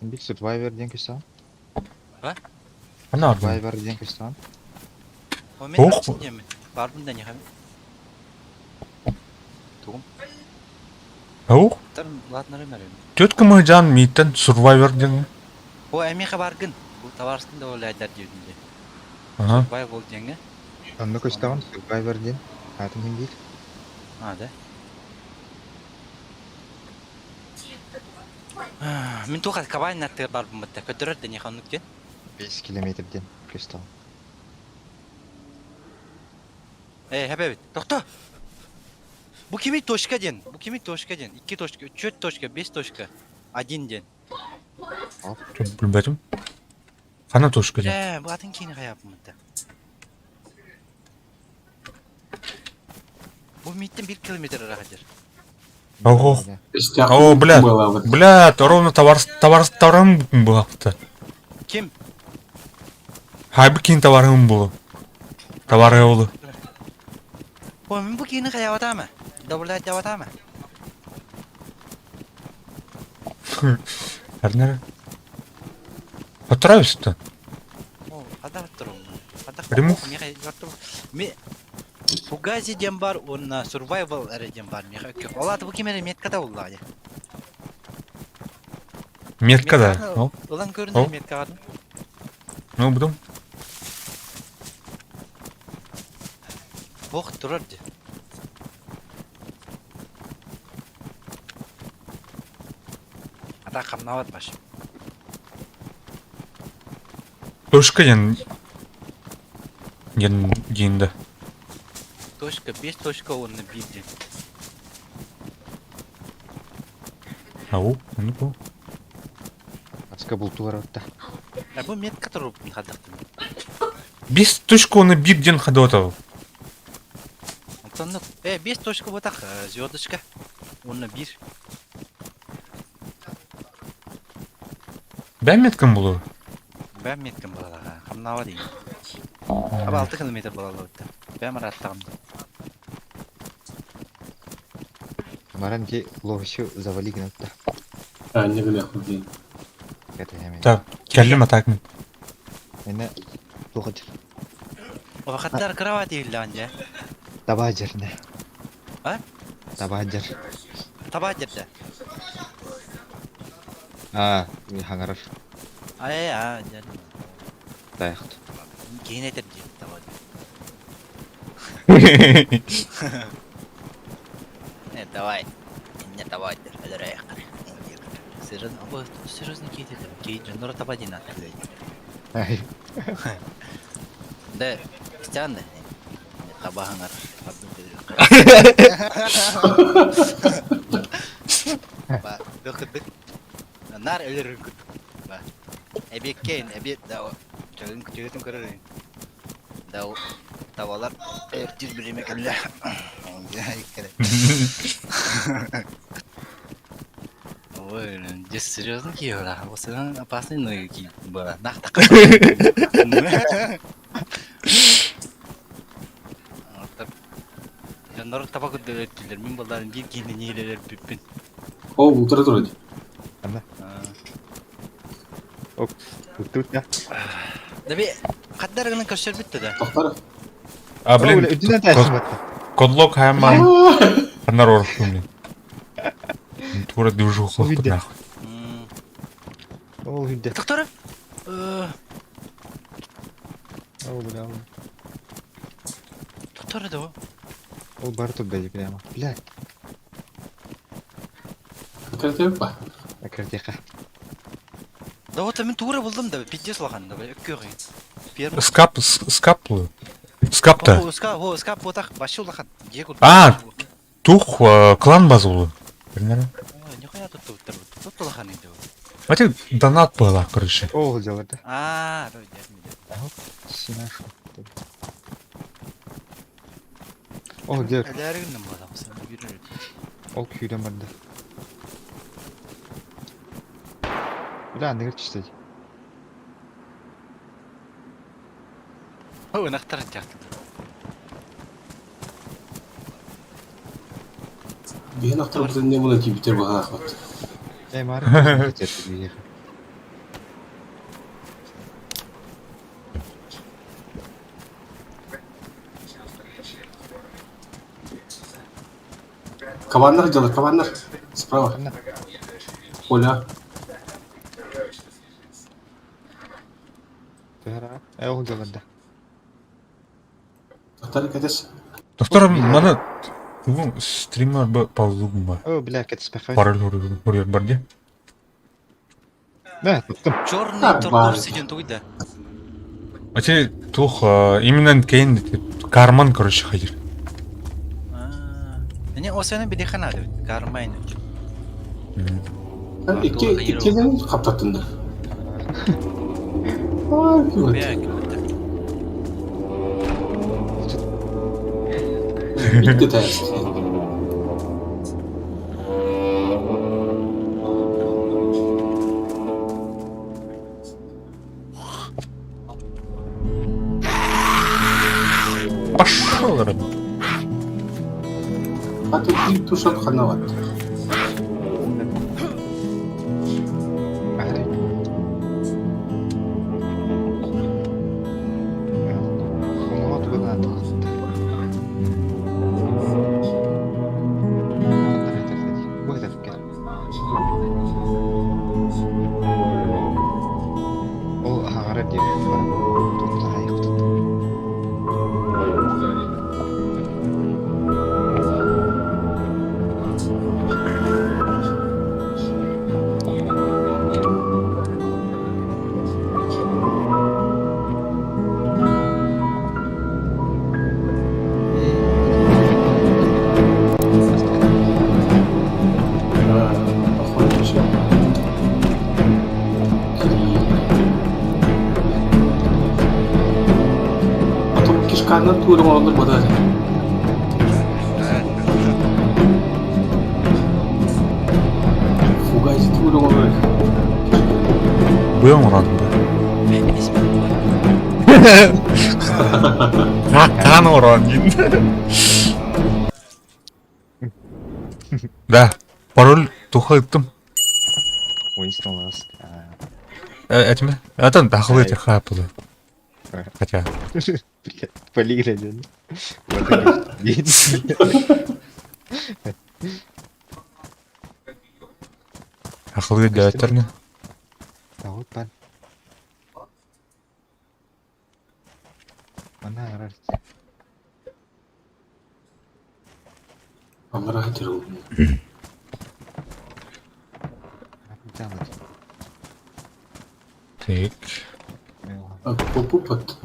Bir Survivor diyen kısa. Ана Survivor diyen kısa. О мен Ох. арчын демен. Барбын да не хам. Тугум. Ау, Ладно ремер. тетка мыжан миттен Survivor деген. О эмеха баргын. Бул товарсын да олай айдар дединде. Ага. Survival денге. Anlı kısa Survivor diyen. Hayatım değil. Да. Мен туха кабайнаттар барбын битте. Көтөрөр да не ханук ден. 5 kilometre diyen kısa. Хәбәбит. Тохта. Бу кими точка ден. Бу кими точка ден. 2 точка, 4 точка, 5 точка. 1 ден. Bilmedim. Kana toşku dен. Бу атын кини хаяпмын битте. Бу миттен 1 километр аракатер. Ого. İşte О, блядь. было вот. Блядь, ровно товарым бүкін бұлақты. Ким? Хайбы кейін товарым бұлы. Товары олы. О, мен бу кини хаябатамы? Дабылай жабатамы? Әрнері. Отыра өсті. О, адап тұрым. Адап. Ремув. Мен Фугази дем бар, он survival эре дем бар. Меха көк. Олаты бу кимере меткада уллады. Метка да. Ол. Улан Ол. көрүндө метка бар. Ну, бұдым. Бог турарdı. Ата камнават баш. Точка енді. Точка 5 точка 10 бирде. Ау, оны бұл. Ачка булту бар отта. Бу мет который хадактым. 5 точка оны бірден қады отау. Антонны 5 точка вот так звездочка. Он 1. Бәм меткім бұлы? Бәм меткім балаға. Қамнава дейін. Аба 6 километр балалы өтті. Бәм араттағым. Маран ке ловышы завали гына отта. Не гына худей. Кәті әмен. Так, кәлім атакын. Әне тоғы жыр. Вақыттар кровать елді анжа. Таба жырны. А? Таба жыр. Таба жерді. Хаңарыр. Жарым. Даяқты. Кейін етер дейді таба жер. Давай. Не давай, өлір аяққар. Серьезно кейді. Кейін жонлары таба дейін атты. Ай. Да, стянды. Табағыңар. Дұқыдық. Нар өлірін күттік. Әбек кейін, әбек дауы. Жөгетін көрірін. Дауы. Тавалар. Әртіз біреме кәлі. Ой, здесь серьезно киевла. Вот это опасный ноги ки была. Нахта. Жандар табак өттүлөр. Мен балдарын бир кийине нелелер бүппүн. О, ултра тұрады. Ок, тут я. Дабе, каддарыгын көрсөр бүттү да. Тоқтар. Блин, Үдүнөн тайшын батты. кодлок хайма. Анар орышым мен. Тура движу хлопты нахуй. Ол хүнде. Доктор? Ол бля. Доктор да. Ол бар тут бәді прямо. Бля, Кіртеп ба? акартеха. Да вот мен тура болдум да, пиздец лаган да, өккө кыйын. Первый. Скапты. Скапта. Скап вот так башы лаган. Тух клан базулы. Примерно. Нихуя тут лаган иде. Мати донат была, короче. Ол жаларды. Синашу. Ол дер. Әләрігінен боламыз, үйренеді. Ол күйден барды. Бля, негір түштеді. О, нақтарын жақты. Бейін ақтар бұтын не мұна кейбітер баға ақпат. Мары жетті бейеқі. Кабандар жалы, кабандар. Справа. Оля. Ол жаларды. Тоқтар кәдес. Доктор, мана стример паузугум ба. О, бля, кәтіспәқай. Параль барде. Да, тұттым. Черный торговый сиден туйда. Мати тух именно кейн карман, короче, ходир. Не, осыны биде ханады, кармайны. Иккеден қаптаттындар. Битті тәйсіз. Пошел, ребят. А тут бит тушат ханават. Atau kişkanlar tuğrum olur bu da. Fugaycı tuğrum olur. Bu yang oranda. Benim ismim var. Kan orang anjing. Dah, parol тухайттым. Уинстон Ласт. Этими? Это дахлы этих хапылы. Хотя, Блядь, полиграли. ахлы дәтерне. А вот пан. Mana arar. Amra hadiru. Jangan. Так. Попупат.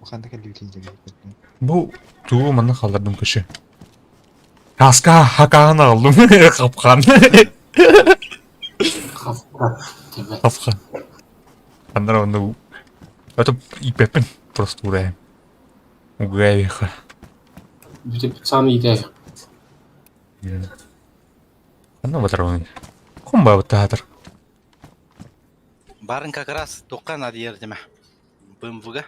Bukan kan diutin. Bu tuğu mana kaldırdım kışı. Hakan aldım. Kapkan. Kafka. Demek. Kapkan. Андра он ну. Это и пепен просто урая. Угайха. Bir de sana ideya. Ана батарон. Комба бататар. Барын как раз тоққан адиер деме. БМВ-га.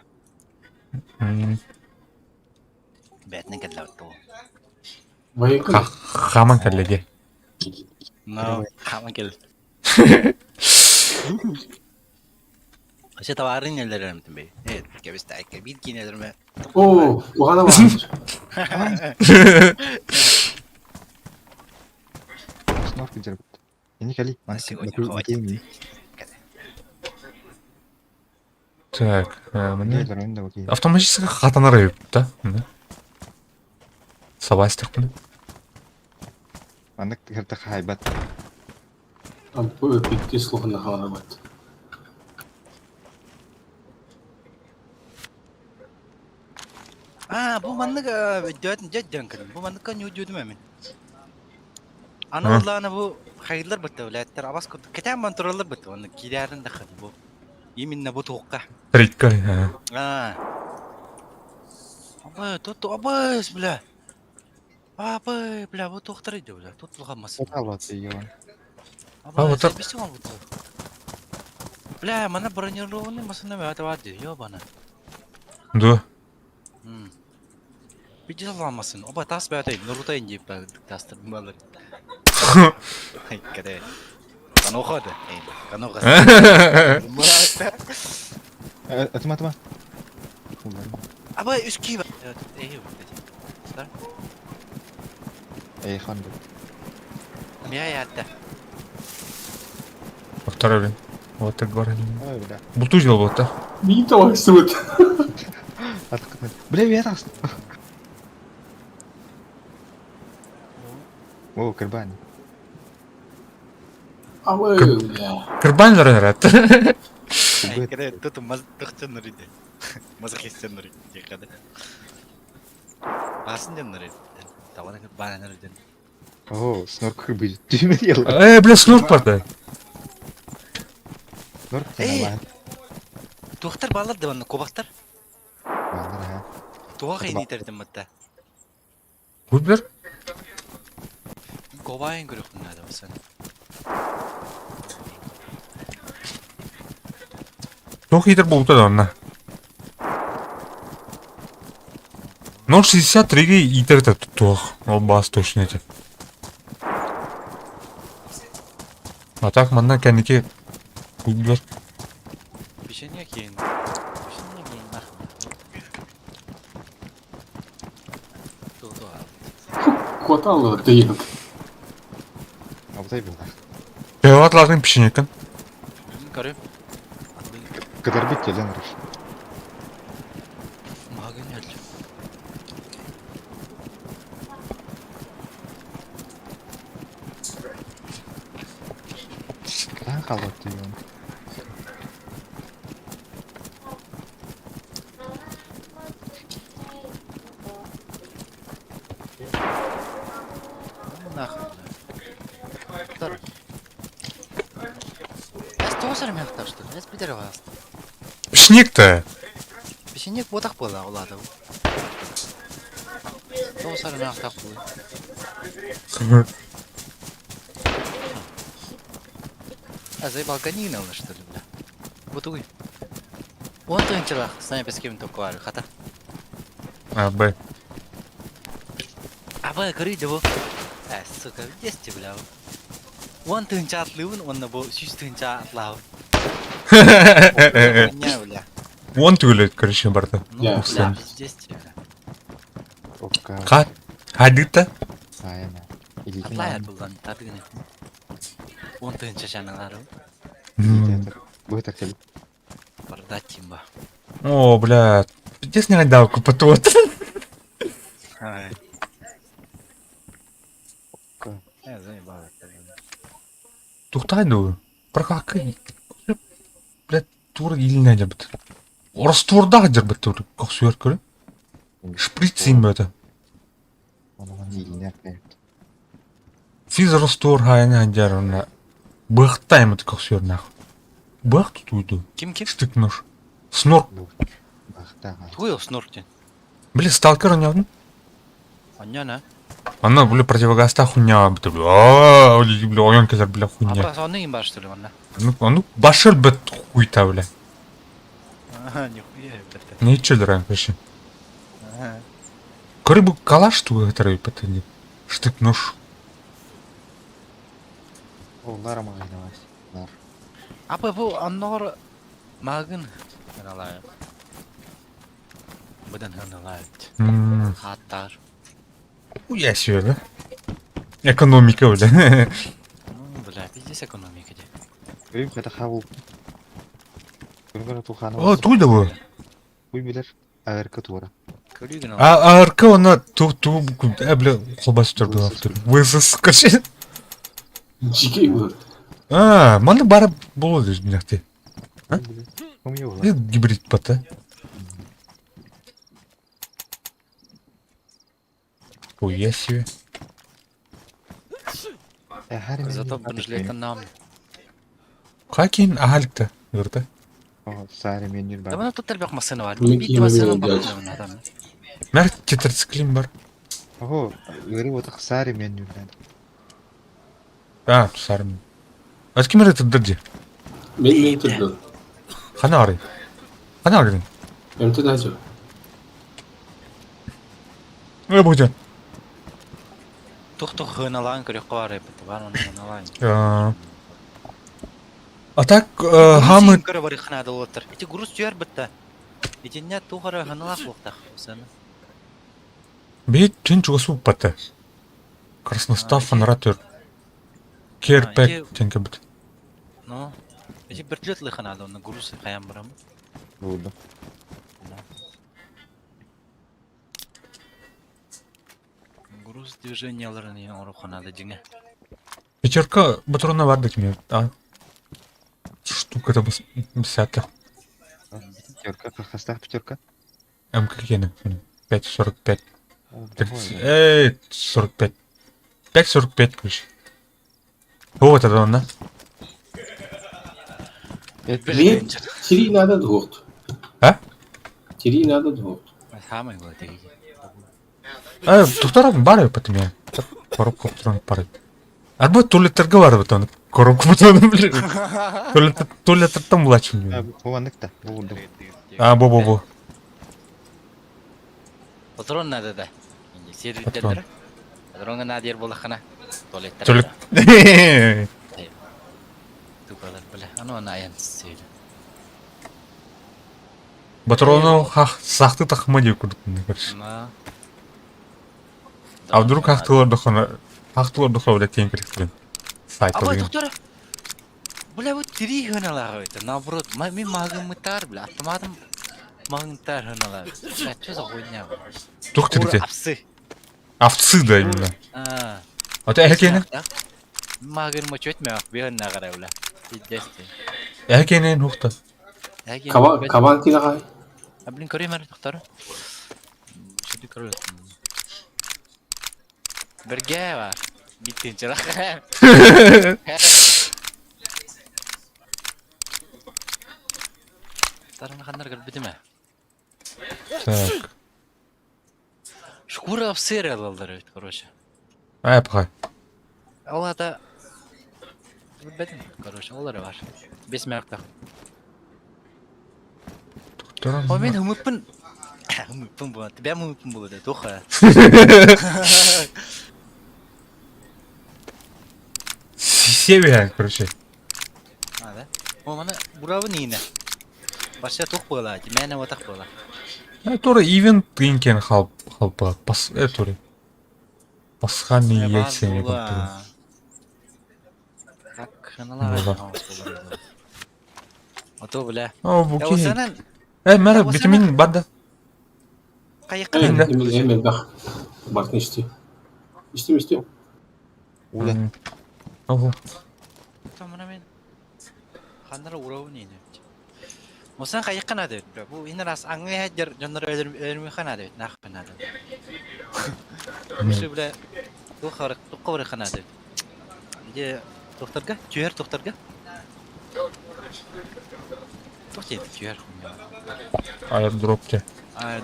Бәтнен кәдләүтті ол. Bayıkın. Хаман кәллеге. No, хаман кел. Aşağı tavarın yerlerim tabii. Evet, kebis tayke bir kinelerime. Oo, bu kadar varmış. Снорк держит. Я не кали. Сегодня хватит. Так, мне Да, окей. автоматически хатанар өйіп, да? Сабастық мені. Anda kereta hebat. Bu öpükte sloganı havalar var. Bu manlık jötten kırın. Bu manlık kan yüzüydüm emin. Anadolu'na bu hayırlar bitti. Ulayetler abas kutu. Ketem kontroller bitti. Onu giderin de kırdı bu. Yeminle bu toğukka. Тритка. Абыз, бля. Абы, бля, bu toğuktарıydı bля. Tutulğamasın. Алат ее. вот так. Бесің ол бұты. Бля, мана бронированный масына мәті вады. Ёбана. Да. Биді саламасын. Оба тас бәті. Нұрутайын дейіп тастырдым балыр. Ай, кәде. Kan оқады. Kan оқасы. Atma. Абай, үскей бар. Хан. Я ятты. Второй, блин. Вот так говорили. Ой, бля. Бутузил вот, да? Bir de bak sıvıt. Бля, я так. О, карбан. Ama öyle. Кырбанлар әрәт. Ай, кәде, тұты мазықтықчы нұрыды. Мазықестен нұрыды. Кәде. Басын ден нұрыды. Таваны бана нұрыды. О, снорк будет. Ты не делал. Бля, снорк бар да. Снорк. Туқтар балар да баны кобақтар. Ага. Туға қайын етердім мұтта. Выбер. Кобайын көріп мұнады басаны. Тох хитр болуп да онна. 0.63-ге итерді тох. Ол бас точно еті. А так мында кәнеке выбер. Пешене кейін. Пешене кейін нахуй. Туға. Kotalı değil. А вот это. Певатлардың пішінекен. Көрем. Который бит телен рыш. Мағын әлі. Kan халат ее. что ли? Без дерева. Пішнек-то. Печенек вот так было, ладно. То сарына так было. А заебал конина у нас что ли, бля? Вот уй. Вон то инчелах, с нами без кем-то квары, хата. А, Б. А вы говорите, вы... сука, где сте, бля? Вон то инча отлывын, он на бо, сюсь то инча отлав. Не, бля. Вон түгілі, короче, барда. Ну, Я, бля, кстати. пиздец тебе, бля. Окка. Қа? Хадита? Айна. Или Атлайат булдан, тадыгын. Вон то инча жаналары. Вы так или? Продать тимба. О, бля. Пиздец не гадалку потот. Ай. Окка. Я заебал это, бля. Туқтайды. Бір қақы. Бля, тур еліне де біт. Орыс турдағы жер біт тур. Қоқ сүйер көрі. Шприц дейін бі өті. Оның иліне қайып. Физ орыс тур хайына жер оны. Бұқтайым өті қоқ сүйер нақ. Бұқ тұтуйды. Ким? Штык нож. Снор. Бақтаға. Туел снорки. Бля, сталкер ойнадың? Понятно. Ана, бля, противогаста хуйня біті. Ааа, бля, ойын кезер, бля, А хуйня. просто он им баш, что ли, ванна? Ну, башыл біт хуйта, бля. Ага, нихуя, это. Не чөлдер, вообще. Ага. Көрі бұл калаш туы ғытыры бітті. Штык нож. Олар мағайнавас. Олар. Апа bu anlar magın herhalde. Budan herhalde. Hattar. Уя себе, да? Экономика, бля. Ну, бля, пиздец экономика. Көрім қайта қабыл. Көрім туханы О, туйда бұл. Уй білер. Ағырқы туара. Көрügün al. А арка оны бля, қолбасы тұрды автор. Высыз, короче. Жеке бу. Маны барып болады жинақте. Кім еу Это гибрид бата. Уя себе. Зато bunu жилетен нам. Қакин ағалықта, көрді. Сары меннер Да бар. bunu тут тербек масыны var. Мен Bir киемем basının yok, bakıyor bunun adam. Мәрт тетрациклин бар. Ого, өрі отық сары меннер бар. Сарым. Әткім әрі тұддырды. Мен тұрды. Қана арай. Қана арай. Мен тұрды ажы. Бұйды. Тух hınalan körük var hep. Var onun hınalan. А так, хамы... Körü var hınada otur. İti gurus tüyer bitti. İti ne tuhara hınalak loqtaq. Sen. Бейт түн чуғасы бұп баты. Красностав фонаратор. Кер 5 теңке біт. Ну. İti bir tületli hınada onu gurus kayam buram. Болды. Груз движенияларын оруханада жиңе. Пятерка батарона барды кеме. Штука-то бісәті. Пятерка, қақастақ пятерка. МК кені. 5.45. 45. 45. 5.45, короче. Вот это он, да? Мен тири надо двух. А? Тири надо двух. Хамай бұл теги. Тухтарам бары потом я. Коробка патрон пары. Арба туалеттерге бар бутон. Коробка патрон, блин. Туалеттерден булачым. Болғандықта, болды. Бо. Патрон надо да. Сервиттер. Патронга надер болақана. Туалеттер. Туалет. Тупалар біле. Аны аян сейді. Батарону сақты тақыма деп көрдім, короче. А вдруг хақтыларды қабылет тең керектілін. Сайт Абай алген. доктора. Бля, вот три хыналар это. Наоборот, мен магым мытар, бля. Автоматом магым тар хыналар. Бля, что за хуйня? Тух тебе. Апсы. Овцы, да, именно. А ты әкені? Магым мочет мя, беган нагара, бля. Пиздец. Әкенен хұқты. Кабан тири қай. А блин, көрейм әрі доктора. Шуды көрейм. Бірге бар. Биттен чырақ. Тарана хандар көрбүтүмө. Так. Шкура в сериал алдар, короче. Пхай. Алада bilmedim, короче, олары бар. 5 мәртә. О мен хумыппын. Хумыппын болады. Бәм хумыппын болады, тоха. Севия, короче. А, да? О, мана буравы нейне. Башка тох болады, менә вот так болады. Тура ивент инкен халпа. Пас, тура. Пасхальные яйца не купил. Так, ханалар. А то, бля. О, Я буки. осанан Мэр, витамин бада. кайыкка Эми, да. Hemen bak. Bartın içti. İçti. Уле. Ого. Мана мен хандар уравы нейне. Мосан кайыкка нады. Бу ин рас аңгы хаҗар җаннар өрмө ханады. Нах панады. Ши бля. Тохары ханады. Иде докторга, түйер докторга. Тохтен түйер. Аирдропте.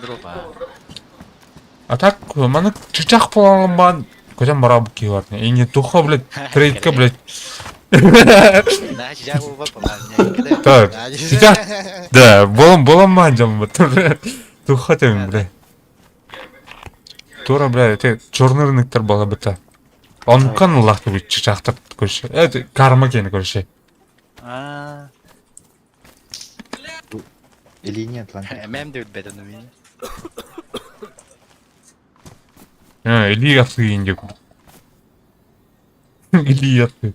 Дропа. А так, мана чычак болған көзем бара буки бар. Эне туха, блядь, трейдка, блядь. Да, чичак болуп калган. Так, чычак. Да, болам жам бутур. Туха тем, блядь. Тура, блядь, те чорный рыноктар бала быта. Он кан лахты бит чычактар көршө. Это карма кени көршө. А, Или нет, lan. мем дебит беден мен. Или ясы инде. Или ясы.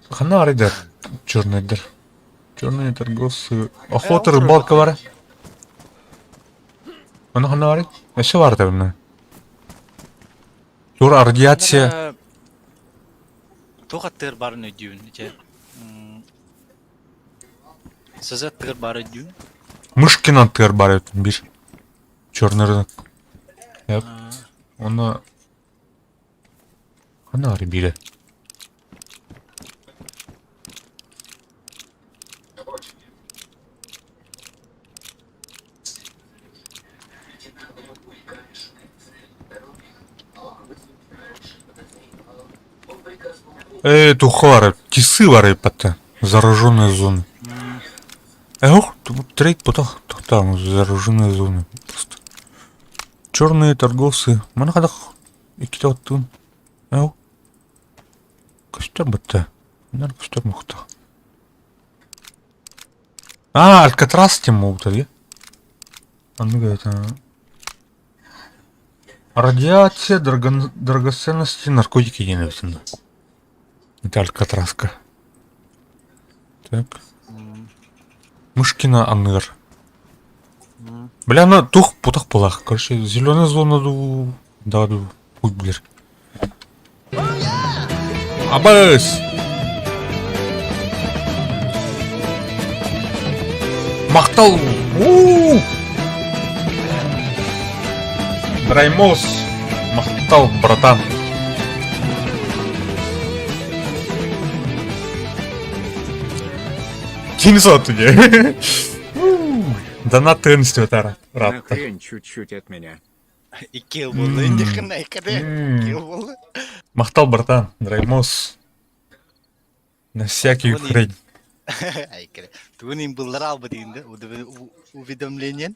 Хана арыдар черныйдыр. Черные торговцы. Охота, рыбалка бар. Оны хана арыд? Эше бар да буны. Тура радиация. Тохаттыр барын өдүн, че. Сызаттыр бары өдүн. Мышкин тыр бар өтін бир. Черный рынок. Yap. Onu hana arı biri. Тухары, тисы бар епатта. Зараженные зоны. Ох, трейд потом там зараженные зоны. Просто. Черные торговцы. Мана кадак икки оттун. Ау. Каштар бытта. Нар каштар мухта. Алькатрас тем могут, да? Ну это. Радиация, драгоценности, наркотики ненавистны. Это алькатраска. Так. Мышкина Аныр. Бля, она тух путах пулах. Короче, зеленая зона да, путь ближе. Абас! Махтал! Драймос! Махтал, братан! Кинзо тебе! Донат 13 это рад. Нахрен чуть-чуть от меня. И килл был, не хана, килл был. Махтал, братан, Драймос. На всякий хрень. Тунин был рал бы динде, уведомление.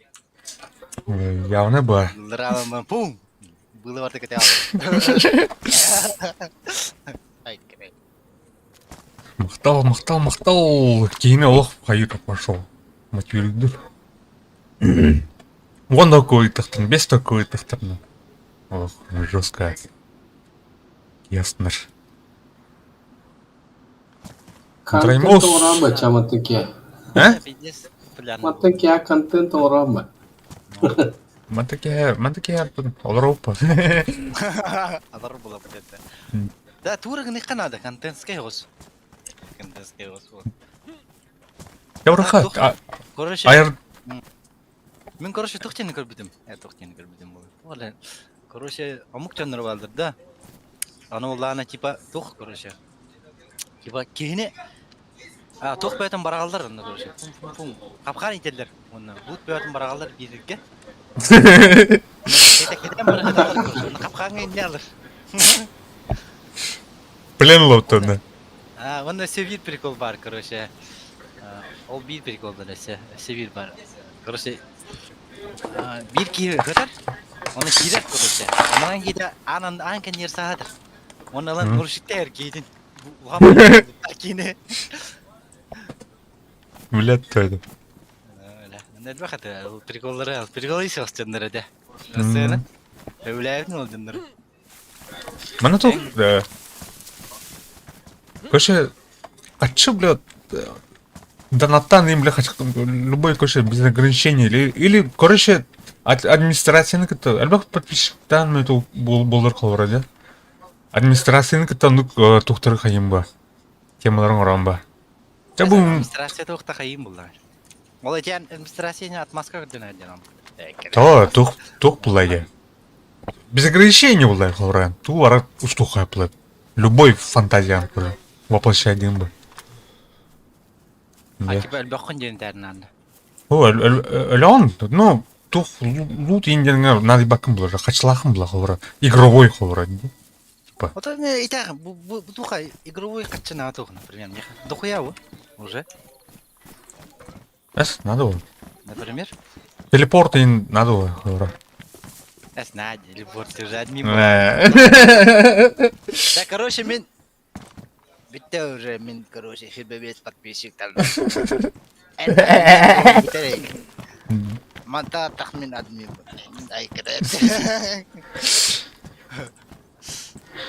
Явно бы. Рал мы пум. Было вот такое. Махтал. Кейіне олық қайырып пошел. Мотивирдір. Он такой тахтан, без такой тахтан. Ох, жестко. Ясно. Контент doğru çamatınki. He? Matınki контент doğru. Мантаке ярпын. Олар опа. Адар было бдетте. Да, тура не канада, контентская гос. Контентская гос. Я враха. Короче, Айр. мен короче тохтен көрбүдүм. Тохтен көрбүдүм бул. Оля. Короче, амук жандар балдыр да. Аны улана типа тох короче. Типа кене Тоқ бөтен барағалдар онда көрші. Пум. Қапқан ителдер. Оны бұт бөтен барағалдар бирге. Кетен бір қыталар көрші. Оны қапқанға не алыр. Плен лоптонда. Онда севир прикол бар, короче. Ол бир прикол да севир бар. Короче, бир киі қытар. Оны киірер, короче. Онан кейді ан кәнер сағадыр. Оналан көршіктер кейдін. Бұған бар кейіне. Блядь, тойду. Ne bakatı, prikoları al. Prikolu ise canları da. Nasıl? Öyle ne oldu canları? Mana tuh, короче, хочу, блядь, донатан им, блядь, хочу, любой, короче, без ограничений, или, короче, администрацияны кітті, әлбақ подписчиктан мен тух болдар қалыр, да? Администрацияны кітті, тухтары қайым ба, темаларын оран ба. Администрация тухта қайым болдар. Ол екен администрацияны атмаска көрден әден. Тух бұлай, без ограничений бұлай қалыран, тух ара устуқай бұлай. Любой фантазиян көрі, воплощайдың ба. Акиба әлбақ күнден тәрінанды. Әлон, ну, тух лут инденге надо бакым бұлар, қачылақым бұлар қалыран, игровой қалыран. Это не итак, духа игровой качана тух, например, дохуя вы уже. Эс, надо было. Например? Телепорт ин надо было. Эс, надо, телепорт уже админ. Да, короче, битте уже, короче, фидбэбет подписчик там. Это Мата тахмин админ. Ай, короче.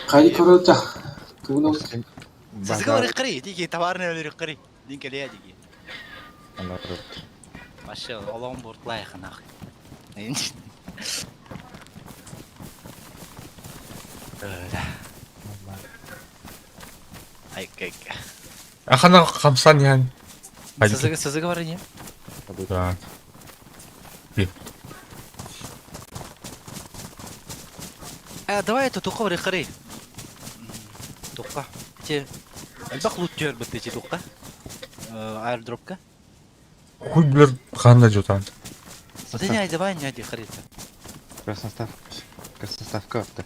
Қайды көрді? Көгін Сізге орай қыры, деге товарны өлері қыры. Ден келея деге. Машы, олауын бұртлай қанақ. Ай. Ахана қамсан ян. Сізге бары не? Да. Давай это туққа бары қыры. Туққа. Әлбақ лут жөр бітті че туққа. Аэродропқа. Хуй білер қанда жотан. Вот не давай не айди қыры. Красноставка атты.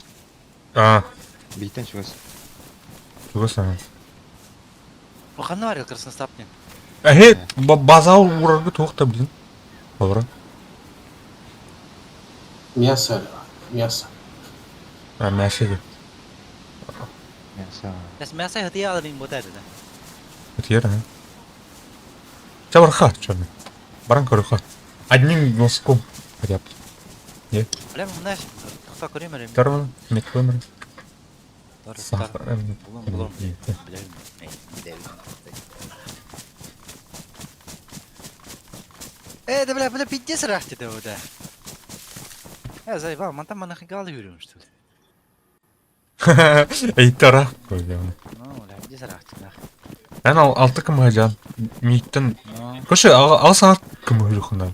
Бейтен шығыз. Шығысана. Қаны бар ел красноставнен. Базау ұрарғы тоқта білін. Олара. Мясо. Мясо де. Мясо хатия алырын бота еді. Өтер, Чабар хат, чорный. Баран көрі хат. Одним носком хотя бы. Білем, мұнаш, тұқта көремер. Второй, мет көмір. Сахар. Бұлым. Да, бля, пиздец рахты да, да. Заебал, мантам манахи галы yürüyorum что ли. Эйтара koyacağım. Бля, пиздец рахты, да. Ben 6 kım hacam. Mitten. Koşu al sana kım hırıkından.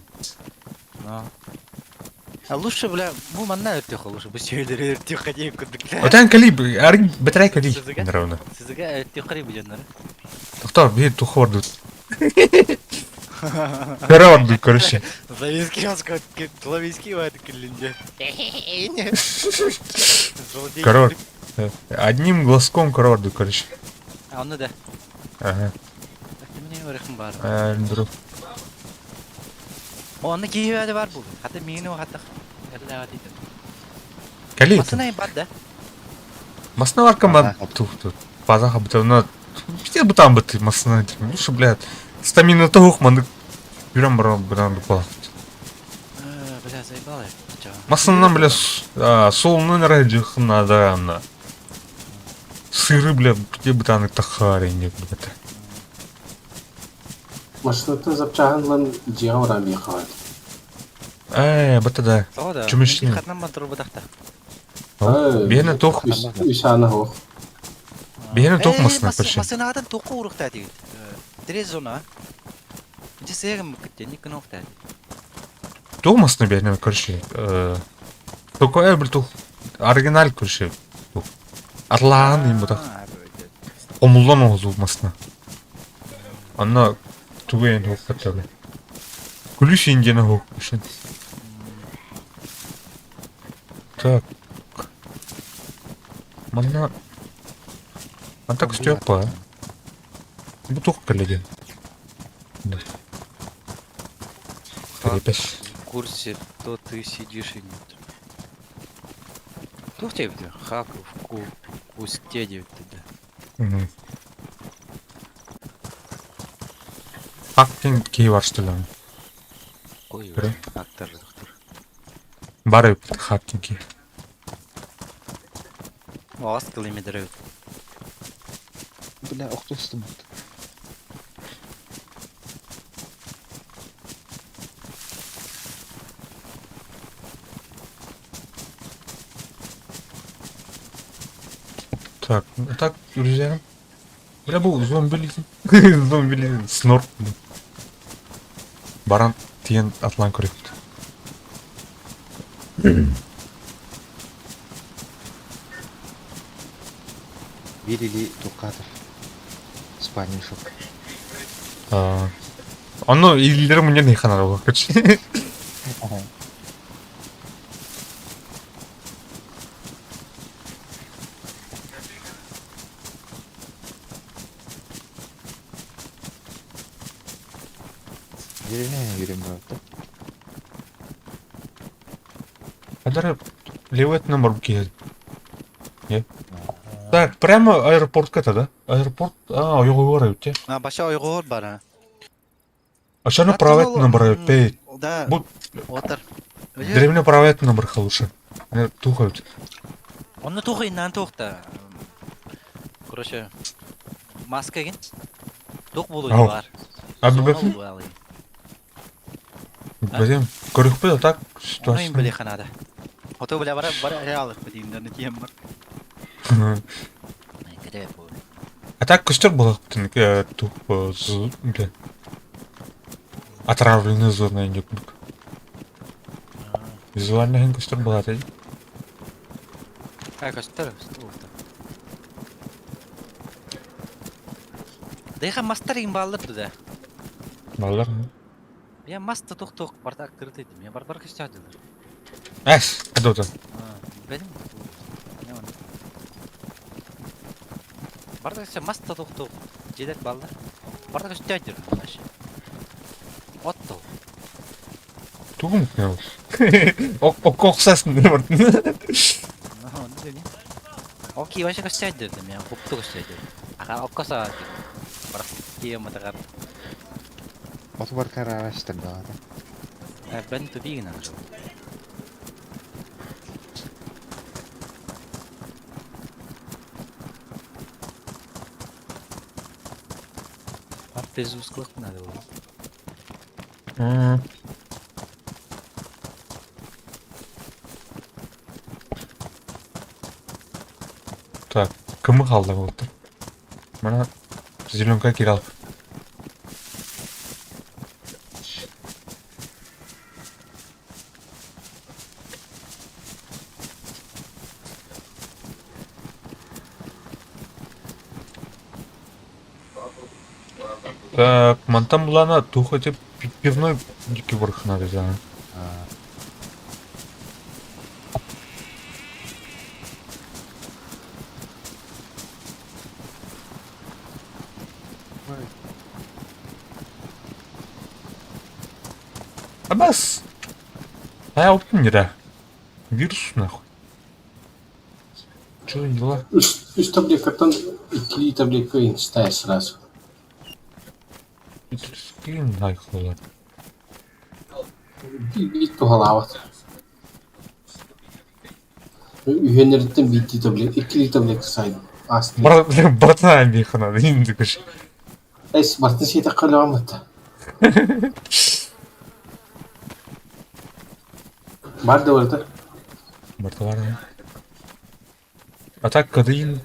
Лучше, бля, bu manna ötüyor лучше. Bu şeyleri ötüyor kadıyım kırdıklar. Öten kali, arın bitiray kali. Nırağına. Sizge ötüyor kırı biliyorlar. Doktor bir tuğu vardı. Kara vardı karışı. Славянский маска, славянский вайт киллинде. Kara var. Одним глазком kara vardı karışı. Onu da. Aha. Kimine öğretim var. Dur. Onu giyiyor var bu. Hatta mini o hatta. Gel hadi. Kali. Masına badda. Masına var kama tuh. Bazı habita ona. Bir bu tam bitti masına. Şu блядь. Стамина тух манdık. Yürüm buradan bir falan. Бля, заебало. Масынан, бля, солының райджихын надо. Сыры, бля, где бы там тахари не блядь. Машинатын запчағын лан жиға оран бей қавады. Бәті да. Чүмішін. Қатнан бантыру бұдақта. Бені тоқ. Ишаны хоқ. Бені тоқ масына көрші. Масынадан тоқы ұрықта дейді. Дірез зона. Где сэгам кітте, не кнопта. Тоқ масына бені көрші. Тоқы бір тоқ. Оригинал көрші. Арлаған дейм бұдақ. Омылдан оғызу масына. Anna тугайн хоох гэдэг. Гүлш инженэ хоох шин. Так. Манна Антак стёпа. Бутух коллеги. Да. Перепись. В курсе, то ты сидишь и нет. Кто в тебе? Хаков, Кусте 9 тебя. Мгм. Хактин кей бар что ли? Ой, Кірі? актор. Бар хактин кей. Оғас кілометр өт. Бля, оқтостым. Так, так, друзья. Бля, бұл зомбилизм. Зомбилизм. Снорк. Баран тиен атлан көрек. Вилили Тукатов. Спанишок. Анно илдер мне не ханар короче. Юрим да. Адар левет номер кей. Так, прямо аэропортка да? Аэропорт. Ойгой бар өте. Баша ойғыр бара. Ошоны правет номер өте. Да, Бұл отыр. древне правет номер халуша. Туха өте. Оны туғайынан тоқта. Короче, маска ген. Тоқ болу Ау. бар. Абдубекин. Бәдем, көрік пе так Оны ситуация. им біле қанады. Ото біле бара реалық бідеймдерні тием бар. Кәде бұл. А так күстер болақ бітін, тух, бля. Отравленный зоной нюкнук. Визуально хен күстер болақ еді. Көстер, столда. Дейха мастар ем балдыр да. Балдар. Я маста тоқ бардак кірді едім. Я бар кішті адылыр. Әс, әді ота. Benim. Ne var? Bardak işte masta toq. Jedek ballar. Bardak işte aydыр. Отто. Туғым не ол. Оқсасын не бар. Ne dedi? Okey başa kaçta aydırdım ya. Hoptu kaçta aydırdım. Aka okkasa. Barak kiyama takar. Оту бар караштыр да. Ben de bir gün Без ускорок надо было. Так, кімі қалды болды? Мана зеленка кері алып. Так, мантам бұлана тухы деп пивной дикий варх надо за. Абас! Оптым не да. Вирус нахуй. Чё за дела? Üç таблеткадан 2 таблетка читаешь сразу. Скин айхлылар. Bir тухалават. Үйенерден 2 таблетка, 2 таблетка saydım. Aslında. Братан бейха надо, инди кыш. Бартын şeyde kalamata. Var da orada. Барта бар. А так кадыйын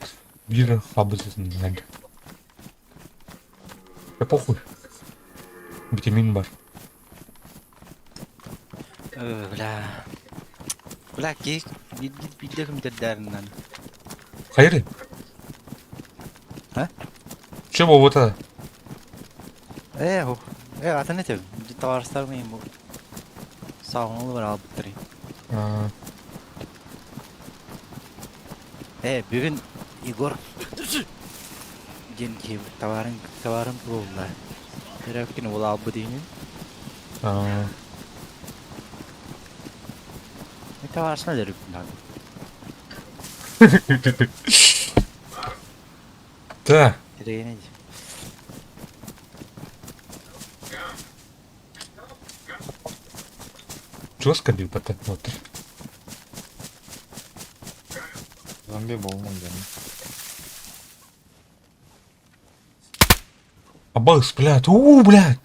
бир хабызын надо. Похуй. Витамин бар. Бля, кек, биддегім дәрдәрінен. Хайры? А? Че болып ота? Ху. Атын етем. Товарыстар мен бұл. Сауынылы бір алып біттірейін. Бүгін Егор. Ген кейбір товарым болды. Көрәпкені ол алып дейінен. Товарысына дәріп бұндағы. Да. Кереген еді. Жестко бил потом вот. Зомби болмайды. Обалс, блядь. Блядь.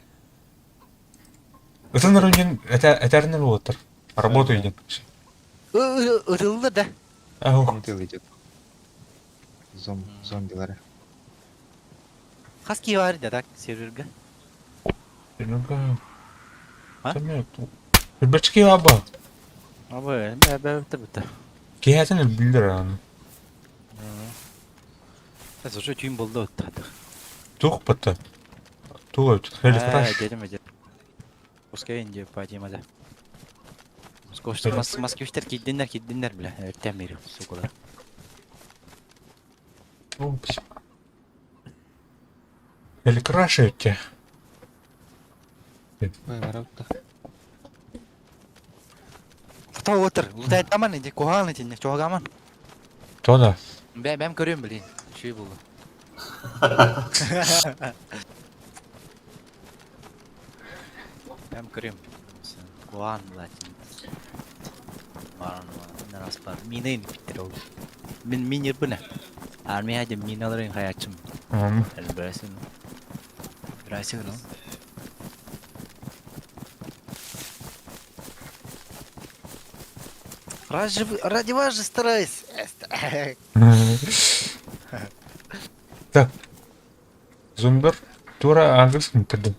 Это на районе... Это вот. Работу идет. Үрілді да. Ау. Не тыл идет. Зомбилары. Қас кей бар еді так серверге. Ну-ка. А? Бачки аба. Абы, бітті. Кейтен билдер аны. Уже түйін болды өтті. Тух пата. Тух. Хели краш. Дедім. Пускай енді падемада. Скоштар маскевиштер кеддендер біле. Өрттен бері соқылар. Хели краш өтте. Байбаратта. Құтау отыр. Ұлтай таман енді қоған етінде жоғаман. Тода. Бәм көрем білейін. Шүй болды. Бәм көрем. Қоған латин. Баран рас бар. Мина енді біттір ол. Мен ербіні. Армия әдем миналарын қаячым. Әлі бірәсің. Бірәсің ол. Ради вас же стараюсь. Так. Зомбер. Тура английский тілді.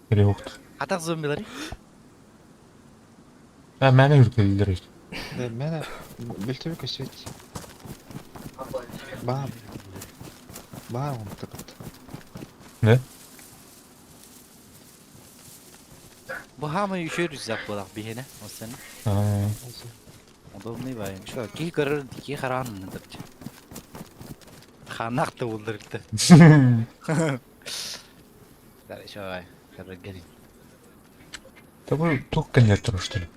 Перевод. Атақ зомбилар. Мәне үркелдер. Да, мене більше көсет. Бар он тұрды. Не? Bu hamı yüşürüz yap bolaq bihine o sene. Удобный бай. Şu ki görür ki karanlıdır. Xanak da buldurdu. Dale şu ay. Kadar gelin. Тобой тух коннектор, что ли?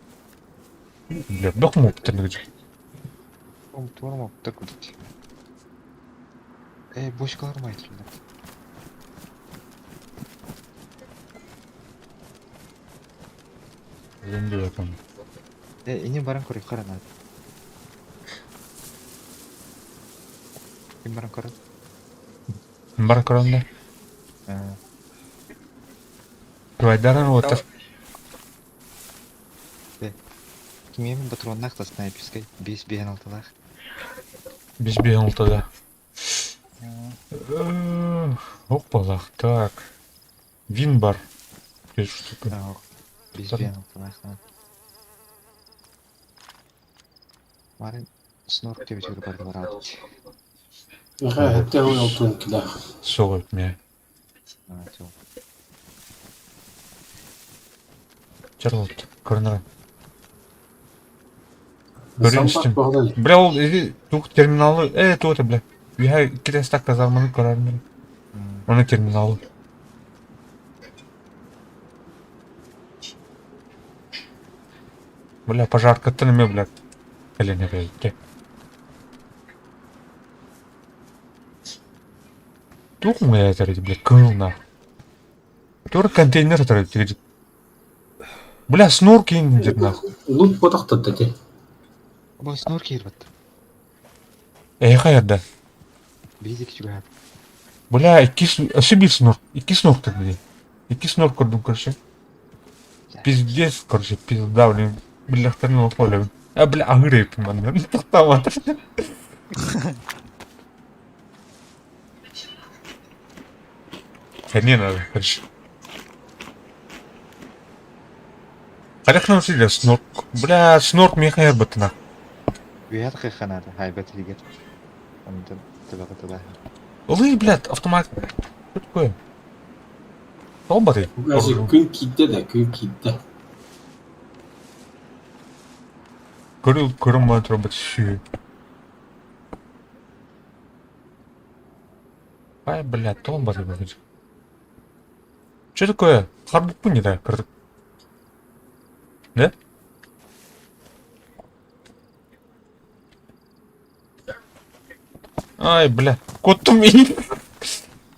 Бля, дох мог ты где? Турамап тұрды. Бошкалар ма айтылды? Зомби там. Ине баран көрек қаранады. Кем баран көрек? Бар коронда. Твайдаран отыр. Кемемен патроннақ та снайперской 5-6-лақ. Без бегал-то. Опа, так. Винбар. Есть штука. 5-6-лақ. Марын снорк деп жүріп барды барады. Хәтта ул алтын килә. Соғып мне. Чарлот. Корнера. Көріністім. Бля, ол тух терминалы. Туғыты, бля. Виха кетес так казарманы көрәрмін. Оны терминалы. Бля, пожарка тыныме, бля. Колене бәйітте. Тух мы это, бля, кылна. Тур контейнер это, бля, снур кейіндер, нахуй. Лут потақты дәде. Бой снорк ер бәтті. Қайырда? Безек жүгә. Бля, ошибись снур. 2 снур-то, бля. 2 снур көрдім, короче. Пиздец, короче, пизда, блин. Бля, вторного поля. Бля, агрейп, ман. Тоқтамады. Не надо, короче. Қайдақ научили снорк. Бля, снорк мен қайыр бітіна. Уят қайқанады, хайбет лигет. Онды тыбағы. Ой, блядь, автомат. Что такое? Толбатый. Даже күн кидде да, күн кидде. Көрім ба тұрбат шүй. Ай, блядь, толбатый багаж. Что такое? Харбуку не да, кырдык. Да? Ай, бля, кот умеет.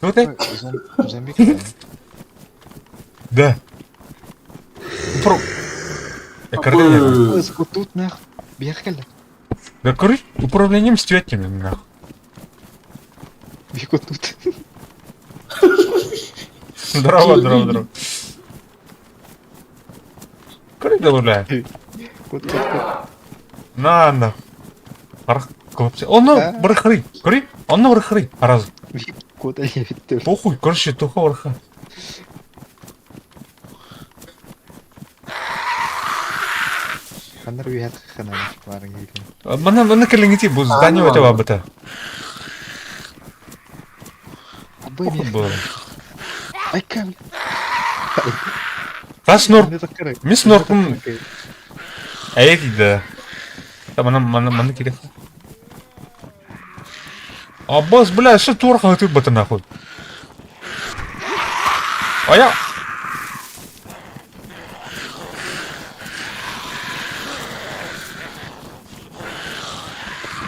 Вот это? Зомби кидаем. Да. Про. Кырдык. Ой, вот тут нах. Бехкали. Да короче, управлением стветями, нахуй. Бег вот тут. Здорово. Короче, добавляю. Вот. На. Арах, клопси. Онна, барахры. Кори, онна барахры. Араз. Куда я ведь Похуй, короче, туха бараха. Ханар уят ханар барың екен. Мана келеңити, бұл здание өте бабыта. Абай Похуй мен. было. Айкам. Қас нор, мис норкым әйек дейді. Мана керек. Аббас, бля, что турха ты бата нахуй. Ая.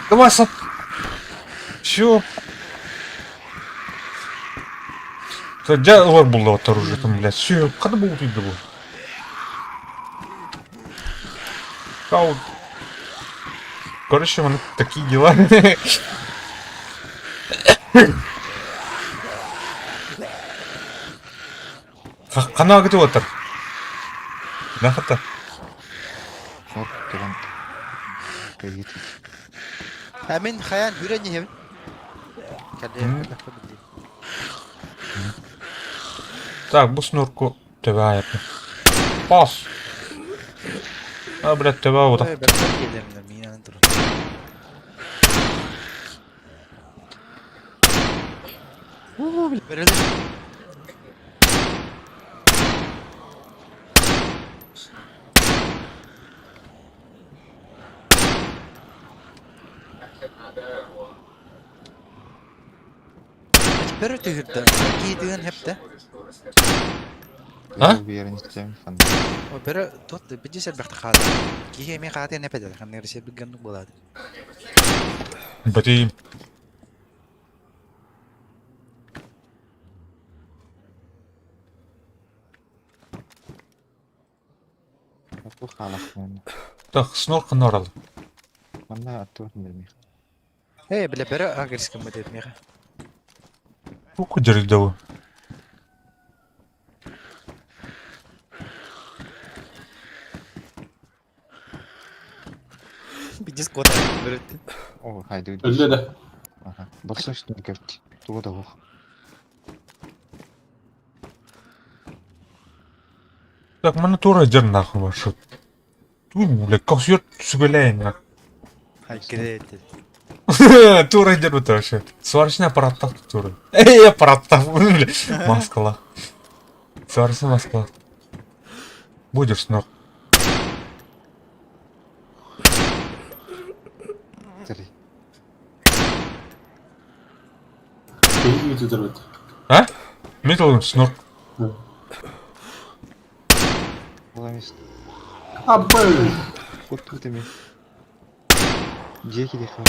Давай, сап. Чё? Жа олар болды аттар уже там, блядь. Все, қады бұл дейді бұл. Кау. Короче, такие дела. Қана кетіп отыр. Нақыта. Вот туган. Кайт. Амин хаян үйрен не Так, бұл снурку төбе аяпты. Пас. А, блядь, төбе ода. Ой, бір келемдер, менен тұр. Берелер. Бір түгірді, кейдігін хепті. А? Уверен, что фан. Ой, бірі тұтты, біді сәл бәқті қады. Кейге мен қағаты не пәдеді, қаннері сәл білгеннің болады. Бәтейім. Bu халах мен. Так, снор қана оралды. Манда аттыр білмей. Эй, бля, бірі агрессивім бәдеді меға. Уку дерек дәуі. Біді скота бірітті. О, хайду. Өлді да. Ага. Болса что не говорить. Туго да ох. Так, мана тура жер нахуй башы. Туй, блядь, как сүйер түсігілейін, нахуй. Ай, кіреді. Тура жер бұты вообще. Сварочный аппараттақ тура. Эй, аппараттақ, блядь. Маскала. Сварочный маскала. Будешь, снор. Смотри. Күн кидде тұрбат. А? Метал снор. Бұл емес. Абай. Вот тут еми. Жеки де қал.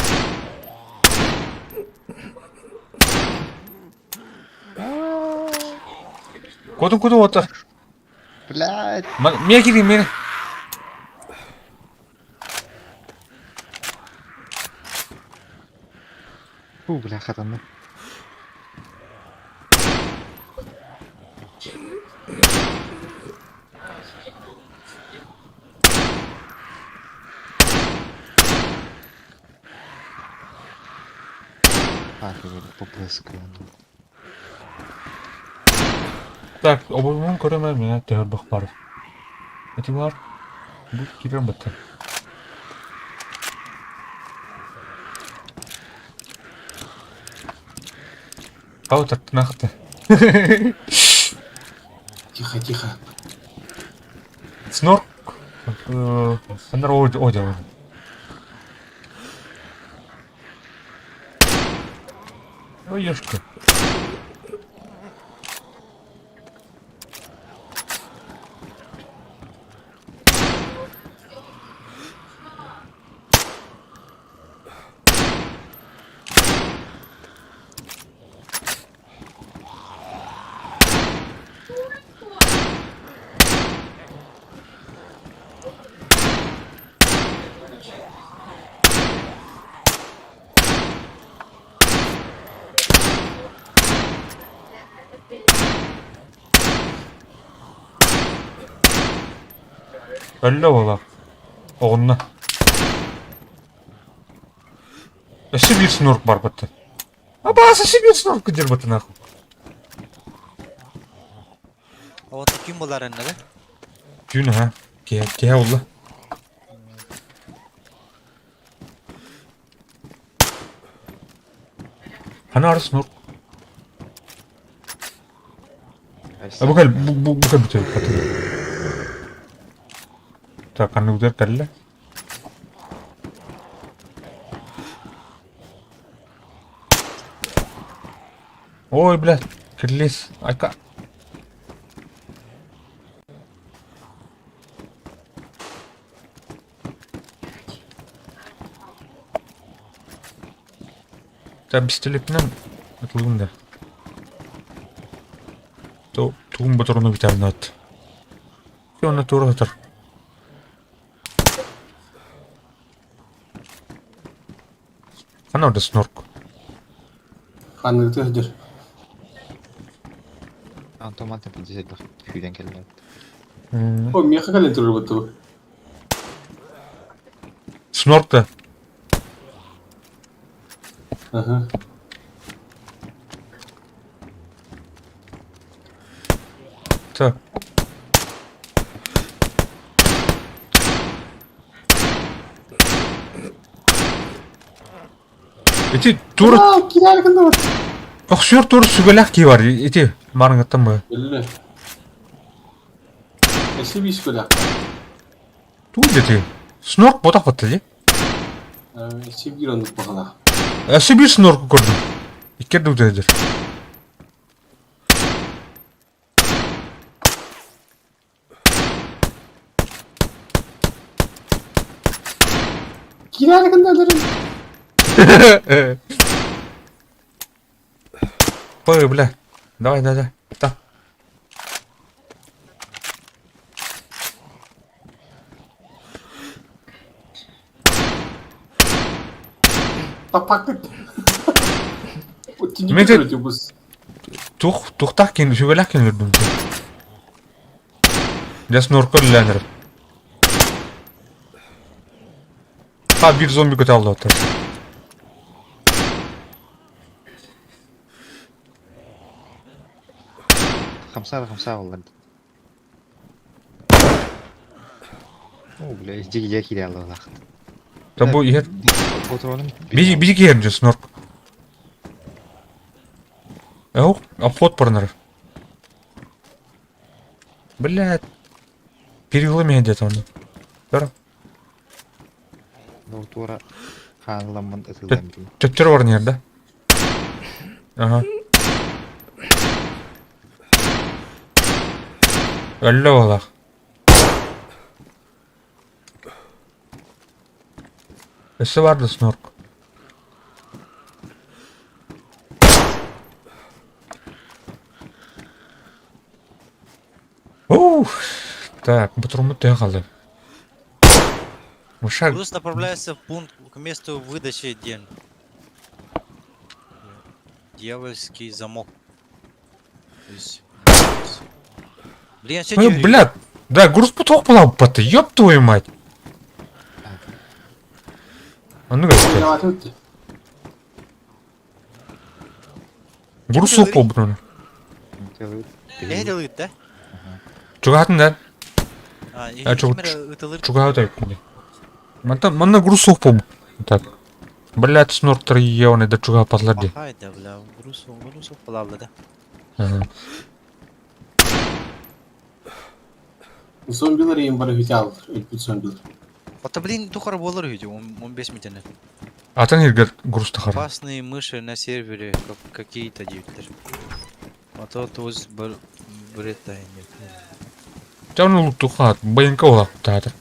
Көтін отыр. Блядь. Мен келейін, мен. Фу, бля, хатанды. Так, обоймон көрөмөр менен төгөрбөк бар. Эти бар. Бу кирен быттыр. Ау, так нахты. Тихо, тихо. Снорк. Анар ойда. Ой, ешка. Öyle ola. Oğluna. Eşi bir snork var battı. Ha bazı eşi bir snork gidiyor battı nahı. Avanta kim bular enne de? Gün ha. Ge ola. Hani arı snork? Bu kadar bitiyor. Так, kanı güzel kelle. Ой, блядь, крылись. Айка. Sen pistoletinen atıldım da. Tuğum motorunu bir tane at. Sonra doğru atar. Hani orada snork. Kanırdı ödür. Automatik bize bak. Hüden keller. O miyaqa kalın durur batı. Snork da. Aha. Так. Эти тура Aa, kiler kında batı. Akşıyor tuğru sügülak ki var. Eti marın attın mı? Belli. Eşi bir iş böyle. Tuğ dedi. Snork botak battı diye. Eşi bir onluk bakala. Eşi bir snork gördüm. İki de dedi. Kiler kında alırım. Ой, бля. Давай. Так. Tapaklık. O tinci Mete- götürüyor bu. Туқтақ кейін шүгелақ кейін көрдім. Жас норкөл ләнір. Ha bir zombi kötü aldı hatta. Хамса oldu. O bile ciddi kiri aldı Allah. Da bu yer Oturalım. bir yerince snork. Yok, обход парнер. Блядь. Перевело меня где-то он. Ver. Doktora kanlanman ısılan bir. Töptür var nerede? Aha. Öyle ola. Esi vardı snork. Так, батарумы тягалды. Мышак. Груз направляется в пункт к месту выдачи ден. Дьявольский замок. То есть... Блин, что Ой, блядь. Да, груз поток палаппаты, ёб твою мать. А ну как Yavaş öttü. груз соқ болбур. Не делают, да? Чугатын да? чугат. Ытылыр. Чугаты айппын. Мана груз соқ болбур. Так. Блядь, снорктор ебаный да чуга патлар ди. Ай, да, бля, груз полавлы, да? Ага. Зомбилар ең бар өте алыр. Өлпіт зомбилар. Ото, блин, тухар болар үйде, 15 метрнет. Атан ергер груз тахар. Опасные мыши на сервере какие-то девятер. Ото туз брета нет. Жан улук тухат, байынка олақ таатыр.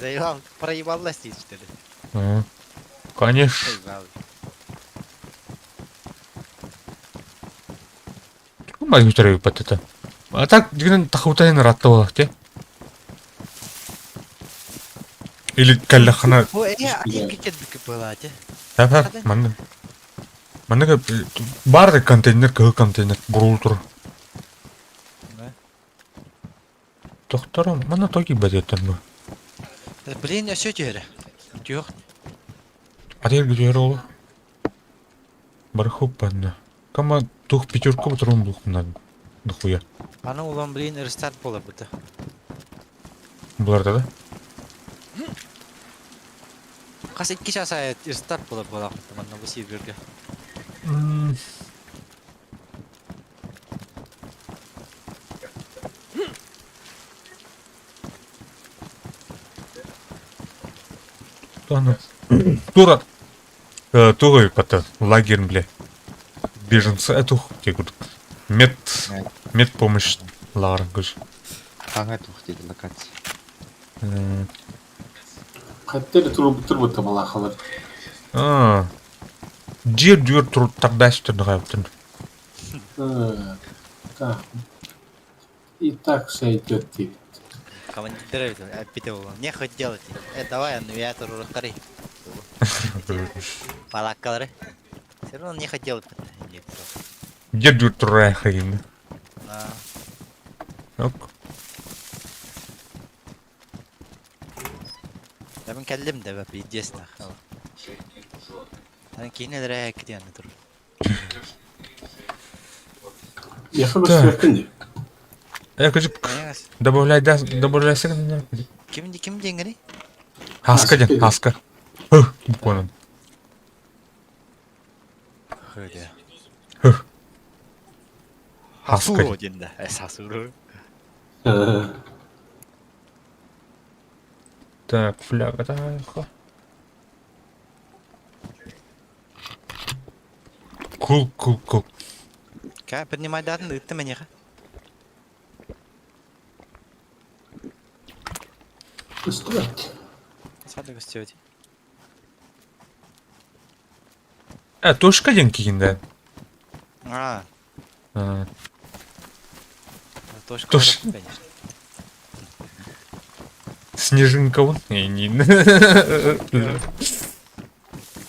Заебал, проебал ластить, что ли? Конечно. Заебал. Май үтірі өпәт это. А так, дегенен тахутайын ратты олақ, те? Или кәлі қана... Ой, один кекет была, те? Тәпәр, манны. Манны барды контейнер, кығы контейнер, бұрыл тұр. Да. Тоқтарым, мана токи бәдеттен бі. Блин, все теперь. Тёх. Атер гүтер олы. Бары хуп бәнді. Кама тух пятерка бұтырым бұлқынады. Дұхуя. Ана улам, блин, рестарт бола бұты. Бұларда да? Қас 2 час аяд рестарт бола бұты. Манна бұл серверге. Тура. Тугой пата лагерь, бля. Беженцы этух тегут. Мед помощь ларың көз. Таңа тух дейді локация. Қаттері тұр бұтты бала қалар. Жер дүйер тұрып тардастырды ғайыптын. Так. И так все идет тип. Командир опитывал. Нехуй делать. Давай, аннуятор рухари. Палаккалары. Все равно не хотел. Жер дүйер тұрай қайын. Ок. Я бы каллем да бапи идесно. Она кинет рая где она тур. Я хабар сверкінді. Көжіп, добавляйся ғана. Ким деньги? Аска ден, аска. Буквально. Хөде. Аска Сасуру ден. денда. Сасуру. Так, фляга тайха. Кул. Ка, поднимай дату, ты меня. Строить. Сады гостевать. Тошка ден кейінде. Тошка, Тош- конечно. Снежинка вон.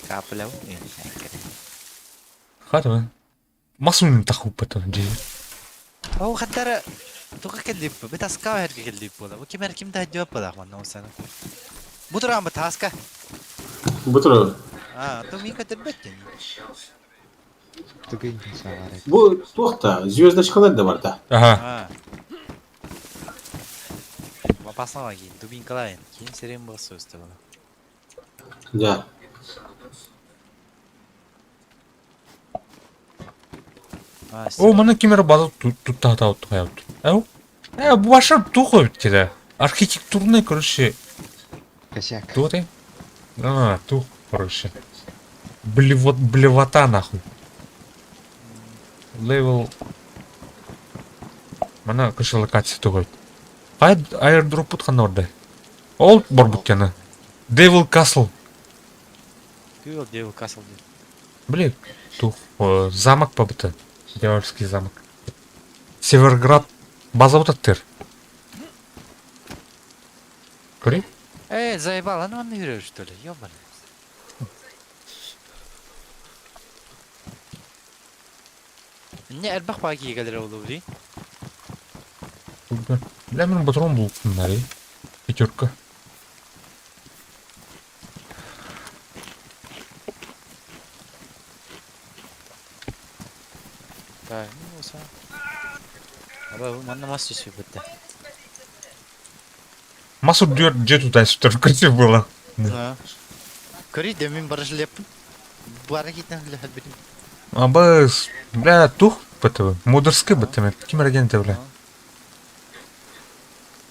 Капля. Хатва. Масунин таху патан дей. О, хаттара. Тука келдип, бетаска herke келдип бола. Бу кимер кимде жооп бола мана осана. Бу турам бу таска. Бұтыр. То ми катербеттен. Түгін сағары. Бұл тоқта, звездочкалар да бар да. Ага. Вапасна лаги, дубинкалайын. Кейін серем болсы өсті бола. Да. О, мана кемер базы тутта атауыт қаяуыт. Әу? Баша тухо біткеді. Архитектурный, короче, Косяк. тух ты? Тух, короче. Блевота нахуй. Левел. Мана, короче, локация тугой. Airdrop ұтқан орда. Ол бар бүткені. Devil Castle. Күйел девил касл дед. Блин, тух, замок по быта. Дьявольский замок. Северград. База вот оттыр. Кори? Заебал, ну он играет что ли, ёбаный. Не, эрбах баги кадр болду бли. Бля, мен батрон был нари. Пятерка. Да, ну все. Аба, манна мастер все бытта. Массу дёр джету дай сутер в красив было. Кори, да мин бараш леп. Барагит на глядь, блин. Абас, бля, тух. бітті. Мудерський бітті мен. Кім реген те бля.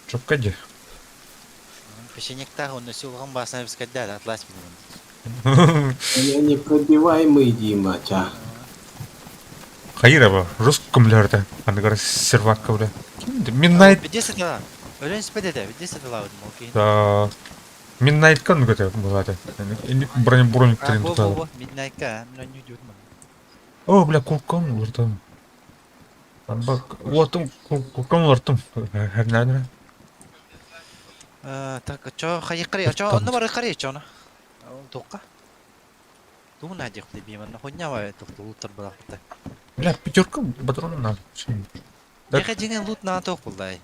Жоқ кәде. Пешенектағы оны сюлған басына біз кәдді атлас білмеймін. Я непробиваемый, Дима, Хайыр аба. Рус күмлерді. Аны қара сервакка бля. Midnight. Бедесі дала. Өлен спедеді, бедесі дала өдім, окей. Да. Midnight kan көте болады. Енді бронектерін тұтады. Во, Midnight-ка, мен не дүйдім. О, бля, кулкан ұртым. Бак, уатым, кулкан ұртым. Әрнәдірі. Так, чо, хайыққари, чо, оны бары қари, чоны. Тоққа. Туғын әдек дейбеймін, хойня бай, тоқты луттар бұрақ бұты. Бля, пятерка патроны надо. Еға жеңен лут на тоқ бұлдай.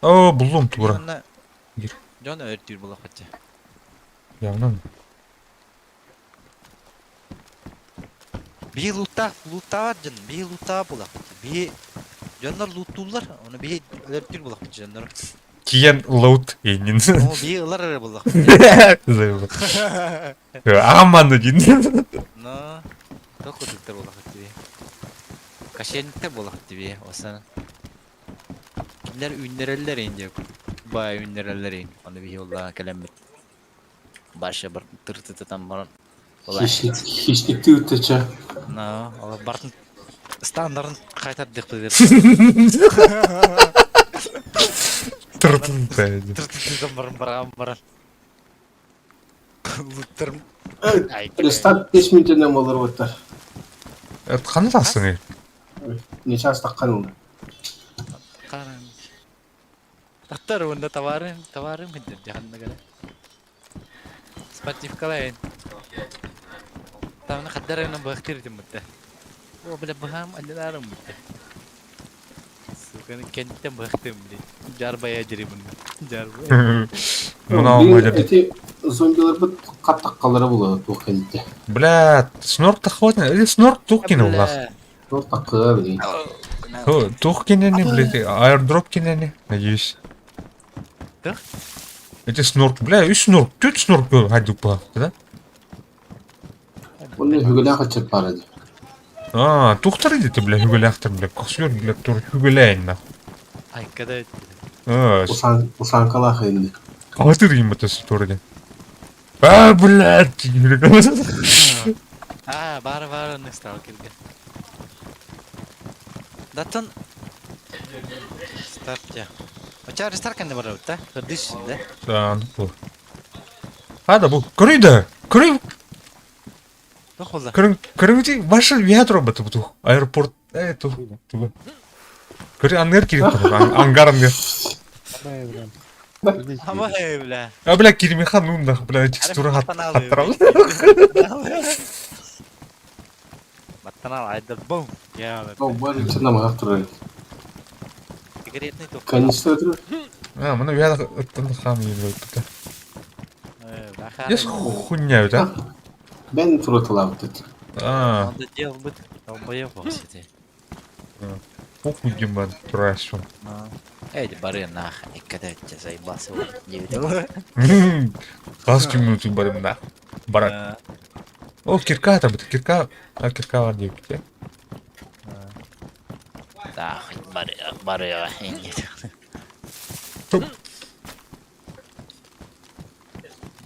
О, бұлым тура. Жон өртір бұлақ бұты. Явнан. Бей лутта бар жын, бей лутта бұлақ бұты. Бей, жонлар луттулар, оны бей өртір бұлақ бұты жонлар. Киен лоут енін. О, бей ылар әрі бұлақ бұты. Аманды дейін. Но, тоқ өтіктер бұлақ бұты бей. Кашеніктер бұлақ бұты бей, осаны. Kimler ünlerler ince. Bayağı ünlerler in. Onu bir yolla kalamet. Başa bir tırtıtıdan var. Хищник ты утеча. Na, Allah barın standartın kaytardık bilir. Tırtın saydı. Tırtıtıdan barın. Lutlarım. Рестарт 5 минутынан болар отар. Қаны тасың е? Неше астаққан оны? Karan. Taktar onda tawarin hindir jahan negara. Sportif kalain. Tamna kadar yang baktir jemutta. Oh bela baham adalarım mutta. Sukan kentte baktim bile. Jarbaya jeri bunlar. Jarbaya. Мұны алмайды. Эти зомбилар бұт қаттақ қалары болады тоқенде. Бля, снорк тақватны. Или снорк туқ кені олақ. Таққы білейін. Туқ кенені, блядь, аирдроп кенені. Надеюсь. Да? Эти снорк, бля, 3 снорк, 4 снорк хайдук бұлақты, да? Оны хүгілі қачып барады. Туқтар едеті, бля, хүгілі ақтыр, бля, қосыр, бля, тұр хүгіләйін, на. Ay kada. Усанкалақ енді. Алтыр дейін бұтасы тұрды. Блядь! Bara ne stalkerga. Datan start ya. Açar start kan ne var orada? Kardeş de. Bu. Hadi bu. Kırıydı. Kırıy. Bak valla. Kırıйте ваши виат роботы bu. Аэропорт. Tu. Kırı anlar kirip durur. Ангар ангар. Ama evla. Бля, Киримихан нунда, бля, текстура хаттырам. Batan al ayda bom. Ya. О, бәрі чынамақ тұрады. Сигаретный топ. Канистр тұрады. Мұны виат ыттынды хам ел өтті. Ес хуйня өті, Бән тұрытылап деді. Надо делать бы. Долбоёб вообще. Похуй гимбан, турашон. Эйди бары нах. И когда тебя заебался, не видел. Қаз минут барым на. Барат. О, кирка это будет, кирка var diyor ki. Да, бары нет.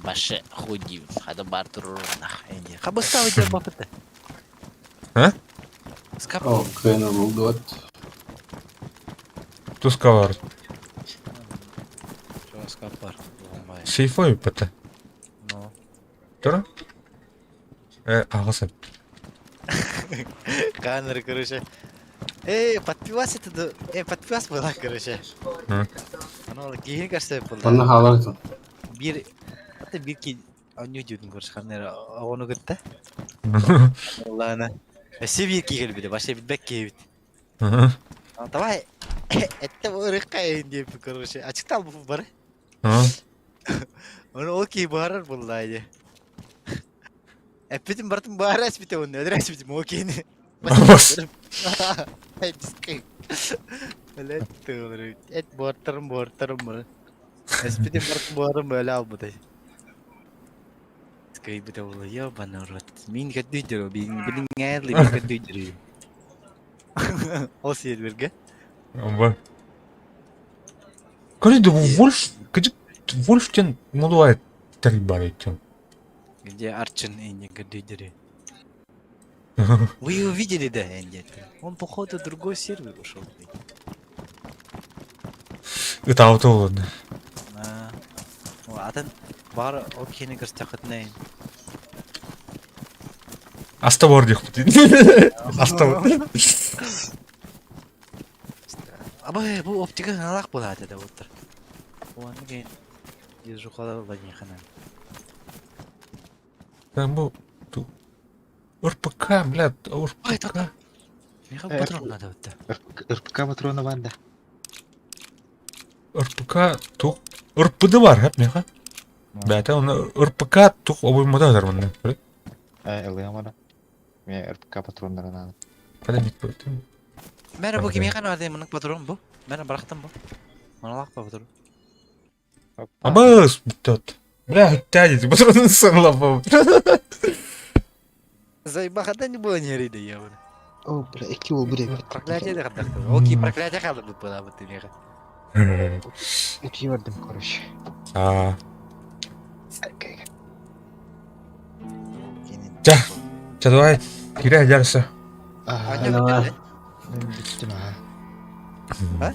Баше худи, хада бар турur нах. Энди. Хабыста выйдет бапыты. А? Скап. О, кені болды от. Туска var. Что скап бар? Сейфой өпіті. Ну. Тұра? Ағасы. Камера, короче. Подпивас это... подпивас была, короче. Оно гейн, кажется, было. Оны қалардың. Bir... Hatta bir ki... Anlıyor diyordum, короче, kamera. Onu gitti. Allah'ına. Seviye ki gel bir de. Başka bir bek ki. Tamam. Ette bu ırık kayın diye bir короче. Açıkta al bu bari. Onu okey bağırar buradaydı. Bütün baratın bağırar bir onu. Öyle bir okey ne? Bas. Hey diskay. Öyle olur. Et bağırtarım bari. Espiti baratın bağırım böyle al bu da. Diskay bir de oluyor bana uğrat. Min kadar diyor. Benim ngayarlı bir kadar diyor. O serverga. Бар. Көреді, Вольф, кыжык Вольфтен молуай тәрі бар екен. Где Арчин Энди Гадидери. Вы его видели, да, Энди? Он, походу, в другой сервер ушел. Это ауто болады. Атын бар окейні көрсетіқітінен. Аста бар дейік дейді. Аста бар. Абай, бұл оптика налақ болады да отыр. Оны кейін езу қалар оладың қанан. Там бұл РПК, блядь, Ай, РПК. тоқта. Меға патрон надо өтті. РПК патроны бар да. РПК туқ. РПД бар, хәп меға. Бәті оны РПК туқ обоймада азар мұнда. Ылы амана. Мен РПК патронлары надо. Подамет бөйті. Мәні бұл кеме қаны ады мұның патрон бұл? Мәні барақтан бұл? Мұналақ па патрон? Абас, бітті. Бля, тәдеді, патронын сыңлап бау. Зайбақада не было не риді я оны. О, бля, эки ол бірек. Проклятие де қаддақты. Окей, проклятие қалды бұл бұла бұтты меға. Үтей бардым, короче. Жа, давай, кире жарысы. Аня бітті. Мен биттим, А?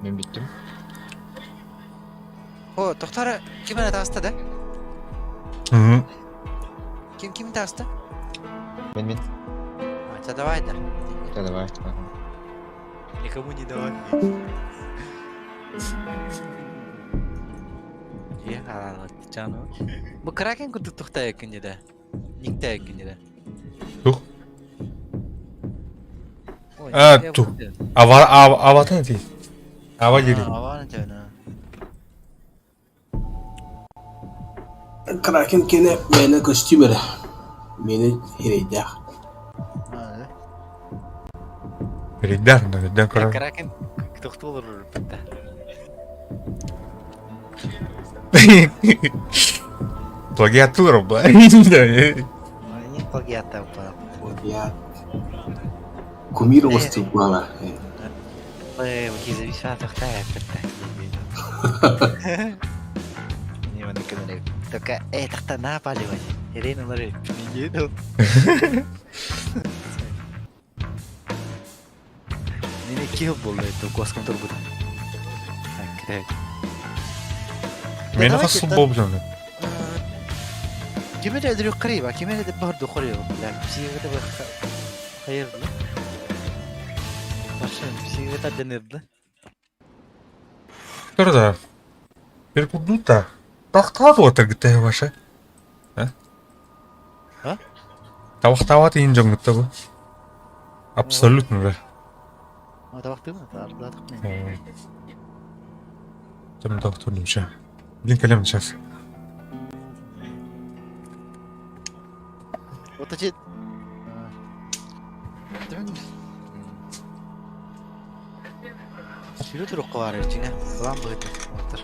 Мен биттим. О, тоқтары кем әне тағысты да? Кем тағысты? Мен. Жа, давай да. Да, давай. Никому не давай. Е, қалады, жану. Бұл кракен күрді тұқтай екінде да? Никтай екінде да? Туқ. Туқ. Аватан дейді. Ава жері. Аваны жаны. Кракен кені мені костюмері. Мені херейді. Рейдар, да, көрі. Кракен тұқты olur бітті. Плагиатура, бля. Не плагиаттан ба. Плагиат. Кумир осты бала. Ой, өте зависа тұқтай бітті. Не, оны көмірек. Только, тұқта на паливай. Ерен олары. Не еді. Мені кел болды, это коском тұр бұд. Мені қасыл болып жаңды. Кемере өдірек қырайба, кемере де барды қырайба. Психика да қайырды. Башын, психика да денерді. Көрді. Перекуднута. Тақтады отыр гітті башы. А? Табақтаваты ең жоңғытты бұл. Абсолютно бә. Табақты ма? Ардадық мен. Тәмін табақты өлімші. Блин, кәлемін шас. Вот эти... Сүйреті рұққа бар өтіне. Бұлан бұғыды. Отыр.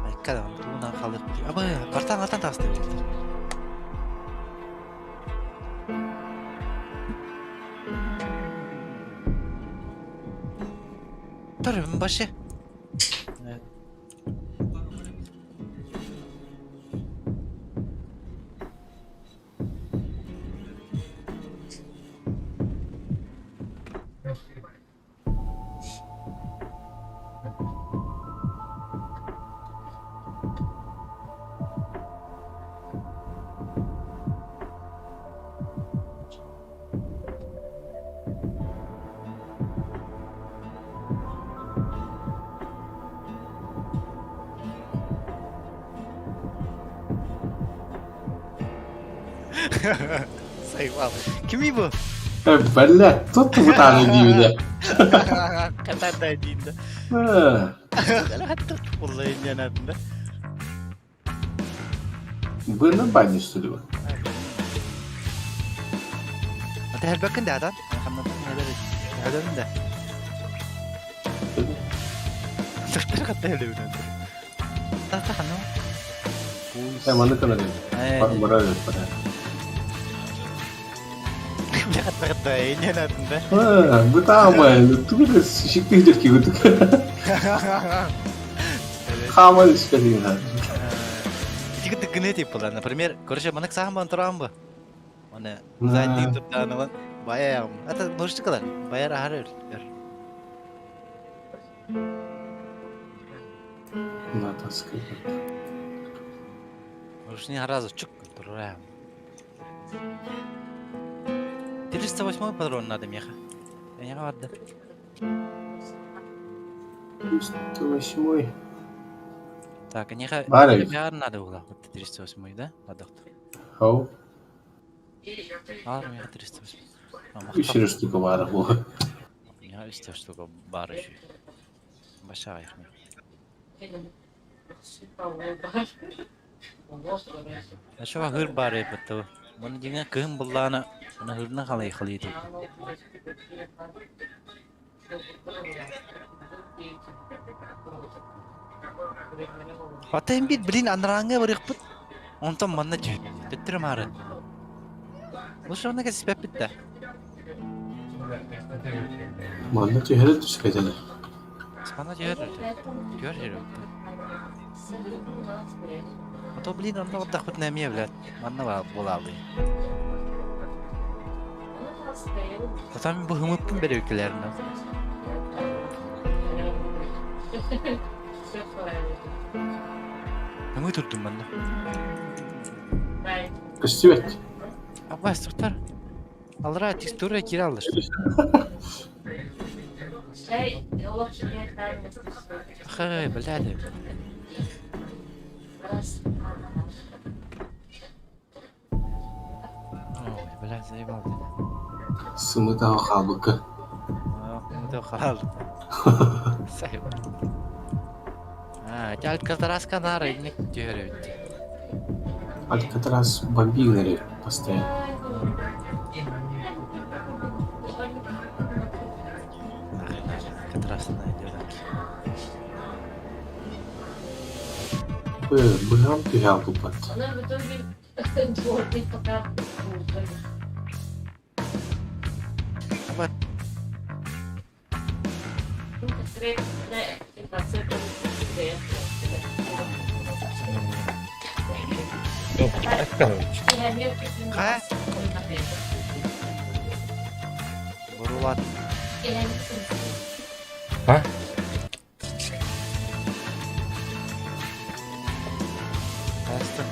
Айқада, туынан қалдық. Абай, қартан тағысты өтір. Тұр, başı. Evet. Sayın Kimi bu? Bella, tuttu bu tane gibi. Kadar da ediyinde. Hatta vallahi yanında. Bunun banyosu diyor. Hadi her bakın da adam. Anlamadım neler ediyor. Adam da. Sıktır katta öyle bir önce. Tahta hanım. Sen bana kadar diyor. Bak bana öyle para. Kata ini nanti. Ha, bu tamam. Tuğla şişikli dök gibi tuk. Kamal ispedin ha. Тихо ты гнети пола, например, короче, манак сам бантурам бы. Mana зайди тут да, ну баям. Это нужно калар. Баяр ахар. Натаска. Нужно харазу чук турам. 308 патрон надо меха. Я не рад. 108. Так, неха. Барик. Я надо угла. Вот 308, да? Надо. Хау. А, меха 308. Bir sürü штука var bu. Я исто что бар еще. Большая их. А что гыр бары биту? Мон динга кым буллана, мона гырна халай халиди. Хата имбит блин анранга барыппыт. Онтон манна жи. Төттүр мары. Бу шона кесип битте. Manda çehre düşkeceler. Sana gör. Gör. А блин, он вот так вот на мне, блядь. Манна была, блин. А там bu hımıttın beri ülkelerine. Hımı tuttum ben de. Kıstivet. Abbas tutar. Alra tekstura geri alır. Hay, блядь. Ой, блядь, заебал ты. Sımı daha halbuki. Это халал. Сайб. Тялька тараска рынок дерет. Alcatraz бомбигнери постоянно. Алькатрас найдет. Bu ham tüyal bu pat. Она в итоге дворник пока Вот. Кая? Бурулат. Ha? Каястын.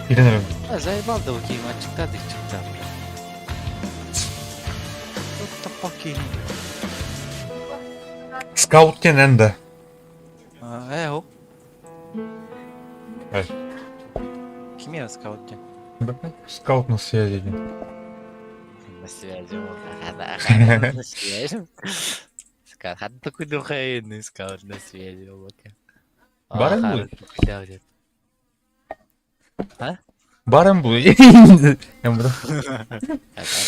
İlenirim. Заебал да окей, мальчик-то ты что-то. Что-то покинь. Scout genen de. О. Evet. Kim ya скаут? Scout на связи. На связи. На связи. Скаут. Хат такой духовный скаут на связи. Барın mı? А? Barın bu. Yani burada.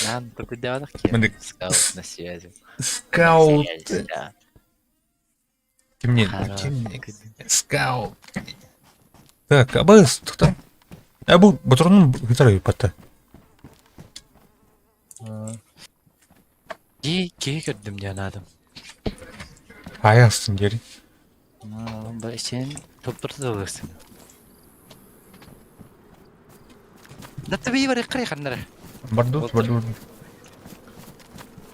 Нам такой девок кем? Мендик. Скаут на связи. Scout. Связи, да. Kimliğin? Хорошо. Scout. Так, Абаз, кто? Bu Batur'un gitarı yaptı. Geri gördüm canadım. Hayastın geri. Sen topturtu da olursun. Nasıl bir var ya kanlara? Bardut.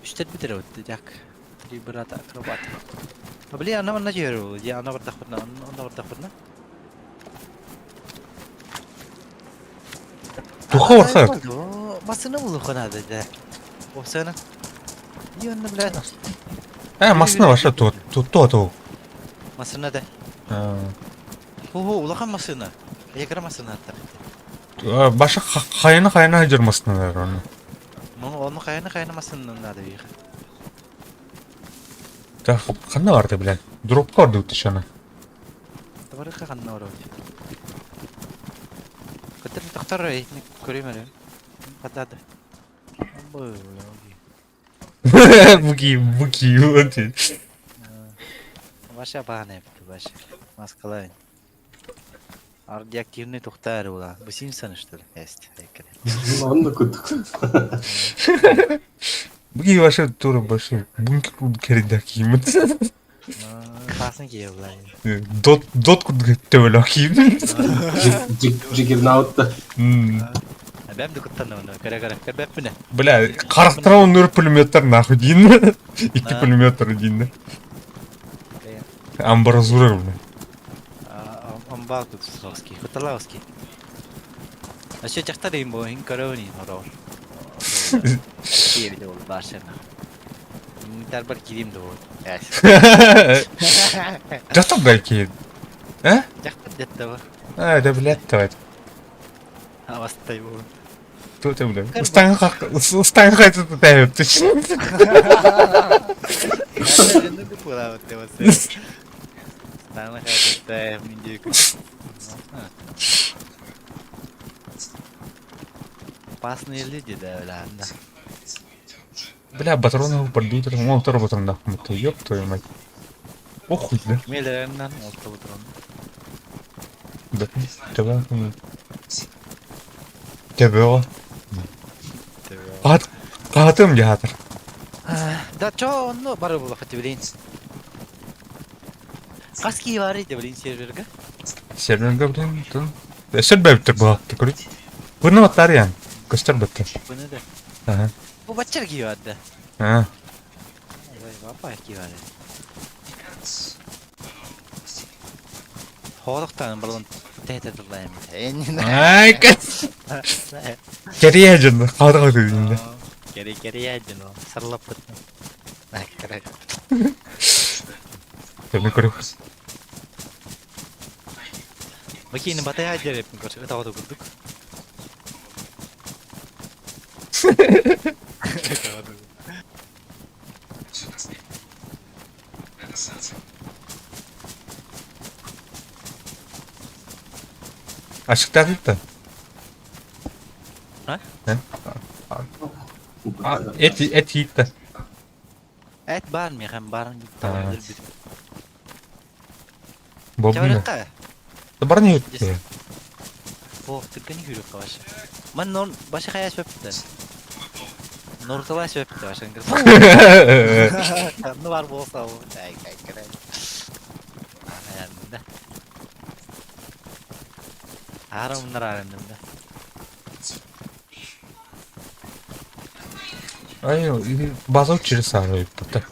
Üstel bir tane olacak. Tri berat akrobat. Beli ana mana jero? Ya ana bertakutna, ana bertakutna. Tuha var sayık. Masını mı lokana da? O sana. Yönünü bile. Masına var şu tu. Masını da. Ulakan masını. Ayakara masını hatta. Başka kayana hacırmasına ver onu. Onu kayana masını da bir. Ta kanna vardı bilen. Drop vardı dışına. Tabarı kanna var. Kadir taktar ay göreyim öyle. Hatta. Buki hadi. Başa bahane yaptı başa. Maskalayın. Радиоактивный тухтары ула. Вы Симпсоны, что ли? Есть. Onu da kuttuk. Бги вообще тура больше бункер кердак кийим. Классно кие ула. Дот төбөлө кийим. Jiggernaut da. Бәм де куттан оны. Кара. Бәп мене. Бля, карактырау нөр пулеметтер нахуй дейін. 2 пулеметтер дейін. Амбразура, бля. Амбал тут Славский. Хуталавский. А ще чахта дейін бо хин карауни норау. Кие биде ол баршана. Тарбар кирим де ол. Жата бәлки. Чахта детта ба. Да, блядь, давай. Авастай бол. Тут, бля. Устан хайту тәйіп түш. Ne bu pula te você? Tá na casa da mendiga. Опасные люди, да, ладно. Бля, патроны подбить, он второй патрон нахуй. Ты ёб твою мать. Похуй, да? Миллион oldu buton. Да. Давай. Тебе. Қатым жатыр. Да чё, ну, бары было хоть блин. Каски var idi блин серверге. Серверге блин, тун. Эсер бәптер бұлақты көріп. Бұны баттар ян. Көстер баттар. Bunu da. Ага. Bu bachar giyiyor da. Ага. Vay baba giyiyor. Хоолықтан болон тээтэд улаам. Ай, кэс. Керия жын. Қадыға дейін. Кери яжын ол. Сарлап бітті. Қарай. Көмі көріп. Макины батай ажырып көрсө тагы көрдүк. Ашықта дейді. Ha? Et yiğitti. Et бар mı hem barın tavır bir. Бобны. Çavrıkka. Бар не өтті? О, тükkanı yürüp kavaşı. Man non başı kaya söptü. Nortala söptü başın kız. Ne var bu olsa o. Ay kare. Ayarında. Aram bunlar aramında. Ай, базу через сару иппата.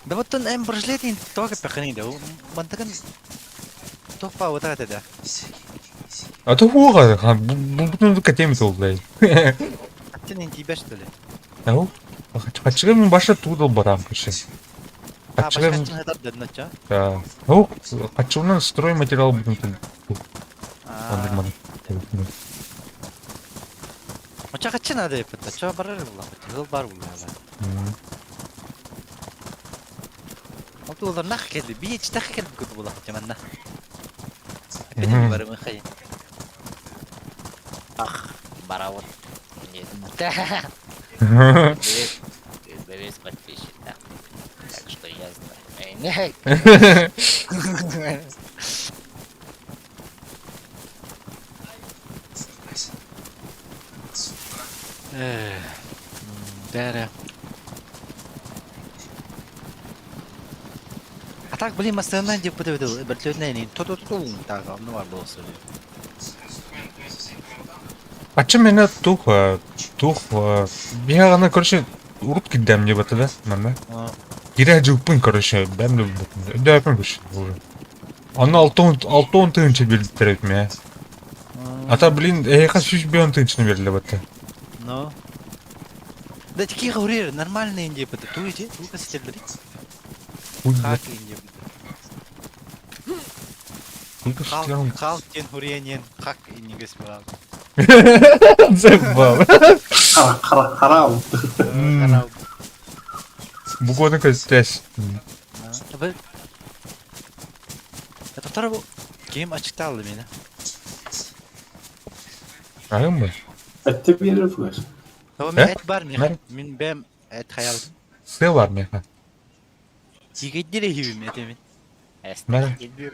Да вот он эм прошлетин только пехани да. Мантакан топа вот это да. А то хуга, бұны кәтемет ол блай. Аттен тебя что ли? Ау? Хачығы мен башы тудыл барам кіші. А башкачын хатап дедin açça. Ау, хачығынан строй материал бұдың тұл. Açça kaçın adı yapıp açça barar bulla. Hıl bar bulla. Oldu nak geldi. Bir hiç tak geldi kutu bulla çamanna. Benim barımı kayın. Ah, barawat. Берись подписчик, да. Так что я знаю. Дәрі. А так, блин, мастанан деп бітіп бір төлінен ең тұту-тұту тағы не бар болсы. Ачы мені тух, бияғана көрші ұрып кеддем не бәті да, мәмі. Кері әжіппін көрші, бәмді бұтын, өді әпін көрші. Аны 6-10 тыңыншы бердіктер өтме. Ата, блин, әйқа 3-5 тыңыншыны берділі бәті. Ну. Да такие говорили, нормальные инди бітті. Ту иди, ту кастерлері. Хак инди бітті. Халк кен хуренен, хак инди геспирал. Зәббал. Қарау. Бұғаны көзтәш. Tabii. Ya tutar bu. Game açıkta aldı beni. Ayın mı? Ette bir yere fıkar. Tamam He? et var mı? Var. Ben et hayal. Sığ var mı ya? Yigitleri hivim etemin. Мәрі.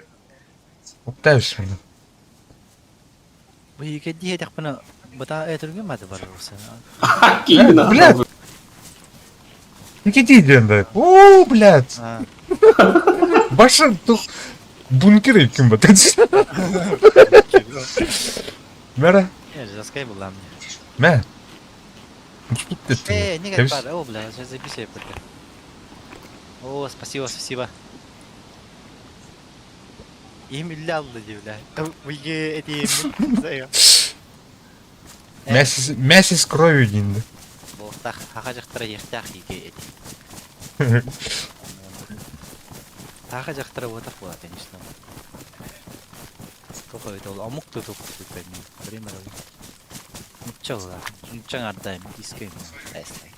Оптайбыз мені. Bu iki diye dak bana bata eturgen madu var olsa. Кейін Бля! ағам. Неге дейді енді? Ооо, блядь! Ha. Башы, тух... Бункер екен ба? Мәрі. Ya zaskay bulam. Мә. Мушпит еттім. Не как пара, о, бля, сейчас записывай пока. О, спасибо. Им илlallah diyor bля. Bugün edeyim. Мясо с кровью дейді. Bu tak hakacıktır yırtak iki edi. Hakacıktır o tak bu aten işte. Toka itu amuk tutup ben. Primero. Mucho ardayım. Iskayım. Esnek.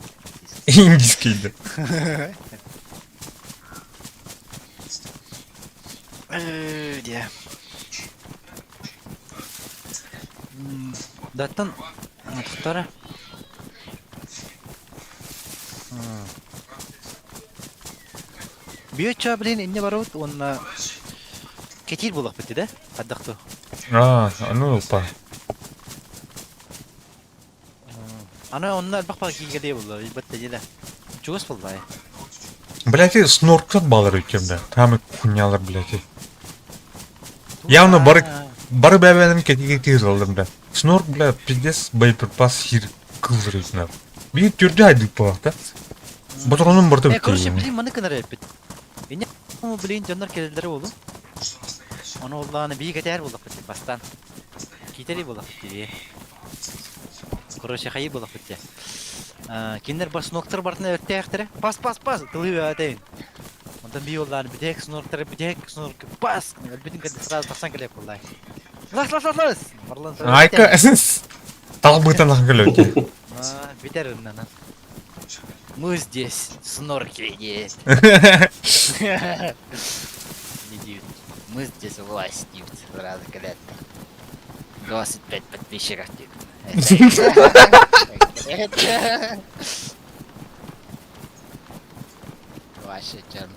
İngilizceydi. Diye. Datan anahtarı. Bir çabelin inne barut onunla ketil bulak bitti de. Haddaktu. Ну, па. Ana onlar bak geliyor buldu. Bitti de. Çoğuz buldu. Блядь, снорктан балар екен да. Там хуйнялар, блядь. Явно бары бәбәнім кетеге тез алдым да. Снорк, блядь, пиздец, боеприпас хир кылдыр екен. Bir türlü aydık bu hafta. Батронun burada bitti. Короче, блин, маны кынар эппит. Эне блин, жандар келдери болу. Оны олланы бий кетер болуп бит бастан. Китери болуп бит. Короче, хайы болуп бит. Киндер бас ноктор бартына өттөктөр. Пас. Тылы атайын. Ондан бий олланы битек ноктор пас. Бүтүн кеде сразу таксан келеп болду. Лас. Барлан. Айка. Талбытан аңгылы. Битер үннан. Мы здесь, сноркинги. Мы здесь властью. Сразу говорят. 25 подписчиков. Вообще, чем.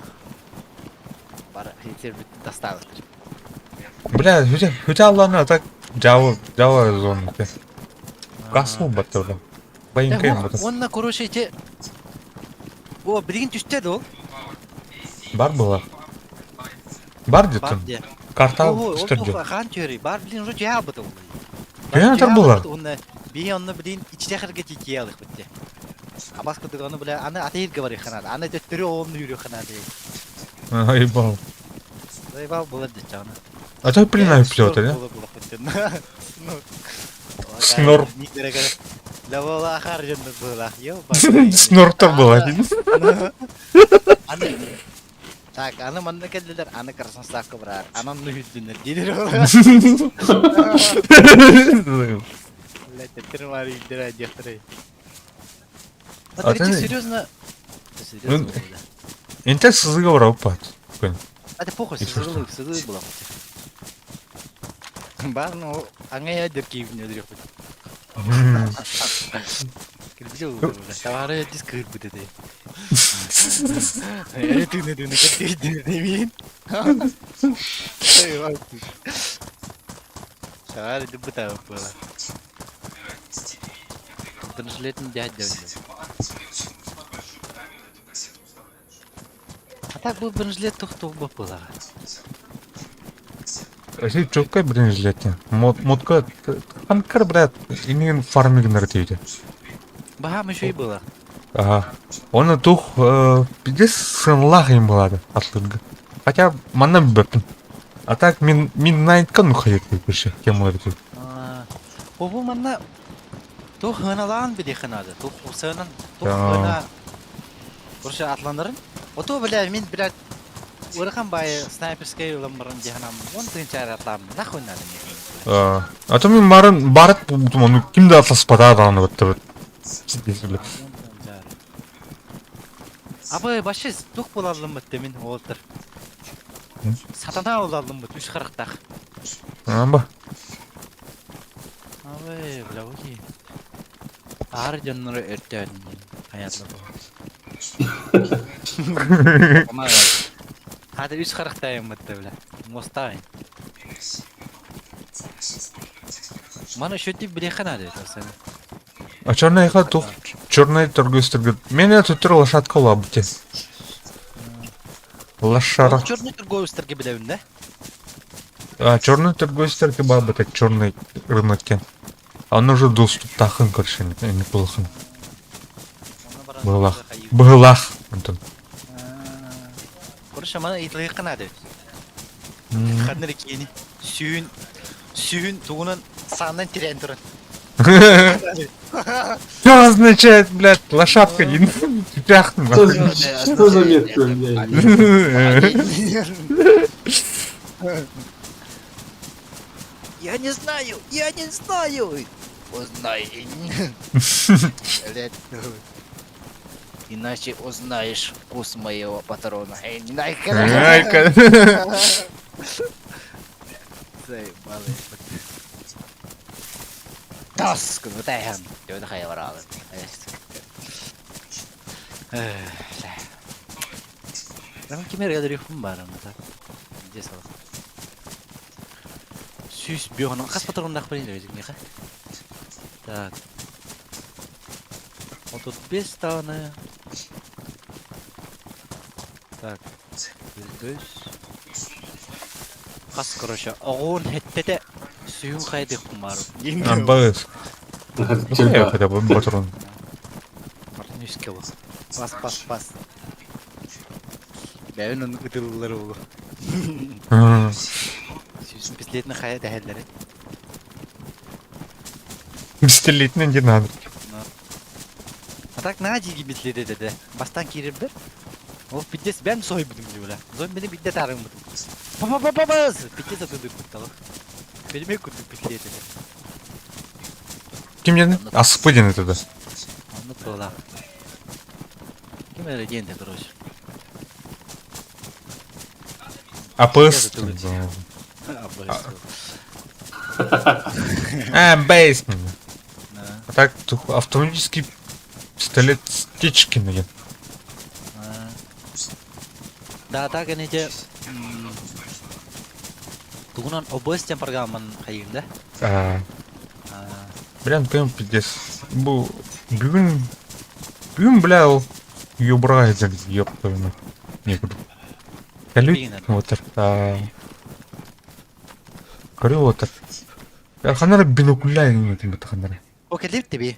Теперь достал. Бля, хотя Алланы так Java зону. Касыл баттырды. Байынкайым баттыр. Онна, короче, те... О, бірген түстеді ол. Бар была. Бар Бар где-то. де. Карта Ол үстірді. қан түйері. Бар, білін, уже жа бұты ол. Генератор была. Бей онны білін, içte қырға текей алық бітті. Абаскы оны білі, аны атайырға бар еқанады. Аны дөттірі оғымны үйрі еқанады. Ебал. Зайбал болады жаны. А то принаев плёта, да? Снор. Да была ахар жөнді была. Снортор была. Так, аны манна келділер, аны қарсын стақы бірар. Анан нүйддіңдер, дедер ол. Тәттір бар үйдер әдеттірі. Это серьезно? Серьезно было. Энте сызыга бар опа. А ты похуй, сызылы была. Бар, ну, аңай әдер кейбіне дұрек бұд. Кірбіде ол товары дис кір бұд әді. Әрі түні кәттейді демейін. Товары ді бұд әуіп бұла. Біріншілетін дәд дәуінде. А так бұл біріншілет тұқты бұл бұла. Әсет жоққа бірінші жилеттен. Модқа қанқар, брат, инеген фармигнер дейді. Баға мүшей бұла. Ага. Оны тух, біздес сынлақ ең болады, атлырғы. Хотя, маннан бөптін. А так, мен найтқан ұқайет көрші, кем олар дейді. Бұл манна тух ғыналаған беді қынады. Тух ұсынан, тух ғына көрші атландырын. Ото біле, мен біле Урхан бай снайперская уламбаран диханам. Он тынчар атламын. Нахуй надо мне. А то мен барып, оны кімді атласпада аданы бітті. Абы башы тух болалым бітті мен олтыр. Сатана олалым бітті, 340-тақ. Аба. Абы, бля, өке. Ар жанныры өрттәдін. Қаятлы бұл. Hadi üst karaktayım mıttı bile. Mostayım. Mana şu tip bile kanады сені. А черныйға тух черный торгойстер. Мен эту түр лошадка лабыте. Лошара. Черный торговецтерге білеуін да? А черный торгойстерге бабы так черный рынокте. А он уже доступ тахын көршен, не плохо. Былах. Былах. Антон. Короче, mana итлығы канады. Қадныр екені. Сүйін туғынан сағынан тирен тұрын. Что означает, блядь, лошадка? Не пяхну. Что за метка, блядь? Я не знаю. Узнай. Иначе узнаешь вкус моего патрона. Ай-ка. Тас, күнітайын. Дөді қай баралы. Ramın kime reyadırıyım var ama da. Где сала? Süs bir onun kas patronun akbarıyla verecek ne? Так. 35 tane. Так. 100. Kas короче. Оғын хеттете сүйін қайды құмарым. Амбас. Я хотя бы патрон. Партнерский был. Пас. Бәуін оның ұтылылары болу. Сүйсін пистолетінің қая дәхелдері. Пистолетный не надо. А так на дейгі пистолеті деді. Бастан керіп бір. Ол питтес бәм сой бұдым деп ола. Зон бені питте тарың бұдым. Па-па-па-па-пас! Питтес атыды күтталы. Белмей күтті пистолеті. Кем дені? Асыпы дені тогда. Оны тола. Кем әрі денді, короче. АПС. Бейс. А так автоматический пистолет стечки надо. Да, так они те... Тугунан областен программан қайын, да? Блин, прям пиздец. Бүгін, бля, ол юбра езер, ёптойны. Не буду. Кәлі отыр. Көрі отыр. Қанары бинокуля еметін бұты қанары. О, кәліп тебе?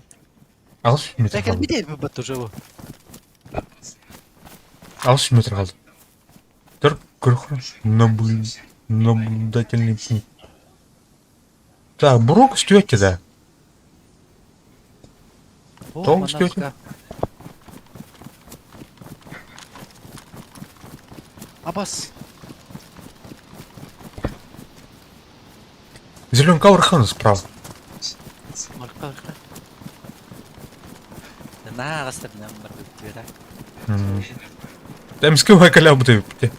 Алыс метр Кәліп қалды. бейді бұт уже бұл. Алыс метр қалды. Тұр, көрі наблюдательный пункт. Так, бурок стёте, да? Толк стёте? Абас. Зеленка архан справа. Марқа. На, ғастырынан бір бүтті бері. Тәміске уайкаля бұты өпті.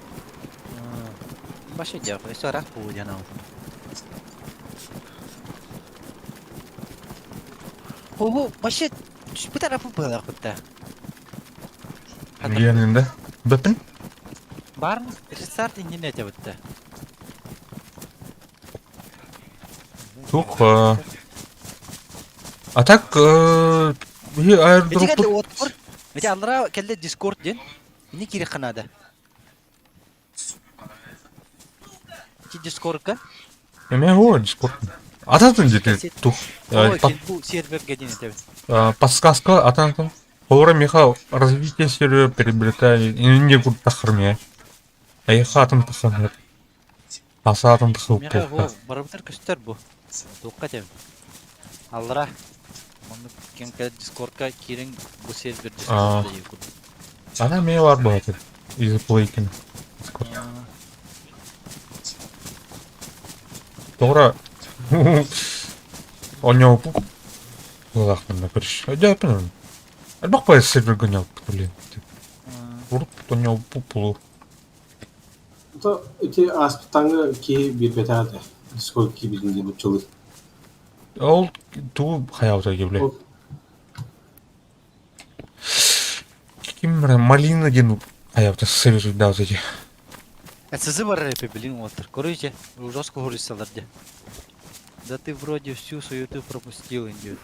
Башы дек, өсі арақ бұл жанау. О, башы бір тарапы бұлақ бұтты. Янында. Бәпін? Барын, рестарт инден әте бұтты. Тух. А так, Эти кәлі аэродроп... отпыр. Эти алыра кәлі дискорд ден. Не керек қанады. Эти дискордқа. Еме о, дискорд. Ататын деді тух. Ой, бұл серверге ден әте. Подсказка атанатын. Олара меха развитие сервера приобретает. И не будет тахырмия. А еха атын тахырмия. Аса атын тахыл Меға толқа. бұл барабытыр көстер бұл. Тоққа дем. Алыра. Оны кен кәлі дискордқа керің бұл сервер дискордқа екуд. Ана ме бар бұғатыр. Из плейкин. Дискорд. Тоғыра. Он не опу. Лахтан на көріш. Өйде әпін. Әлбақ бай серверге не опу, блин. Ұрып, он не опу пулу. Это эти аспектанга ки bir betade. Skor ki birinde bu çılır. Ол туу хаялта кебле. Ким малина ден хаялта сервер да вот эти. Сызы бар рэпе, блин, отыр. Короче, жестко хурисалар де. Да ты вроде всю суету пропустил, идет.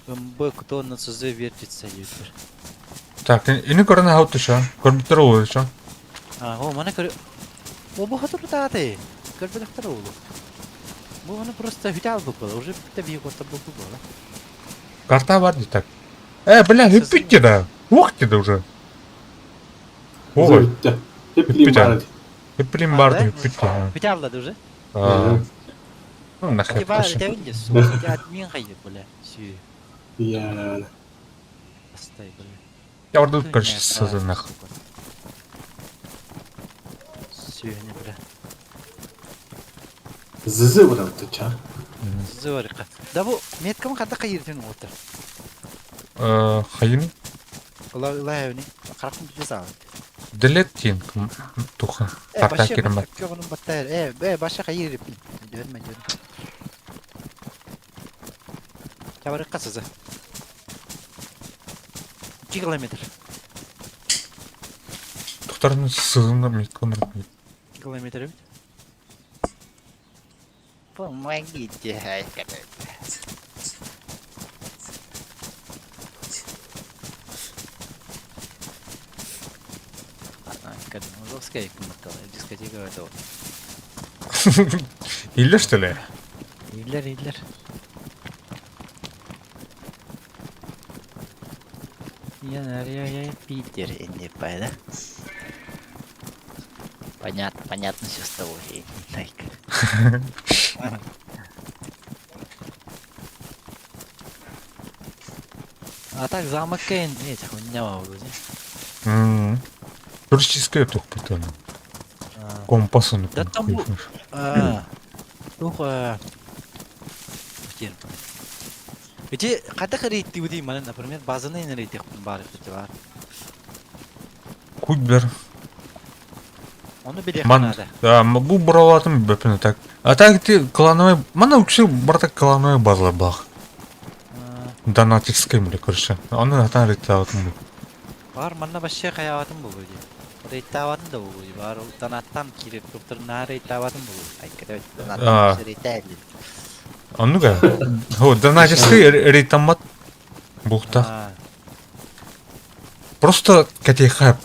МБ, кто на СЗ вертится, идет. Так, ini karena how to show. Kau terus show. О, mana көр... Оба хатур таате. Көр дохтар олу. Бу mana просто хитал буквы, уже тебе вот буквы было. Карта var так. Бля, hüppütti de. Ух да уже. Ой, Zürtte. Hep bileyim Hüppütti. bari. Hüppülüm vardı hüppütti. Хитал да уже. Ну, нахер. Типа, это видишь, сука, я админ хайып, бля. Сью. Yani. Постай, бля. Я orada короче сызы нахуй. Сью, не, бля. Zızı vuraldı çar. Зорика. Да бу, меткам када кайыртын отыр. Хайын Лайвни. Каракым биза. delete дейін туха. Карта керемет. Көгөнүн баттар. Баша кайырып. Görme. 2 километр. Тухтарын сызында метконыр. 2 километр. Помогите, хайкады. Ужовская комната, дискотека этого. Или что ли? Идлер. Я Питер, не да? Понятно все с того. А так замок Кейн, этих у меня вроде. Туристическая тух потом. Компасını Да там bu... koymuş. Тух... Эти када рейти уди мана, например, базаны не рейти бар эти бар. Кубер. Onu bile Ман, надо. да, bu buralardan böpünü tak. А так ти клановый, мана учил барта клановый базлар бах. Донатическая мили, короче. Оны атан рейти алатын. Бар манна башка каяватын бу böyle. Reytavатын da bu böyle. Var donattan kirip doktoruna reytavатын bu. Ay evet donattan reytavlı. Onu ga. Ho, донатическая рейтамат бухта. Просто катехап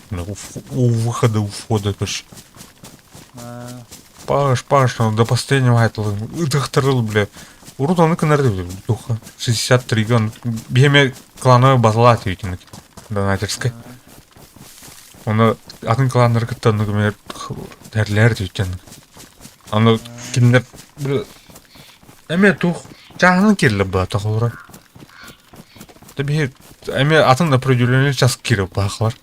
у выхода, у входа, короче. Паш, до последнего этого дохторил, бля. Урут он канарды, бля, духа. 63 гон. Беме клановый базлат видно. Донатическая. Оны атын кландар кыттан, например, дәрләр дейтен. Аны киндер, бля, әме тух, жағынан келі ба, тақылыра. Таби, әме атын определенный час киріп бақылар.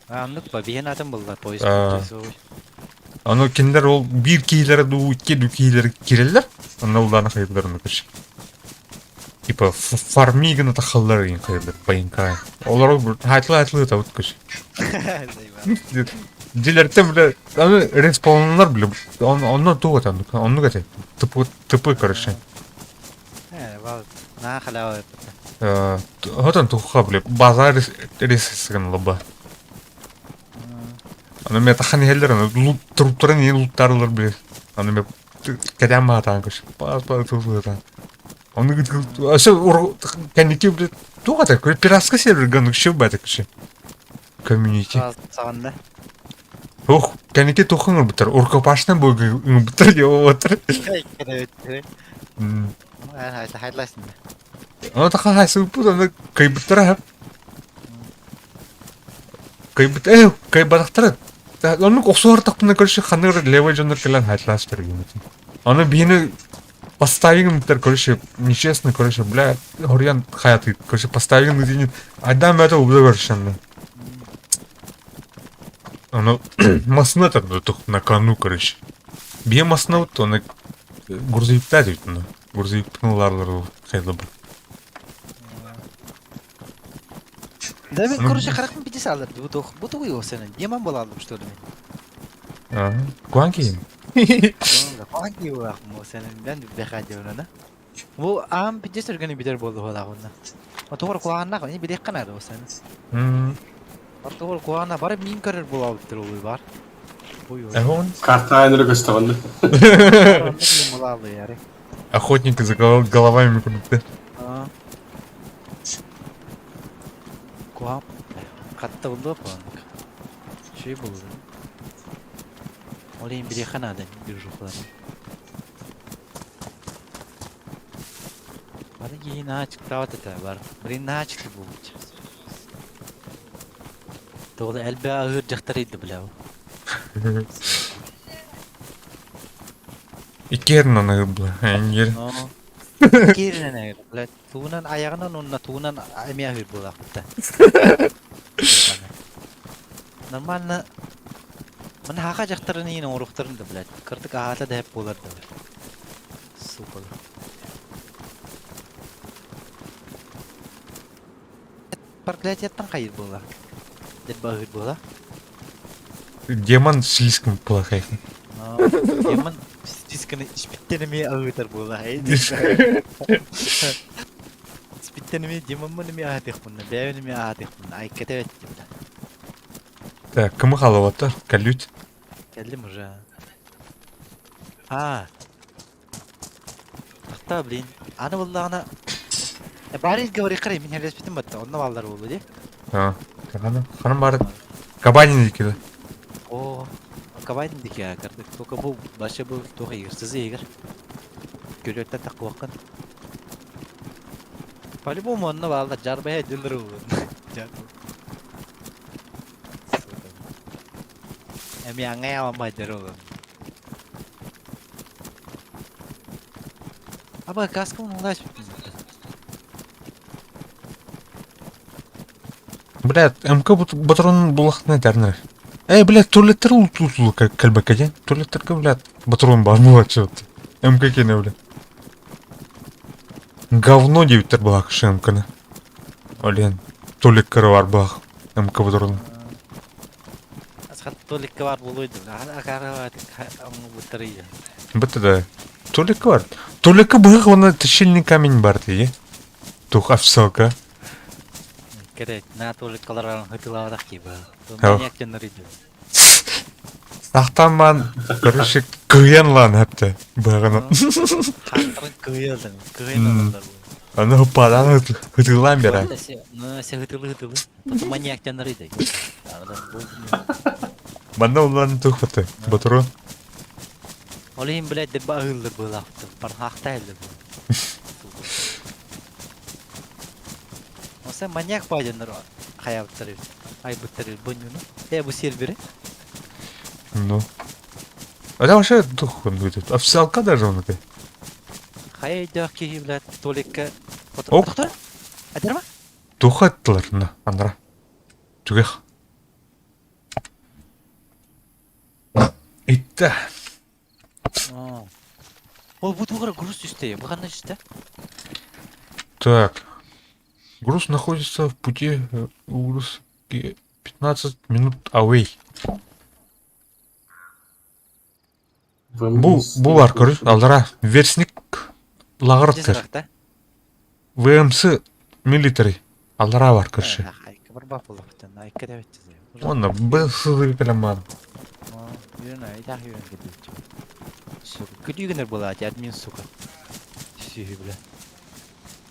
Anlık ba bir adam buldular polis. Аны киндер ол bir кейлері ду, ду кейлері кирелер. Аны оларына қайдыларына көш. Типа, фармигіні тақылар ең қайдылар, байынқай. Олар айтылы тауыт көш. Дилерте, бля, аны респаунлар, бля, оны туғат, оны ғатай. Тыпы, короче. На халава. Хотан туха, бля, база ресесігін лаба. Аны мен таханы хелдер, аны труптарын ең луттарылар, бля. Аны мен кәдем мағатан көш. Бас туғатан. Аны өсі кәнеке, бля, туғатай, пиратска сервер ганы күші бәді күші. Комьюнити. Сағында. Ох, кәнеке тухыңыр бұтыр. Уркапашынан бөлгі бұтыр еу бұтыр. Хайдлайсын. Аны тақа хайсы бұт, аны кайбыттыр әп. Кайбадақтыры. Оны оқсуғыр тақпына көрші қанығыр левой жондар келен хайтлас берген. Аны бейіні поставигін бұтыр көрші, нечестный көрші, бля, хориян хайаты көрші поставигін дейін айдан мәді ұбды көрші. Оно масына тұрды тұқ на кону, короче. Бие масына ұтты, оны грузовиктер дейтін. Грузовиктің оларлары қайлы бір. Да мен, короче, қарақпын бейте салдырды. Бұты ғой о сенің. Еман бол алдым, что ли мен? Куан кейін? Куан кейін олақым о сенің. Ben бәқаде оны. Bu ağam bir sürgünü bilir boldu ola ondan. O doğru kulağına koy, bir dakika nerede o senin? Doğru kulağına var, min karar bulabildir oluyor var. Ой, ой. Эхон? Карта айныры көстөгөндө. Мулалы яре. Охотник за головами крутты. Куам. Қатты болды панк. Şey болды. Олейін біре қанады, бір жоқлады. Бары кейін açık тауат еті бар. Бірін açık болды. Тоғылы әлбі ağır жақтар еді біләу. İki yerin ona была. Engel. Керінен әйір. Туынан аяғынан онына туынан әме ağır болақ бітті. Нормально. Мына хақа жақтарын ең орықтарын да біләді. Кірдік ағата да әп болар да бар. Супал. Проклятияттан қайыр болар. Деп бағыр болар. Демон слишком плохой. Демон списканы ішпіттеніме ағытар болар. Ішпіттеніме демонмыныме ағатық бұнна. Бәуініме ағатық бұнна. Ай кәтәвәт деп. Так, кім қалып отыр? Калют. Келдім уже. Ақта, блин. Аны болдағына... Бар елге бар еқырай, мен әлеспетім бәтті. Онына балдар болды, де? Ханым бар. Кабанин екеді. О, кабайдың деке кірдік. Тоқа бұл башы бұл тоқа егірсіз егір. Көлетті тақы уақын. По-любому онына балдар жарбая дүлдірі болды. Әме аңай аламай дәрі олым. Аба, каскамын ұлаш бітін. Блядь, МК батрон булахтына дәрнер. Блядь, туалеттер ұлтулы кәлбәк әден. Туалеттерге, блядь, батрон бар мұла чыгыты. МК кені, блядь. Говно деуіттер бұлақ кіші МК-ны. Олен, туалеттері бар бұлақ МК батроны. Асқат толикке бар болуйды. Ағары бәтік бұттырыйды. Бітті да. Туалетке бар. Туалетке бұлақ оны тішілінің камень бар дейі. Тух официалка. Керек, на толиккалардан хытылавадақ кейбі. Ау. Маньяк жөнірейді. Сақтаман, короче, күйен лан әпті бұғаны. Қақтырын күйелдің. Күйен адамдар бұл. Аны падан хытылан бері. Се хытылы. Тут маньяк жөнірейді. Банда оларын тұқпыты. Батыру. Олейін біләді деп бағылыр бұл ақты. Бар хақта әлді бұл. Оса маньяк пайданыр қаяптырыр. Ай бұттырыр бұнюны. Бұл сербері. Ну. Это вообще тухун будет. Официалка даже он такой. Қайдақ кейі біләді. Толикке. Оп. Тоқтар? Әдір ма? Туха аттылар, на, андыра. Түгех. Итті. Ол бұл туғыра груз үстеє. Бұл қандай үсте? Так. Груз находится в пути груз 15 минут away. Бұл бар көрі, алдыра. Версник лағырттыр. Жезірақты? ВМС милитари. Алдыра бар көрші. Айка бір бап олық бұттан. Айка да өтті. Оны бұл сызы кәлеммадым. Үйрін айтақ үйрін кәді. Сука, күдігінер болады, админ, сука. Сүйі біле.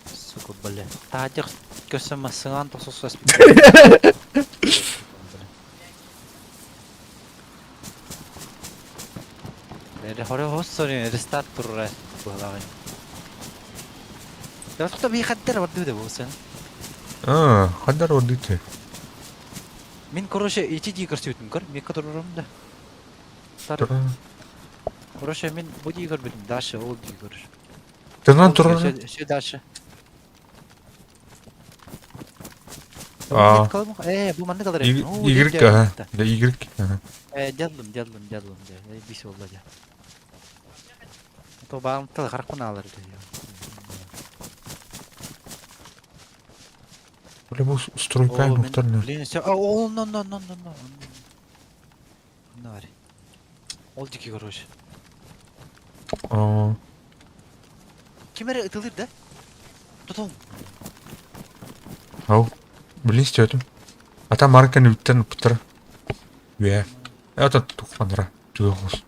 Сука, біле. Тағадық көсіма сыңан тоқсыз бі. Бәрі хоры хоз сорын, рестарт тұрыр бұғылағын. Дәуатықта бей қаддар барды өді болсын. Қаддар ордыйты. Мен, короче, ечі дейгір сөйтім көр, меккі тұрырым да. Короче, мен бұл дейгір бітім, дашы, ол дейгір. Тырнан тұрыр? Все дашы. Aa. Bu manda kalır. Y, aha. Da Y. Aha. Geldim. Bir şey oldu ya. To bağlantılı karakon alır diyor. Böyle bu stroyka muhtemelen. Блин, все. О, no. Ne var? Oldu ki короче. Kimere ıtılır da? Tutun. Ау. Блин, стётим. А там марка не виттен путра. Ве. Это тухмандра. Тюгус.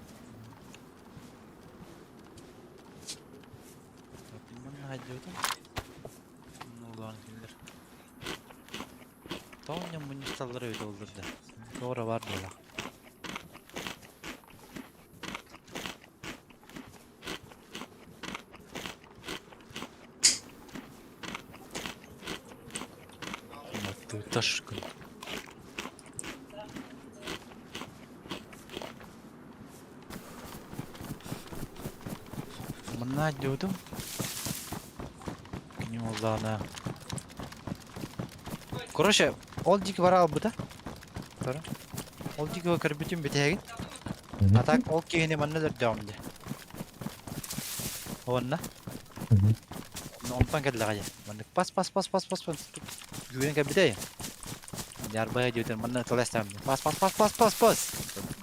Mana hajjootan. Ulan kimdir? Tonya munistalları öyle olurdu. Doğru var dola. Taş kıl. Mana hajjootan. Кинем Allah'ına. Короче, ол дики бар албыта. Тора. Ол дики өкір бүтін бітегін. Атак ол кейіне маннадыр жауымды. Онна. Номпан кәділі ғайы. Маннық пас. Гүйен кәп бітейін. Ярбая дейтін манна толестамды. Пас.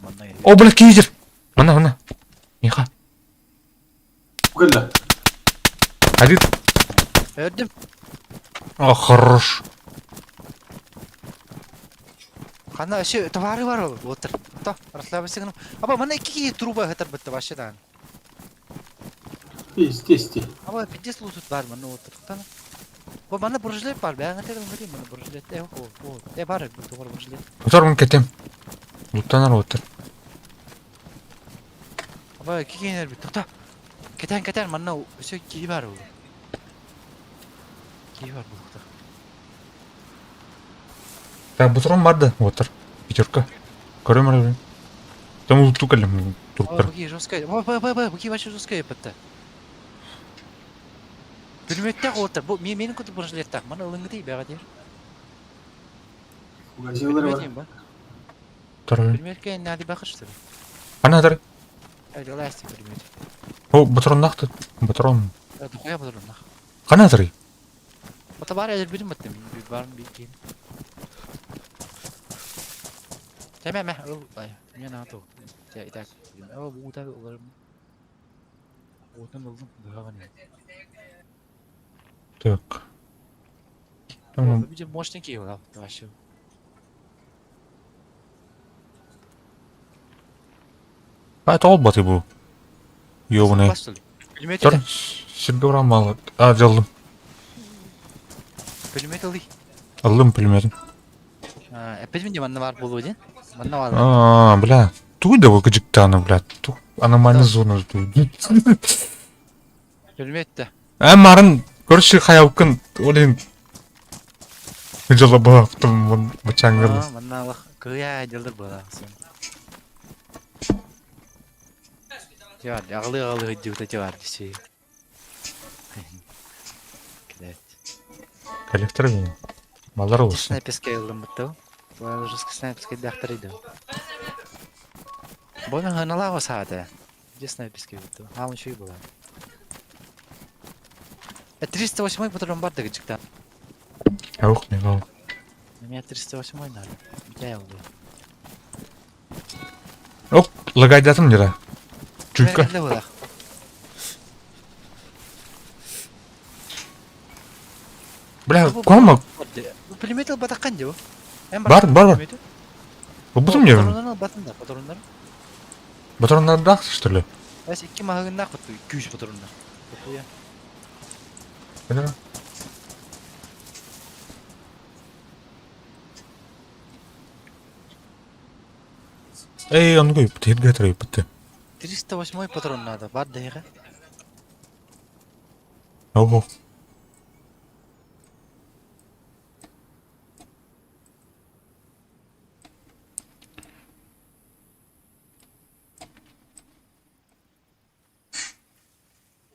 Манна О, блядь, кейзер! Мана. Миха. قلة Один. Ördüm. О, хорош. Қана үші товары бар ол. Отыр. Та, расслабайсың. Аба, мана екі труба ғытыр бітті башыдан. Тести. Аба, 50 лутут бар мана отыр. Тана. Ба, мана бұржылет бар. Бәңі тегін ғырим мана бұржылет. Бар, бұр бұржылет. Отормын кетем. Луттанар отыр. Аба, кейінер бітті. Та. Кетен, мана үші кей бар ол. Кей бар бұлықта. Так, бутрон барды. Отыр. Пятерка. Көрем әрі. Там лутту кәлім. Аба, Турттар. бұкей жосқай. Бұкей башы жосқай бітті. Бүлметтек отыр. Менің күті бұржылеттақ. Мана ылыңғы дей бәға дер. Бүлметтейін ба? Тұры. Бүлметке нәді бақышты. Ана дыр. Әлі ләсті бүлмет. О, бутрон нақты. Бутрон. Дұқия бұдырым нақ. Қана дыр. Ота бар әзір білім бітті. Барын бейкейін. Тәмә, ыл. Мен ату. Итак. Ава бұғыта оларым. Отын ылдым. Дұғаған еді. Так. Tamam. Bir de мощный кей ол. Вообще. А, это олбаты бұл. Ёбаный. Пулемет Тұр. еді. Сірге ұрам алы. А, жалдым. Пулемет ылды. Алдым пулеметін. Әппетменде манна бар болу еді. Манна бар. А, бля. Туй да бұл гыжыкты аны, бля. Туй. Аномальный зона туй. Пулеметті. Марын көрші қаяуқын. Олен. Жылы бағыптым. Бачаңғырлы. Манна алық. Кыя жылдыр бұла. Жар, ағылы жүгді жар. Коллектор бейін. Малдар болсын. Снайперская ылдым бұтты. Бұл жысқы снайперская дақтар еді. Бұның ғанала ғосады. Где снайперская бұтты? Ағын шүй бұла. 308 патрон бар дегі жүкті. Ауқ, не қау. У меня 308 надо. Я его. Оқ, лагайдатым жера. Чуйка. Бля, кома? Пулемет батакан диyor. Бар. Бұтым не? Патронlar batında patronlar. Батрондар дақсы, что ли? Бәс 2 мағығын нақ бұтты. 200 патронlar. Кәдері? Эй, он көйіп бітті, едге тұрайып бітті. 308 патрон надо. Бар дайға. Ого.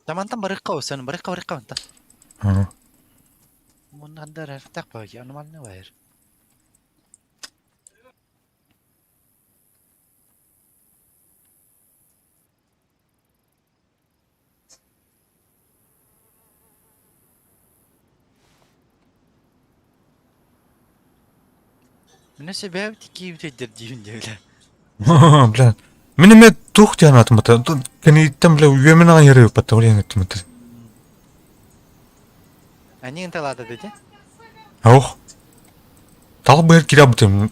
Тамантан барыққа өсін. Барыққа өнті. Ага. Мұны андар әріқтақ бағи. Анымалыны байыр. Мені себебі тікі өтеддер дейін дейлі. Бля. Мен еме тух тиян атым бата. Кені иттен, бля, үйемен аған ері өп бата. Олен еттім бата. Әнең талады деді? Ауқ. Тал бұйыр кире бұтым.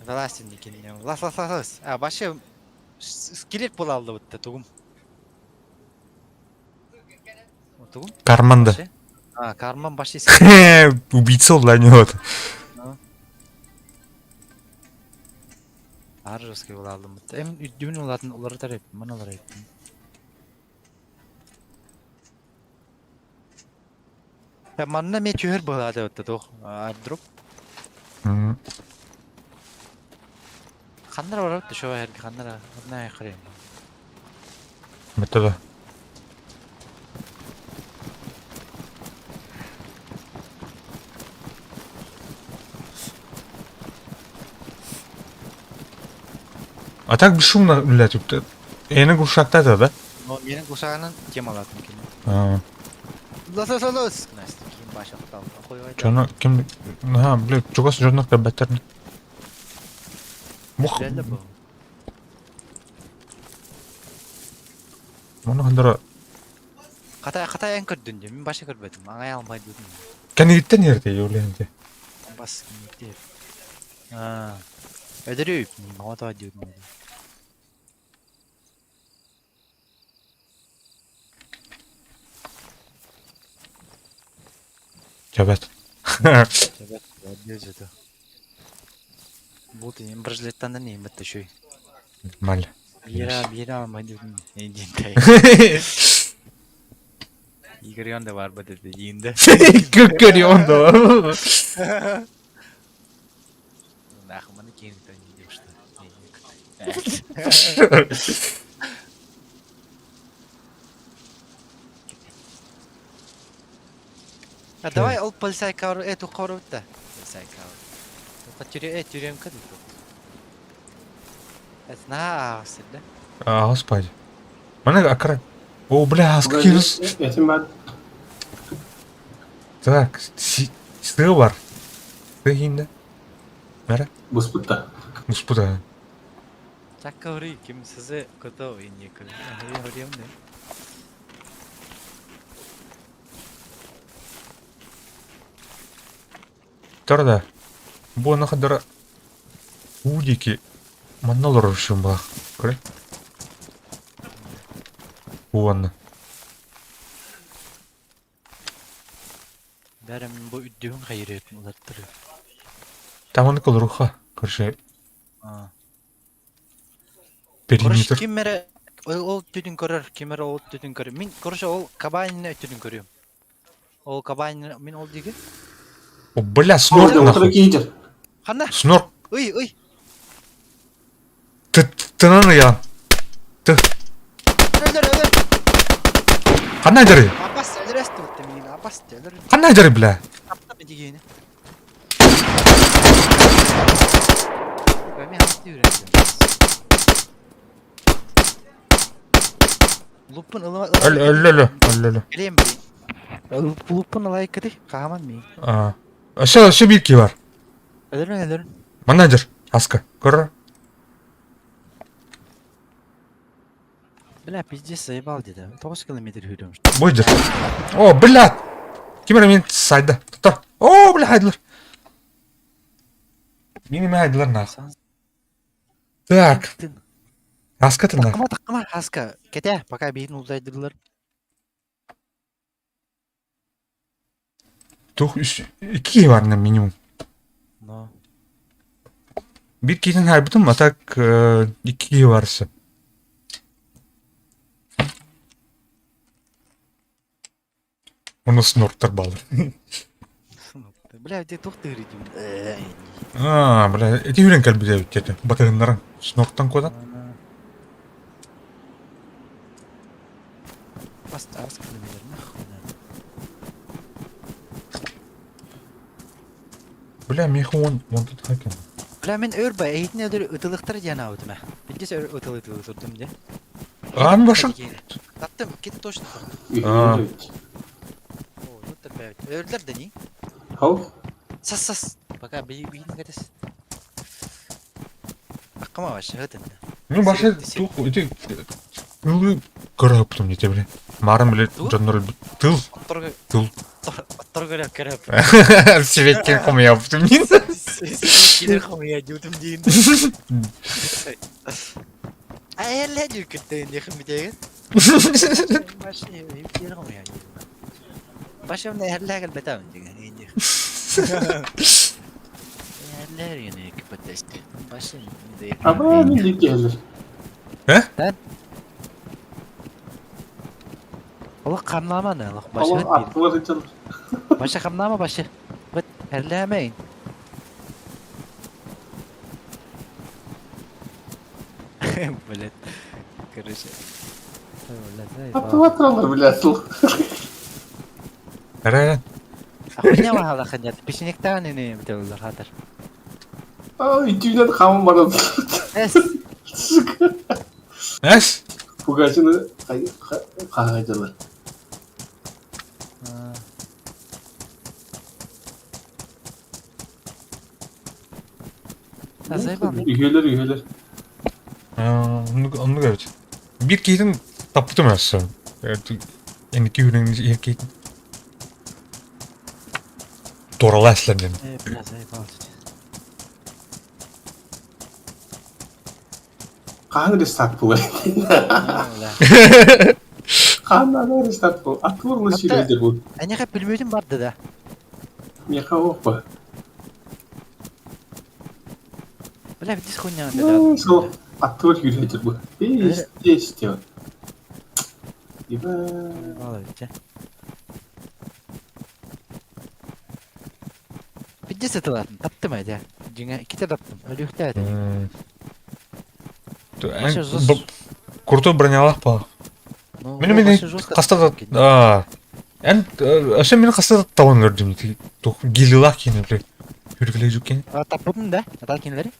Даласин екен. Лас. А, башы скелет бола алды бутта тугум. Тугум? Карманда. Башы? А, карман башы Убийца oldu lan yok. ар жоске бола алдым бутта. Эми үдүмүн улатын улары тарап, маналар айып. Я манна ме чөһөр бола да бутта туг. Ардроп. Ханнар бар бутта шо herge ханнар. Одна хайрын. Метода. А так бесшумно, блядь, вот эни кушакта да? Но менин кушагынан кем алатын экен. А, Лос. Настя, кийин башы кытал. Койбой. чоно ким? Ha, блядь, чугас жонок кабаттерни. Мух. Белде бу. Муну хандыра Ката көрдүн де, мен башы көрбөдүм. Аңай алмай дедим. кенигиттен ерде юленде. Бас кимде. Ödürüp, ne da diyorum. Cebet. Evet, diyordu. Bu diyeyim, Brajlet'ten de neyim etti şu. Mal. Bir yere almayı diyorum. Ne diyeyim de. Igor da var bu dedi, yiyinde. Görüyorsun da. Нахманы кеңден идем что. А давай ол полицай кавр эту кавру-то. Полицай кавр. Это тюрем каду. Это на да? А, господи. Mana акра. О, бля, скинус. Yetim ben. Так, сtığı var. Сtığı yine. Nere? Busputta. Господа. Чакка ури ким сизе кото ине кыл. Хорем не. Торда. Бу нахадыра. Удики. Манналар ушум ба. Көрө. Уанна. Бәрем бу үддүн хайрет улаттыр. Таманы кол руха. Көршө. Корыш Периметр. кимере ол түтүн көрөр, кимере ол түтүн көрөр. Мин корыш ол кабайны түтүн көрөм. Ол кабайны мин ол диге. О, бля, снорк Orada нахуй. oturup iyidir. Хана? Снорк. Ой. Тынаны я. Ты. Өлөр. Кандай жары? Апас өлөрөстү бутта мен. Апас өлөр. Кандай жары, бля? Апта дигени. Мен атты үйрөндүм. Лупун Өлөлө. Келем би. Лупун лайкыды. Кахаман мен. Aşağı bir ki var. Өлөр. Manager. Aska. Көрөр. Бля, пиздец, заебал деда. 9 километр жүрөм. Бойдер. О, блядь. Кимер мен сайда. Тұр. О, бля, хайдылар. Мені ме хайдылар нахуй. Так. Аска тыңдар. Таққыма, Аска. Кете, пока бейін ұлдайдырылар. Тух, iki var minimum. Но. Bir kişinin her bütün atak iki varsa. Onu snortlar bağlar. Бля, где тух ты ридим? Bля, eti hüren kalbi de bitti. Batırınların snorttan kodan. Баста, Аска километр, нахуй. Bля, mexi on тут hakem. Бля, мен өрбай, эйтін өдір ұтылықтар жана өтіме. Білдес ұтылы тұрдым де. Abi başım. Таптым, кеті точно. Aa. О, өттір бәйт. Өрлер де не? Hau. Сас. Пока бейін кетес. Аққыма башы, өтінді. Ну, başı tuh, eti ulu kara yaptım diyete bile. Marım bile canları tıl. Отторғы. Тыл. Отторғы көріп. Светкен кому yaptım. Kilir xamaya judum diin. Ay la jukten ya xamite. Başı kilir xamaya. Başı ne halla gal bataw diye. Yerler yine kapatıştı. Başı ne Ama millik gelir. Allah kamlama ne Allah Allah başı. aklıma çalır. Başı kamlama başı. Bit herlemeyin. Böyle karışık. Aklıma çalır bile asıl. Ara. Akunya mah Allah kan jatuh. Bisnik tangan ini betul Allah hatar. Aa, içimden kamın bana. Es. Es. Bu kaçını kahveciler. Azay bana. Üyeler. Onu göreceğim. Bir keydin taptım aslında. Endiki yüreğinizi erkeğin. Doğralı aslanın. Biraz ay bana. Kahve restart bu. Kahve restart bu. Akıllı şeylerdir bu. Anya hep bilmiyordum vardı da. Miyaka yok bu. Böyle bir diskunya da. So, akıllı yüreğidir bu. Beş diyor. Gibi. Vallahi işte. Bir setelah taptım aja. Jinga kita taptım. Ölüyükte aja. Başı zos. Крутой бронялах па. Мені қастада... Әші мені қастада табан көрдім. Гелилах кені біле. Үргілей жүк кені. Taptım da. Atal kinleri.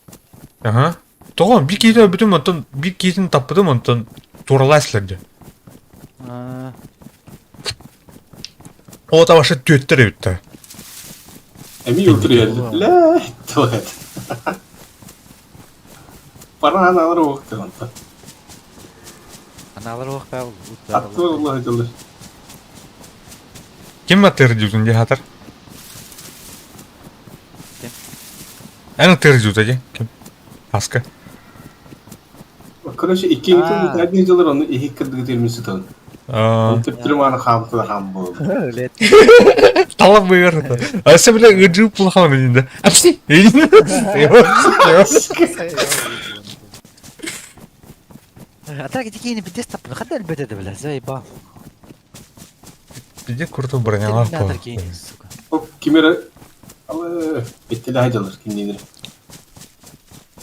Ага. Тоған bir кейді бүтім онтан bir кейдін таппыдым онтан туралай сілерді. O da başı tüyttür evde. Emi yurduruyor. La, tuvalet. Bana analar oktu lan. Analar ok be. Aklı Allah acılı. Kim atır diyorsun diye hatar? Kim? En atır diyorsun diye. Kim? Haska. Короче, iki yıldır onu iyi kırdığı değilmişti tabii. Aa. Tepkirim ana hamdı da ham bu. Öyle. Tamam buyur. Asa bile gıcı pulağın önünde. Apsi. Atal gidikini bir test taptım. Kadar elbette de bile. Zay ba. Bir de kurtu bırakıyorlar pa. O kimera Allah bitti de acılır kimliğini.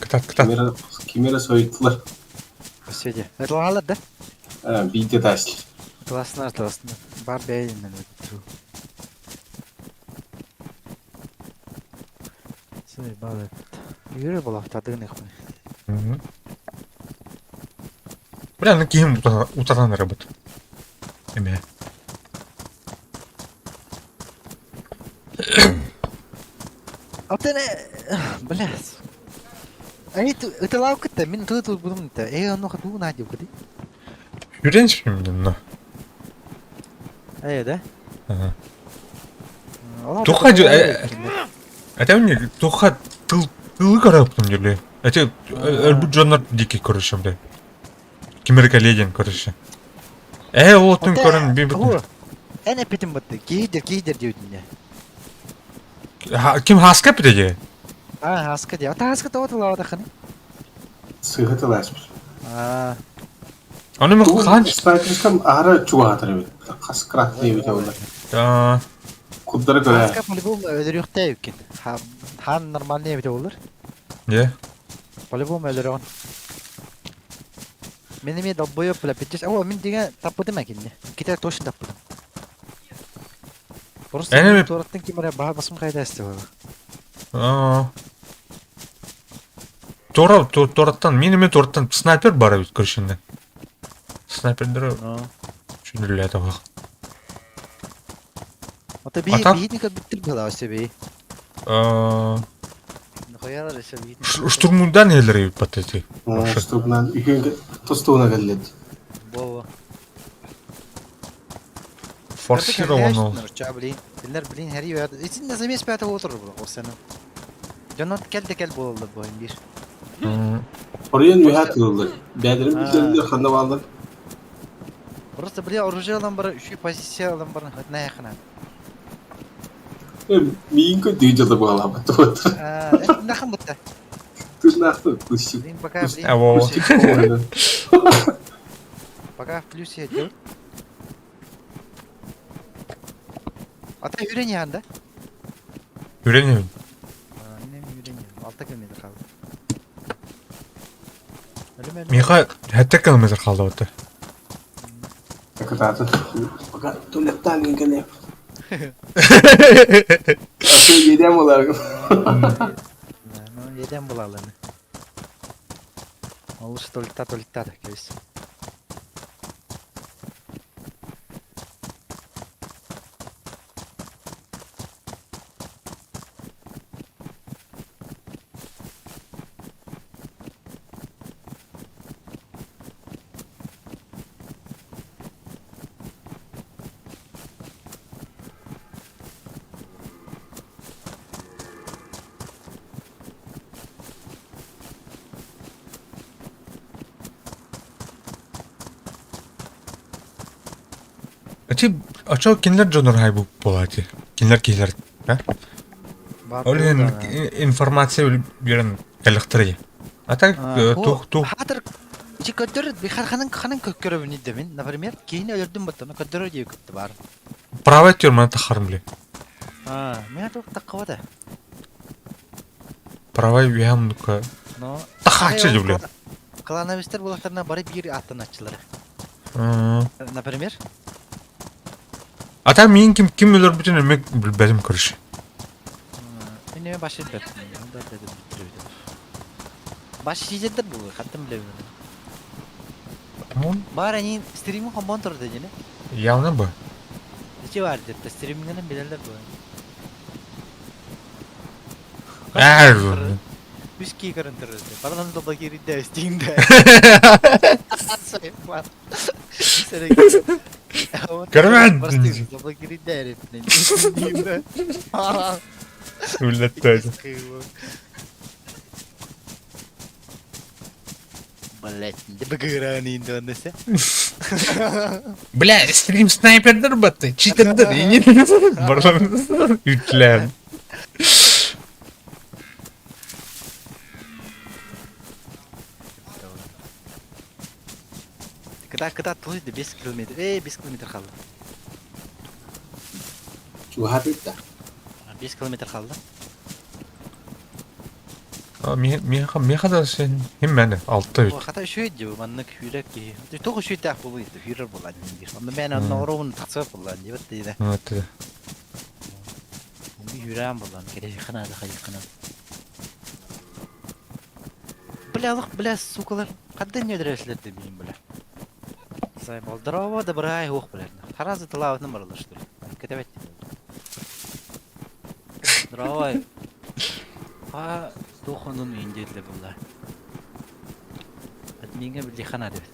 Kıtat. Kimera soyuttular. Söyle. Это ладно, да? Bir de taşlı. Классно. Бар бейнен өтүрүү. Сэй баалат. Үйрө болот тадыгын икпай. Бля, ким утаран работа. Эме. Алтене, блядь. Это лавка-то, мен тут будем-то. Оно ходу надел, куди? Үйреншіп мені, но. Да? Ага. Тоқа жо... Әтә мне тоқа тылы қарапtım jelе. Әтә өлбүт жондар дики көрүшүм де. Кимерге леген көрүшү. Олотун көрүн бир бит. Эне питим бутты. Кейдер деудин. Ким хаска пидеге? Хаска де. Ата хаска то лавда хани. Сыгытылашпыр. Аны мен канч Снайперскам ара чугатыр бит. Каскрат дейбит олар. Куддары көрө. Хаска по-любому өлүрүктө экен. Хан нормальный бит олар. Е. По-любому өлүрөгөн. Менеме долбоёб била питчес. Мен деген таппадым экен. Китер точно таппадым. Просто тураттын кимере баа басым кайда эстеп алып. Тораттан, менімен тораттан снайпер бара бит көршінде. Снайпердері шүндірлі әді бақ. Ата бейітніка біттір біла өсе бей. Штурмундан елері бит баттеті. Штурмундан үйгенге тостуына келеді. Бова. Форсирован ол. Билер билин хәри яды. Итин назамес пята отыр бу осаны. Jonot gel boldu bu oyun bir. Oraya nüha tığıldı. Bedirin Ha. bizlerinde kandı vardı. Просто бля оружие алан бара, üçü позиция алан бара. Ne yakına. Miyin kötü cadı bu alama. Ne kan butta? Tırnaktı. Kuşçuk. Блин, пока, блин. Evo. Пока в плюсе идет. Ata yüren yanında. Öğreniyorum. Ne yüren yanında. 6 kilometre kaldı. Öyle mi? Miha hatta kilometre kaldı orada. Takatata. Fakat tunetten ingene. Asıl yedem olarak. Ну, едем была ладно. А лучше то летать, кажется. Açık kimler Jonor hay bu bolati. Kimler ha? Öyle informasiya bilen elektriği. Ata tuh Хатыр чикөтөр би ханын көккөрөбүн идемин. Например, кийин өлөрдүм баттана көтөрө дей көптү бар. prava etiyorum bana takarım bile. Мен ток такка да. Prava yağımlıkı. Но Тахачы бile. Клановистер булактарына барып бир аттан ачылары. Например, Ата мен kim ölür bütün emek benim karış. мен баш идет. Баш идет бул, хаттым билебин. Бар они стримин хомбон турду жene. Явно bu. Ичи бар деп, стримингенен билелер бу. Үски көрүн турду. Бардан да кирде стимде. Көрмән! Просто кирде стимде. Ülletti. Блять, не богыраны индонесе. Бля, стрим снайпердер battı. Çitirdir. Бардан ütlen. Когда тулды 5 километр. 5 километр қалды. Çuhat et de. 5 километр қалды. Мен kadar sen hem ben de altta üt. Хата шүйді бұл, манны күйрек ке. Тоғы шүйді ақ бұл еді, күйрер болады. Онда мен анна орауын тақсып болады, деп дейді. Evet. Күйрем болады, керек қанады, қайық қанады. Бля, сукалар, қаддан өдіресілер де бейін, бля. Сай бол, дрова да бір ай оқ білерді. Таразы тылауытын барылыр, что ли. Кетіп әтті. Дрова, тоқының үйіндеді бұлда. Менге бір дехана деп.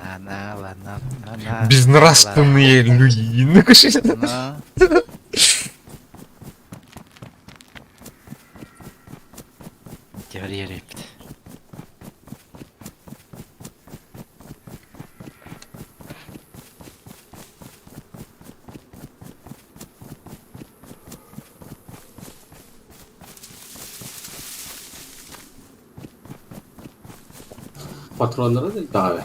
На. Безнравственные люди. На. Теория репет. Patronlara da davet.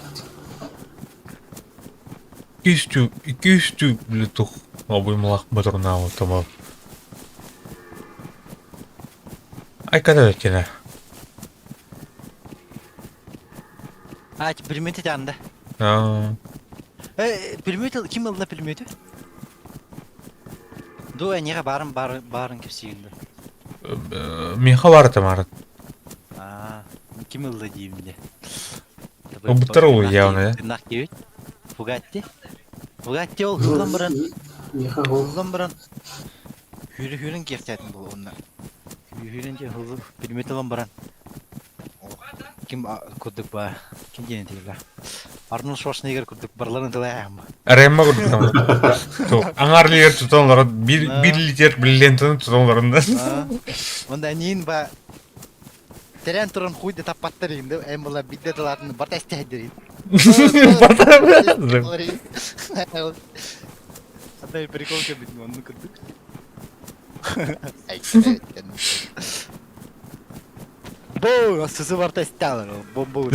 İki üstü bile tuh. Abuymalak baturna o tamam. Ay kadar ötkene. Пулеметі жанында. Пулемет кім алды пулеметі? Ду неге барын кепсегенді. Мен хабар тамары. Кім алды деймінде. O butar oluyor явно ya. Tırnak gibi. Bugatti ol hızlan bıran. Hürün gerçekten bu onlar. Hürünce hızlı pulemet olan bıran. Kim kurduk ba? Kim diyeyim diyorlar. Arnold Schwarzenegger kurduk barlarını dilayam. Ремма көрдüm. Аңарлы ер тұтанлар, bir литр бриллиантын тұтанларында. Онда нин ба терен туран хуйды таппаттар инде, эм була бидде талатын бар тестедер. Адай прикол кебит онны кырдык. Бо, сызы бар тесталар, бомбу,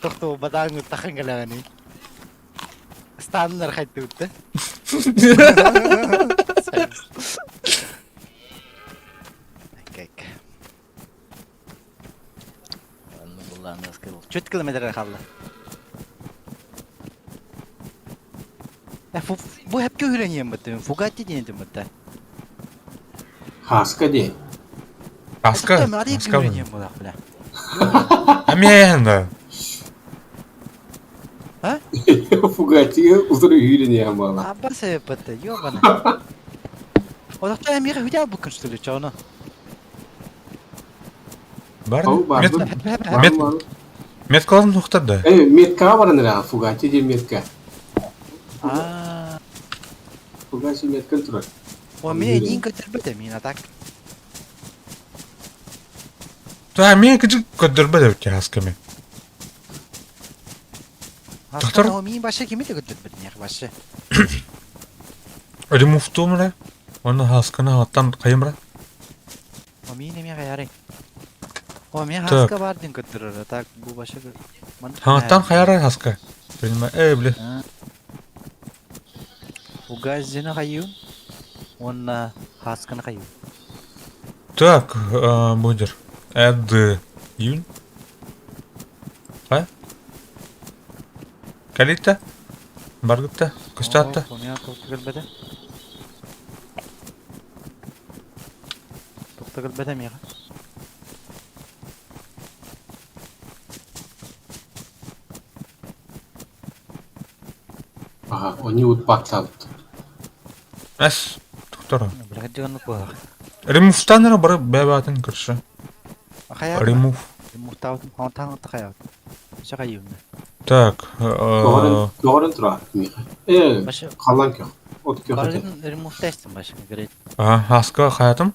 Тохто бадаңы тахангалаганы. Стандар хайтты үтті. Чөт километр қалды. Бұл әпке үйренейін бұтты, фугатти дейін бұтты. Хаска де. Аска? Аска үйренейін бұл ақпыла. Әмен да. А? Фугатиге uzun үйрене амала. Абар себеп бұтты, йобана. Одақта әмеға үйдел бұл күншілі чауны. Бар Ау, бар. Мет қалым тоқтады. Метка var nere? Fugati de metka. Ааа. Fugati metka turar. О, мен ең көтер біті, мен атак. Та мен күчік көдірбі деп ке аскаме. Доктор? О, мен башы кемеді көтер біті, неғ башы. Ремуфту мұра? Оны асканы аттан қайымыра? О, мен еме қайары. О, мен хаска бардың көтірір, атак бұл башы көтір. Хаңаттан қайары аска? Біле. Фугазины қайым, оны хасканы қайым. Так, будер. Әді үйін? Қай? Кәлетті? Барғытты? Күсті атты? О, мен тоқты кілбеді. Тоқты кілбеді меға. Aha, oni utpatladı. Әс, тоқтары. Білгі дегені бұға. Ремуфтаныры бары бәбатын кірші. Қаяды? Ремуф. Ремуфтаудың қауынтаңы қаяды. Ша қайымды. Так, Doğru turar Miha. Başı, Kalan kök. Ot kök ete. барыдың ремуфта істің башы. Көрет. аска қаятым.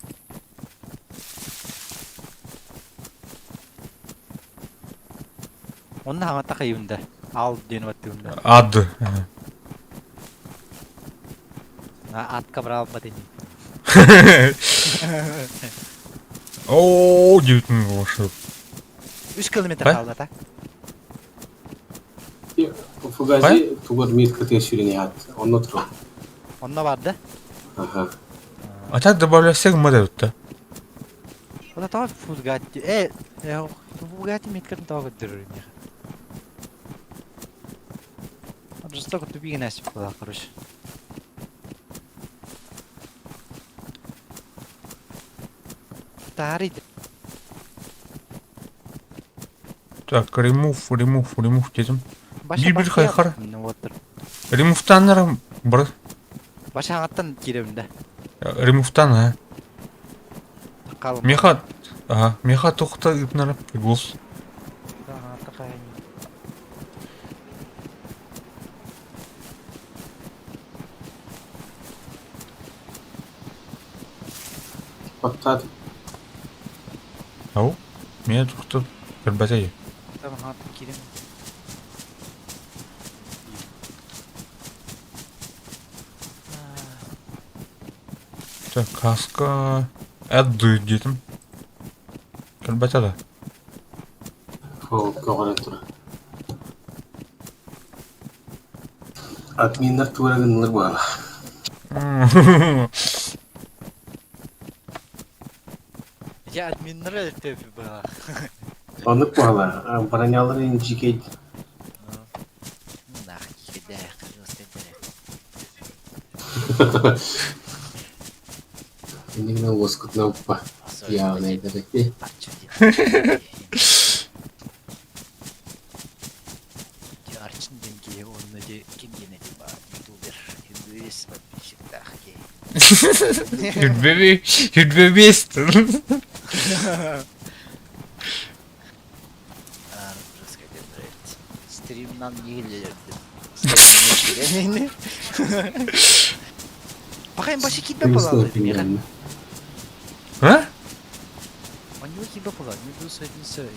Оны қаңатта қайымды. Ал дені баттығымды. Ады. Атқа бір алып бәдені. Ооо, дейтін қошып. 3 километр Қай? қалды ата. Fugazi tugar metka teşvirini yaptı. Onunla turar. Онна барды. Aha. Ата добавлясек мыда өтті. Ода тағы фугатти. Фугатти меткерін тағы дүрір. Жестоко тупиге нәсіп қыла, короче. Тариді. Так, ремуф дедім. Bir қайқар. Отыр. Ремуфтаныры бір. Башы аңаттан керемді. Ремуфтан, Қалым. Меха тоқта үтінарып, гулс. Patladı. Ау, мен тоқта бір бәтейі. Tamam аңаттан керем. Так, каска... Әдді дедім. Кіл бәтеді. Doğru turar. Adminler tuvara gınılır bu ala. Я админры төпі бұға. Onluk bu ala. Baranyaları incikeydi. Нах, ебеда, қырғыз Şimdi ne oskutna uppa. Ya neydi bekle. Арчин деньги, он наде кингене типа ютубер, индуис, подписчик, дахки. Юдбебест. Рассказать, блядь. Oyundan gelirdi. Bakayım başı kitap olalım dedim ya. Ha? Anne kitap olalım. Ne bu söylediğini.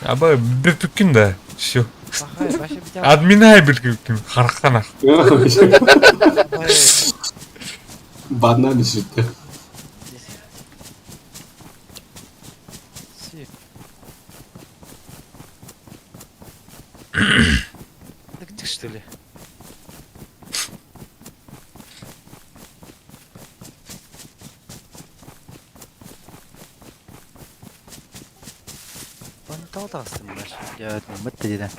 Abi bir gün de şu Bakayım başı bir tane. adminay bir gün harkana. Bandan düşürdü. Dıktık что ли? Bana dağda astımlar. Ya mıttı dedi.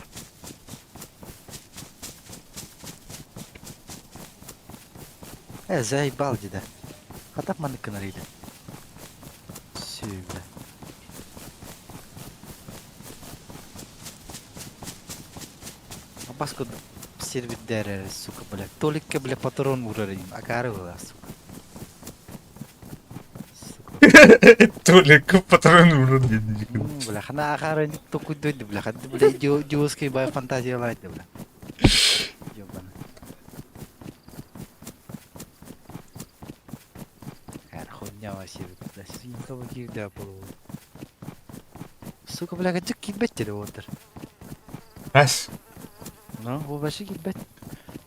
Zay bal dedi. Hatap manık kınarıydı. Şöyle. Баско сервит дерер, сука, бля. Толик, бля, патрон урарим. Акарова, сука. Только патрон вроде. Бля, хана акара ник то куй дойди, бля. Хана, бля, джоски бай фантазия лайт, бля. Ёбана. Кар хуйня вообще, бля. Свинка выкидывая полу. Сука, бля, как кидбеттер отыр. Ас. Ну, bu başı gitbet.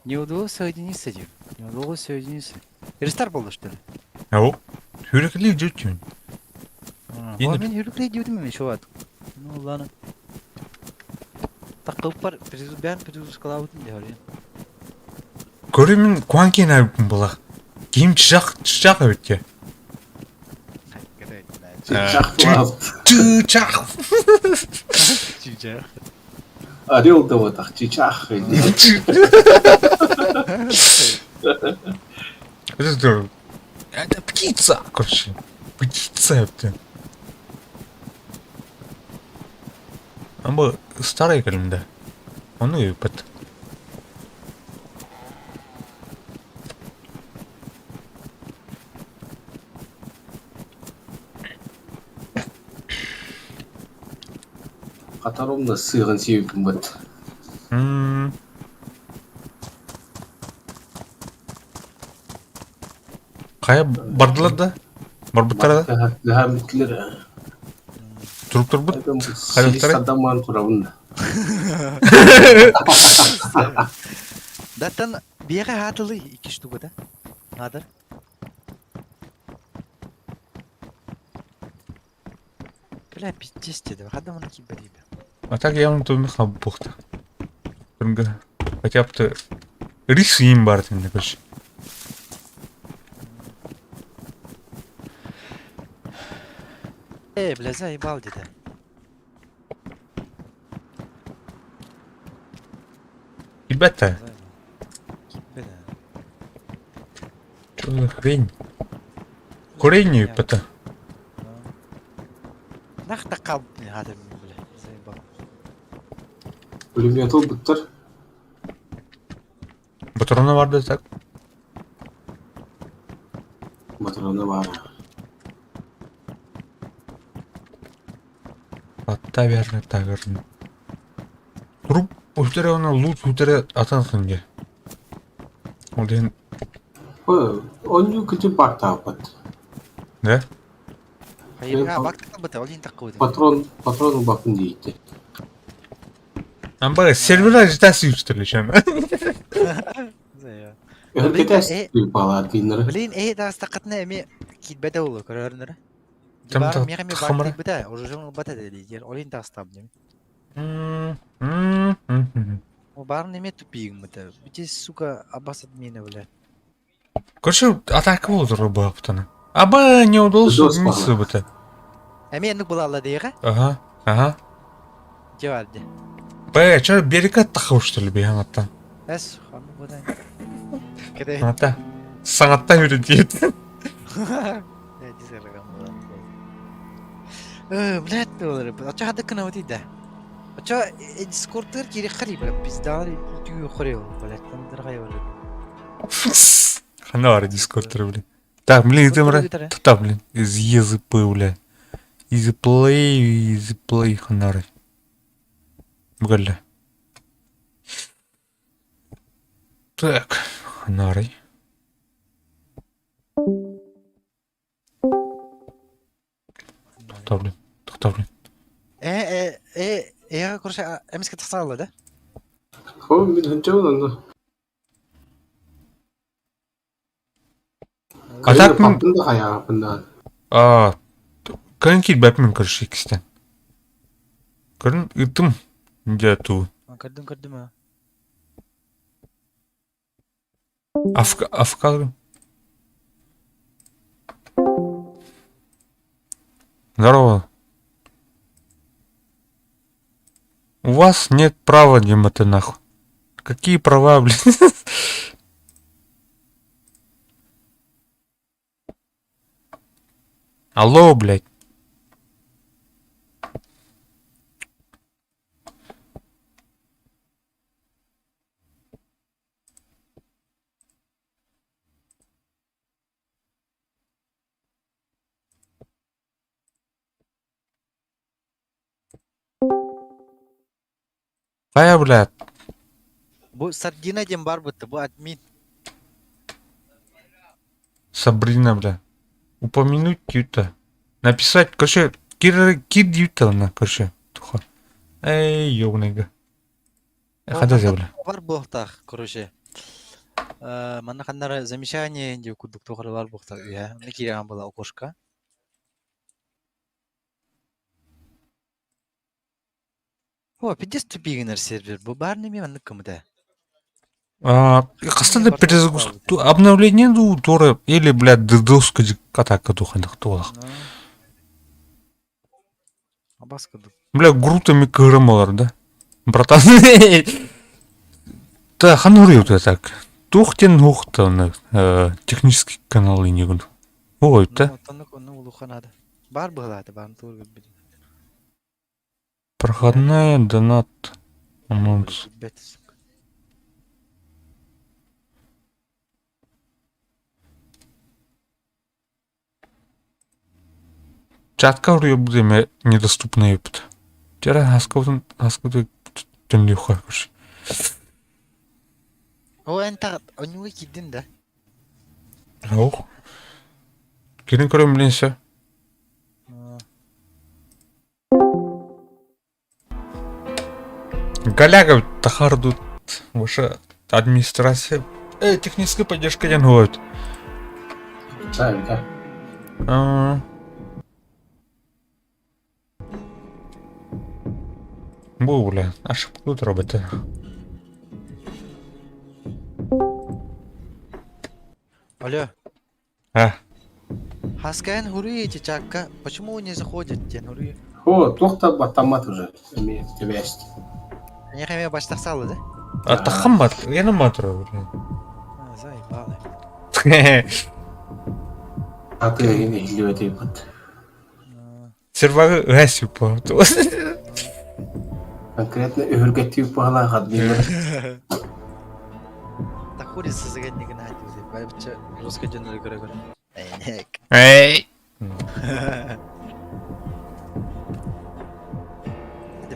Ne olduğu söylediğini hissediyorum. Ne olduğu söylediğini hissediyorum. Restart oldu işte. Ау. Sürekli cücün. Ama ben yürükle gidiyordum ben şu an. Ne oldu lan? Takıp var. Ben prizus kalavutun diyor ya. Көрімін куанкен әбім бұлақ. Киім чышақ өтке. Чычақ. Чича. Орел да вот так, чичах. Это птица, короче. Птица это. Ama старый elimde. Onu yapıt. Қатарымда сыйғын себебім бат. Kaya bardılar da. Barbuttara da. Дәһәмлеклер. Durup durup. Сирис адаман турабында. Datan bir yere hatılı iki штука da. Nadir. Бля, пиздец тебе. Когда мы такие были? А так я вам тут мехал бухта. Хотя бы рис им бартин, короче. Бля, заебал деда. Ребята, Бля. что за хрень? Курение, пата. Нахта каб не хатır bля. Заебал. Пулемет ол бұттыр. Батарона vardı так. Батароны бар. Hatta verme tağırın. Durup uçları ona loot uçları atansın diye. Oradan Он күтіп бар тағы бат. ne? Hayır ha baktık bata olin takıdı. Патроны бакын дейді. Ama serverler acıtası uçları şu an. Заебал. Өркетәс бала дейінірі. Блин, да стакатна эми китбете улы көрөрүнөр. Там Бар та- мехами тахамара. бартык бите, уже жол бата dedi. Жер олин тастап дем. О барын эме тупигим бите. Бите сука абасат мени биле. Короче, атака olur bu haftanın. Ama ne olursa Dost olsun bu da. Эми эндик була алла дейга? Aha. Жевалди. Baya çar bir kat takı что ли bir hatta. Эс, хану будай. Кеде. Hatta sanattan yürü diye. блядь, доллары. Ача хадыкна вот иде. Ача дискордтер кири хариб, пиздар түү хорел, блядь, там дыргай болду. Хана var Discord'ları bile. Так, блин, ты мра. Та, блин, из ЕЗП, бля. Easy play, ханары. Бля. Так, нарый. Тоқтау, блин. Тоқтау, блин. короче, эмиске тахсаалы да? Хоо бид хөнжөө нөө. Атак мын- Батында хаяа бында. Конкит бәпмен, короче, икістен. Көрін, үтім. Нде ту. Кырдым. Афка. Здорово. У вас нет права, Дима, ты нахуй. Какие права, блин? Алло, блядь. Кая, блядь? Бу Сардина дем бар бутты, бу админ. Сабрина, бля. Упомянуть тьюта. Написать, короче, кир дьюта, на, короче. Тухо. Эй, ёбаныйга. Хада бля. Бар бухтах, короче. Мана ханнара замечание инде кудук тохары бар бухтах. Я, мне кирян была окошко. О, 50 beginner сервер. Бу бар неме мана кымда. Кастада перезагрузка. Обновление ду торы или, блядь, ддоска атака тухандық туалақ. Абаска ду. Бля, грутами кырымалар, да? Братан. Да, хануры вот так. Тухтен ухтан технический канал и не гуд. Ой, да? Танық оны улуханады. Бар бұғылады, барын туыр білді. Проходная донат. Анонс. Чатка урıyor bu deme недоступно ёпт. Тера хаскаудын төнлü хакыш. О, энтағат, онуға кидін да. Ау. Келин көрөм bilense. Галяга тахардут ваша администрация. Техническая поддержка не говорит. Чайка. Бу, бля, ошибку тут робите. Алло, Хаскайн хури эти чакка, почему не заходят те хури? Хоо тухта батамат уже. Эми тебешти. Они хаме баштах салы, да? Атахамат, я на матро, бля. Заебалы. А ты не хилёте бат. Сервары гасю по. Конкретно үргәтү пала хадмин. Так хури сызыган не гнать, байбча русский жөнлө көрө. Эйнек. Эй.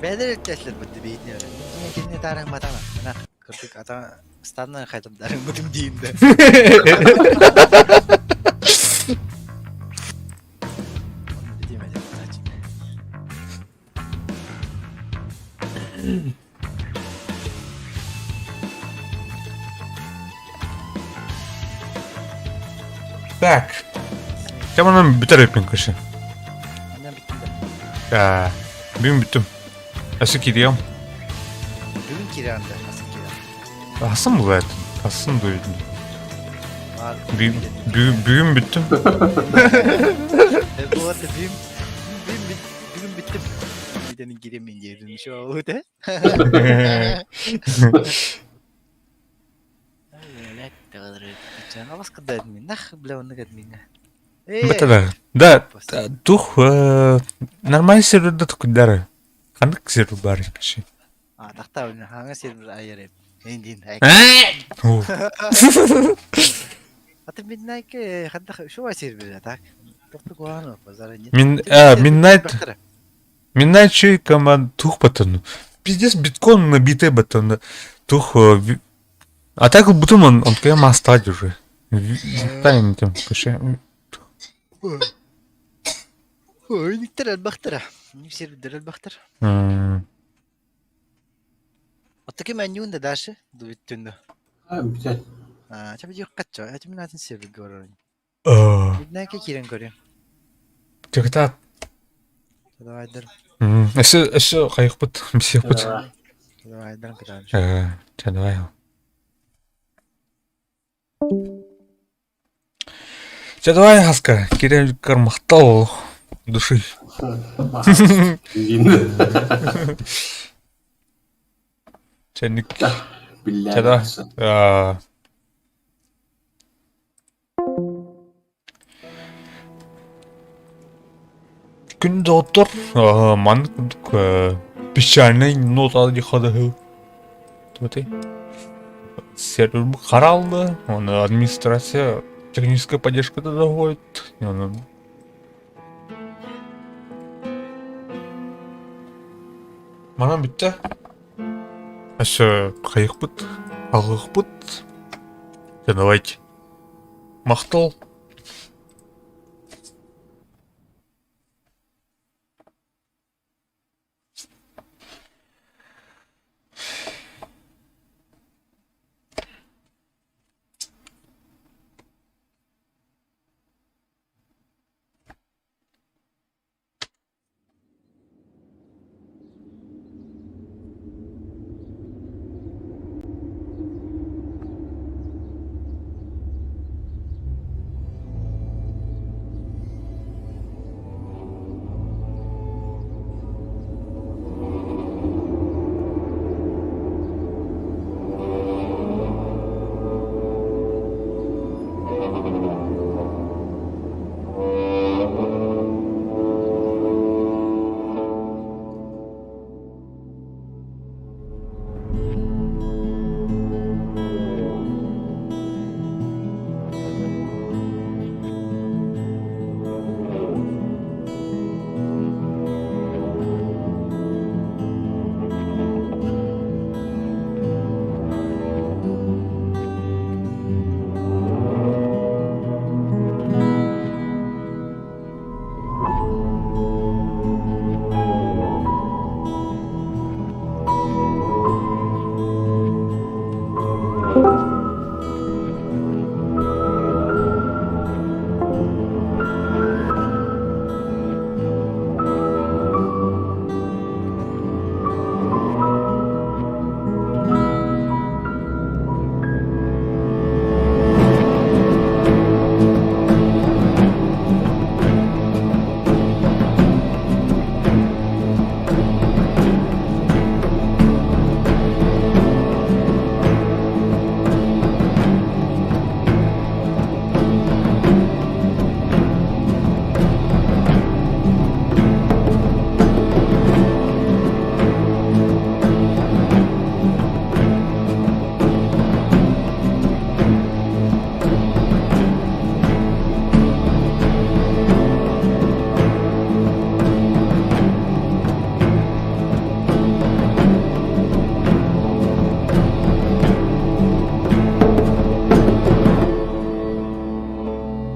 Бәдер кәшлер бит битне. Мен кине тарың матана. Мына кыртык ата станна кайтып дарын бүтүм дейинде. Так. Tamam biter yapayım kaşı. Анан биттим. Benim bittim. Nasıl gidiyorum? Бүгүн киранда, насыл киранда. Asın mı verdin? Asın duydum. Бар. Büyüm bittim. Bu arada бүгүн биттим. Биденин киремен жерин шоу да. Жана баска да мен нах бля оны гадмина. Бітті. Да, тух нормальный серверда тух дары. Қандай сервер бар екінші? Тақта өне хаңа сервер айыр ем. Енден айк. Аты мен айке қандай шоу сервер так. Тоқты қуаны базары нет. Midnight şey команд тух батон. Пиздец биткоин набитый батон. Тух А так будто он прямо остать уже. Станем тем, пуще. Ой, никтер әлбәхтер. Не все әлбәхтер. Вот такие меню да дальше. Дует тюнда. Güzel. Çabuk yok kaç ya. Acım lazım sevgi görüyorum. Aa, Ne ki kiren görüyorum. Жігіт. Давай дар. Іші қайық бұд, бісек бұд. Давай дар кыдан. Давай. Давай, Аска, керем мақтал души. Yine. Çenlik. Billahi. Çada. baksana. Күнде отыр. Маны пещерный нота дихады. Тоты. Сервер қаралды. Оны администрация техническая поддержка да доходит. Мана бітті. Ашы қайық бұд. Алғық бұд. Давайте. Мақтал.